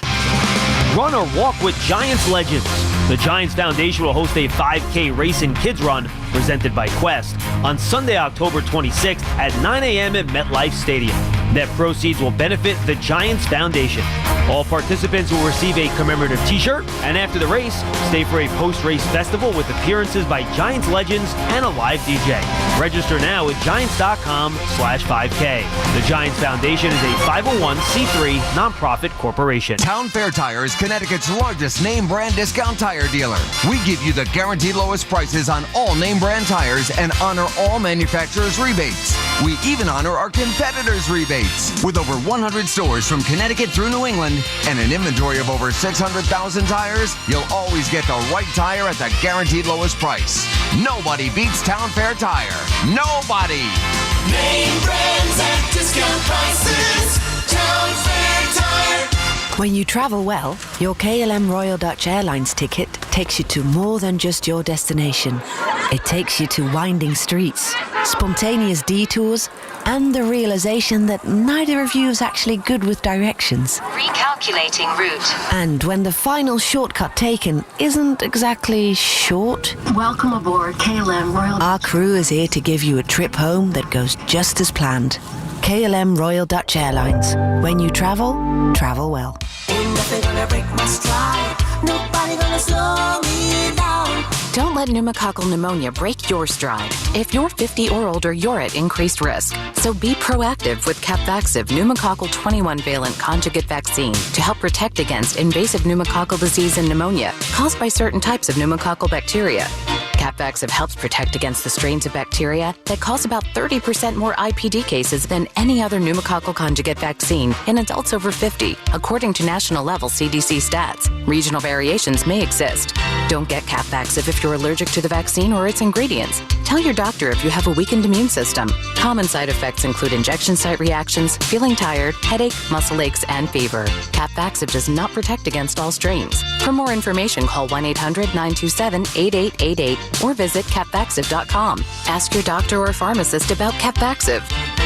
Run or walk with Giants legends. The Giants Foundation will host a 5K race and kids run presented by Quest on Sunday, October 26th at 9 a.m. at MetLife Stadium. Net proceeds will benefit the Giants Foundation. All participants will receive a commemorative t-shirt, and after the race, stay for a post-race festival with appearances by Giants legends and a live DJ. Register now at giants.com/5K. The Giants Foundation is a 501c3 nonprofit corporation. Town Fair Tire is Connecticut's largest name brand discount tire dealer. We give you the guaranteed lowest prices on all name brand tires and honor all manufacturers' rebates. We even honor our competitors' rebates. With over 100 stores from Connecticut through New England and an inventory of over 600,000 tires, you'll always get the right tire at the guaranteed lowest price. Nobody beats Town Fair Tire. Nobody! Name brands at discount prices. Town Fair Tire. When you travel well, your KLM Royal Dutch Airlines ticket takes you to more than just your destination. It takes you to winding streets, spontaneous detours, and the realization that neither of you is actually good with directions. Recalculating route. And when the final shortcut taken isn't exactly short. Welcome aboard KLM Royal. Our crew is here to give you a trip home that goes just as planned. KLM Royal Dutch Airlines. When you travel, travel well. Ain't nothing gonna break my stride. Nobody gonna slow me down. Don't let pneumococcal pneumonia break your stride. If you're 50 or older, you're at increased risk. So be proactive with Capvaxive pneumococcal 21-valent conjugate vaccine to help protect against invasive pneumococcal disease and pneumonia caused by certain types of pneumococcal bacteria. Capvaxive helps protect against the strains of bacteria that cause about 30% more IPD cases than any other pneumococcal conjugate vaccine in adults over 50, according to national-level CDC stats. Regional variations may exist. Don't get Capvaxive if you're allergic to the vaccine or its ingredients. Tell your doctor if you have a weakened immune system. Common side effects include injection site reactions, feeling tired, headache, muscle aches, and fever. Capvaxive does not protect against all strains. For more information, call 1-800-927-8888 or visit capvaxive.com. Ask your doctor or pharmacist about Capvaxive.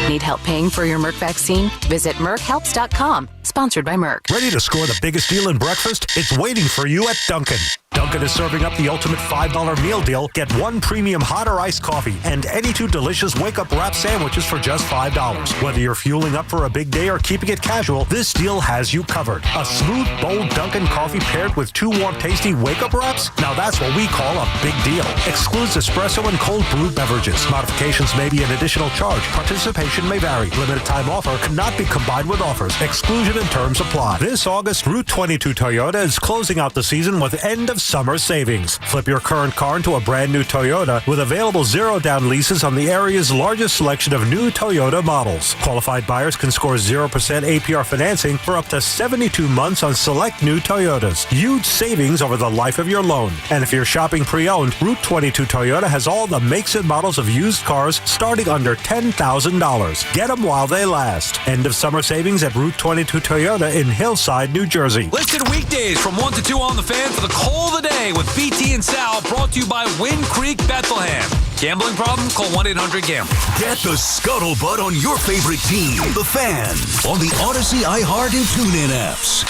Need help paying for your Merck vaccine? Visit merckhelps.com. Sponsored by Merck. Ready to score the biggest deal in breakfast? It's waiting for you at Dunkin'. Dunkin' is serving up the ultimate $5 meal deal. Get one premium hot or iced coffee and any two delicious wake-up wrap sandwiches for just $5. Whether you're fueling up for a big day or keeping it casual, this deal has you covered. A smooth, bold Dunkin' coffee paired with two warm, tasty wake-up wraps? Now that's what we call a big deal. Excludes espresso and cold brew beverages. Modifications may be an additional charge. Participation may vary. Limited time offer cannot be combined with offers. Exclusion and terms apply. This August, Route 22 Toyota is closing out the season with end of summer savings. Flip your current car into a brand new Toyota with available zero-down leases on the area's largest selection of new Toyota models. Qualified buyers can score 0% APR financing for up to 72 months on select new Toyotas. Huge savings over the life of your loan. And if you're shopping pre-owned, Route 22 Toyota has all the makes and models of used cars starting under $10,000. Get them while they last. End of summer savings at Route 22 Toyota in Hillside, New Jersey. Listen weekdays from 1 to 2 on The Fan for the call of the day with BT and Sal, brought to you by Wind Creek Bethlehem. Gambling problem? Call 1-800-GAMBLER. Get the scuttlebutt on your favorite team, The Fan, on the Odyssey, iHeart, and TuneIn apps.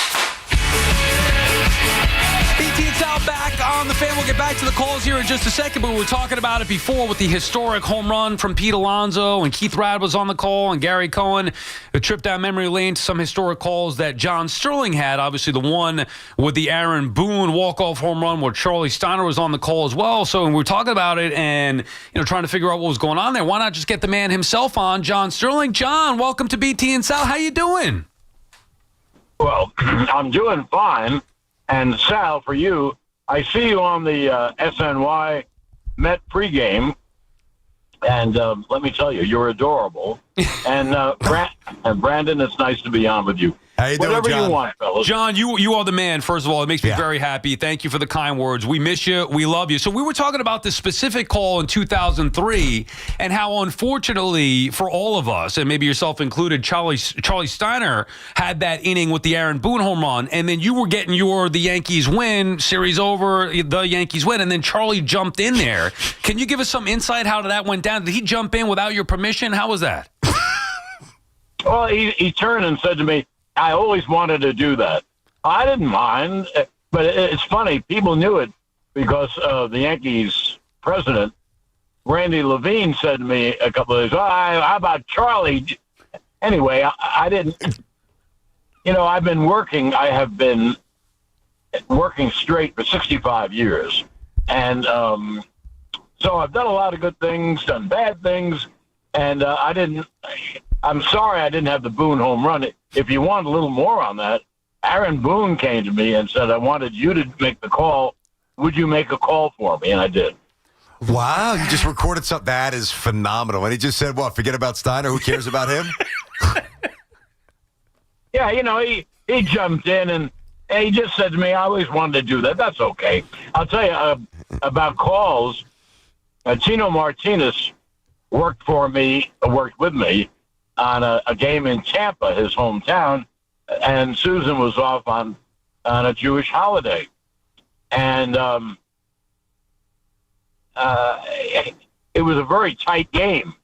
BT and Sal back on The Fan. We'll get back to the calls here in just a second, but we were talking about it before with the historic home run from Pete Alonso, and Keith Rad was on the call, and Gary Cohen, a trip down memory lane to some historic calls that John Sterling had. Obviously, the one with the Aaron Boone walk-off home run where Charlie Steiner was on the call as well. So we were talking about it and trying to figure out what was going on there. Why not just get the man himself on, John Sterling? John, welcome to BT and Sal. How you doing? Well, I'm doing fine. And Sal, for you, I see you on the SNY Met pregame, and let me tell you, you're adorable. And Brandon, it's nice to be on with you. How you doing, Whatever John? you want, fellas. John, you are the man, first of all. It makes me very happy. Thank you for the kind words. We miss you. We love you. So we were talking about this specific call in 2003 and how, unfortunately, for all of us, and maybe yourself included, Charlie Steiner had that inning with the Aaron Boone home run, and then you were getting the Yankees win, series over, the Yankees win, and then Charlie jumped in there. Can you give us some insight how that went down? Did he jump in without your permission? How was that? Well, he turned and said to me, I always wanted to do that. I didn't mind, but it's funny. People knew it because the Yankees president, Randy Levine, said to me a couple of days, how about Charlie? Anyway, I didn't. I have been working straight for 65 years. And so I've done a lot of good things, done bad things, and I'm sorry I didn't have the Boone home run. If you want a little more on that, Aaron Boone came to me and said, I wanted you to make the call. Would you make a call for me? And I did. Wow, you just recorded something. That is phenomenal. And he just said, what, forget about Steiner? Who cares about him? Yeah, he jumped in and he just said to me, I always wanted to do that. That's okay. I'll tell you about calls. Tino Martinez worked with me on a game in Tampa, his hometown, and Susan was off on a Jewish holiday. And it was a very tight game.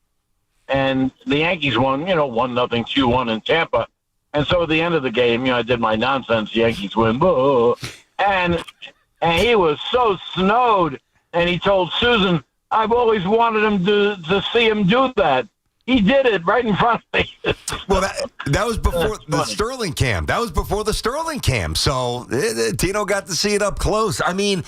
And the Yankees won, 1-0, 2-1 in Tampa. And so at the end of the game, I did my nonsense, Yankees win, boo. And he was so snowed, and he told Susan, I've always wanted him to see him do that. He did it right in front of me. Well, that was before the Sterling cam. That was before the Sterling cam. So Tino got to see it up close. I mean,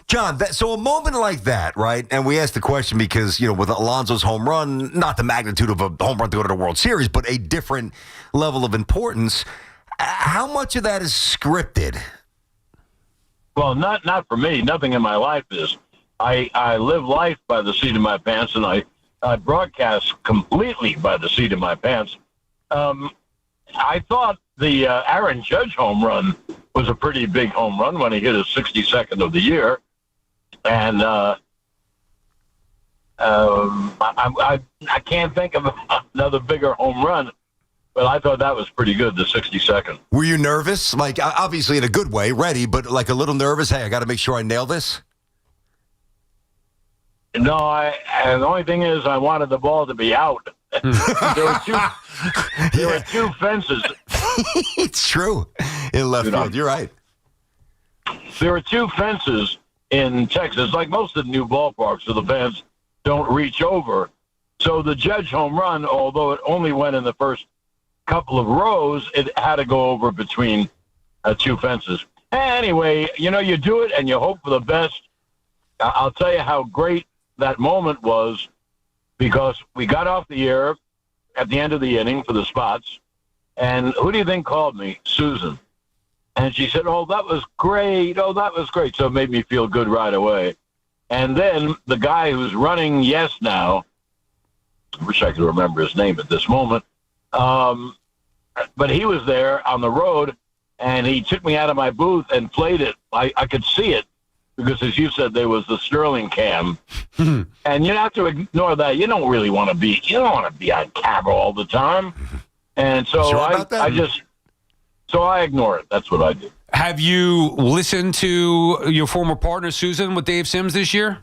John, so a moment like that, right? And we asked the question because, with Alonso's home run, not the magnitude of a home run to go to the World Series, but a different level of importance. How much of that is scripted? Well, not for me. Nothing in my life is. I live life by the seat of my pants, and I broadcast completely by the seat of my pants. I thought the Aaron Judge home run was a pretty big home run when he hit his 62nd of the year. And I can't think of another bigger home run, but I thought that was pretty good, the 62nd. Were you nervous? Like, obviously in a good way, ready, but like a little nervous? Hey, I got to make sure I nail this? No, the only thing is I wanted the ball to be out. There were two fences. It's true. In left field, you're right. There were two fences in Texas, like most of the new ballparks, so the fans don't reach over. So the Judge home run, although it only went in the first couple of rows, it had to go over between two fences. Anyway, you do it and you hope for the best. I'll tell you how great that moment was, because we got off the air at the end of the inning for the spots, and who do you think called me? Susan. And she said, "Oh, that was great. Oh, that was great." So it made me feel good right away. And then the guy who's running Yes Now, I wish I could remember his name at this moment, but he was there on the road, and he took me out of my booth and played it. I could see it, because as you said, there was the Sterling cam. And you have to ignore that. You don't really want to be, on camera all the time. And so I ignore it. That's what I do. Have you listened to your former partner, Susan, with Dave Sims this year?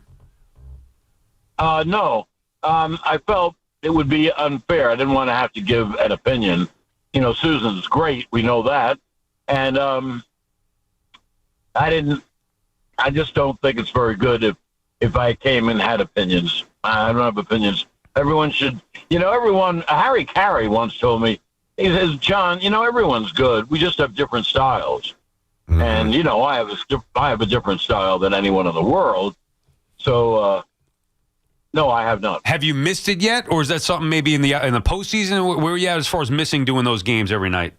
No. I felt it would be unfair. I didn't want to have to give an opinion. Susan's great. We know that. And I just don't think it's very good if I came and had opinions. I don't have opinions. Everyone should, Harry Carey once told me, he says, "John, everyone's good. We just have different styles." Mm-hmm. And, I have a different style than anyone in the world. So, no, I have not. Have you missed it yet? Or is that something maybe in the postseason? Where are you at as far as missing doing those games every night?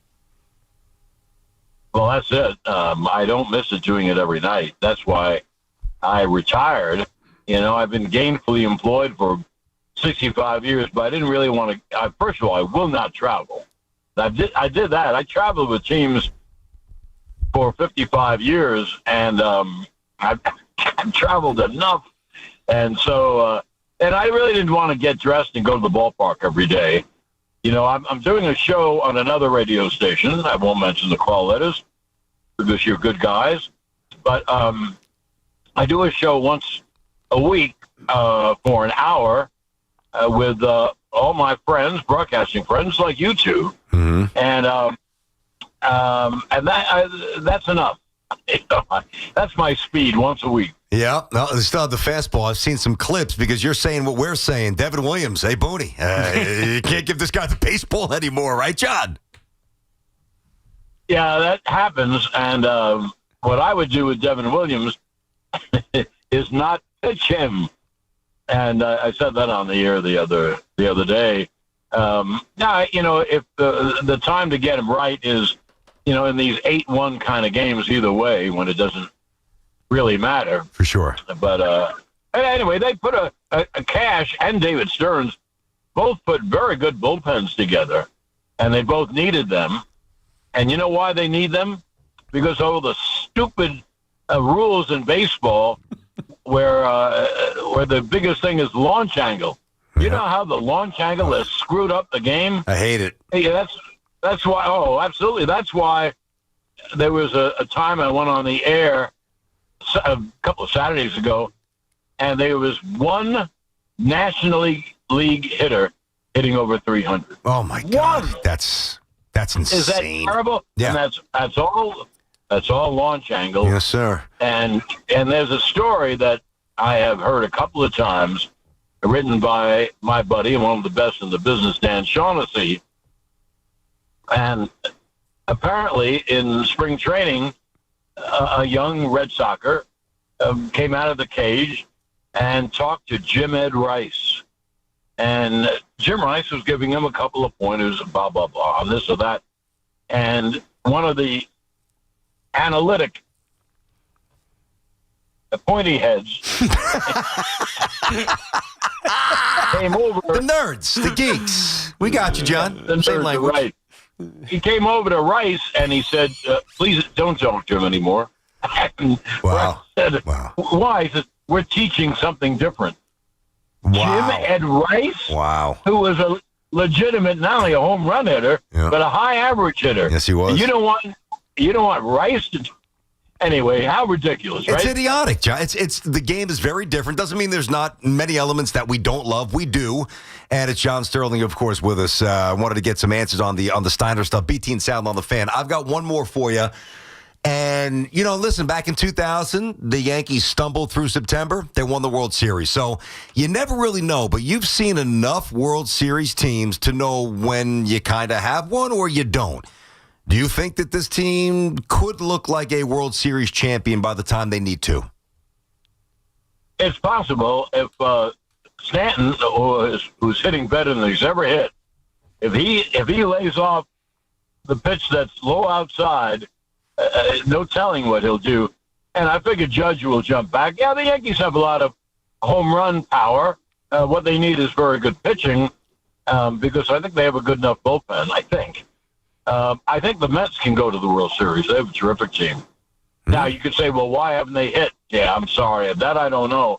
Well, that's it. I don't miss it doing it every night. That's why I retired. I've been gainfully employed for 65 years, but I didn't really want to. First of all, I will not travel. I did that. I traveled with teams for 55 years, and I've traveled enough. And so, and I really didn't want to get dressed and go to the ballpark every day. I'm doing a show on another radio station. I won't mention the call letters because you're good guys. But I do a show once a week for an hour with all my friends, broadcasting friends like you two. Mm-hmm. And that's enough. That's my speed once a week. Yeah, no, they still have the fastball. I've seen some clips because you're saying what we're saying. Devin Williams, hey, Booney, you can't give this guy the baseball anymore, right, John? Yeah, that happens. And what I would do with Devin Williams is not pitch him. And I said that on the air the other day. Now, if the time to get him right is, in these 8-1 kind of games, either way, when it doesn't really matter. For sure. But anyway, they put a Cash and David Stearns both put very good bullpens together, and they both needed them. And you know why they need them? Because of the stupid rules in baseball where the biggest thing is launch angle. You know how the launch angle has screwed up the game? I hate it. Yeah, that's why. Oh, absolutely. That's why there was a time I went on the air a couple of Saturdays ago, and there was one National League hitter hitting over 300. Oh my God, that's insane. Is that terrible? Yeah, and that's all launch angle. Yes, sir. And there's a story that I have heard a couple of times written by my buddy and one of the best in the business, Dan Shaughnessy. And apparently in spring training, a young Red Socker came out of the cage and talked to Jim Ed Rice. And Jim Rice was giving him a couple of pointers, blah, blah, blah, on this or that. And one of the analytic pointy heads came over. The nerds, the geeks. We got you, John. The Same nerds, language. right. He came over to Rice and he said, please don't talk to him anymore. And Wow. Rice said, why? He said, we're teaching something different. Wow. Jim Ed Rice, Wow. who was a legitimate, not only a home run hitter, Yeah. but a high average hitter. Yes, he was. You don't want Rice to. Anyway, how ridiculous, right? It's idiotic, John. It's the game is very different. Doesn't mean there's not many elements that we don't love. We do. And it's John Sterling, of course, with us. Wanted to get some answers on the Steiner stuff. BT and Sound on the Fan. I've got one more for you. And, listen, back in 2000, the Yankees stumbled through September. They won the World Series. So you never really know, but you've seen enough World Series teams to know when you kind of have one or you don't. Do you think that this team could look like a World Series champion by the time they need to? It's possible if Stanton, who's hitting better than he's ever hit, if he lays off the pitch that's low outside, no telling what he'll do. And I figure Judge will jump back. Yeah, the Yankees have a lot of home run power. What they need is very good pitching because I think they have a good enough bullpen, I think. I think the Mets can go to the World Series. They have a terrific team. Mm-hmm. Now, you could say, well, why haven't they hit? Yeah, I'm sorry. That I don't know.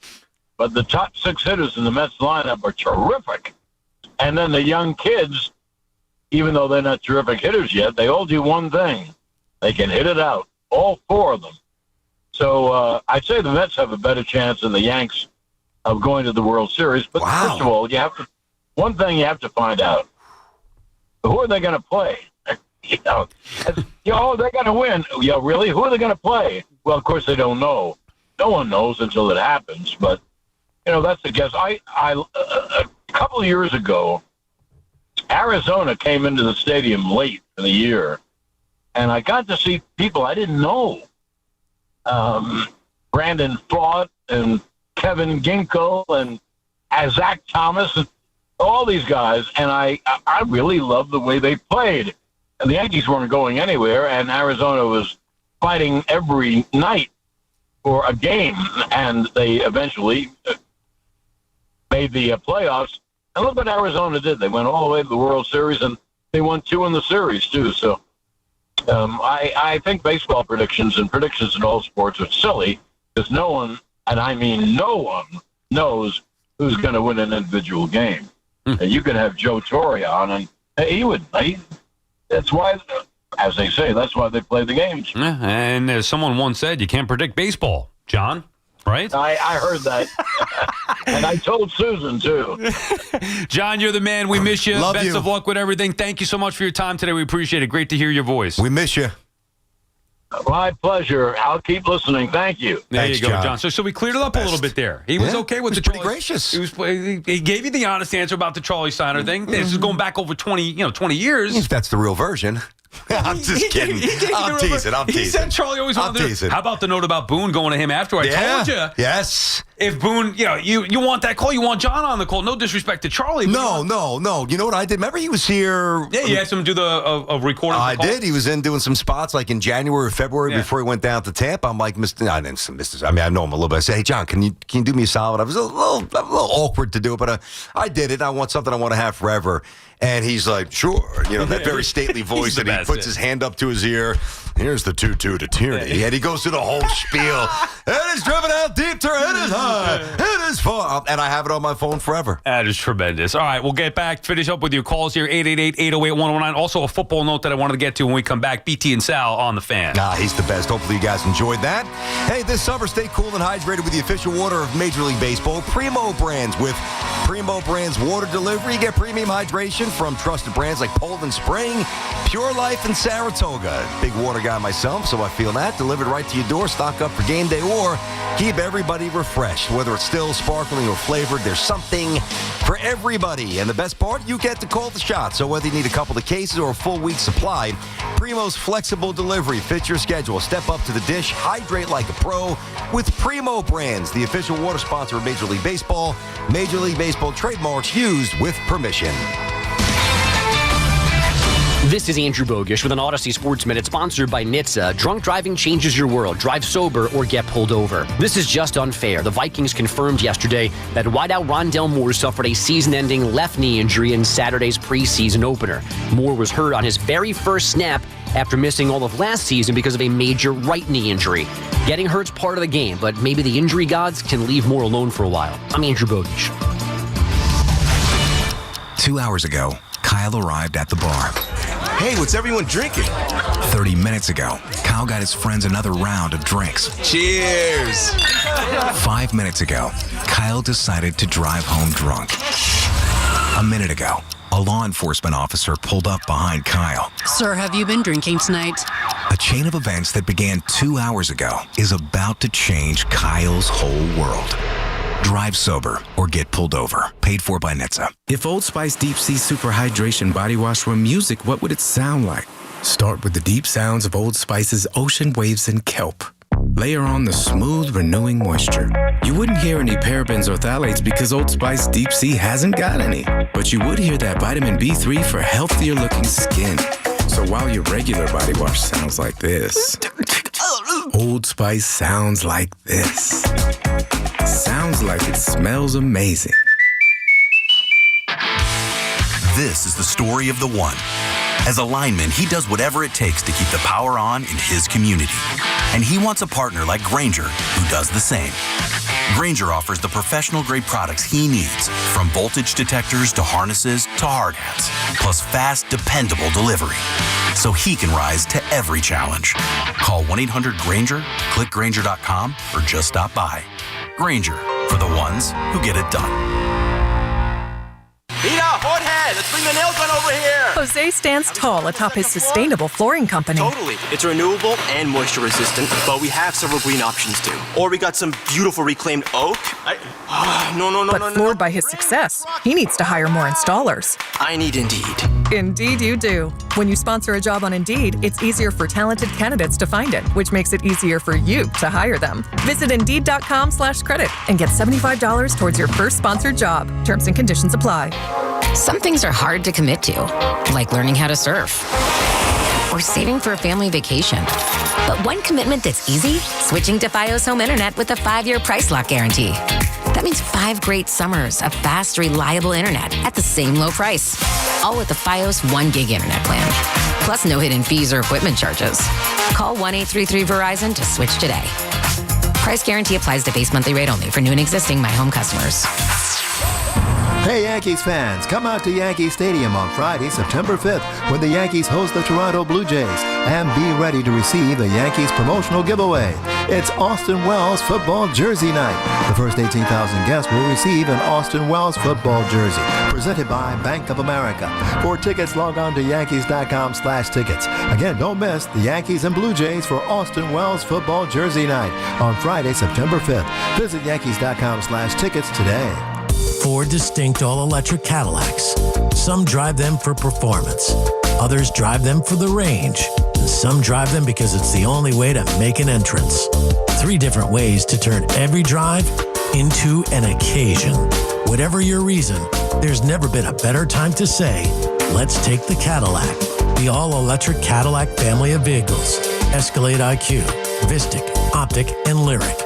But the top 6 hitters in the Mets lineup are terrific. And then the young kids, even though they're not terrific hitters yet, they all do one thing. They can hit it out, all 4 of them. So I'd say the Mets have a better chance than the Yanks of going to the World Series. But first of all, one thing you have to find out. Who are they going to play? They're going to win. Yeah, really? Who are they going to play? Well, of course, they don't know. No one knows until it happens. But, that's the guess. A couple of years ago, Arizona came into the stadium late in the year, and I got to see people I didn't know. Brandon Pfaadt and Kevin Ginkel and Zach Thomas and all these guys, and I really loved the way they played. And the Yankees weren't going anywhere, and Arizona was fighting every night for a game, and they eventually made the playoffs. And look what Arizona did. They went all the way to the World Series, and they won 2 in the series, too. So I think baseball predictions and predictions in all sports are silly because no one, and I mean no one, knows who's going to win an individual game. And you could have Joe Torre on, and he would. That's why, as they say, that's why they play the games. Yeah, and as someone once said, you can't predict baseball, John, right? I heard that. And I told Susan, too. John, you're the man. We miss you. Love Best you. of luck with everything. Thank you so much for your time today. We appreciate it. Great to hear your voice. We miss you. My pleasure. I'll keep listening. Thank you. There Thanks, you go, John. So we cleared it up a little bit there. He was okay with the pretty Charlie. gracious. He gave you the honest answer about the Charlie Steiner thing. This is going back over 20 years. If that's the real version. I'm just kidding. I'm teasing. He said Charlie always wanted to do. How about the note about Boone going to him after? I told you. Yes. If Boone, you want that call, you want John on the call. No disrespect to Charlie. No. You know what I did? Remember he was here. Yeah, you asked him to do a recording. I did. He was in doing some spots like in January or February before he went down to Tampa. I'm like, Mr. I know him a little bit. I said, hey, John, can you do me a solid? I was a little awkward to do it, but I did it. I want something I want to have forever. And he's like, sure. That very stately voice, and he puts his hand up to his ear. Here's the 2-2 to Tierney. And he goes through the whole spiel. It is driven out deep to it is high. It is far. And I have it on my phone forever. That is tremendous. All right, we'll get back, finish up with your calls here, 888-808-1019. Also, a football note that I wanted to get to when we come back. BT and Sal on the Fan. He's the best. Hopefully you guys enjoyed that. Hey, this summer, stay cool and hydrated with the official water of Major League Baseball. Primo Brands with Primo Brands water delivery. You get premium hydration from trusted brands like Poland Spring, Pure Life, and Saratoga. Big water guy myself, so I feel that. Delivered right to your door. Stock up for game day or keep everybody refreshed. Whether it's still sparkling or flavored, there's something for everybody. And the best part, you get to call the shot. So whether you need a couple of cases or a full week supply, Primo's flexible delivery fits your schedule. Step up to the dish, hydrate like a pro with Primo Brands, the official water sponsor of Major League Baseball. Major League Baseball trademarks used with permission. This is Andrew Bogish with an Odyssey Sports Minute sponsored by NHTSA. Drunk driving changes your world. Drive sober or get pulled over. This is just unfair. The Vikings confirmed yesterday that wideout Rondell Moore suffered a season-ending left knee injury in Saturday's preseason opener. Moore was hurt on his very first snap after missing all of last season because of a major right knee injury. Getting hurt's part of the game, but maybe the injury gods can leave Moore alone for a while. I'm Andrew Bogish. 2 hours ago, Kyle arrived at the bar. Hey, what's everyone drinking? 30 minutes ago, Kyle got his friends another round of drinks. Cheers! 5 minutes ago, Kyle decided to drive home drunk. A minute ago, a law enforcement officer pulled up behind Kyle. Sir, have you been drinking tonight? A chain of events that began 2 hours ago is about to change Kyle's whole world. Drive sober or get pulled over. Paid for by NHTSA. If Old Spice Deep Sea Super Hydration Body Wash were music, what would it sound like? Start with the deep sounds of Old Spice's ocean waves and kelp. Layer on the smooth, renewing moisture. You wouldn't hear any parabens or phthalates because Old Spice Deep Sea hasn't got any. But you would hear that vitamin B3 for healthier looking skin. So while your regular body wash sounds like this, Old Spice sounds like this. Sounds like it smells amazing. This is the story of the one. As a lineman, he does whatever it takes to keep the power on in his community. And he wants a partner like Grainger who does the same. Grainger offers the professional-grade products he needs, from voltage detectors to harnesses to hard hats, plus fast, dependable delivery, so he can rise to every challenge. Call 1-800-GRAINGER, click Grainger.com, or just stop by. Grainger, for the ones who get it done. Vita, hot head, let's bring the nail gun over here. Jose stands tall atop his sustainable flooring company. Totally. It's renewable and moisture resistant, but we have several green options too. Or we got some beautiful reclaimed oak. But floored by his success, he needs to hire more installers. I need Indeed. Indeed you do. When you sponsor a job on Indeed, it's easier for talented candidates to find it, which makes it easier for you to hire them. Visit Indeed.com/credit and get $75 towards your first sponsored job. Terms and conditions apply. Some things are hard to commit to, like learning how to surf or saving for a family vacation. But one commitment that's easy, switching to Fios Home Internet with a 5-year price lock guarantee. That means 5 great summers of fast, reliable internet at the same low price. All with the Fios 1 gig internet plan. Plus no hidden fees or equipment charges. Call 1-833-VERIZON to switch today. Price guarantee applies to base monthly rate only for new and existing My Home customers. Hey Yankees fans, come out to Yankee Stadium on Friday, September 5th, when the Yankees host the Toronto Blue Jays, and be ready to receive the Yankees promotional giveaway. It's Austin Wells football jersey night. The first 18,000 guests will receive an Austin Wells football jersey, presented by Bank of America. For tickets, log on to Yankees.com/tickets. Again, don't miss the Yankees and Blue Jays for Austin Wells football jersey night on Friday, September 5th. Visit Yankees.com/tickets today. 4 distinct all-electric Cadillacs. Some drive them for performance. Others drive them for the range. And some drive them because it's the only way to make an entrance. 3 different ways to turn every drive into an occasion. Whatever your reason, there's never been a better time to say, let's take the Cadillac. The all-electric Cadillac family of vehicles. Escalade IQ, Vistic, Optic, and Lyric.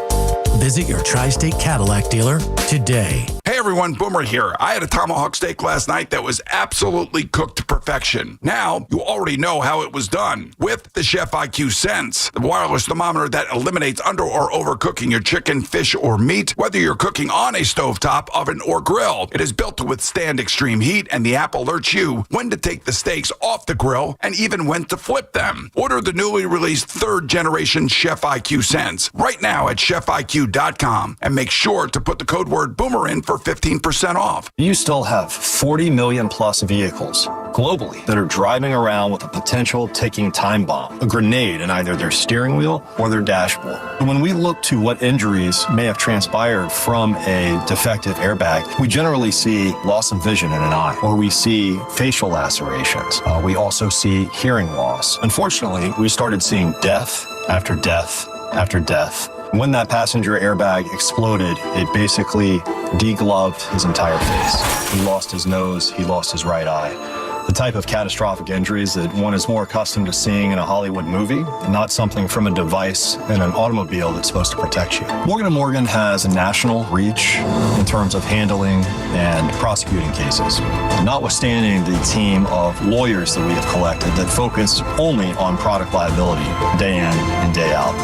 Visit your Tri-State Cadillac dealer today. Hey everyone, Boomer here. I had a tomahawk steak last night that was absolutely cooked to perfection. Now, you already know how it was done. With the Chef IQ Sense, the wireless thermometer that eliminates under or overcooking your chicken, fish, or meat, whether you're cooking on a stovetop, oven, or grill. It is built to withstand extreme heat, and the app alerts you when to take the steaks off the grill and even when to flip them. Order the newly released 3rd generation Chef IQ Sense right now at chefiq.com and make sure to put the code word Boomer in for 50 15% off. You still have 40 million plus vehicles globally that are driving around with a potential ticking time bomb, a grenade in either their steering wheel or their dashboard. When we look to what injuries may have transpired from a defective airbag, we generally see loss of vision in an eye, or we see facial lacerations. We also see hearing loss. Unfortunately, we started seeing death after death after death. When that passenger airbag exploded, it basically degloved his entire face. He lost his nose, he lost his right eye. The type of catastrophic injuries that one is more accustomed to seeing in a Hollywood movie, not something from a device in an automobile that's supposed to protect you. Morgan & Morgan has a national reach in terms of handling and prosecuting cases, notwithstanding the team of lawyers that we have collected that focus only on product liability day in and day out.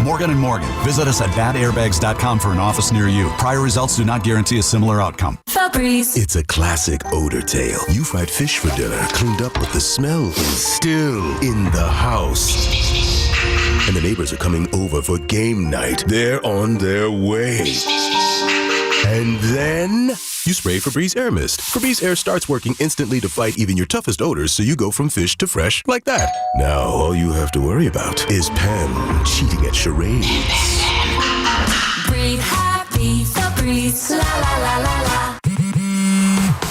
Morgan & Morgan. Visit us at badairbags.com for an office near you. Prior results do not guarantee a similar outcome. Febreze. It's a classic odor tale. You fried fish for dinner, cleaned up, but the smell is still in the house. And the neighbors are coming over for game night. They're on their way. And then you spray Febreze Air Mist. Febreze Air starts working instantly to fight even your toughest odors, so you go from fish to fresh like that. Now all you have to worry about is Pam cheating at charades. Breathe happy, Febreze. La la la la la.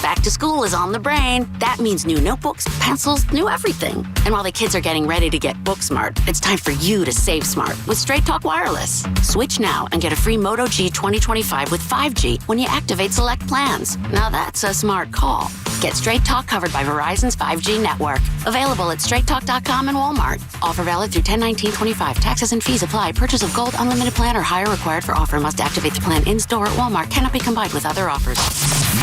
Back to school is on the brain. That means new notebooks, pencils, new everything. And while the kids are getting ready to get book smart, it's time for you to save smart with Straight Talk Wireless. Switch now and get a free Moto G 2025 with 5G when you activate select plans. Now that's a smart call. Get Straight Talk covered by Verizon's 5G network. Available at straighttalk.com and Walmart. Offer valid through 10/19/25. Taxes and fees apply. Purchase of gold unlimited plan or higher required for offer. Must activate the plan in store at Walmart. Cannot be combined with other offers.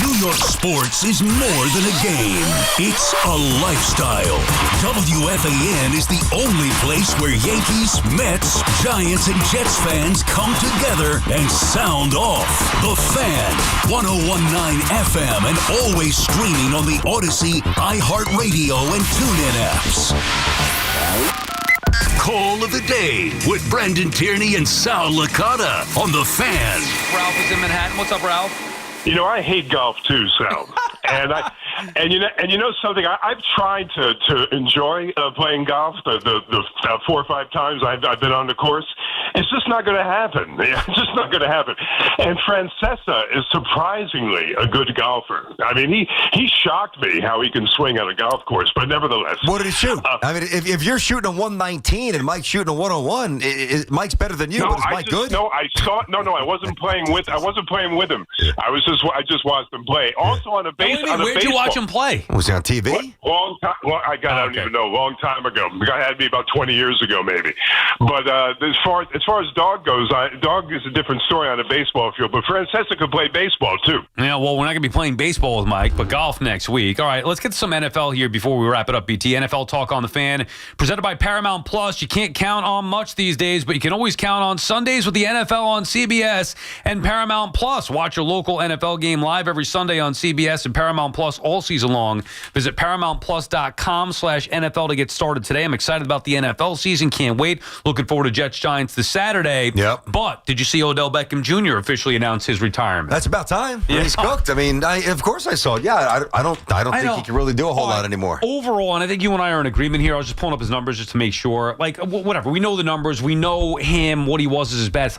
New York sports is more than a game. It's a lifestyle. WFAN is the only place where Yankees, Mets, Giants, and Jets fans come together and sound off. The Fan, 101.9 FM, and always streaming on the Odyssey, iHeartRadio, and TuneIn apps. Call of the Day with Brendan Tierney and Sal Licata on The Fan. Ralph is in Manhattan. What's up, Ralph? You know, I hate golf too, Sal. And you know something, I've tried to enjoy playing golf the 4 or 5 times I've been on the course. It's just not going to happen. It's just not going to happen. And Francesa is surprisingly a good golfer. I mean, he shocked me how he can swing on a golf course, but nevertheless. What did he shoot? I mean, if you're shooting a 119 and Mike's shooting a 101, Mike's better than you, but is Mike good? No, I wasn't playing with him. I just watched him play. Also on a base. Where'd you watch him play? Was he on TV? Long time. Well, I don't even know. Long time ago. The guy had to be about 20 years ago, maybe. But as far as Dog goes, Dog is a different story on a baseball field. But Francesa could play baseball too. Yeah, well, we're not going to be playing baseball with Mike, but golf next week. All right, let's get to some NFL here before we wrap it up, BT. NFL Talk on the Fan, presented by Paramount Plus. You can't count on much these days, but you can always count on Sundays with the NFL on CBS and Paramount Plus. Watch your local NFL game live every Sunday on CBS and Paramount Plus all season long. Visit ParamountPlus.com/NFL to get started today. I'm excited about the NFL season. Can't wait. Looking forward to Jets-Giants this Saturday. Yep. But did you see Odell Beckham Jr. officially announce his retirement? That's about time. Yeah. He's cooked. I mean, of course I saw it. Yeah, I don't think he can really do a whole lot anymore. Overall, and I think you and I are in agreement here. I was just pulling up his numbers just to make sure. Like, whatever. We know the numbers. We know him, what he was as his best.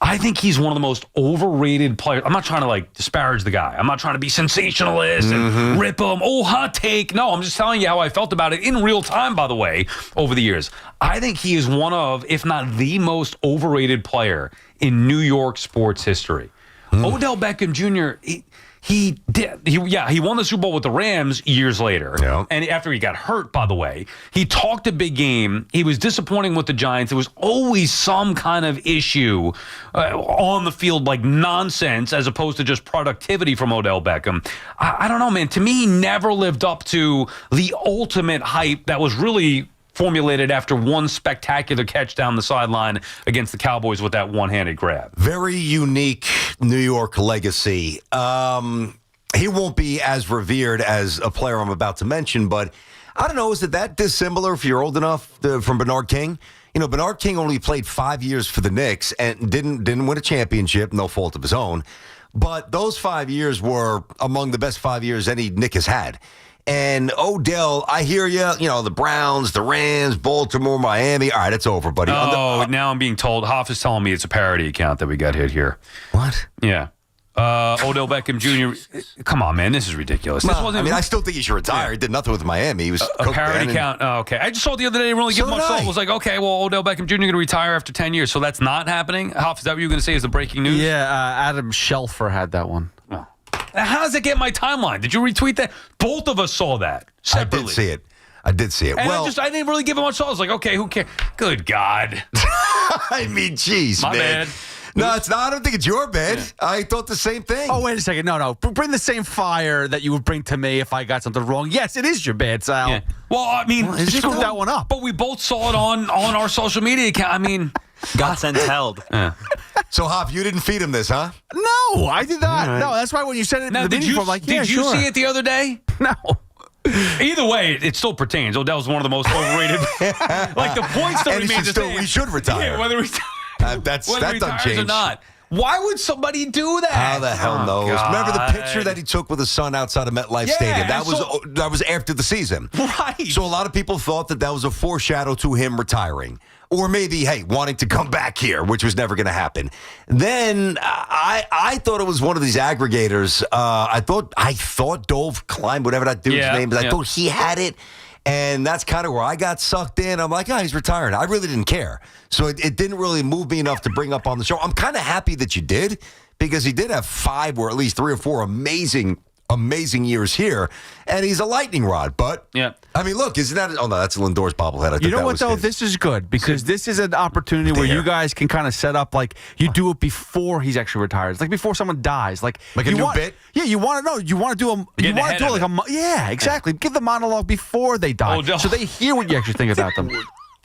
I think he's one of the most overrated players. I'm not trying to disparage the guy. I'm not trying to be sensationalist and rip him. Oh, hot take. No, I'm just telling you how I felt about it in real time, by the way, over the years. I think he is one of, if not the most overrated player in New York sports history. Odell Beckham Jr., he won the Super Bowl with the Rams years later. Yeah. And after he got hurt, by the way, he talked a big game. He was disappointing with the Giants. There was always some kind of issue on the field, like nonsense, as opposed to just productivity from Odell Beckham. I don't know, man. To me, he never lived up to the ultimate hype that was really formulated after one spectacular catch down the sideline against the Cowboys with that one-handed grab. Very unique New York legacy. He won't be as revered as a player I'm about to mention, but I don't know, is it that dissimilar if you're old enough from Bernard King? You know, Bernard King only played 5 years for the Knicks and didn't win a championship, no fault of his own. but those 5 years were among the best 5 years any Nick has had. And Odell, I hear you. You know, the Browns, the Rams, Baltimore, Miami. All right, it's over, buddy. Now I'm being told. Hoff is telling me it's a parody account that we got hit here. What? Yeah. Odell Beckham Jr. Come on, man. This is ridiculous. This wasn't. I still think he should retire. He did nothing with Miami. He was a parody account. Oh, okay. I just saw the other day. Didn't really give much thought. It was like, okay, well, Odell Beckham Jr. going to retire after 10 years, so that's not happening. Hoff, is that what you were going to say? Is the breaking news? Yeah. Adam Shelfer had that one. Oh. How does it get my timeline? Did you retweet that? Both of us saw that separately. I did see it. And well, I didn't really give it much thought. I was like, okay, who cares? Good God. I mean, geez, my man. bad. No, it's not. I don't think it's your bed. Yeah. I thought the same thing. Oh, wait a second. No. Bring the same fire that you would bring to me if I got something wrong. Yes, it is your bed, Sal. Yeah. Well, I mean, you screwed that one up. But we both saw it on our social media account. I mean, got sent held. Yeah. So, Hop, you didn't feed him this, huh? No, I did not. Right. No, that's why when you said it in the beginning, I'm like, yeah, did you see it the other day? No. Either way, it still pertains. Odell's one of the most overrated. Like the points that we made. We should retire. Yeah, whether he that doesn't change or not. Why would somebody do that? How the hell knows? God. Remember the picture that he took with his son outside of MetLife Stadium? That was after the season. Right. So a lot of people thought that was a foreshadow to him retiring. Or maybe, hey, wanting to come back here, which was never going to happen. Then I thought it was one of these aggregators. I thought Dove Klein, whatever that dude's name is, I thought he had it. And that's kind of where I got sucked in. I'm like, he's retiring. I really didn't care. So it didn't really move me enough to bring up on the show. I'm kind of happy that you did, because he did have 5 or at least 3 or 4 amazing years here, and he's a lightning rod. But I mean, look, isn't that? Oh no, that's Lindor's bobblehead. You know what though? This is good, because this is an opportunity where you guys can kind of set up, like, you do it before he's actually retired. It's like before someone dies, like a new bit. Yeah, you want to know. You want to do exactly. Give the monologue before they die, so they hear what you actually think about them.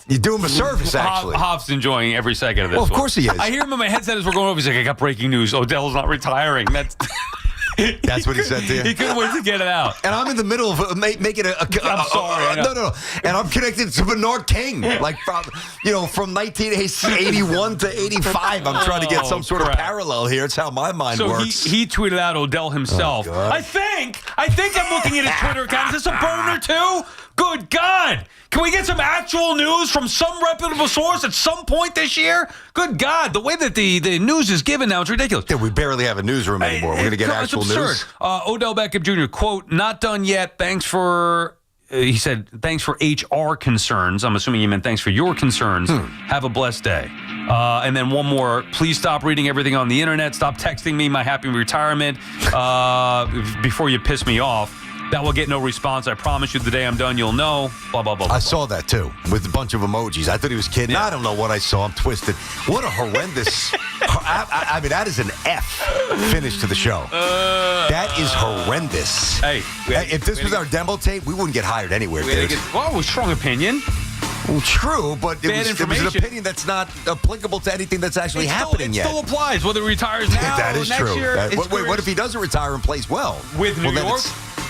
You do him a service, actually. Hoff's enjoying every second of this. Well, of course he is. I hear him in my headset as we're going over. He's like, I got breaking news. Odell's not retiring. That's what he said to you? He couldn't wait to get it out. And I'm in the middle of making I'm sorry. No. And I'm connected to Bernard King. Like, from 1981 to 85. I'm trying to get some sort of parallel here. It's how my mind works. So he tweeted out Odell himself. I think I'm looking at his Twitter account. Is this a burner too? Good God. Can we get some actual news from some reputable source at some point this year? Good God. The way that the news is given now, it's ridiculous. Yeah, we barely have a newsroom anymore. We're going to get actual news. Odell Beckham Jr., quote, not done yet. Thanks for, he said, thanks for HR concerns. I'm assuming he meant thanks for your concerns. Have a blessed day. And then one more. Please stop reading everything on the internet. Stop texting me my happy retirement before you piss me off. That will get no response. I promise you the day I'm done, you'll know. Blah, blah, blah, blah. I saw that, too, with a bunch of emojis. I thought he was kidding. Yeah. I don't know what I saw. I'm twisted. What a horrendous... I mean, that is an F finish to the show. That is horrendous. Hey. If this was our demo tape, we wouldn't get hired anywhere, dude. Well, strong opinion. Well, true, but it was an opinion that's not applicable to anything that's actually happening yet. It still applies, whether he retires now that is or next true. year. What if he doesn't retire and plays well? With New York?